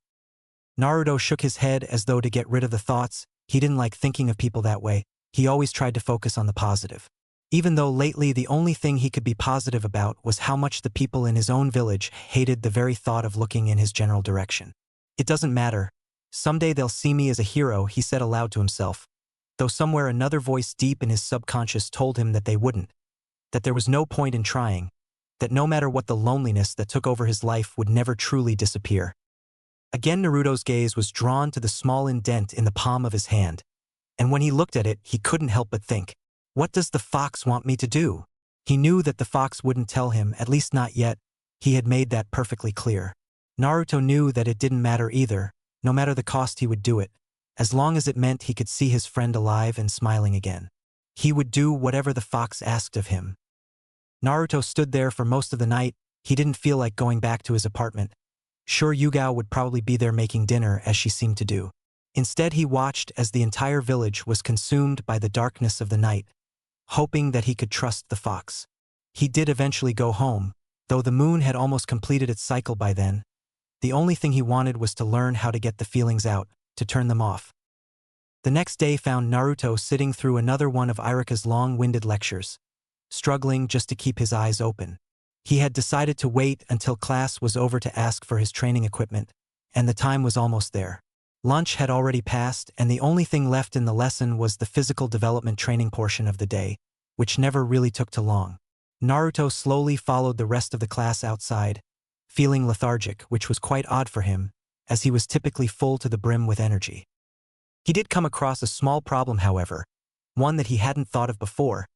Naruto shook his head as though to get rid of the thoughts. He didn't like thinking of people that way. He always tried to focus on the positive. Even though lately the only thing he could be positive about was how much the people in his own village hated the very thought of looking in his general direction. It doesn't matter. Someday they'll see me as a hero, he said aloud to himself, though somewhere another voice deep in his subconscious told him that they wouldn't, that there was no point in trying, that no matter what, the loneliness that took over his life would never truly disappear. Again Naruto's gaze was drawn to the small indent in the palm of his hand, and when he looked at it he couldn't help but think, what does the fox want me to do? He knew that the fox wouldn't tell him, at least not yet. He had made that perfectly clear. Naruto knew that it didn't matter either. No matter the cost he would do it, as long as it meant he could see his friend alive and smiling again. He would do whatever the fox asked of him. Naruto stood there for most of the night. He didn't feel like going back to his apartment. Sure, Yugao would probably be there making dinner as she seemed to do. Instead he watched as the entire village was consumed by the darkness of the night, hoping that he could trust the fox. He did eventually go home, though the moon had almost completed its cycle by then. The only thing he wanted was to learn how to get the feelings out, to turn them off. The next day found Naruto sitting through another one of Irika's long-winded lectures, struggling just to keep his eyes open. He had decided to wait until class was over to ask for his training equipment, and the time was almost there. Lunch had already passed, and the only thing left in the lesson was the physical development training portion of the day, which never really took too long. Naruto slowly followed the rest of the class outside, feeling lethargic, which was quite odd for him, as he was typically full to the brim with energy. He did come across a small problem, however, one that he hadn't thought of before,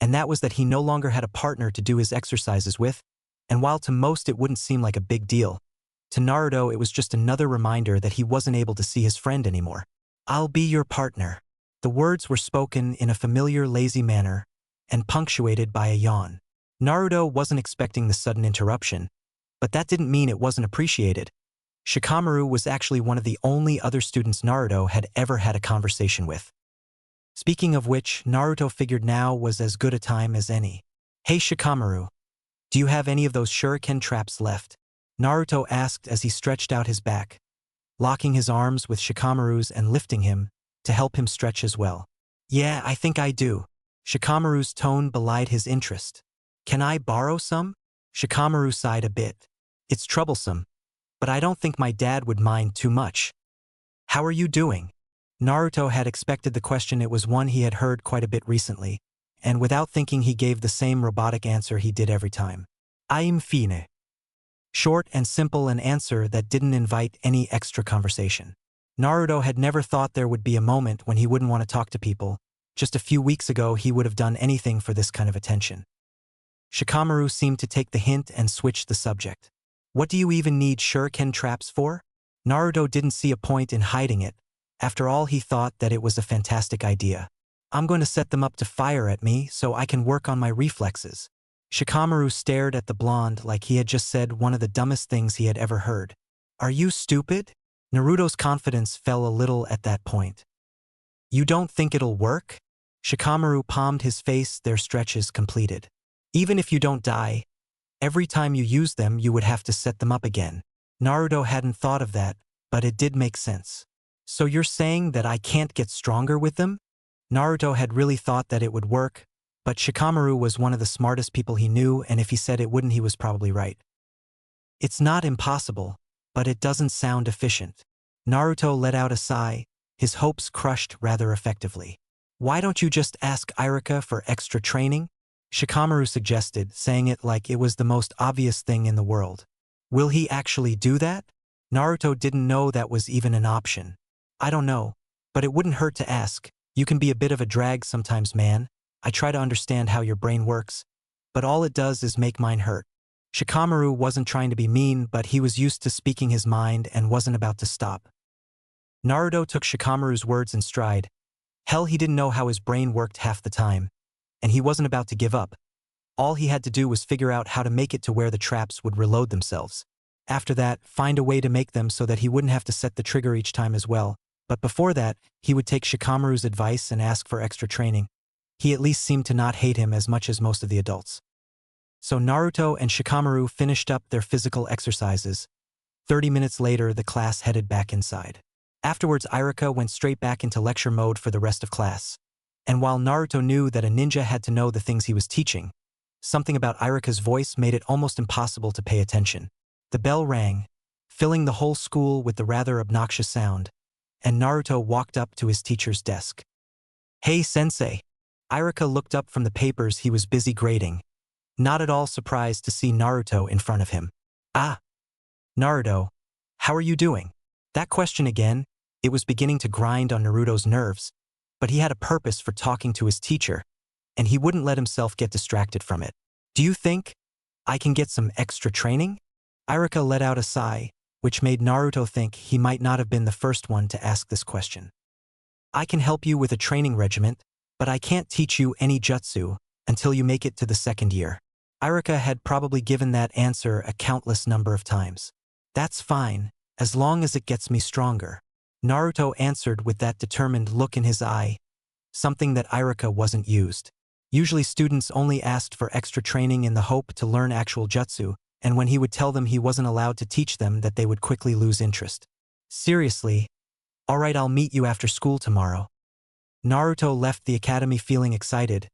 and that was that he no longer had a partner to do his exercises with, and while to most it wouldn't seem like a big deal, to Naruto it was just another reminder that he wasn't able to see his friend anymore. I'll be your partner. The words were spoken in a familiar, lazy manner and punctuated by a yawn. Naruto wasn't expecting the sudden interruption, but that didn't mean it wasn't appreciated. Shikamaru was actually one of the only other students Naruto had ever had a conversation with. Speaking of which, Naruto figured now was as good a time as any. "Hey Shikamaru, do you have any of those shuriken traps left?" Naruto asked as he stretched out his back, locking his arms with Shikamaru's and lifting him to help him stretch as well. "Yeah, I think I do." Shikamaru's tone belied his interest. "Can I borrow some?" Shikamaru sighed a bit. "It's troublesome, but I don't think my dad would mind too much." "How are you doing?" Naruto had expected the question. It was one he had heard quite a bit recently, and without thinking he gave the same robotic answer he did every time. "I'm fine." Short and simple, an answer that didn't invite any extra conversation. Naruto had never thought there would be a moment when he wouldn't want to talk to people. Just a few weeks ago he would have done anything for this kind of attention. Shikamaru seemed to take the hint and switch the subject. "What do you even need shuriken traps for?" Naruto didn't see a point in hiding it. After all, he thought that it was a fantastic idea. "I'm going to set them up to fire at me so I can work on my reflexes." Shikamaru stared at the blonde like he had just said one of the dumbest things he had ever heard. "Are you stupid?" Naruto's confidence fell a little at that point. "You don't think it'll work?" Shikamaru palmed his face, their stretches completed. "Even if you don't die, every time you use them you would have to set them up again." Naruto hadn't thought of that, but it did make sense. "So you're saying that I can't get stronger with them?" Naruto had really thought that it would work, but Shikamaru was one of the smartest people he knew, and if he said it wouldn't, he was probably right. "It's not impossible, but it doesn't sound efficient." Naruto let out a sigh, his hopes crushed rather effectively. "Why don't you just ask Irika for extra training?" Shikamaru suggested, saying it like it was the most obvious thing in the world. "Will he actually do that?" Naruto didn't know that was even an option. "I don't know, but it wouldn't hurt to ask. You can be a bit of a drag sometimes, man. I try to understand how your brain works, but all it does is make mine hurt." Shikamaru wasn't trying to be mean, but he was used to speaking his mind and wasn't about to stop. Naruto took Shikamaru's words in stride. Hell, he didn't know how his brain worked half the time, and he wasn't about to give up. All he had to do was figure out how to make it to where the traps would reload themselves. After that, find a way to make them so that he wouldn't have to set the trigger each time as well. But before that, he would take Shikamaru's advice and ask for extra training. He at least seemed to not hate him as much as most of the adults. So Naruto and Shikamaru finished up their physical exercises. 30 minutes later, the class headed back inside. Afterwards, Irika went straight back into lecture mode for the rest of class. And while Naruto knew that a ninja had to know the things he was teaching, something about Irika's voice made it almost impossible to pay attention. The bell rang, filling the whole school with the rather obnoxious sound, and Naruto walked up to his teacher's desk. "Hey, sensei." Irika looked up from the papers he was busy grading, not at all surprised to see Naruto in front of him. "Ah, Naruto, how are you doing?" That question again, it was beginning to grind on Naruto's nerves, but he had a purpose for talking to his teacher, and he wouldn't let himself get distracted from it. "Do you think I can get some extra training?" Irika let out a sigh, which made Naruto think he might not have been the first one to ask this question. "I can help you with a training regiment, but I can't teach you any jutsu until you make it to the second year." Irika had probably given that answer a countless number of times. "That's fine, as long as it gets me stronger." Naruto answered with that determined look in his eye, something that Irika wasn't used. Usually students only asked for extra training in the hope to learn actual jutsu, and when he would tell them he wasn't allowed to teach them, that they would quickly lose interest. "Seriously? All right, I'll meet you after school tomorrow." Naruto left the academy feeling excited.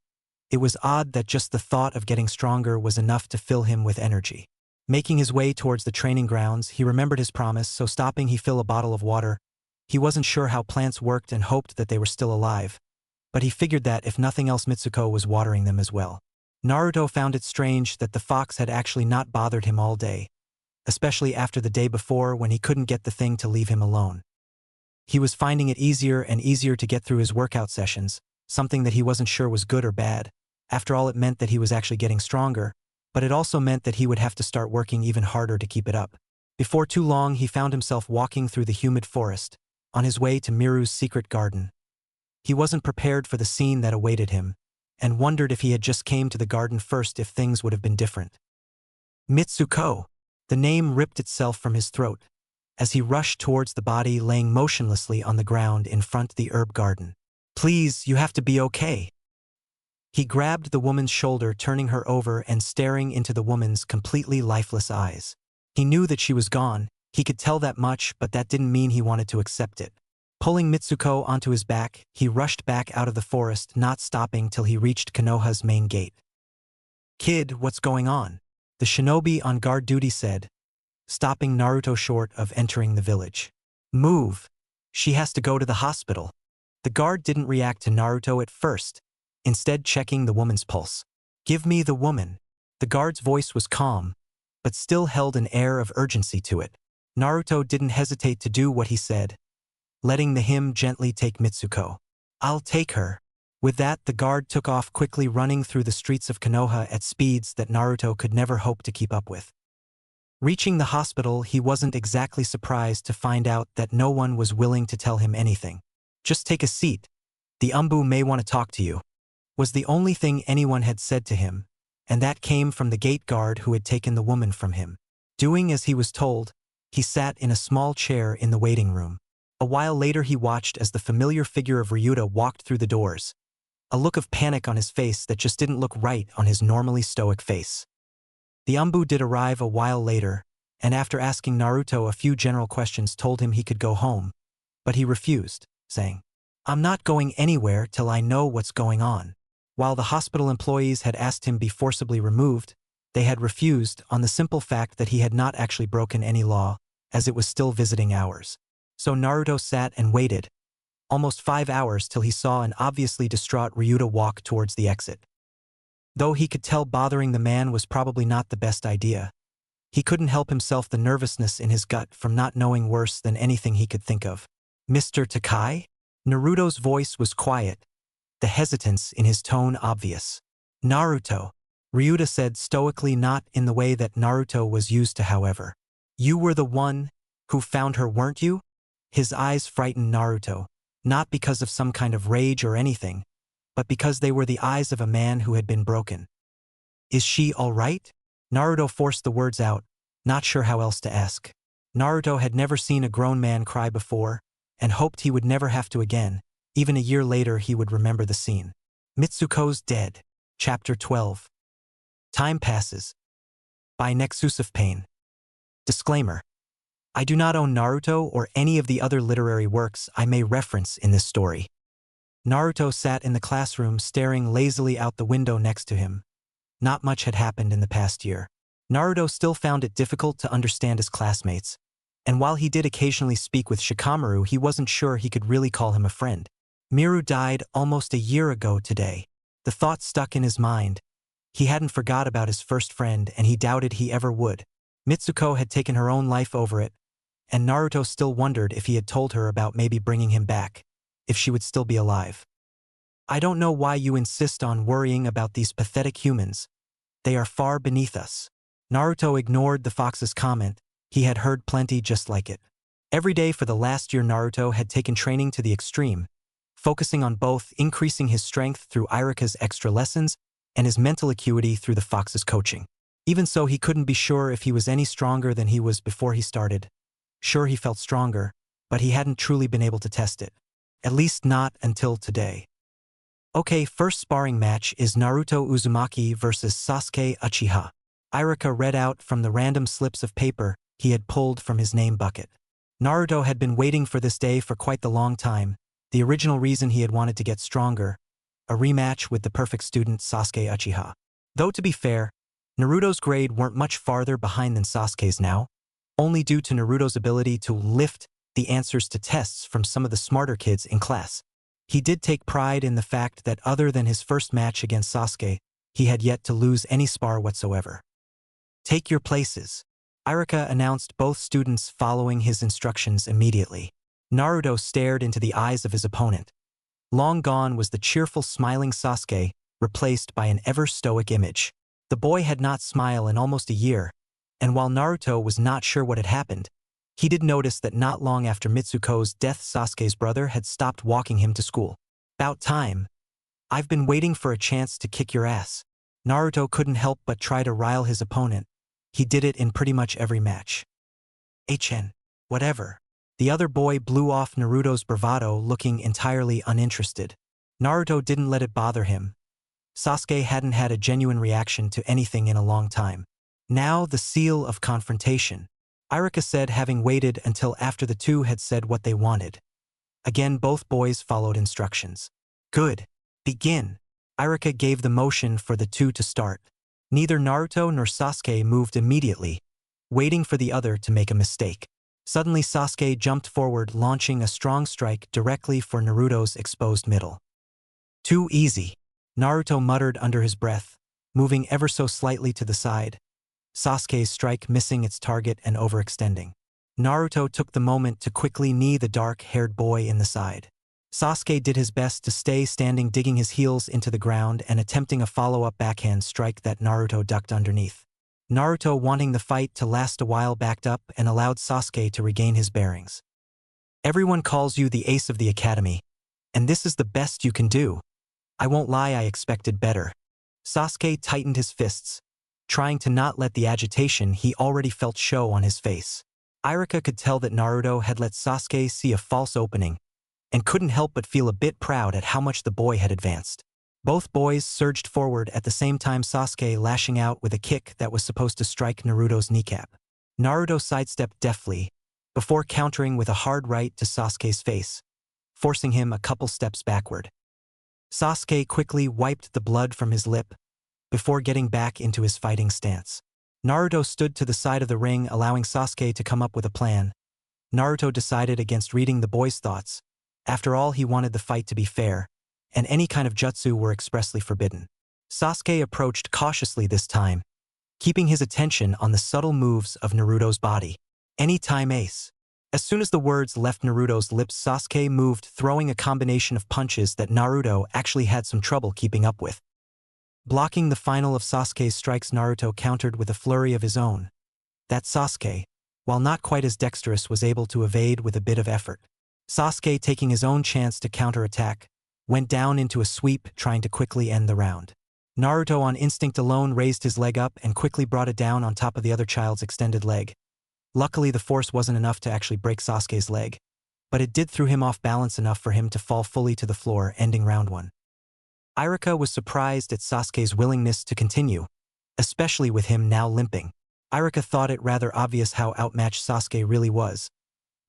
It was odd that just the thought of getting stronger was enough to fill him with energy. Making his way towards the training grounds, he remembered his promise, so stopping he filled a bottle of water. He wasn't sure how plants worked and hoped that they were still alive, but he figured that if nothing else Mitsuko was watering them as well. Naruto found it strange that the fox had actually not bothered him all day, especially after the day before when he couldn't get the thing to leave him alone. He was finding it easier and easier to get through his workout sessions, something that he wasn't sure was good or bad. After all, it meant that he was actually getting stronger, but it also meant that he would have to start working even harder to keep it up. Before too long, he found himself walking through the humid forest, on his way to Miru's secret garden. He wasn't prepared for the scene that awaited him, and wondered if he had just came to the garden first if things would have been different. Mitsuko! The name ripped itself from his throat, as he rushed towards the body laying motionlessly on the ground in front of the herb garden. Please, you have to be okay. He grabbed the woman's shoulder, turning her over and staring into the woman's completely lifeless eyes. He knew that she was gone, he could tell that much, but that didn't mean he wanted to accept it. Pulling Mitsuko onto his back, he rushed back out of the forest, not stopping till he reached Konoha's main gate. Kid, what's going on? The shinobi on guard duty said, stopping Naruto short of entering the village. Move! She has to go to the hospital. The guard didn't react to Naruto at first, instead checking the woman's pulse. Give me the woman. The guard's voice was calm, but still held an air of urgency to it. Naruto didn't hesitate to do what he said, letting the him gently take Mitsuko. I'll take her. With that, the guard took off quickly, running through the streets of Konoha at speeds that Naruto could never hope to keep up with. Reaching the hospital, he wasn't exactly surprised to find out that no one was willing to tell him anything. Just take a seat. The Umbu may want to talk to you, was the only thing anyone had said to him, and that came from the gate guard who had taken the woman from him. Doing as he was told, he sat in a small chair in the waiting room. A while later he watched as the familiar figure of Ryuta walked through the doors, a look of panic on his face that just didn't look right on his normally stoic face. The Umbu did arrive a while later, and after asking Naruto a few general questions told him he could go home, but he refused, saying, I'm not going anywhere till I know what's going on. While the hospital employees had asked him be forcibly removed, they had refused on the simple fact that he had not actually broken any law, as it was still visiting hours. So Naruto sat and waited, almost 5 hours, till he saw an obviously distraught Ryuta walk towards the exit. Though he could tell bothering the man was probably not the best idea, he couldn't help himself the nervousness in his gut from not knowing worse than anything he could think of. Mr. Takai? Naruto's voice was quiet, the hesitance in his tone obvious. Naruto, Ryuta said stoically, not in the way that Naruto was used to, however. You were the one who found her, weren't you? His eyes frightened Naruto, not because of some kind of rage or anything, but because they were the eyes of a man who had been broken. Is she all right? Naruto forced the words out, not sure how else to ask. Naruto had never seen a grown man cry before, and hoped he would never have to again. Even a year later he would remember the scene. Mitsuko's dead. Chapter 12. Time passes. By Nexus of Pain. Disclaimer. I do not own Naruto or any of the other literary works I may reference in this story. Naruto sat in the classroom staring lazily out the window next to him. Not much had happened in the past year. Naruto still found it difficult to understand his classmates, and while he did occasionally speak with Shikamaru, he wasn't sure he could really call him a friend. Miru died almost a year ago today. The thought stuck in his mind. He hadn't forgot about his first friend, and he doubted he ever would. Mitsuko had taken her own life over it, and Naruto still wondered if he had told her about maybe bringing him back, if she would still be alive. I don't know why you insist on worrying about these pathetic humans. They are far beneath us. Naruto ignored the fox's comment. He had heard plenty just like it. Every day for the last year Naruto had taken training to the extreme, focusing on both increasing his strength through Irika's extra lessons and his mental acuity through the fox's coaching. Even so, he couldn't be sure if he was any stronger than he was before he started. Sure, he felt stronger, but he hadn't truly been able to test it. At least not until today. Okay, first sparring match is Naruto Uzumaki versus Sasuke Uchiha. Irika read out from the random slips of paper he had pulled from his name bucket. Naruto had been waiting for this day for quite the long time, the original reason he had wanted to get stronger, a rematch with the perfect student Sasuke Uchiha. Though to be fair, Naruto's grade weren't much farther behind than Sasuke's now, only due to Naruto's ability to lift the answers to tests from some of the smarter kids in class. He did take pride in the fact that other than his first match against Sasuke, he had yet to lose any spar whatsoever. Take your places. Irika announced, both students following his instructions immediately. Naruto stared into the eyes of his opponent. Long gone was the cheerful, smiling Sasuke, replaced by an ever-stoic image. The boy had not smiled in almost a year, and while Naruto was not sure what had happened, he did notice that not long after Mitsuko's death Sasuke's brother had stopped walking him to school. About time. I've been waiting for a chance to kick your ass. Naruto couldn't help but try to rile his opponent. He did it in pretty much every match. Whatever. The other boy blew off Naruto's bravado, looking entirely uninterested. Naruto didn't let it bother him. Sasuke hadn't had a genuine reaction to anything in a long time. Now the seal of confrontation. Iruka said, having waited until after the two had said what they wanted. Again, both boys followed instructions. Good. Begin. Iruka gave the motion for the two to start. Neither Naruto nor Sasuke moved immediately, waiting for the other to make a mistake. Suddenly Sasuke jumped forward, launching a strong strike directly for Naruto's exposed middle. Too easy. Naruto muttered under his breath, moving ever so slightly to the side. Sasuke's strike missing its target and overextending. Naruto took the moment to quickly knee the dark-haired boy in the side. Sasuke did his best to stay standing, digging his heels into the ground and attempting a follow-up backhand strike that Naruto ducked underneath. Naruto, wanting the fight to last a while, backed up and allowed Sasuke to regain his bearings. Everyone calls you the ace of the academy, and this is the best you can do. I won't lie, I expected better. Sasuke tightened his fists, trying to not let the agitation he already felt show on his face. Iruka could tell that Naruto had let Sasuke see a false opening, and couldn't help but feel a bit proud at how much the boy had advanced. Both boys surged forward at the same time, Sasuke lashing out with a kick that was supposed to strike Naruto's kneecap. Naruto sidestepped deftly, before countering with a hard right to Sasuke's face, forcing him a couple steps backward. Sasuke quickly wiped the blood from his lip, before getting back into his fighting stance. Naruto stood to the side of the ring, allowing Sasuke to come up with a plan. Naruto decided against reading the boy's thoughts. After all, he wanted the fight to be fair, and any kind of jutsu were expressly forbidden. Sasuke approached cautiously this time, keeping his attention on the subtle moves of Naruto's body. Anytime ace. As soon as the words left Naruto's lips, Sasuke moved, throwing a combination of punches that Naruto actually had some trouble keeping up with. Blocking the final of Sasuke's strikes, Naruto countered with a flurry of his own. That Sasuke, while not quite as dexterous, was able to evade with a bit of effort. Sasuke, taking his own chance to counterattack, went down into a sweep, trying to quickly end the round. Naruto, on instinct alone, raised his leg up and quickly brought it down on top of the other child's extended leg. Luckily, the force wasn't enough to actually break Sasuke's leg, but it did throw him off balance enough for him to fall fully to the floor, ending round 1. Iruka was surprised at Sasuke's willingness to continue, especially with him now limping. Iruka thought it rather obvious how outmatched Sasuke really was,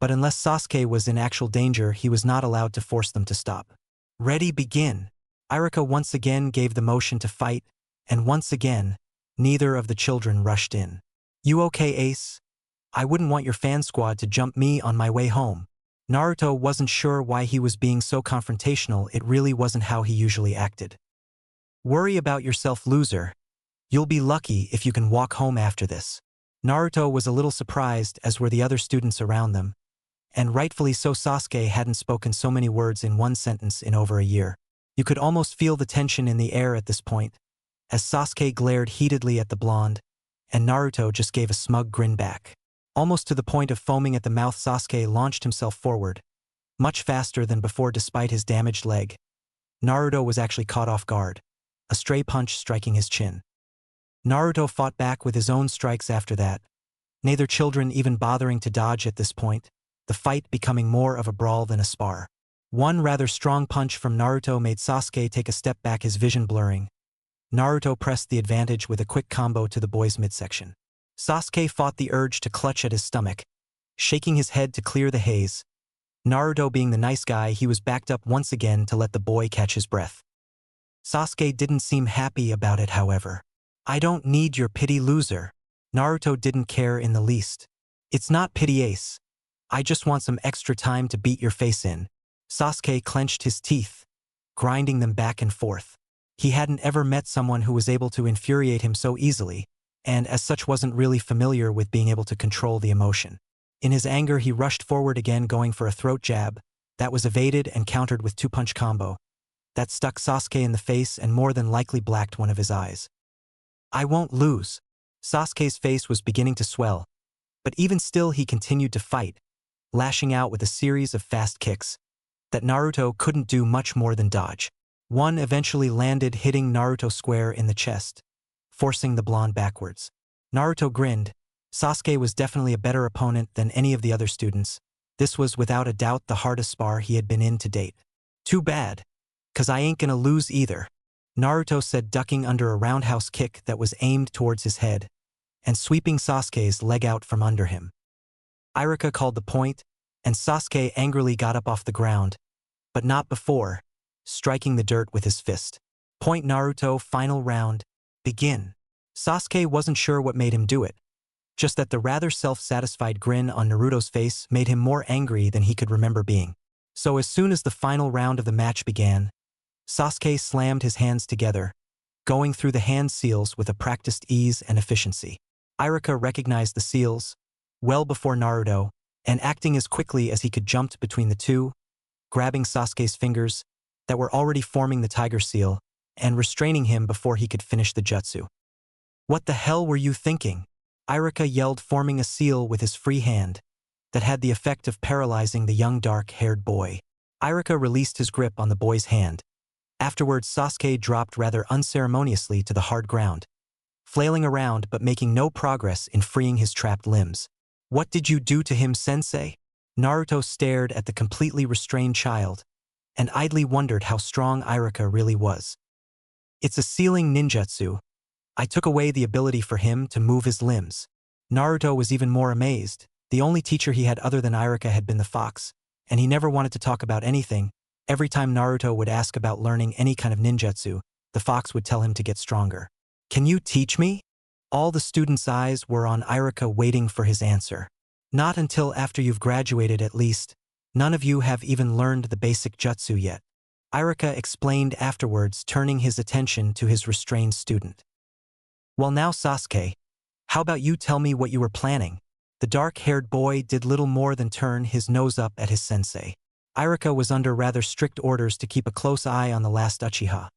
but unless Sasuke was in actual danger, he was not allowed to force them to stop. Ready, begin. Iruka once again gave the motion to fight, and once again, neither of the children rushed in. You okay, Ace? I wouldn't want your fan squad to jump me on my way home. Naruto wasn't sure why he was being so confrontational. It really wasn't how he usually acted. Worry about yourself, loser. You'll be lucky if you can walk home after this. Naruto was a little surprised, as were the other students around them. And rightfully so. Sasuke hadn't spoken so many words in one sentence in over a year. You could almost feel the tension in the air at this point, as Sasuke glared heatedly at the blonde, and Naruto just gave a smug grin back. Almost to the point of foaming at the mouth, Sasuke launched himself forward, much faster than before despite his damaged leg. Naruto was actually caught off guard, a stray punch striking his chin. Naruto fought back with his own strikes after that, neither children even bothering to dodge at this point, the fight becoming more of a brawl than a spar. One rather strong punch from Naruto made Sasuke take a step back, his vision blurring. Naruto pressed the advantage with a quick combo to the boy's midsection. Sasuke fought the urge to clutch at his stomach, shaking his head to clear the haze. Naruto, being the nice guy, he was backed up once again to let the boy catch his breath. Sasuke didn't seem happy about it, however. I don't need your pity, loser. Naruto didn't care in the least. It's not pity, Ace. I just want some extra time to beat your face in. Sasuke clenched his teeth, grinding them back and forth. He hadn't ever met someone who was able to infuriate him so easily, and as such wasn't really familiar with being able to control the emotion. In his anger, he rushed forward again, going for a throat jab that was evaded and countered with two-punch combo that stuck Sasuke in the face and more than likely blacked one of his eyes. I won't lose. Sasuke's face was beginning to swell, but even still he continued to fight, lashing out with a series of fast kicks, that Naruto couldn't do much more than dodge. One eventually landed, hitting Naruto square in the chest, forcing the blonde backwards. Naruto grinned. Sasuke was definitely a better opponent than any of the other students. This was without a doubt the hardest spar he had been in to date. Too bad, 'cause I ain't gonna lose either, Naruto said, ducking under a roundhouse kick that was aimed towards his head and sweeping Sasuke's leg out from under him. Iruka called the point, and Sasuke angrily got up off the ground, but not before striking the dirt with his fist. Point Naruto, final round, begin. Sasuke wasn't sure what made him do it, just that the rather self-satisfied grin on Naruto's face made him more angry than he could remember being. So as soon as the final round of the match began, Sasuke slammed his hands together, going through the hand seals with a practiced ease and efficiency. Iruka recognized the seals well before Naruto, and acting as quickly as he could jumped between the two, grabbing Sasuke's fingers that were already forming the tiger seal and restraining him before he could finish the jutsu. "What the hell were you thinking?" Iruka yelled, forming a seal with his free hand that had the effect of paralyzing the young dark-haired boy. Iruka released his grip on the boy's hand. Afterwards, Sasuke dropped rather unceremoniously to the hard ground, flailing around but making no progress in freeing his trapped limbs. "What did you do to him, sensei?" Naruto stared at the completely restrained child and idly wondered how strong Iruka really was. "It's a sealing ninjutsu. I took away the ability for him to move his limbs." Naruto was even more amazed. The only teacher he had other than Iruka had been the fox, and he never wanted to talk about anything. Every time Naruto would ask about learning any kind of ninjutsu, the fox would tell him to get stronger. "Can you teach me?" All the students' eyes were on Iruka, waiting for his answer. "Not until after you've graduated, at least. None of you have even learned the basic jutsu yet," Iruka explained afterwards, turning his attention to his restrained student. "Well now, Sasuke, how about you tell me what you were planning?" The dark-haired boy did little more than turn his nose up at his sensei. Iruka was under rather strict orders to keep a close eye on the last Uchiha.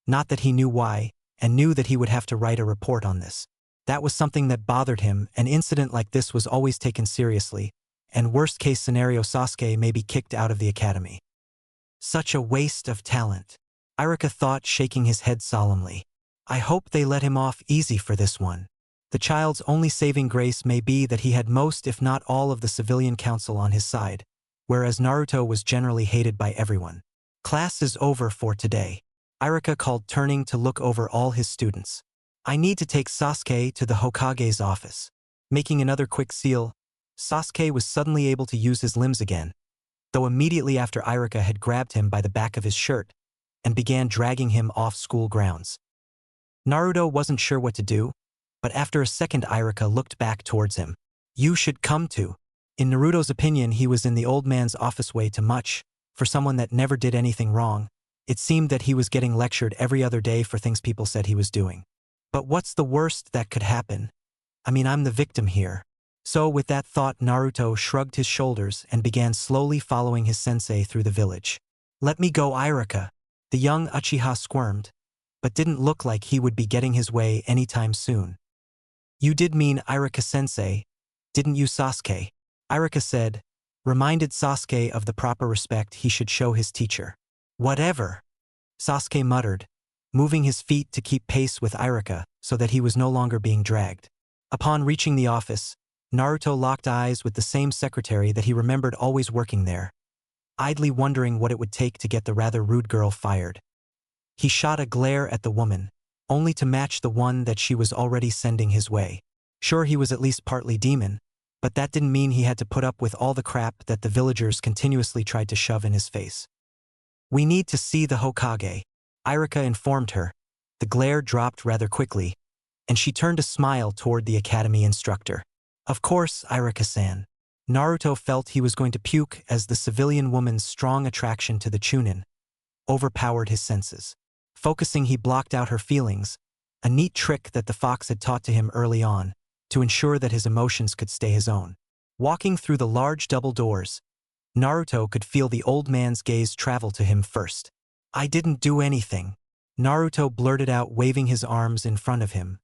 Not that he knew why, and knew that he would have to write a report on this. That was something that bothered him. An incident like this was always taken seriously, and worst-case scenario, Sasuke may be kicked out of the academy. Such a waste of talent, Iruka thought, shaking his head solemnly. I hope they let him off easy for this one. The child's only saving grace may be that he had most, if not all, of the civilian council on his side, whereas Naruto was generally hated by everyone. "Class is over for today," Iruka called, turning to look over all his students. "I need to take Sasuke to the Hokage's office." Making another quick seal, Sasuke was suddenly able to use his limbs again, though immediately after Iruka had grabbed him by the back of his shirt and began dragging him off school grounds. Naruto wasn't sure what to do, but after a second Iruka looked back towards him. "You should come to." In Naruto's opinion, he was in the old man's office way too much. For someone that never did anything wrong, it seemed that he was getting lectured every other day for things people said he was doing. But what's the worst that could happen? I mean, I'm the victim here. So with that thought, Naruto shrugged his shoulders and began slowly following his sensei through the village. "Let me go, Iruka." The young Uchiha squirmed, but didn't look like he would be getting his way anytime soon. "You did mean Iruka-sensei, didn't you, Sasuke?" Iruka said, reminded Sasuke of the proper respect he should show his teacher. "Whatever," Sasuke muttered, moving his feet to keep pace with Iruka so that he was no longer being dragged. Upon reaching the office, Naruto locked eyes with the same secretary that he remembered always working there, idly wondering what it would take to get the rather rude girl fired. He shot a glare at the woman, only to match the one that she was already sending his way. Sure, he was at least partly demon, but that didn't mean he had to put up with all the crap that the villagers continuously tried to shove in his face. "We need to see the Hokage," Iruka informed her. The glare dropped rather quickly, and she turned a smile toward the academy instructor. "Of course, Iruka-san." Naruto felt he was going to puke as the civilian woman's strong attraction to the Chunin overpowered his senses. Focusing, he blocked out her feelings, a neat trick that the fox had taught to him early on, to ensure that his emotions could stay his own. Walking through the large double doors, Naruto could feel the old man's gaze travel to him first. "I didn't do anything," Naruto blurted out, waving his arms in front of him,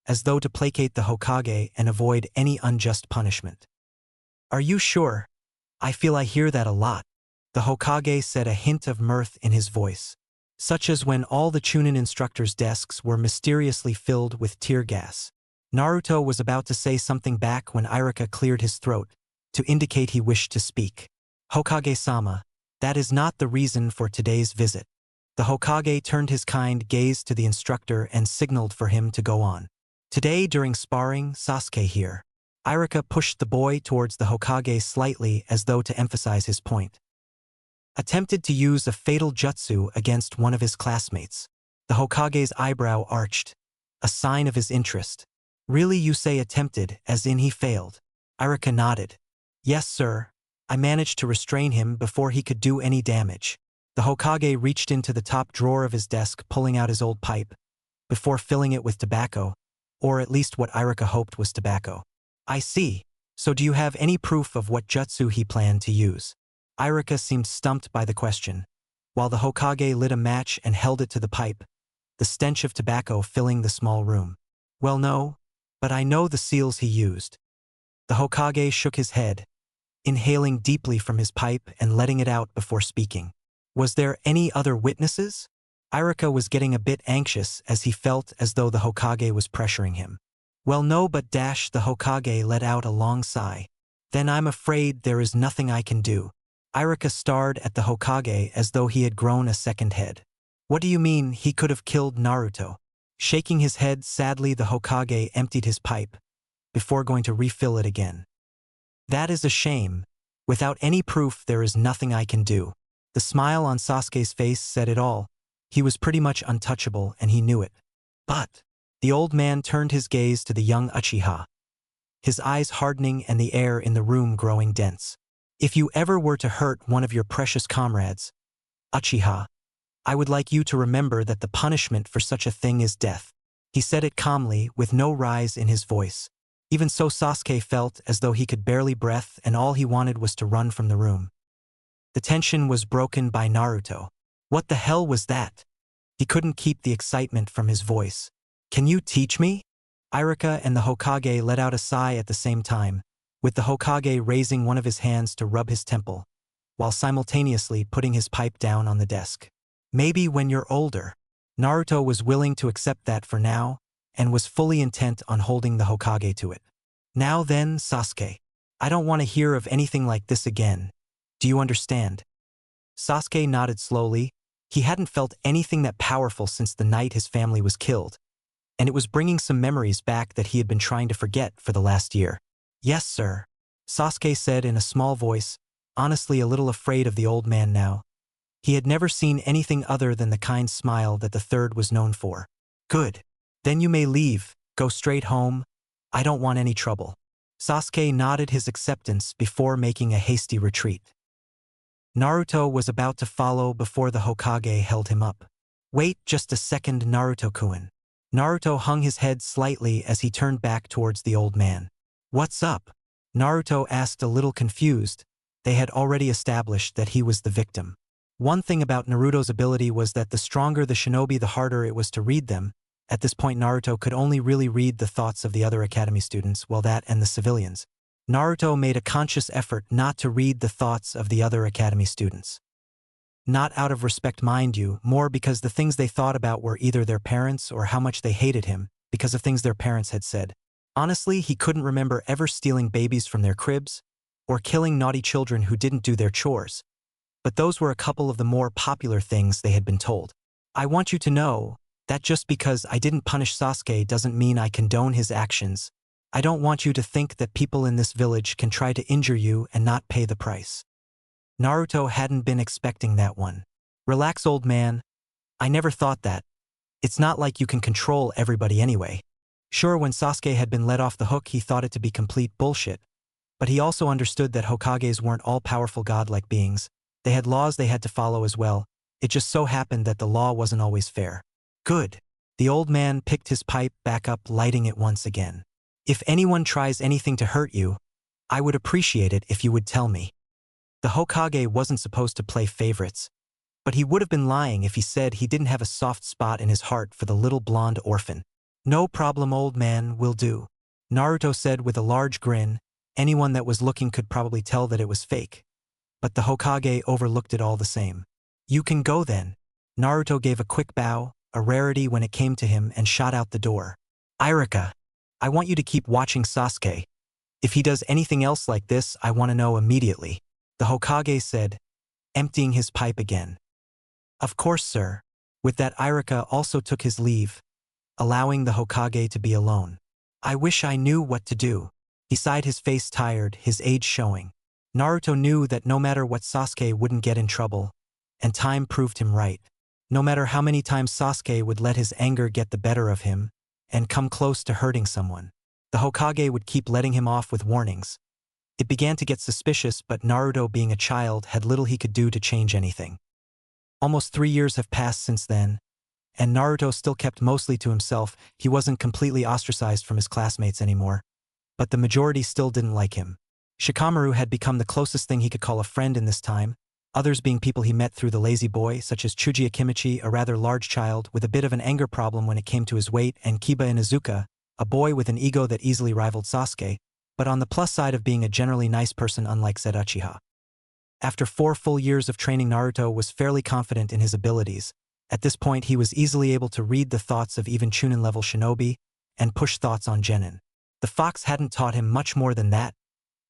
as though to placate the Hokage and avoid any unjust punishment. "Are you sure? I feel I hear that a lot." The Hokage said, a hint of mirth in his voice, such as when all the Chunin instructors' desks were mysteriously filled with tear gas. Naruto was about to say something back when Irika cleared his throat, to indicate he wished to speak. Hokage-sama, that is not the reason for today's visit. The Hokage turned his kind gaze to the instructor and signaled for him to go on. Today during sparring, Sasuke here. Irika pushed the boy towards the Hokage slightly as though to emphasize his point. Attempted to use a fatal jutsu against one of his classmates. The Hokage's eyebrow arched, a sign of his interest. Really, you say attempted, as in he failed? Irika nodded. Yes, sir. I managed to restrain him before he could do any damage. The Hokage reached into the top drawer of his desk, pulling out his old pipe, before filling it with tobacco, or at least what Irika hoped was tobacco. I see. So do you have any proof of what jutsu he planned to use? Irika seemed stumped by the question, while the Hokage lit a match and held it to the pipe, the stench of tobacco filling the small room. Well, no, but I know the seals he used. The Hokage shook his head, inhaling deeply from his pipe and letting it out before speaking. Was there any other witnesses? Irika was getting a bit anxious as he felt as though the Hokage was pressuring him. Well, no, but the Hokage let out a long sigh. Then I'm afraid there is nothing I can do. Irika stared at the Hokage as though he had grown a second head. What do you mean he could have killed Naruto? Shaking his head sadly, the Hokage emptied his pipe, before going to refill it again. That is a shame. Without any proof, there is nothing I can do. The smile on Sasuke's face said it all. He was pretty much untouchable, and he knew it. But the old man turned his gaze to the young Uchiha, his eyes hardening and the air in the room growing dense. If you ever were to hurt one of your precious comrades, Uchiha, I would like you to remember that the punishment for such a thing is death. He said it calmly, with no rise in his voice. Even so, Sasuke felt as though he could barely breathe, and all he wanted was to run from the room. The tension was broken by Naruto. What the hell was that? He couldn't keep the excitement from his voice. Can you teach me? Irika and the Hokage let out a sigh at the same time, with the Hokage raising one of his hands to rub his temple, while simultaneously putting his pipe down on the desk. Maybe when you're older. Naruto was willing to accept that for now, and was fully intent on holding the Hokage to it. Now then, Sasuke, I don't want to hear of anything like this again. Do you understand? Sasuke nodded slowly. He hadn't felt anything that powerful since the night his family was killed, and it was bringing some memories back that he had been trying to forget for the last year. Yes, sir, Sasuke said in a small voice, honestly a little afraid of the old man now. He had never seen anything other than the kind smile that the third was known for. Good. Then you may leave, go straight home. I don't want any trouble. Sasuke nodded his acceptance before making a hasty retreat. Naruto was about to follow before the Hokage held him up. Wait just a second, Naruto-kun. Naruto hung his head slightly as he turned back towards the old man. What's up? Naruto asked, a little confused. They had already established that he was the victim. One thing about Naruto's ability was that the stronger the shinobi, the harder it was to read them. At this point, Naruto could only really read the thoughts of the other academy students, well, that and the civilians. Naruto made a conscious effort not to read the thoughts of the other academy students. Not out of respect, mind you, more because the things they thought about were either their parents or how much they hated him because of things their parents had said. Honestly, he couldn't remember ever stealing babies from their cribs or killing naughty children who didn't do their chores. But those were a couple of the more popular things they had been told. I want you to know that just because I didn't punish Sasuke doesn't mean I condone his actions. I don't want you to think that people in this village can try to injure you and not pay the price. Naruto hadn't been expecting that one. Relax, old man. I never thought that. It's not like you can control everybody anyway. Sure, when Sasuke had been let off the hook, he thought it to be complete bullshit. But he also understood that Hokages weren't all-powerful godlike beings. They had laws they had to follow as well. It just so happened that the law wasn't always fair. Good. The old man picked his pipe back up, lighting it once again. If anyone tries anything to hurt you, I would appreciate it if you would tell me. The Hokage wasn't supposed to play favorites, but he would have been lying if he said he didn't have a soft spot in his heart for the little blonde orphan. No problem, old man, will do. Naruto said with a large grin. Anyone that was looking could probably tell that it was fake. but the Hokage overlooked it all the same. You can go then. Naruto gave a quick bow, a rarity when it came to him, and shot out the door. Irika, I want you to keep watching Sasuke. If he does anything else like this, I want to know immediately, the Hokage said, emptying his pipe again. Of course, sir. With that, Irika also took his leave, allowing the Hokage to be alone. I wish I knew what to do. He sighed, his face tired, his age showing. Naruto knew that no matter what, Sasuke wouldn't get in trouble, and time proved him right. No matter how many times Sasuke would let his anger get the better of him and come close to hurting someone, the Hokage would keep letting him off with warnings. It began to get suspicious, but Naruto, being a child, had little he could do to change anything. Almost 3 years have passed since then, and Naruto still kept mostly to himself. He wasn't completely ostracized from his classmates anymore, but the majority still didn't like him. Shikamaru had become the closest thing he could call a friend in this time, others being people he met through the lazy boy, such as Chuji Akimichi, a rather large child with a bit of an anger problem when it came to his weight, and Kiba Inuzuka, a boy with an ego that easily rivaled Sasuke, but on the plus side of being a generally nice person unlike said Uchiha. After 4 full years of training, Naruto was fairly confident in his abilities. At this point, he was easily able to read the thoughts of even Chunin-level shinobi and push thoughts on genin. The fox hadn't taught him much more than that,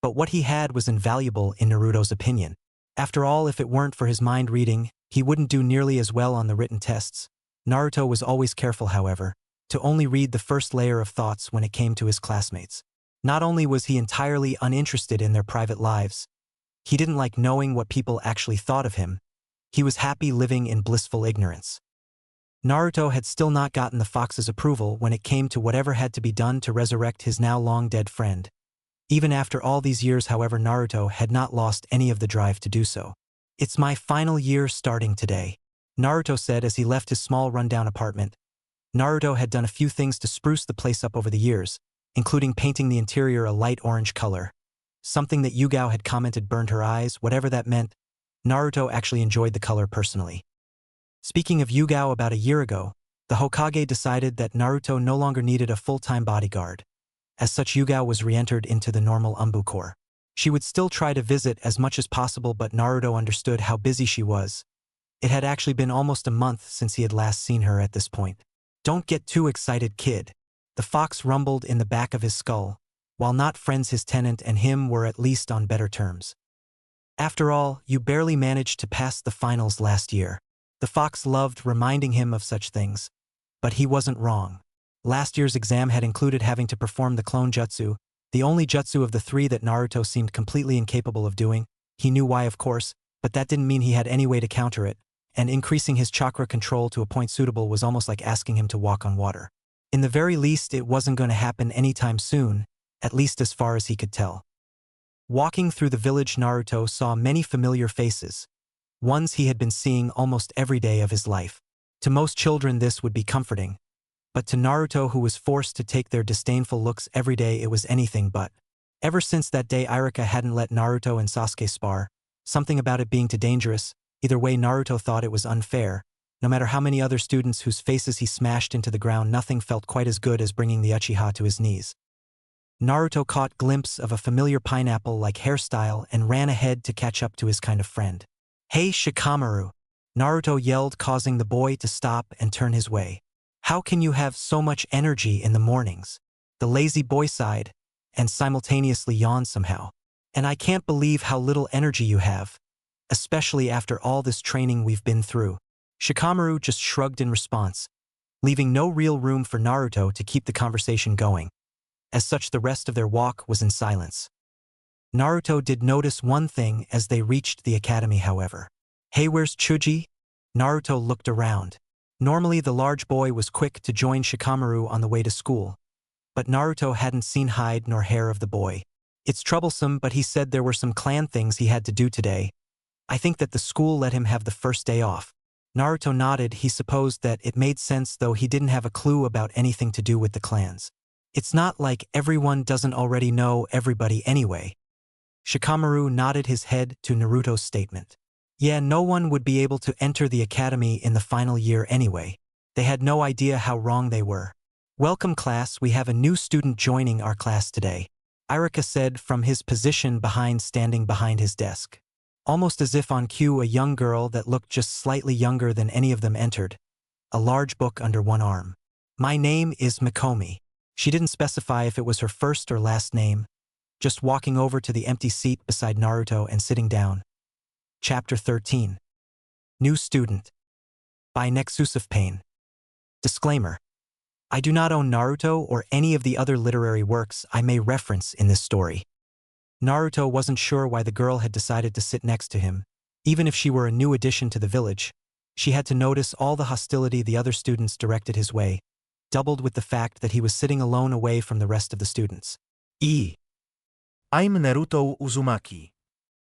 but what he had was invaluable in Naruto's opinion. After all, if it weren't for his mind reading, he wouldn't do nearly as well on the written tests. Naruto was always careful, however, to only read the first layer of thoughts when it came to his classmates. Not only was he entirely uninterested in their private lives, he didn't like knowing what people actually thought of him. He was happy living in blissful ignorance. Naruto had still not gotten the fox's approval when it came to whatever had to be done to resurrect his now long-dead friend. Even after all these years, however, Naruto had not lost any of the drive to do so. It's my final year starting today, Naruto said as he left his small rundown apartment. Naruto had done a few things to spruce the place up over the years, including painting the interior a light orange color. Something that Yugao had commented burned her eyes, whatever that meant. Naruto actually enjoyed the color personally. Speaking of Yugao, about a year ago, the Hokage decided that Naruto no longer needed a full-time bodyguard. As such, Yugao was re-entered into the normal Umbu Corps. She would still try to visit as much as possible, but Naruto understood how busy she was. It had actually been almost a month since he had last seen her at this point. Don't get too excited, kid. The fox rumbled in the back of his skull. While not friends, his tenant and him were at least on better terms. After all, you barely managed to pass the finals last year. The fox loved reminding him of such things. But he wasn't wrong. Last year's exam had included having to perform the clone jutsu, the only jutsu of the 3 that Naruto seemed completely incapable of doing. He knew why, of course, but that didn't mean he had any way to counter it, and increasing his chakra control to a point suitable was almost like asking him to walk on water. In the very least, it wasn't going to happen anytime soon, at least as far as he could tell. Walking through the village, Naruto saw many familiar faces, ones he had been seeing almost every day of his life. To most children this would be comforting, but to Naruto, who was forced to take their disdainful looks every day, it was anything but. Ever since that day, Irika hadn't let Naruto and Sasuke spar, something about it being too dangerous. Either way, Naruto thought it was unfair. No matter how many other students whose faces he smashed into the ground, nothing felt quite as good as bringing the Uchiha to his knees. Naruto caught a glimpse of a familiar pineapple-like hairstyle and ran ahead to catch up to his kind of friend. Hey, Shikamaru! Naruto yelled, causing the boy to stop and turn his way. How can you have so much energy in the mornings? The lazy boy sighed, and simultaneously yawned somehow. And I can't believe how little energy you have, especially after all this training we've been through. Shikamaru just shrugged in response, leaving no real room for Naruto to keep the conversation going. As such, the rest of their walk was in silence. Naruto did notice one thing as they reached the academy, however. Hey, where's Chuji? Naruto looked around. Normally, the large boy was quick to join Shikamaru on the way to school, but Naruto hadn't seen hide nor hair of the boy. It's troublesome, but he said there were some clan things he had to do today. I think that the school let him have the first day off. Naruto nodded. He supposed that it made sense, though he didn't have a clue about anything to do with the clans. It's not like everyone doesn't already know everybody anyway. Shikamaru nodded his head to Naruto's statement. Yeah, no one would be able to enter the academy in the final year anyway. They had no idea how wrong they were. Welcome, class. We have a new student joining our class today, Irika said from his position standing behind his desk. Almost as if on cue, a young girl that looked just slightly younger than any of them entered, a large book under one arm. My name is Mikomi. She didn't specify if it was her first or last name, just walking over to the empty seat beside Naruto and sitting down. Chapter 13. New Student. By Nexus Pain. Disclaimer. I do not own Naruto or any of the other literary works I may reference in this story. Naruto wasn't sure why the girl had decided to sit next to him. Even if she were a new addition to the village, she had to notice all the hostility the other students directed his way, doubled with the fact that he was sitting alone away from the rest of the students. I'm Naruto Uzumaki.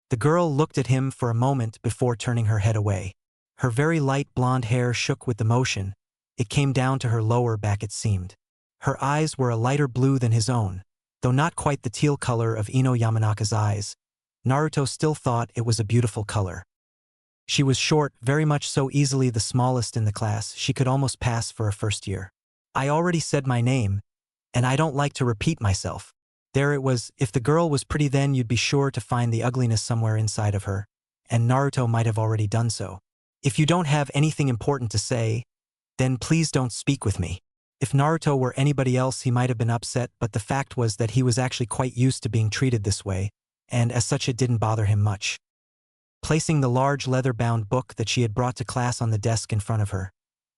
The girl looked at him for a moment before turning her head away. Her very light blonde hair shook with the motion. It came down to her lower back, it seemed. Her eyes were a lighter blue than his own, though not quite the teal color of Ino Yamanaka's eyes. Naruto still thought it was a beautiful color. She was short, very much so, easily the smallest in the class. She could almost pass for a first year. I already said my name, and I don't like to repeat myself. There it was. If the girl was pretty, then you'd be sure to find the ugliness somewhere inside of her, and Naruto might have already done so. If you don't have anything important to say, then please don't speak with me. If Naruto were anybody else, he might have been upset, but the fact was that he was actually quite used to being treated this way, and as such it didn't bother him much. Placing the large leather-bound book that she had brought to class on the desk in front of her,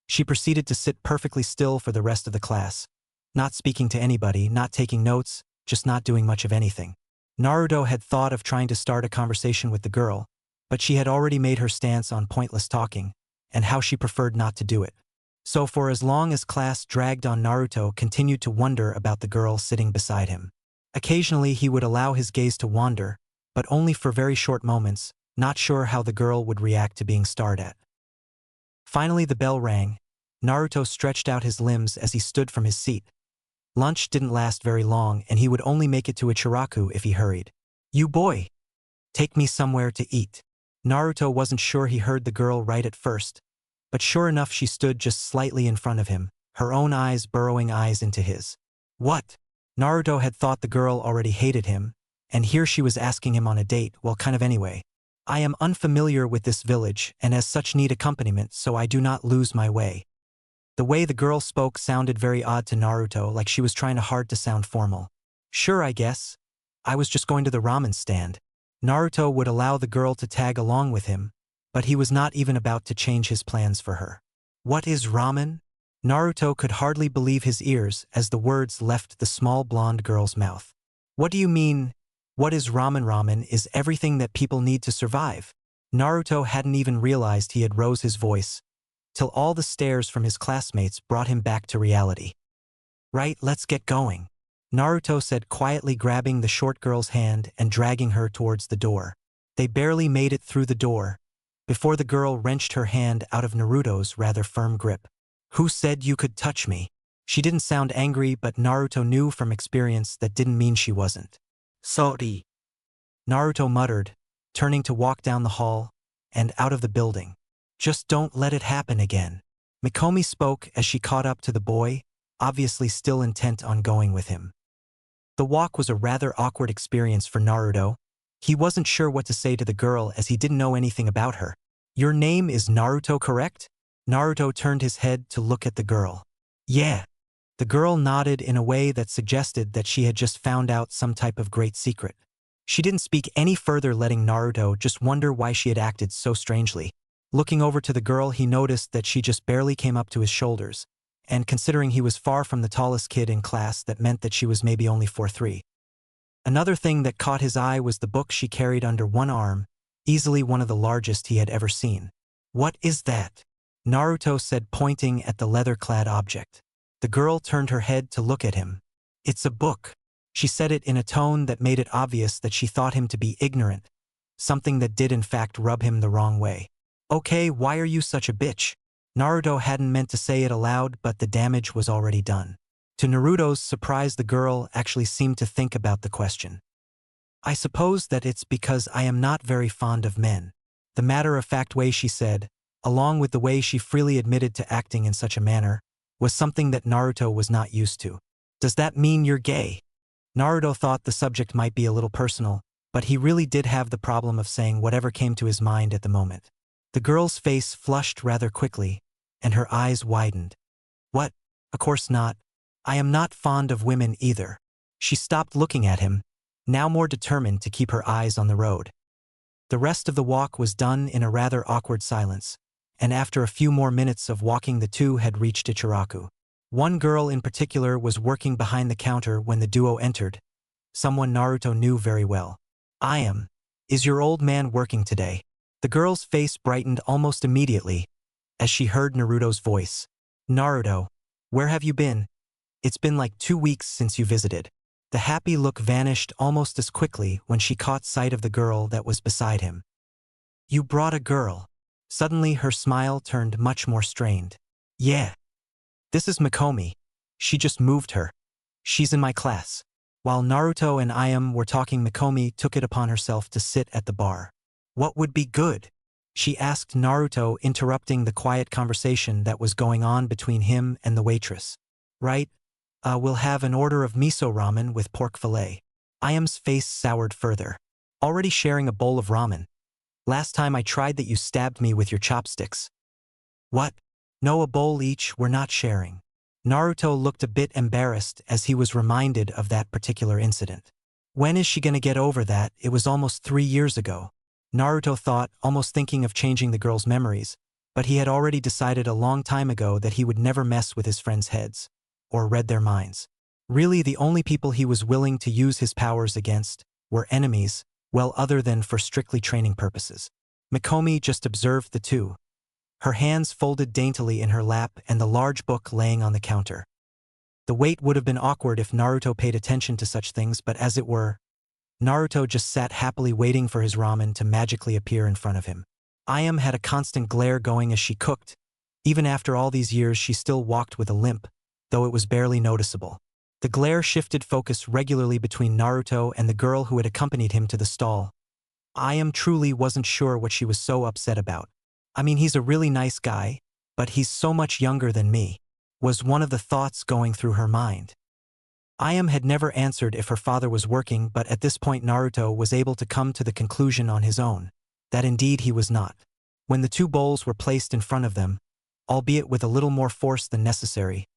she proceeded to sit perfectly still for the rest of the class, not speaking to anybody, not taking notes, just not doing much of anything. Naruto had thought of trying to start a conversation with the girl, but she had already made her stance on pointless talking, and how she preferred not to do it. So for as long as class dragged on, Naruto continued to wonder about the girl sitting beside him. Occasionally he would allow his gaze to wander, but only for very short moments, not sure how the girl would react to being stared at. Finally the bell rang. Naruto stretched out his limbs as he stood from his seat. Lunch didn't last very long, and he would only make it to Ichiraku if he hurried. You boy! Take me somewhere to eat. Naruto wasn't sure he heard the girl right at first, but sure enough she stood just slightly in front of him, her own eyes burrowing eyes into his. What? Naruto had thought the girl already hated him, and here she was asking him on a date. Well, kind of anyway. I am unfamiliar with this village, and as such need accompaniment so I do not lose my way. The way the girl spoke sounded very odd to Naruto, like she was trying hard to sound formal. Sure, I guess. I was just going to the ramen stand. Naruto would allow the girl to tag along with him, but he was not even about to change his plans for her. What is ramen? Naruto could hardly believe his ears as the words left the small blonde girl's mouth. What do you mean? What is ramen? Ramen is everything that people need to survive. Naruto hadn't even realized he had rose his voice, till all the stares from his classmates brought him back to reality. Right, let's get going, Naruto said quietly, grabbing the short girl's hand and dragging her towards the door. They barely made it through the door before the girl wrenched her hand out of Naruto's rather firm grip. Who said you could touch me? She didn't sound angry, but Naruto knew from experience that didn't mean she wasn't. Sorry, Naruto muttered, turning to walk down the hall and out of the building. Just don't let it happen again. Mikomi spoke as she caught up to the boy, obviously still intent on going with him. The walk was a rather awkward experience for Naruto. He wasn't sure what to say to the girl as he didn't know anything about her. Your name is Naruto, correct? Naruto turned his head to look at the girl. Yeah. The girl nodded in a way that suggested that she had just found out some type of great secret. She didn't speak any further, letting Naruto just wonder why she had acted so strangely. Looking over to the girl, he noticed that she just barely came up to his shoulders, and considering he was far from the tallest kid in class, that meant that she was maybe only 4'3". Another thing that caught his eye was the book she carried under one arm, easily one of the largest he had ever seen. What is that? Naruto said, pointing at the leather-clad object. The girl turned her head to look at him. It's a book. She said it in a tone that made it obvious that she thought him to be ignorant, something that did in fact rub him the wrong way. Okay, why are you such a bitch? Naruto hadn't meant to say it aloud, but the damage was already done. To Naruto's surprise, the girl actually seemed to think about the question. I suppose that it's because I am not very fond of men. The matter-of-fact way she said, along with the way she freely admitted to acting in such a manner, was something that Naruto was not used to. Does that mean you're gay? Naruto thought the subject might be a little personal, but he really did have the problem of saying whatever came to his mind at the moment. The girl's face flushed rather quickly, and her eyes widened. What? Of course not. I am not fond of women either. She stopped looking at him, now more determined to keep her eyes on the road. The rest of the walk was done in a rather awkward silence, and after a few more minutes of walking the two had reached Ichiraku. One girl in particular was working behind the counter when the duo entered, someone Naruto knew very well. Is your old man working today? The girl's face brightened almost immediately as she heard Naruto's voice. Naruto, where have you been? It's been like 2 weeks since you visited. The happy look vanished almost as quickly when she caught sight of the girl that was beside him. You brought a girl. Suddenly her smile turned much more strained. Yeah. This is Mikomi. She just moved her. She's in my class. While Naruto and Ayam were talking, Mikomi took it upon herself to sit at the bar. What would be good? She asked Naruto, interrupting the quiet conversation that was going on between him and the waitress. Right? We'll have an order of miso ramen with pork fillet. Ayam's face soured further. Already sharing a bowl of ramen. Last time I tried that you stabbed me with your chopsticks. What? No, a bowl each, we're not sharing. Naruto looked a bit embarrassed as he was reminded of that particular incident. When is she gonna get over that? It was almost 3 years ago. Naruto thought, almost thinking of changing the girl's memories, but he had already decided a long time ago that he would never mess with his friends' heads, or read their minds. Really, the only people he was willing to use his powers against were enemies, well, other than for strictly training purposes. Mikomi just observed the two, her hands folded daintily in her lap and the large book laying on the counter. The wait would have been awkward if Naruto paid attention to such things, but as it were, Naruto just sat happily waiting for his ramen to magically appear in front of him. Ayam had a constant glare going as she cooked. Even after all these years, she still walked with a limp, though it was barely noticeable. The glare shifted focus regularly between Naruto and the girl who had accompanied him to the stall. Ayam truly wasn't sure what she was so upset about. I mean, he's a really nice guy, but he's so much younger than me, was one of the thoughts going through her mind. Ayam had never answered if her father was working, but at this point Naruto was able to come to the conclusion on his own, that indeed he was not. When the two bowls were placed in front of them, albeit with a little more force than necessary,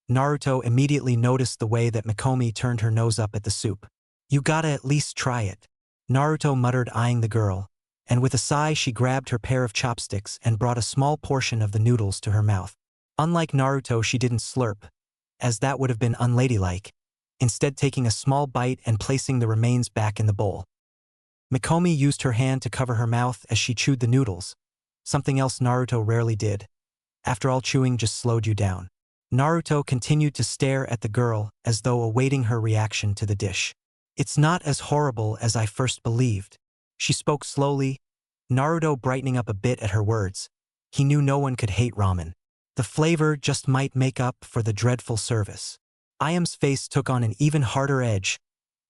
Naruto immediately noticed the way that Mikomi turned her nose up at the soup. You gotta at least try it, Naruto muttered, eyeing the girl, and with a sigh she grabbed her pair of chopsticks and brought a small portion of the noodles to her mouth. Unlike Naruto, she didn't slurp, as that would have been unladylike, instead taking a small bite and placing the remains back in the bowl. Mikomi used her hand to cover her mouth as she chewed the noodles, something else Naruto rarely did. After all, chewing just slowed you down. Naruto continued to stare at the girl as though awaiting her reaction to the dish. It's not as horrible as I first believed. She spoke slowly, Naruto brightening up a bit at her words. He knew no one could hate ramen. The flavor just might make up for the dreadful service. Ayam's face took on an even harder edge,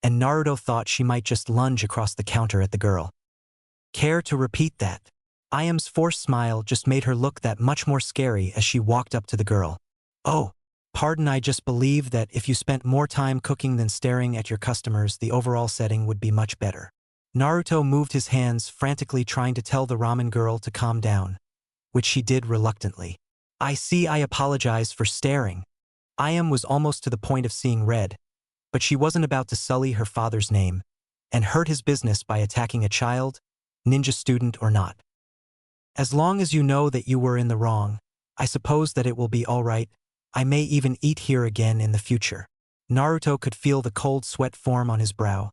and Naruto thought she might just lunge across the counter at the girl. Care to repeat that? Ayam's forced smile just made her look that much more scary as she walked up to the girl. Oh, pardon, I just believe that if you spent more time cooking than staring at your customers, the overall setting would be much better. Naruto moved his hands, frantically trying to tell the ramen girl to calm down, which she did reluctantly. I see, I apologize for staring. Ayam was almost to the point of seeing red, but she wasn't about to sully her father's name and hurt his business by attacking a child, ninja student or not. As long as you know that you were in the wrong, I suppose that it will be all right. I may even eat here again in the future. Naruto could feel the cold sweat form on his brow.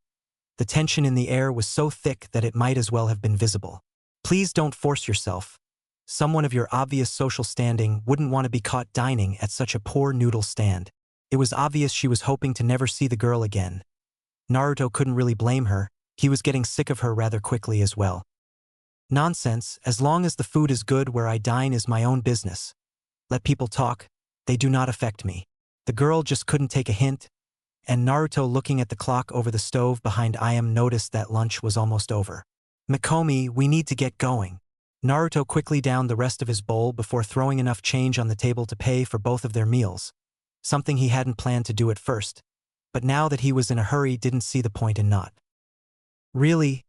The tension in the air was so thick that it might as well have been visible. Please don't force yourself. Someone of your obvious social standing wouldn't want to be caught dining at such a poor noodle stand. It was obvious she was hoping to never see the girl again. Naruto couldn't really blame her. He was getting sick of her rather quickly as well. Nonsense, as long as the food is good, where I dine is my own business. Let people talk, they do not affect me. The girl just couldn't take a hint, and Naruto, looking at the clock over the stove behind Ayam, noticed that lunch was almost over. Mikomi, we need to get going. Naruto quickly downed the rest of his bowl before throwing enough change on the table to pay for both of their meals, something he hadn't planned to do at first, but now that he was in a hurry didn't see the point in not. Really?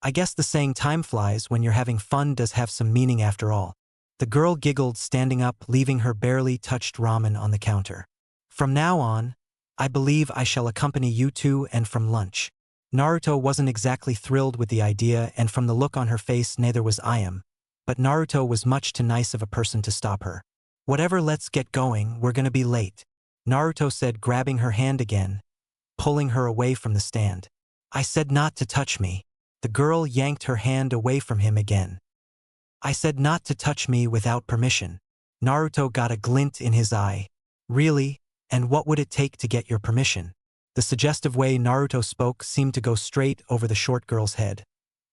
I guess the saying time flies when you're having fun does have some meaning after all. The girl giggled, standing up, leaving her barely touched ramen on the counter. From now on, I believe I shall accompany you two and from lunch. Naruto wasn't exactly thrilled with the idea, and from the look on her face neither was Ayam. But Naruto was much too nice of a person to stop her. Whatever, let's get going, we're gonna be late, Naruto said, grabbing her hand again, pulling her away from the stand. I said not to touch me. The girl yanked her hand away from him again. I said not to touch me without permission. Naruto got a glint in his eye. Really? And what would it take to get your permission? The suggestive way Naruto spoke seemed to go straight over the short girl's head,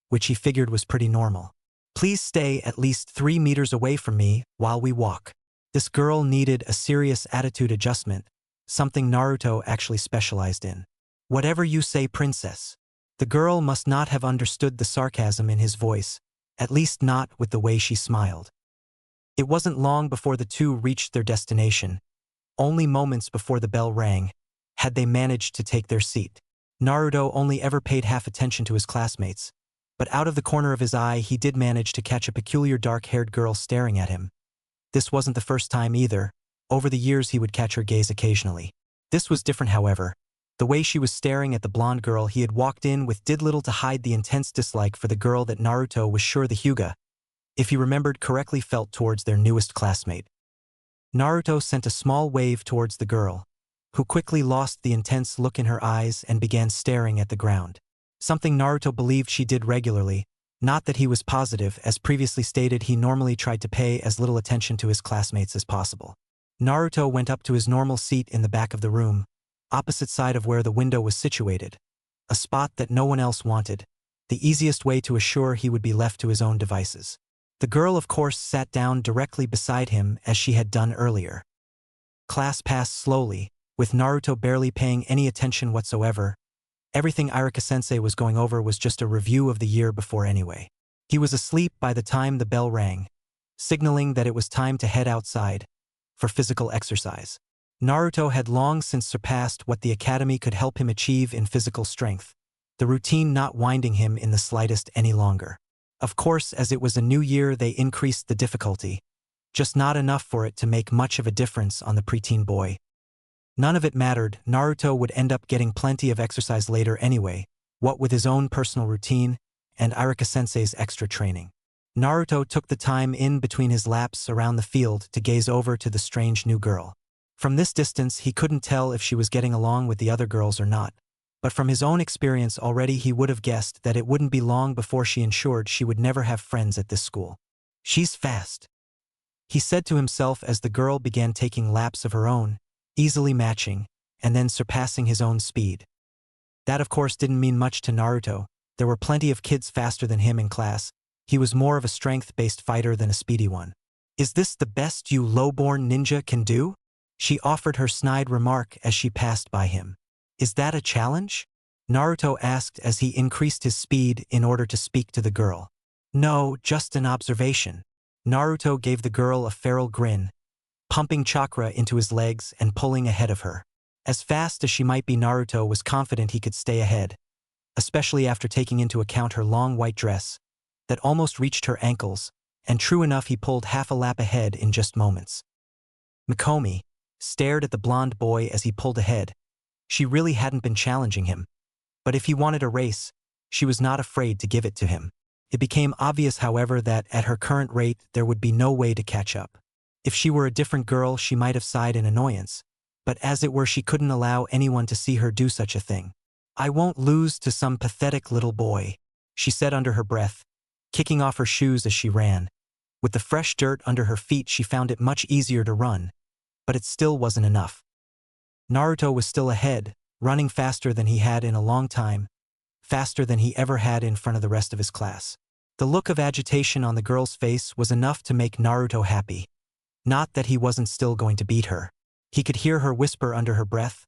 which he figured was pretty normal. Please stay at least 3 meters away from me while we walk. This girl needed a serious attitude adjustment, something Naruto actually specialized in. Whatever you say, princess. The girl must not have understood the sarcasm in his voice, at least not with the way she smiled. It wasn't long before the two reached their destination. Only moments before the bell rang had they managed to take their seat. Naruto only ever paid half attention to his classmates, but out of the corner of his eye he did manage to catch a peculiar dark-haired girl staring at him. This wasn't the first time either. Over the years he would catch her gaze occasionally. This was different, however. The way she was staring at the blonde girl he had walked in with did little to hide the intense dislike for the girl that Naruto was sure the Hyuga, if he remembered correctly, felt towards their newest classmate. Naruto sent a small wave towards the girl, who quickly lost the intense look in her eyes and began staring at the ground. Something Naruto believed she did regularly, not that he was positive. As previously stated, he normally tried to pay as little attention to his classmates as possible. Naruto went up to his normal seat in the back of the room, opposite side of where the window was situated, a spot that no one else wanted, the easiest way to assure he would be left to his own devices. The girl, of course, sat down directly beside him as she had done earlier. Class passed slowly, with Naruto barely paying any attention whatsoever. Everything Iruka-sensei was going over was just a review of the year before anyway. He was asleep by the time the bell rang, signaling that it was time to head outside for physical exercise. Naruto had long since surpassed what the academy could help him achieve in physical strength, the routine not winding him in the slightest any longer. Of course, as it was a new year, they increased the difficulty, just not enough for it to make much of a difference on the preteen boy. None of it mattered. Naruto would end up getting plenty of exercise later anyway, what with his own personal routine and Iruka-sensei's extra training. Naruto took the time in between his laps around the field to gaze over to the strange new girl. From this distance he couldn't tell if she was getting along with the other girls or not, but from his own experience already he would have guessed that it wouldn't be long before she ensured she would never have friends at this school. She's fast, he said to himself as the girl began taking laps of her own, easily matching, and then surpassing his own speed. That of course didn't mean much to Naruto. There were plenty of kids faster than him in class. He was more of a strength-based fighter than a speedy one. Is this the best you low-born ninja can do? She offered her snide remark as she passed by him. Is that a challenge? Naruto asked as he increased his speed in order to speak to the girl. No, just an observation. Naruto gave the girl a feral grin, pumping chakra into his legs and pulling ahead of her. As fast as she might be, Naruto was confident he could stay ahead, especially after taking into account her long white dress that almost reached her ankles, and true enough, he pulled half a lap ahead in just moments. Mikomi stared at the blonde boy as he pulled ahead. She really hadn't been challenging him, but if he wanted a race, she was not afraid to give it to him. It became obvious, however, that at her current rate there would be no way to catch up. If she were a different girl, she might have sighed in annoyance, but as it were, she couldn't allow anyone to see her do such a thing. I won't lose to some pathetic little boy, she said under her breath, kicking off her shoes as she ran. With the fresh dirt under her feet, she found it much easier to run, but it still wasn't enough. Naruto was still ahead, running faster than he had in a long time, faster than he ever had in front of the rest of his class. The look of agitation on the girl's face was enough to make Naruto happy. Not that he wasn't still going to beat her. He could hear her whisper under her breath,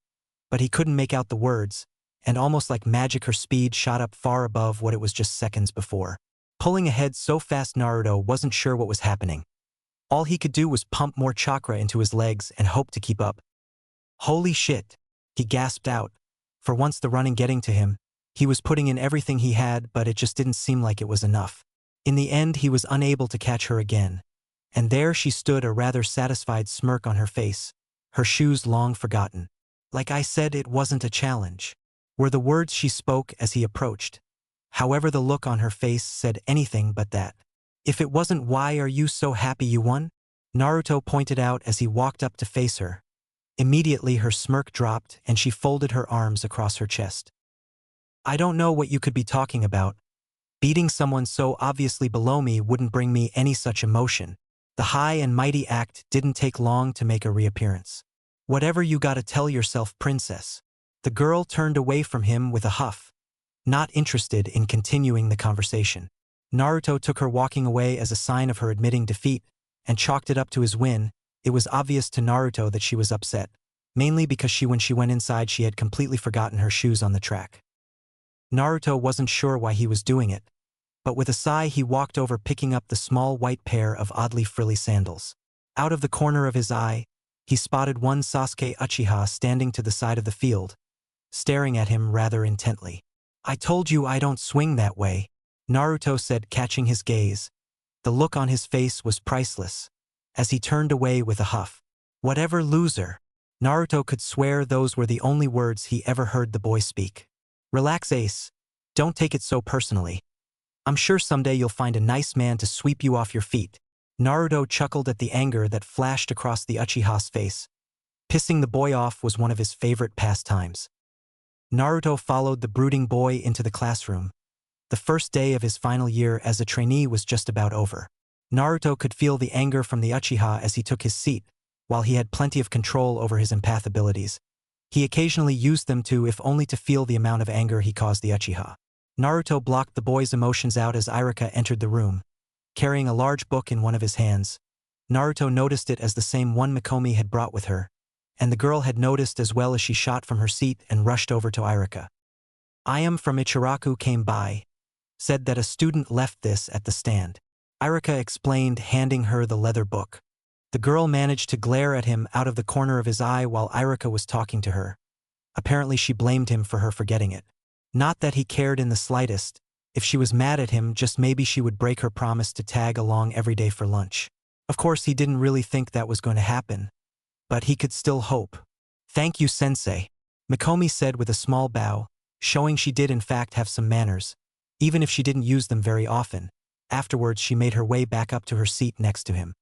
but he couldn't make out the words, and almost like magic her speed shot up far above what it was just seconds before. Pulling ahead so fast, Naruto wasn't sure what was happening. All he could do was pump more chakra into his legs and hope to keep up. Holy shit, he gasped out, for once the running getting to him, He was putting in everything he had, but it just didn't seem like it was enough. In the end, he was unable to catch her again. And there she stood, a rather satisfied smirk on her face, her shoes long forgotten. Like I said, it wasn't a challenge, were the words she spoke as he approached. However, the look on her face said anything but that. If it wasn't, why are you so happy you won? Naruto pointed out as he walked up to face her. Immediately her smirk dropped and she folded her arms across her chest. I don't know what you could be talking about. Beating someone so obviously below me wouldn't bring me any such emotion. The high and mighty act didn't take long to make a reappearance. Whatever you gotta tell yourself, princess. The girl turned away from him with a huff, not interested in continuing the conversation. Naruto took her walking away as a sign of her admitting defeat and chalked it up to his win. It was obvious to Naruto that she was upset, mainly because when she went inside she had completely forgotten her shoes on the track. Naruto wasn't sure why he was doing it, but with a sigh he walked over, picking up the small white pair of oddly frilly sandals. Out of the corner of his eye, he spotted one Sasuke Uchiha standing to the side of the field, staring at him rather intently. I told you I don't swing that way, Naruto said, catching his gaze. The look on his face was priceless, as he turned away with a huff. Whatever, loser. Naruto could swear those were the only words he ever heard the boy speak. Relax, Ace. Don't take it so personally. I'm sure someday you'll find a nice man to sweep you off your feet. Naruto chuckled at the anger that flashed across the Uchiha's face. Pissing the boy off was one of his favorite pastimes. Naruto followed the brooding boy into the classroom. The first day of his final year as a trainee was just about over. Naruto could feel the anger from the Uchiha as he took his seat. While he had plenty of control over his empath abilities, he occasionally used them to, if only to feel the amount of anger he caused the Uchiha. Naruto blocked the boy's emotions out as Irika entered the room, carrying a large book in one of his hands. Naruto noticed it as the same one Mikomi had brought with her, and the girl had noticed as well as she shot from her seat and rushed over to Irika. I am from Ichiraku, came by, said that a student left this at the stand. Irika explained, handing her the leather book. The girl managed to glare at him out of the corner of his eye while Irika was talking to her. Apparently she blamed him for her forgetting it. Not that he cared in the slightest. If she was mad at him, just maybe she would break her promise to tag along every day for lunch. Of course, he didn't really think that was going to happen, but he could still hope. Thank you, sensei, Mikomi said with a small bow, showing she did in fact have some manners, even if she didn't use them very often. Afterwards, she made her way back up to her seat next to him.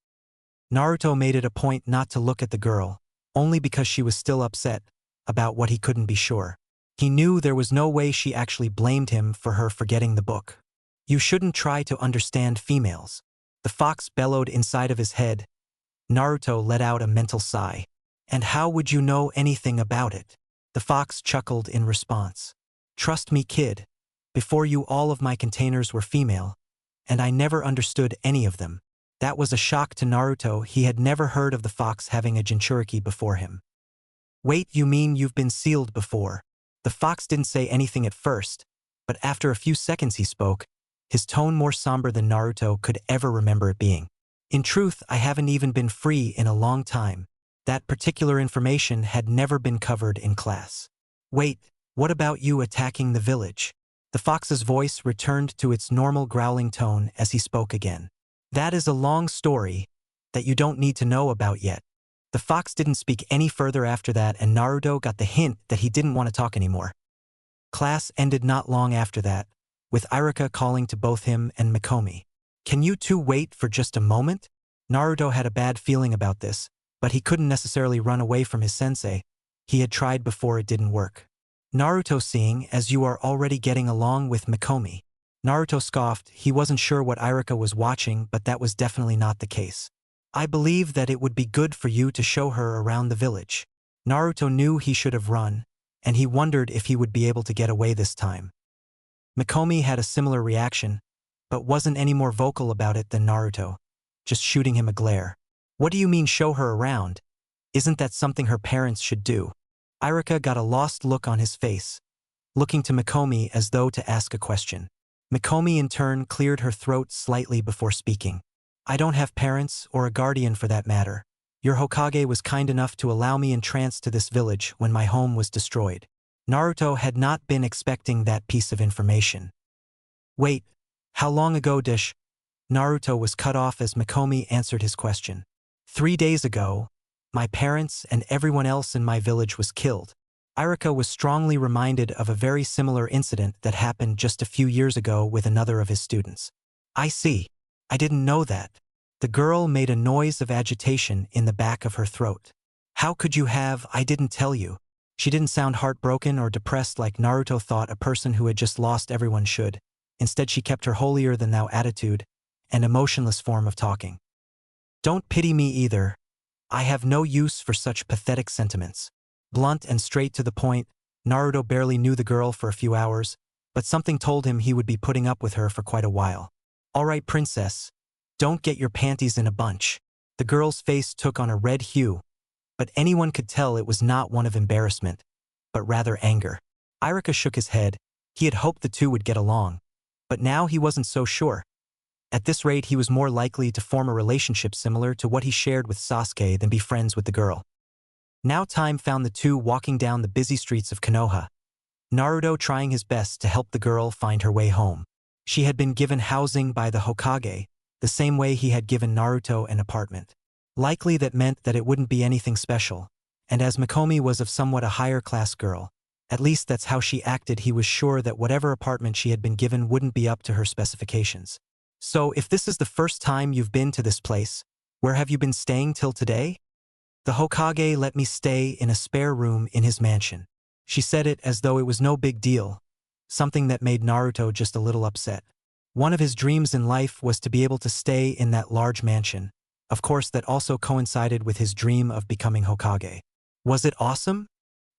Naruto made it a point not to look at the girl, only because she was still upset about what he couldn't be sure. He knew there was no way she actually blamed him for her forgetting the book. You shouldn't try to understand females. The fox bellowed inside of his head. Naruto let out a mental sigh. And how would you know anything about it? The fox chuckled in response. Trust me, kid. Before you, all of my containers were female, and I never understood any of them. That was a shock to Naruto. He had never heard of the fox having a Jinchuriki before him. Wait, you mean you've been sealed before? The fox didn't say anything at first, but after a few seconds he spoke, his tone more somber than Naruto could ever remember it being. In truth, I haven't even been free in a long time. That particular information had never been covered in class. Wait, what about you attacking the village? The fox's voice returned to its normal growling tone as he spoke again. That is a long story that you don't need to know about yet. The fox didn't speak any further after that, and Naruto got the hint that he didn't want to talk anymore. Class ended not long after that, with Irika calling to both him and Mikomi. Can you two wait for just a moment? Naruto had a bad feeling about this, but he couldn't necessarily run away from his sensei. He had tried before, it didn't work. Naruto, seeing as you are already getting along with Mikomi. Naruto scoffed. He wasn't sure what Irika was watching, but that was definitely not the case. I believe that it would be good for you to show her around the village. Naruto knew he should have run, and he wondered if he would be able to get away this time. Mikomi had a similar reaction, but wasn't any more vocal about it than Naruto, just shooting him a glare. What do you mean show her around? Isn't that something her parents should do? Irika got a lost look on his face, looking to Mikomi as though to ask a question. Mikomi in turn cleared her throat slightly before speaking. I don't have parents, or a guardian for that matter. Your Hokage was kind enough to allow me entrance to this village when my home was destroyed. Naruto had not been expecting that piece of information. Wait, how long ago Dish? Naruto was cut off as Mikomi answered his question. 3 days ago, my parents and everyone else in my village was killed. Irika was strongly reminded of a very similar incident that happened just a few years ago with another of his students. I see. I didn't know that. The girl made a noise of agitation in the back of her throat. How could you have? I didn't tell you. She didn't sound heartbroken or depressed like Naruto thought a person who had just lost everyone should. Instead, she kept her holier-than-thou attitude and emotionless form of talking. Don't pity me either. I have no use for such pathetic sentiments. Blunt and straight to the point, Naruto barely knew the girl for a few hours, but something told him he would be putting up with her for quite a while. All right, princess. Don't get your panties in a bunch. The girl's face took on a red hue, but anyone could tell it was not one of embarrassment, but rather anger. Irika shook his head. He had hoped the two would get along, but now he wasn't so sure. At this rate, he was more likely to form a relationship similar to what he shared with Sasuke than be friends with the girl. Now time found the two walking down the busy streets of Konoha, Naruto trying his best to help the girl find her way home. She had been given housing by the Hokage, the same way he had given Naruto an apartment. Likely that meant that it wouldn't be anything special, and as Mikomi was of somewhat a higher-class girl, at least that's how she acted, he was sure that whatever apartment she had been given wouldn't be up to her specifications. So, if this is the first time you've been to this place, where have you been staying till today? The Hokage let me stay in a spare room in his mansion. She said it as though it was no big deal, something that made Naruto just a little upset. One of his dreams in life was to be able to stay in that large mansion. Of course, that also coincided with his dream of becoming Hokage. Was it awesome?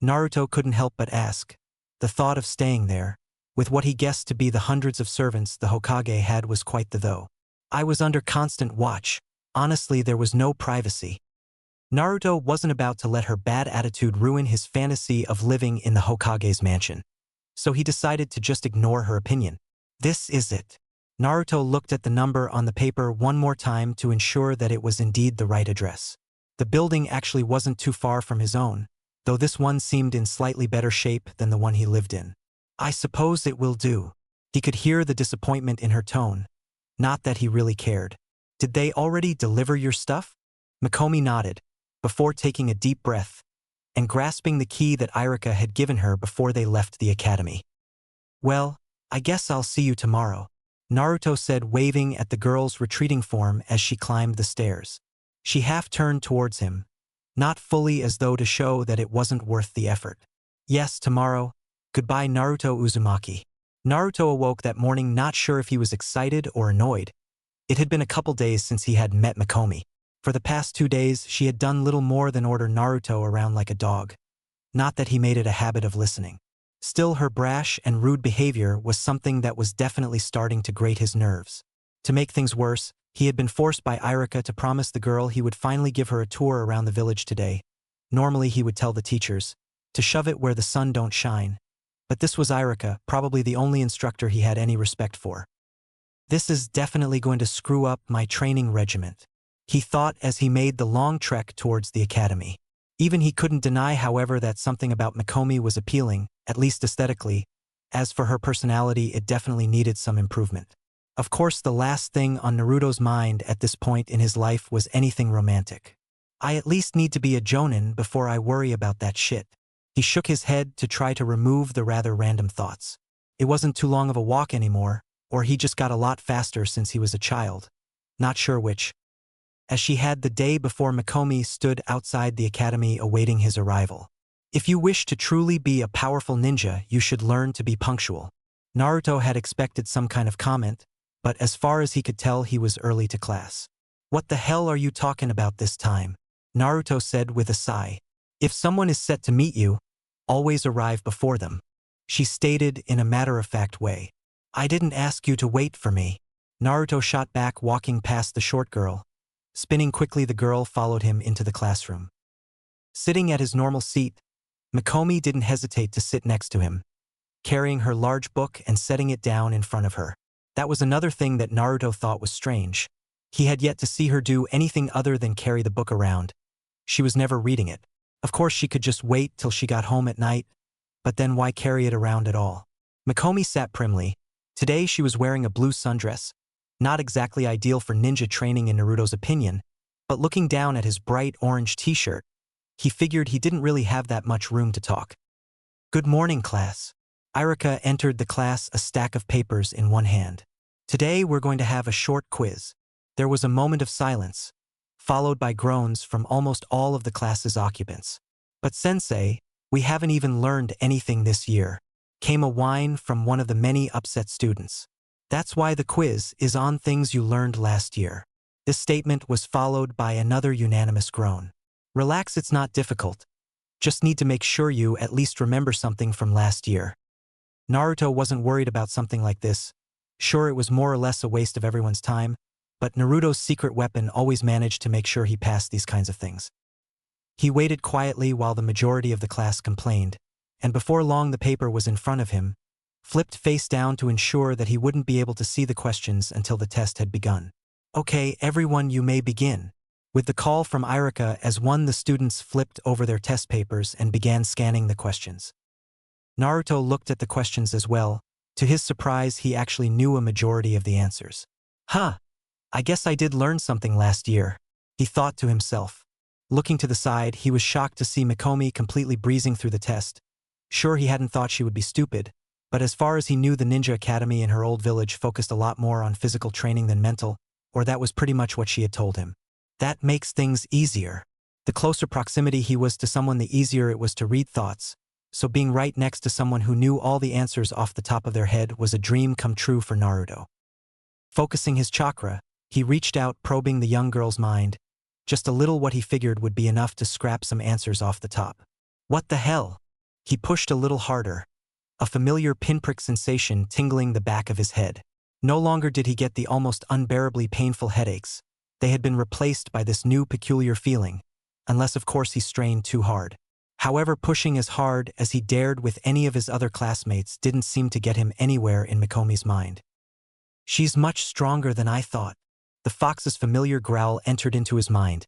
Naruto couldn't help but ask. The thought of staying there, with what he guessed to be the hundreds of servants the Hokage had, was quite the though. I was under constant watch. Honestly, there was no privacy. Naruto wasn't about to let her bad attitude ruin his fantasy of living in the Hokage's mansion. So he decided to just ignore her opinion. This is it. Naruto looked at the number on the paper one more time to ensure that it was indeed the right address. The building actually wasn't too far from his own, though this one seemed in slightly better shape than the one he lived in. I suppose it will do. He could hear the disappointment in her tone. Not that he really cared. Did they already deliver your stuff? Mikomi nodded, before taking a deep breath and grasping the key that Irika had given her before they left the academy. Well, I guess I'll see you tomorrow, Naruto said, waving at the girl's retreating form as she climbed the stairs. She half-turned towards him, not fully, as though to show that it wasn't worth the effort. Yes, tomorrow. Goodbye, Naruto Uzumaki. Naruto awoke that morning not sure if he was excited or annoyed. It had been a couple days since he had met Mikomi. For the past 2 days, she had done little more than order Naruto around like a dog. Not that he made it a habit of listening. Still, her brash and rude behavior was something that was definitely starting to grate his nerves. To make things worse, he had been forced by Irika to promise the girl he would finally give her a tour around the village today. Normally he would tell the teachers to shove it where the sun don't shine. But this was Irika, probably the only instructor he had any respect for. This is definitely going to screw up my training regiment, he thought as he made the long trek towards the academy. Even he couldn't deny, however, that something about Mikomi was appealing, at least aesthetically. As for her personality, it definitely needed some improvement. Of course, the last thing on Naruto's mind at this point in his life was anything romantic. I at least need to be a jonin before I worry about that shit. He shook his head to try to remove the rather random thoughts. It wasn't too long of a walk anymore, or he just got a lot faster since he was a child. Not sure which. As she had the day before, Mikomi stood outside the academy awaiting his arrival. If you wish to truly be a powerful ninja, you should learn to be punctual. Naruto had expected some kind of comment, but as far as he could tell, he was early to class. What the hell are you talking about this time? Naruto said with a sigh. If someone is set to meet you, always arrive before them, she stated in a matter-of-fact way. I didn't ask you to wait for me, Naruto shot back, walking past the short girl. Spinning quickly, the girl followed him into the classroom. Sitting at his normal seat, Mikomi didn't hesitate to sit next to him, carrying her large book and setting it down in front of her. That was another thing that Naruto thought was strange. He had yet to see her do anything other than carry the book around. She was never reading it. Of course, she could just wait till she got home at night, but then why carry it around at all? Mikomi sat primly. Today she was wearing a blue sundress, not exactly ideal for ninja training in Naruto's opinion, but looking down at his bright orange t-shirt, he figured he didn't really have that much room to talk. Good morning, class. Irika entered the class, a stack of papers in one hand. Today we're going to have a short quiz. There was a moment of silence, followed by groans from almost all of the class's occupants. But sensei, we haven't even learned anything this year, came a whine from one of the many upset students. That's why the quiz is on things you learned last year. This statement was followed by another unanimous groan. Relax, it's not difficult. Just need to make sure you at least remember something from last year. Naruto wasn't worried about something like this. Sure, it was more or less a waste of everyone's time, but Naruto's secret weapon always managed to make sure he passed these kinds of things. He waited quietly while the majority of the class complained, and before long the paper was in front of him, flipped face down to ensure that he wouldn't be able to see the questions until the test had begun. Okay, everyone, you may begin. With the call from Irika as one, the students flipped over their test papers and began scanning the questions. Naruto looked at the questions as well. To his surprise, he actually knew a majority of the answers. I guess I did learn something last year, he thought to himself. Looking to the side, he was shocked to see Mikomi completely breezing through the test. Sure, he hadn't thought she would be stupid, but as far as he knew, the ninja academy in her old village focused a lot more on physical training than mental, or that was pretty much what she had told him. That makes things easier. The closer proximity he was to someone, the easier it was to read thoughts, so being right next to someone who knew all the answers off the top of their head was a dream come true for Naruto. Focusing his chakra, he reached out, probing the young girl's mind, just a little. What he figured would be enough to scrap some answers off the top. What the hell? He pushed a little harder, a familiar pinprick sensation tingling the back of his head. No longer did he get the almost unbearably painful headaches. They had been replaced by this new peculiar feeling, unless of course he strained too hard. However, pushing as hard as he dared with any of his other classmates didn't seem to get him anywhere in Mikomi's mind. She's much stronger than I thought. The fox's familiar growl entered into his mind.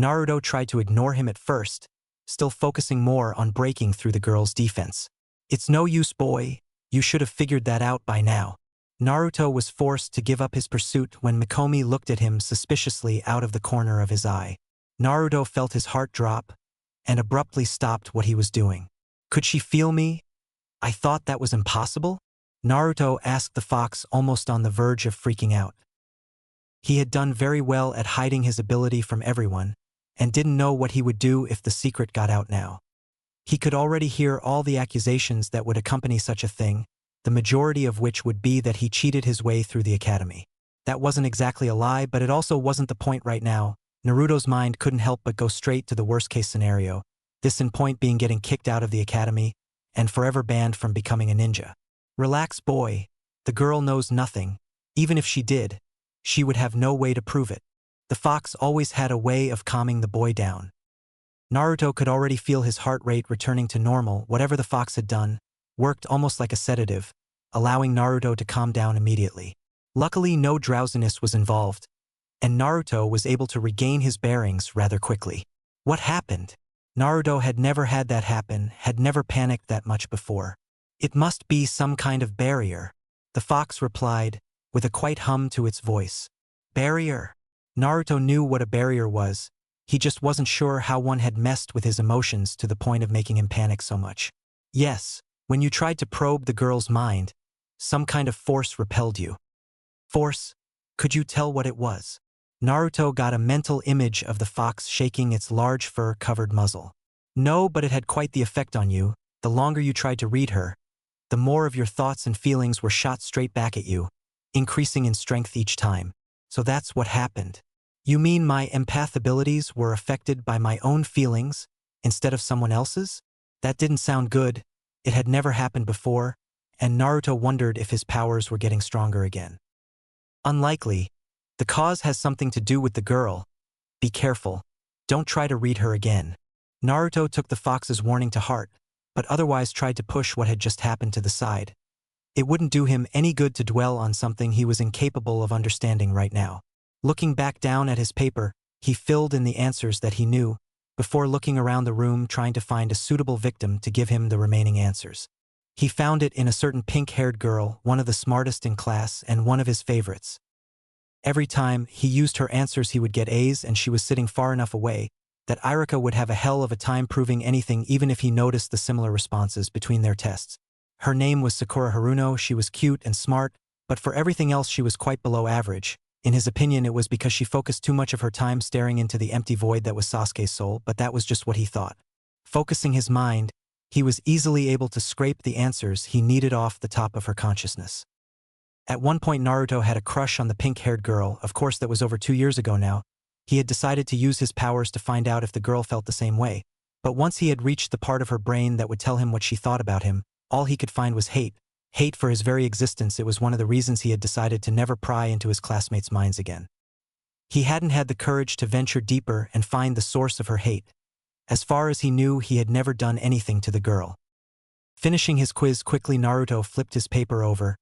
Naruto tried to ignore him at first, still focusing more on breaking through the girl's defense. It's no use, boy. You should have figured that out by now. Naruto was forced to give up his pursuit when Mikomi looked at him suspiciously out of the corner of his eye. Naruto felt his heart drop and abruptly stopped what he was doing. Could she feel me? I thought that was impossible? Naruto asked the fox, almost on the verge of freaking out. He had done very well at hiding his ability from everyone, and didn't know what he would do if the secret got out now. He could already hear all the accusations that would accompany such a thing, the majority of which would be that he cheated his way through the academy. That wasn't exactly a lie, but it also wasn't the point right now. Naruto's mind couldn't help but go straight to the worst-case scenario, this in point being getting kicked out of the academy and forever banned from becoming a ninja. Relax, boy. The girl knows nothing. Even if she did, she would have no way to prove it. The fox always had a way of calming the boy down. Naruto could already feel his heart rate returning to normal. Whatever the fox had done worked almost like a sedative, allowing Naruto to calm down immediately. Luckily, no drowsiness was involved, and Naruto was able to regain his bearings rather quickly. What happened? Naruto had never had that happen, had never panicked that much before. It must be some kind of barrier, the fox replied, with a quiet hum to its voice. Barrier? Naruto knew what a barrier was. He just wasn't sure how one had messed with his emotions to the point of making him panic so much. Yes, when you tried to probe the girl's mind, some kind of force repelled you. Force? Could you tell what it was? Naruto got a mental image of the fox shaking its large fur-covered muzzle. No, but it had quite the effect on you. The longer you tried to read her, the more of your thoughts and feelings were shot straight back at you, increasing in strength each time. So that's what happened. You mean my empath abilities were affected by my own feelings instead of someone else's? That didn't sound good. It had never happened before, and Naruto wondered if his powers were getting stronger again. Unlikely. The cause has something to do with the girl. Be careful. Don't try to read her again. Naruto took the fox's warning to heart, but otherwise tried to push what had just happened to the side. It wouldn't do him any good to dwell on something he was incapable of understanding right now. Looking back down at his paper, he filled in the answers that he knew, before looking around the room trying to find a suitable victim to give him the remaining answers. He found it in a certain pink-haired girl, one of the smartest in class and one of his favorites. Every time he used her answers he would get A's, and she was sitting far enough away that Irika would have a hell of a time proving anything even if he noticed the similar responses between their tests. Her name was Sakura Haruno. She was cute and smart, but for everything else she was quite below average. In his opinion, it was because she focused too much of her time staring into the empty void that was Sasuke's soul, but that was just what he thought. Focusing his mind, he was easily able to scrape the answers he needed off the top of her consciousness. At one point Naruto had a crush on the pink-haired girl. Of course, that was over 2 years ago now. He had decided to use his powers to find out if the girl felt the same way. But once he had reached the part of her brain that would tell him what she thought about him, all he could find was hate. Hate for his very existence. It was one of the reasons he had decided to never pry into his classmates' minds again. He hadn't had the courage to venture deeper and find the source of her hate. As far as he knew, he had never done anything to the girl. Finishing his quiz quickly, Naruto flipped his paper over.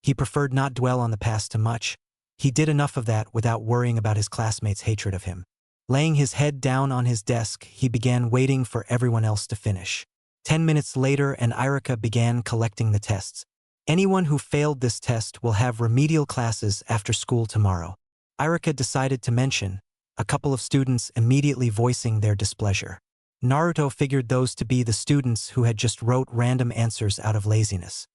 He preferred not dwell on the past too much. He did enough of that without worrying about his classmates' hatred of him. Laying his head down on his desk, he began waiting for everyone else to finish. 10 minutes later, and Irika began collecting the tests. Anyone who failed this test will have remedial classes after school tomorrow. Irika decided to mention, a couple of students immediately voicing their displeasure. Naruto figured those to be the students who had just wrote random answers out of laziness.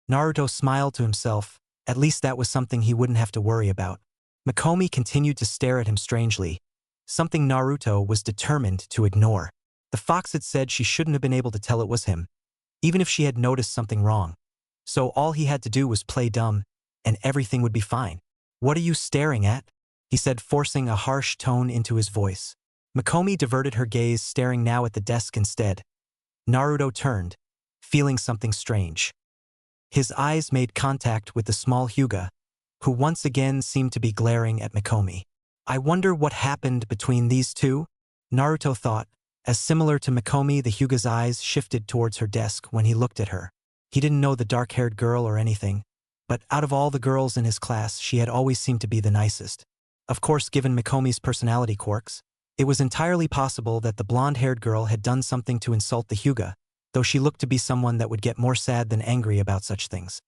Naruto smiled to himself. At least that was something he wouldn't have to worry about. Mikomi continued to stare at him strangely, something Naruto was determined to ignore. The fox had said she shouldn't have been able to tell it was him, even if she had noticed something wrong. So all he had to do was play dumb, and everything would be fine. "What are you staring at?" he said, forcing a harsh tone into his voice. Mikomi diverted her gaze, staring now at the desk instead. Naruto turned, feeling something strange. His eyes made contact with the small Hyuga, who once again seemed to be glaring at Mikomi. I wonder what happened between these two? Naruto thought. As similar to Mikomi, the Hyuga's eyes shifted towards her desk when he looked at her. He didn't know the dark-haired girl or anything, but out of all the girls in his class, she had always seemed to be the nicest. Of course, given Mikomi's personality quirks, it was entirely possible that the blonde-haired girl had done something to insult the Hyuga, though she looked to be someone that would get more sad than angry about such things.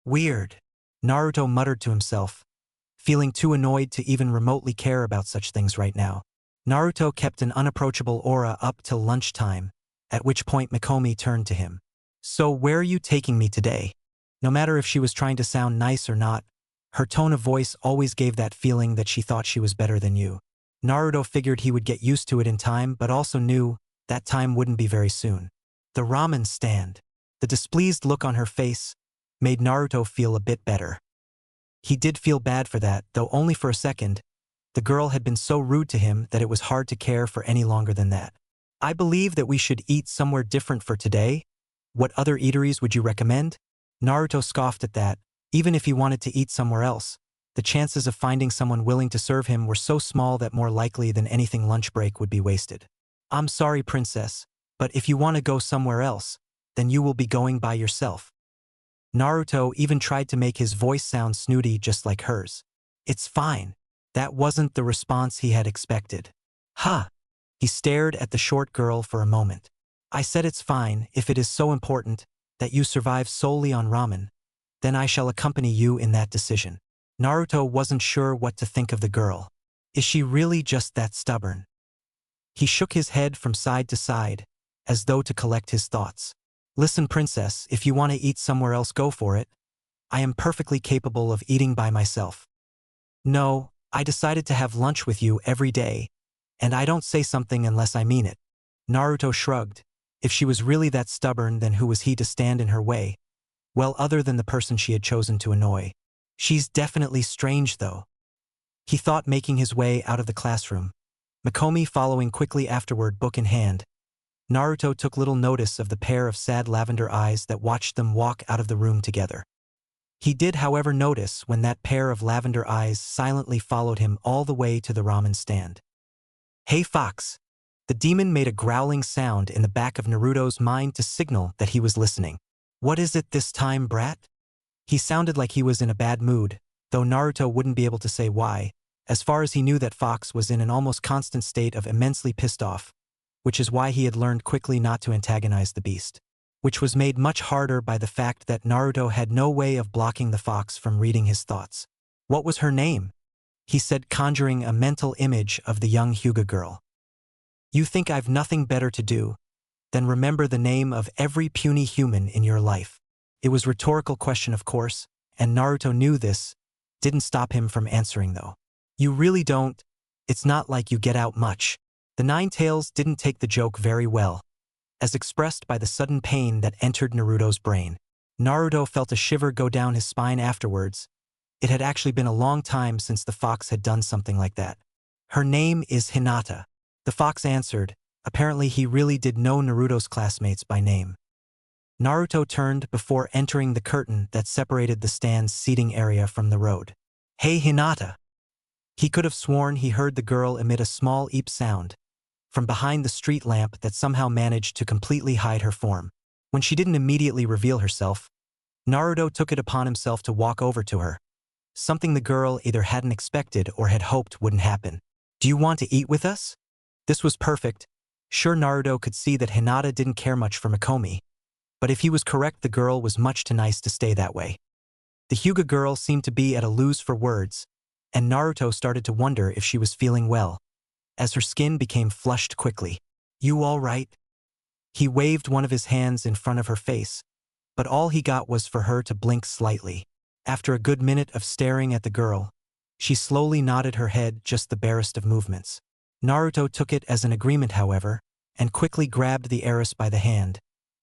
Weird, Naruto muttered to himself, feeling too annoyed to even remotely care about such things right now. Naruto kept an unapproachable aura up till lunchtime, at which point Mikomi turned to him. "So where are you taking me today?" No matter if she was trying to sound nice or not, her tone of voice always gave that feeling that she thought she was better than you. Naruto figured he would get used to it in time, but also knew that time wouldn't be very soon. The ramen stand. The displeased look on her face made Naruto feel a bit better. He did feel bad for that, though only for a second. The girl had been so rude to him that it was hard to care for any longer than that. "I believe that we should eat somewhere different for today. What other eateries would you recommend?" Naruto scoffed at that. Even if he wanted to eat somewhere else, the chances of finding someone willing to serve him were so small that more likely than anything lunch break would be wasted. "I'm sorry, princess, but if you want to go somewhere else, then you will be going by yourself." Naruto even tried to make his voice sound snooty just like hers. "It's fine." That wasn't the response he had expected. "Huh." He stared at the short girl for a moment. "I said it's fine. If it is so important that you survive solely on ramen, then I shall accompany you in that decision." Naruto wasn't sure what to think of the girl. Is she really just that stubborn? He shook his head from side to side, as though to collect his thoughts. "Listen, princess, if you want to eat somewhere else, go for it. I am perfectly capable of eating by myself." "No, I decided to have lunch with you every day, and I don't say something unless I mean it." Naruto shrugged. If she was really that stubborn, then who was he to stand in her way? Well, other than the person she had chosen to annoy. She's definitely strange, though. He thought, making his way out of the classroom. Mikomi following quickly afterward, book in hand. Naruto took little notice of the pair of sad lavender eyes that watched them walk out of the room together. He did, however, notice when that pair of lavender eyes silently followed him all the way to the ramen stand. "Hey, Fox!" The demon made a growling sound in the back of Naruto's mind to signal that he was listening. "What is it this time, brat?" He sounded like he was in a bad mood, though Naruto wouldn't be able to say why, As far as he knew, that fox was in an almost constant state of immensely pissed off, which is why he had learned quickly not to antagonize the beast. Which was made much harder by the fact that Naruto had no way of blocking the fox from reading his thoughts. What was her name? He said, conjuring a mental image of the young Hyuga girl. You think I've nothing better to do than remember the name of every puny human in your life? It was a rhetorical question, of course, and Naruto knew this. Didn't stop him from answering, though. You really don't. It's not like you get out much. The Nine Tails didn't take the joke very well, as expressed by the sudden pain that entered Naruto's brain. Naruto felt a shiver go down his spine afterwards. It had actually been a long time since the fox had done something like that. Her name is Hinata. The fox answered. Apparently he really did know Naruto's classmates by name. Naruto turned before entering the curtain that separated the stand's seating area from the road. Hey Hinata! He could have sworn he heard the girl emit a small eep sound from behind the street lamp that somehow managed to completely hide her form. When she didn't immediately reveal herself, Naruto took it upon himself to walk over to her, something the girl either hadn't expected or had hoped wouldn't happen. Do you want to eat with us? This was perfect. Sure, Naruto could see that Hinata didn't care much for Mikomi, but if he was correct, the girl was much too nice to stay that way. The Hyuga girl seemed to be at a lose for words, and Naruto started to wonder if she was feeling well, as her skin became flushed quickly. You all right? He waved one of his hands in front of her face, but all he got was for her to blink slightly. After a good minute of staring at the girl, she slowly nodded her head, just the barest of movements. Naruto took it as an agreement, however, and quickly grabbed the heiress by the hand,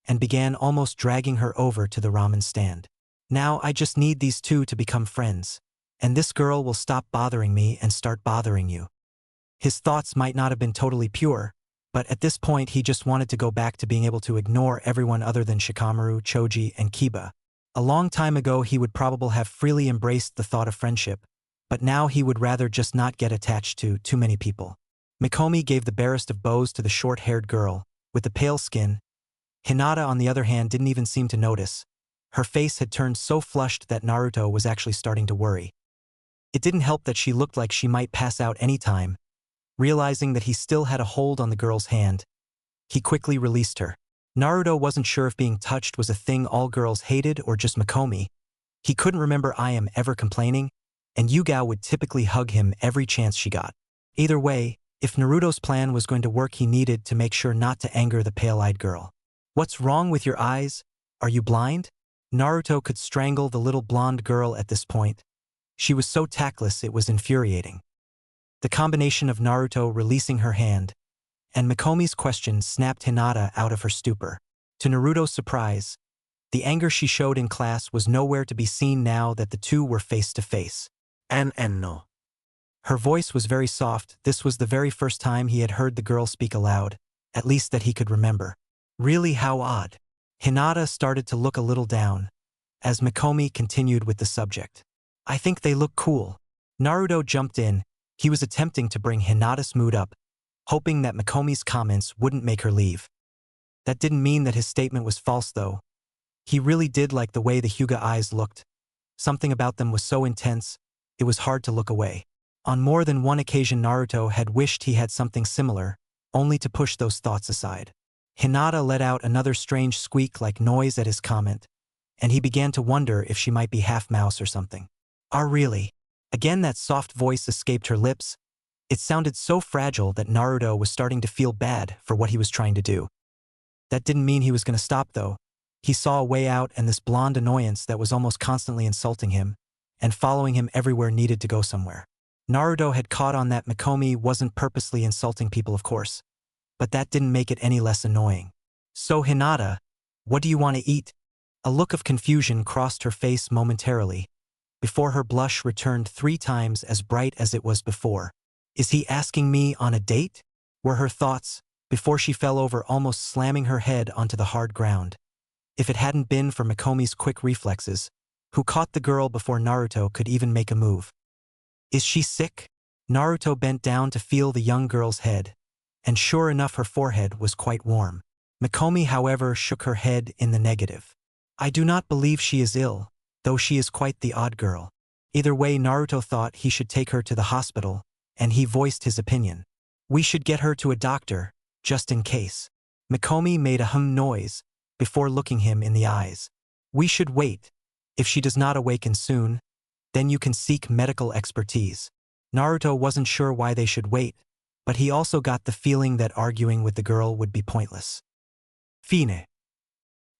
and began almost dragging her over to the ramen stand. Now I just need these two to become friends, and this girl will stop bothering me and start bothering you. His thoughts might not have been totally pure, but at this point he just wanted to go back to being able to ignore everyone other than Shikamaru, Choji, and Kiba. A long time ago he would probably have freely embraced the thought of friendship, but now he would rather just not get attached to too many people. Mikomi gave the barest of bows to the short-haired girl, with the pale skin. Hinata, on the other hand, didn't even seem to notice. Her face had turned so flushed that Naruto was actually starting to worry. It didn't help that she looked like she might pass out any time. Realizing that he still had a hold on the girl's hand, he quickly released her. Naruto wasn't sure if being touched was a thing all girls hated or just Mikomi. He couldn't remember I am ever complaining, and Yugao would typically hug him every chance she got. Either way, if Naruto's plan was going to work, he needed to make sure not to anger the pale-eyed girl. What's wrong with your eyes? Are you blind? Naruto could strangle the little blonde girl at this point. She was so tactless it was infuriating. The combination of Naruto releasing her hand and Mikomi's question snapped Hinata out of her stupor. To Naruto's surprise, the anger she showed in class was nowhere to be seen now that the two were face to face. No. Her voice was very soft. This was the very first time he had heard the girl speak aloud, at least that he could remember. Really, how odd. Hinata started to look a little down, as Mikomi continued with the subject. I think they look cool. Naruto jumped in. He was attempting to bring Hinata's mood up, hoping that Mikomi's comments wouldn't make her leave. That didn't mean that his statement was false, though. He really did like the way the Hyuga eyes looked. Something about them was so intense, it was hard to look away. On more than one occasion Naruto had wished he had something similar, only to push those thoughts aside. Hinata let out another strange squeak-like noise at his comment, and he began to wonder if she might be half mouse or something. Really? Again that soft voice escaped her lips. It sounded so fragile that Naruto was starting to feel bad for what he was trying to do. That didn't mean he was going to stop, though. He saw a way out, and this blonde annoyance that was almost constantly insulting him and following him everywhere needed to go somewhere. Naruto had caught on that Mikomi wasn't purposely insulting people, of course, but that didn't make it any less annoying. So Hinata, what do you want to eat? A look of confusion crossed her face momentarily, before her blush returned 3 times as bright as it was before. Is he asking me on a date? Were her thoughts, before she fell over, almost slamming her head onto the hard ground. If it hadn't been for Mikomi's quick reflexes, who caught the girl before Naruto could even make a move. Is she sick? Naruto bent down to feel the young girl's head, and sure enough her forehead was quite warm. Mikomi, however, shook her head in the negative. I do not believe she is ill, though she is quite the odd girl. Either way, Naruto thought he should take her to the hospital, and he voiced his opinion. We should get her to a doctor, just in case. Mikomi made a noise before looking him in the eyes. We should wait. If she does not awaken soon, then you can seek medical expertise. Naruto wasn't sure why they should wait, but he also got the feeling that arguing with the girl would be pointless. Fine.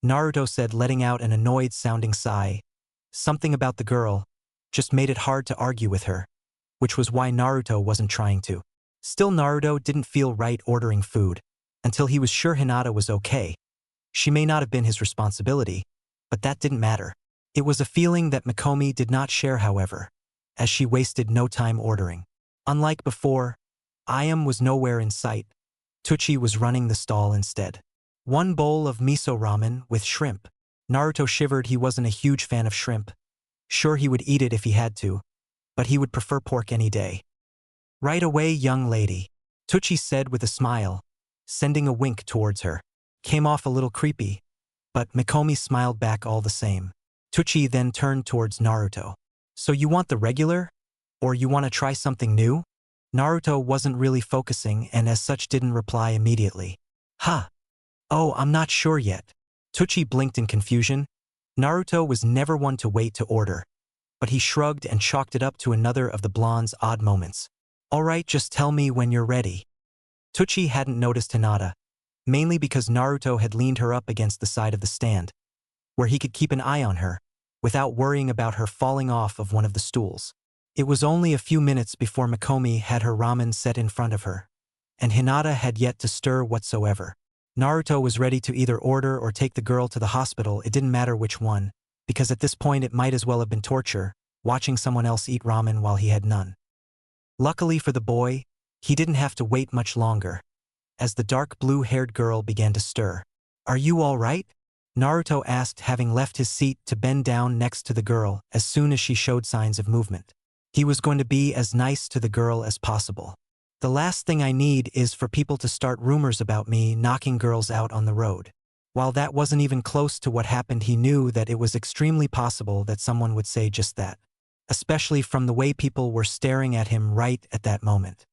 Naruto said, letting out an annoyed-sounding sigh. Something about the girl just made it hard to argue with her, which was why Naruto wasn't trying to. Still, Naruto didn't feel right ordering food until he was sure Hinata was okay. She may not have been his responsibility, but that didn't matter. It was a feeling that Mikomi did not share, however, as she wasted no time ordering. Unlike before, Ayam was nowhere in sight. Tucci was running the stall instead. One bowl of miso ramen with shrimp. Naruto shivered. He wasn't a huge fan of shrimp. Sure, he would eat it if he had to, but he would prefer pork any day. Right away, young lady, Tucci said with a smile, sending a wink towards her. Came off a little creepy, but Mikomi smiled back all the same. Tucci then turned towards Naruto. So you want the regular? Or you want to try something new? Naruto wasn't really focusing and as such didn't reply immediately. Huh. Oh, I'm not sure yet. Tucci blinked in confusion. Naruto was never one to wait to order, but he shrugged and chalked it up to another of the blonde's odd moments. Alright, just tell me when you're ready. Tucci hadn't noticed Hinata, mainly because Naruto had leaned her up against the side of the stand, where he could keep an eye on her, without worrying about her falling off of one of the stools. It was only a few minutes before Mikomi had her ramen set in front of her, and Hinata had yet to stir whatsoever. Naruto was ready to either order or take the girl to the hospital. It didn't matter which one, because at this point it might as well have been torture, watching someone else eat ramen while he had none. Luckily for the boy, he didn't have to wait much longer, as the dark blue-haired girl began to stir. Are you all right? Naruto asked, having left his seat to bend down next to the girl as soon as she showed signs of movement. He was going to be as nice to the girl as possible. The last thing I need is for people to start rumors about me knocking girls out on the road. While that wasn't even close to what happened, he knew that it was extremely possible that someone would say just that, especially from the way people were staring at him right at that moment.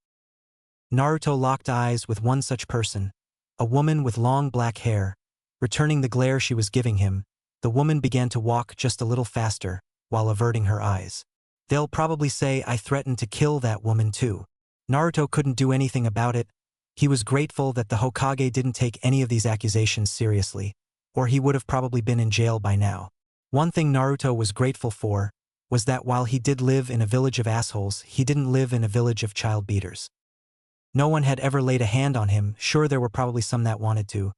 Naruto locked eyes with one such person, a woman with long black hair. Returning the glare she was giving him, the woman began to walk just a little faster, while averting her eyes. They'll probably say I threatened to kill that woman too. Naruto couldn't do anything about it. He was grateful that the Hokage didn't take any of these accusations seriously, or he would have probably been in jail by now. One thing Naruto was grateful for was that while he did live in a village of assholes, he didn't live in a village of child beaters. No one had ever laid a hand on him. Sure, there were probably some that wanted to,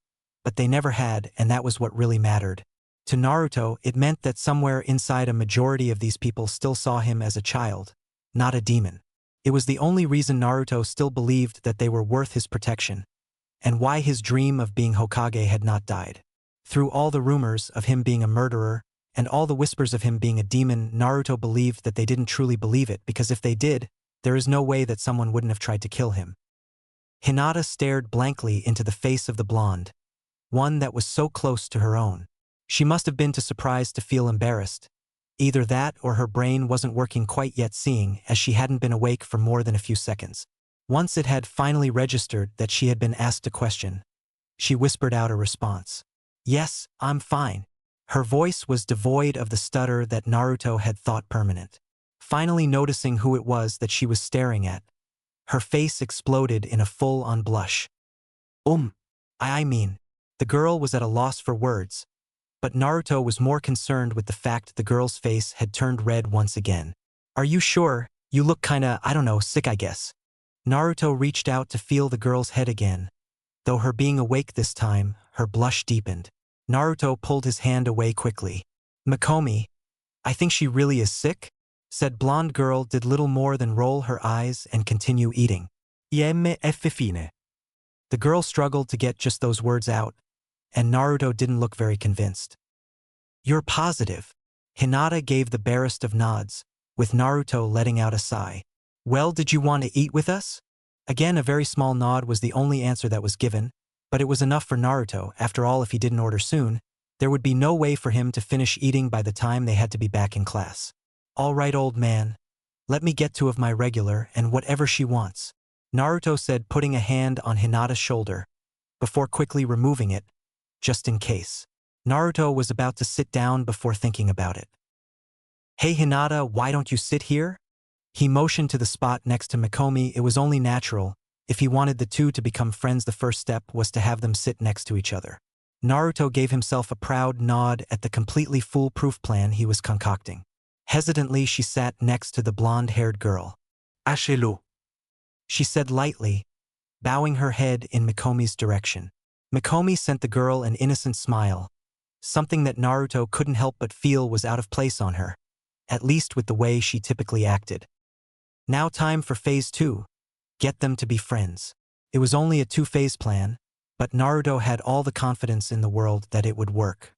but they never had, and that was what really mattered. To Naruto, it meant that somewhere inside a majority of these people still saw him as a child, not a demon. It was the only reason Naruto still believed that they were worth his protection, and why his dream of being Hokage had not died. Through all the rumors of him being a murderer, and all the whispers of him being a demon, Naruto believed that they didn't truly believe it, because if they did, there is no way that someone wouldn't have tried to kill him. Hinata stared blankly into the face of the blonde, one that was so close to her own. She must have been too surprised to feel embarrassed. Either that or her brain wasn't working quite yet, seeing as she hadn't been awake for more than a few seconds. Once it had finally registered that she had been asked a question, she whispered out a response. Yes, I'm fine. Her voice was devoid of the stutter that Naruto had thought permanent. Finally noticing who it was that she was staring at, her face exploded in a full-on blush. I mean, the girl was at a loss for words, but Naruto was more concerned with the fact the girl's face had turned red once again. Are you sure? You look kinda, I don't know, sick, I guess. Naruto reached out to feel the girl's head again. Though her being awake this time, her blush deepened. Naruto pulled his hand away quickly. Mikomi, I think she really is sick? Said blonde girl did little more than roll her eyes and continue eating. Fine. The girl struggled to get just those words out, and Naruto didn't look very convinced. You're positive? Hinata gave the barest of nods, with Naruto letting out a sigh. Well, did you want to eat with us? Again, a very small nod was the only answer that was given, but it was enough for Naruto. After all, if he didn't order soon, there would be no way for him to finish eating by the time they had to be back in class. All right, old man. Let me get two of my regular and whatever she wants, Naruto said, putting a hand on Hinata's shoulder, before quickly removing it, just in case. Naruto was about to sit down before thinking about it. Hey Hinata, why don't you sit here? He motioned to the spot next to Mikomi. It was only natural. If he wanted the two to become friends, the first step was to have them sit next to each other. Naruto gave himself a proud nod at the completely foolproof plan he was concocting. Hesitantly, she sat next to the blonde-haired girl. Ashelu, she said lightly, bowing her head in Mikomi's direction. Mikomi sent the girl an innocent smile, something that Naruto couldn't help but feel was out of place on her, at least with the way she typically acted. Now time for phase 2. Get them to be friends. It was only a 2-phase plan, but Naruto had all the confidence in the world that it would work.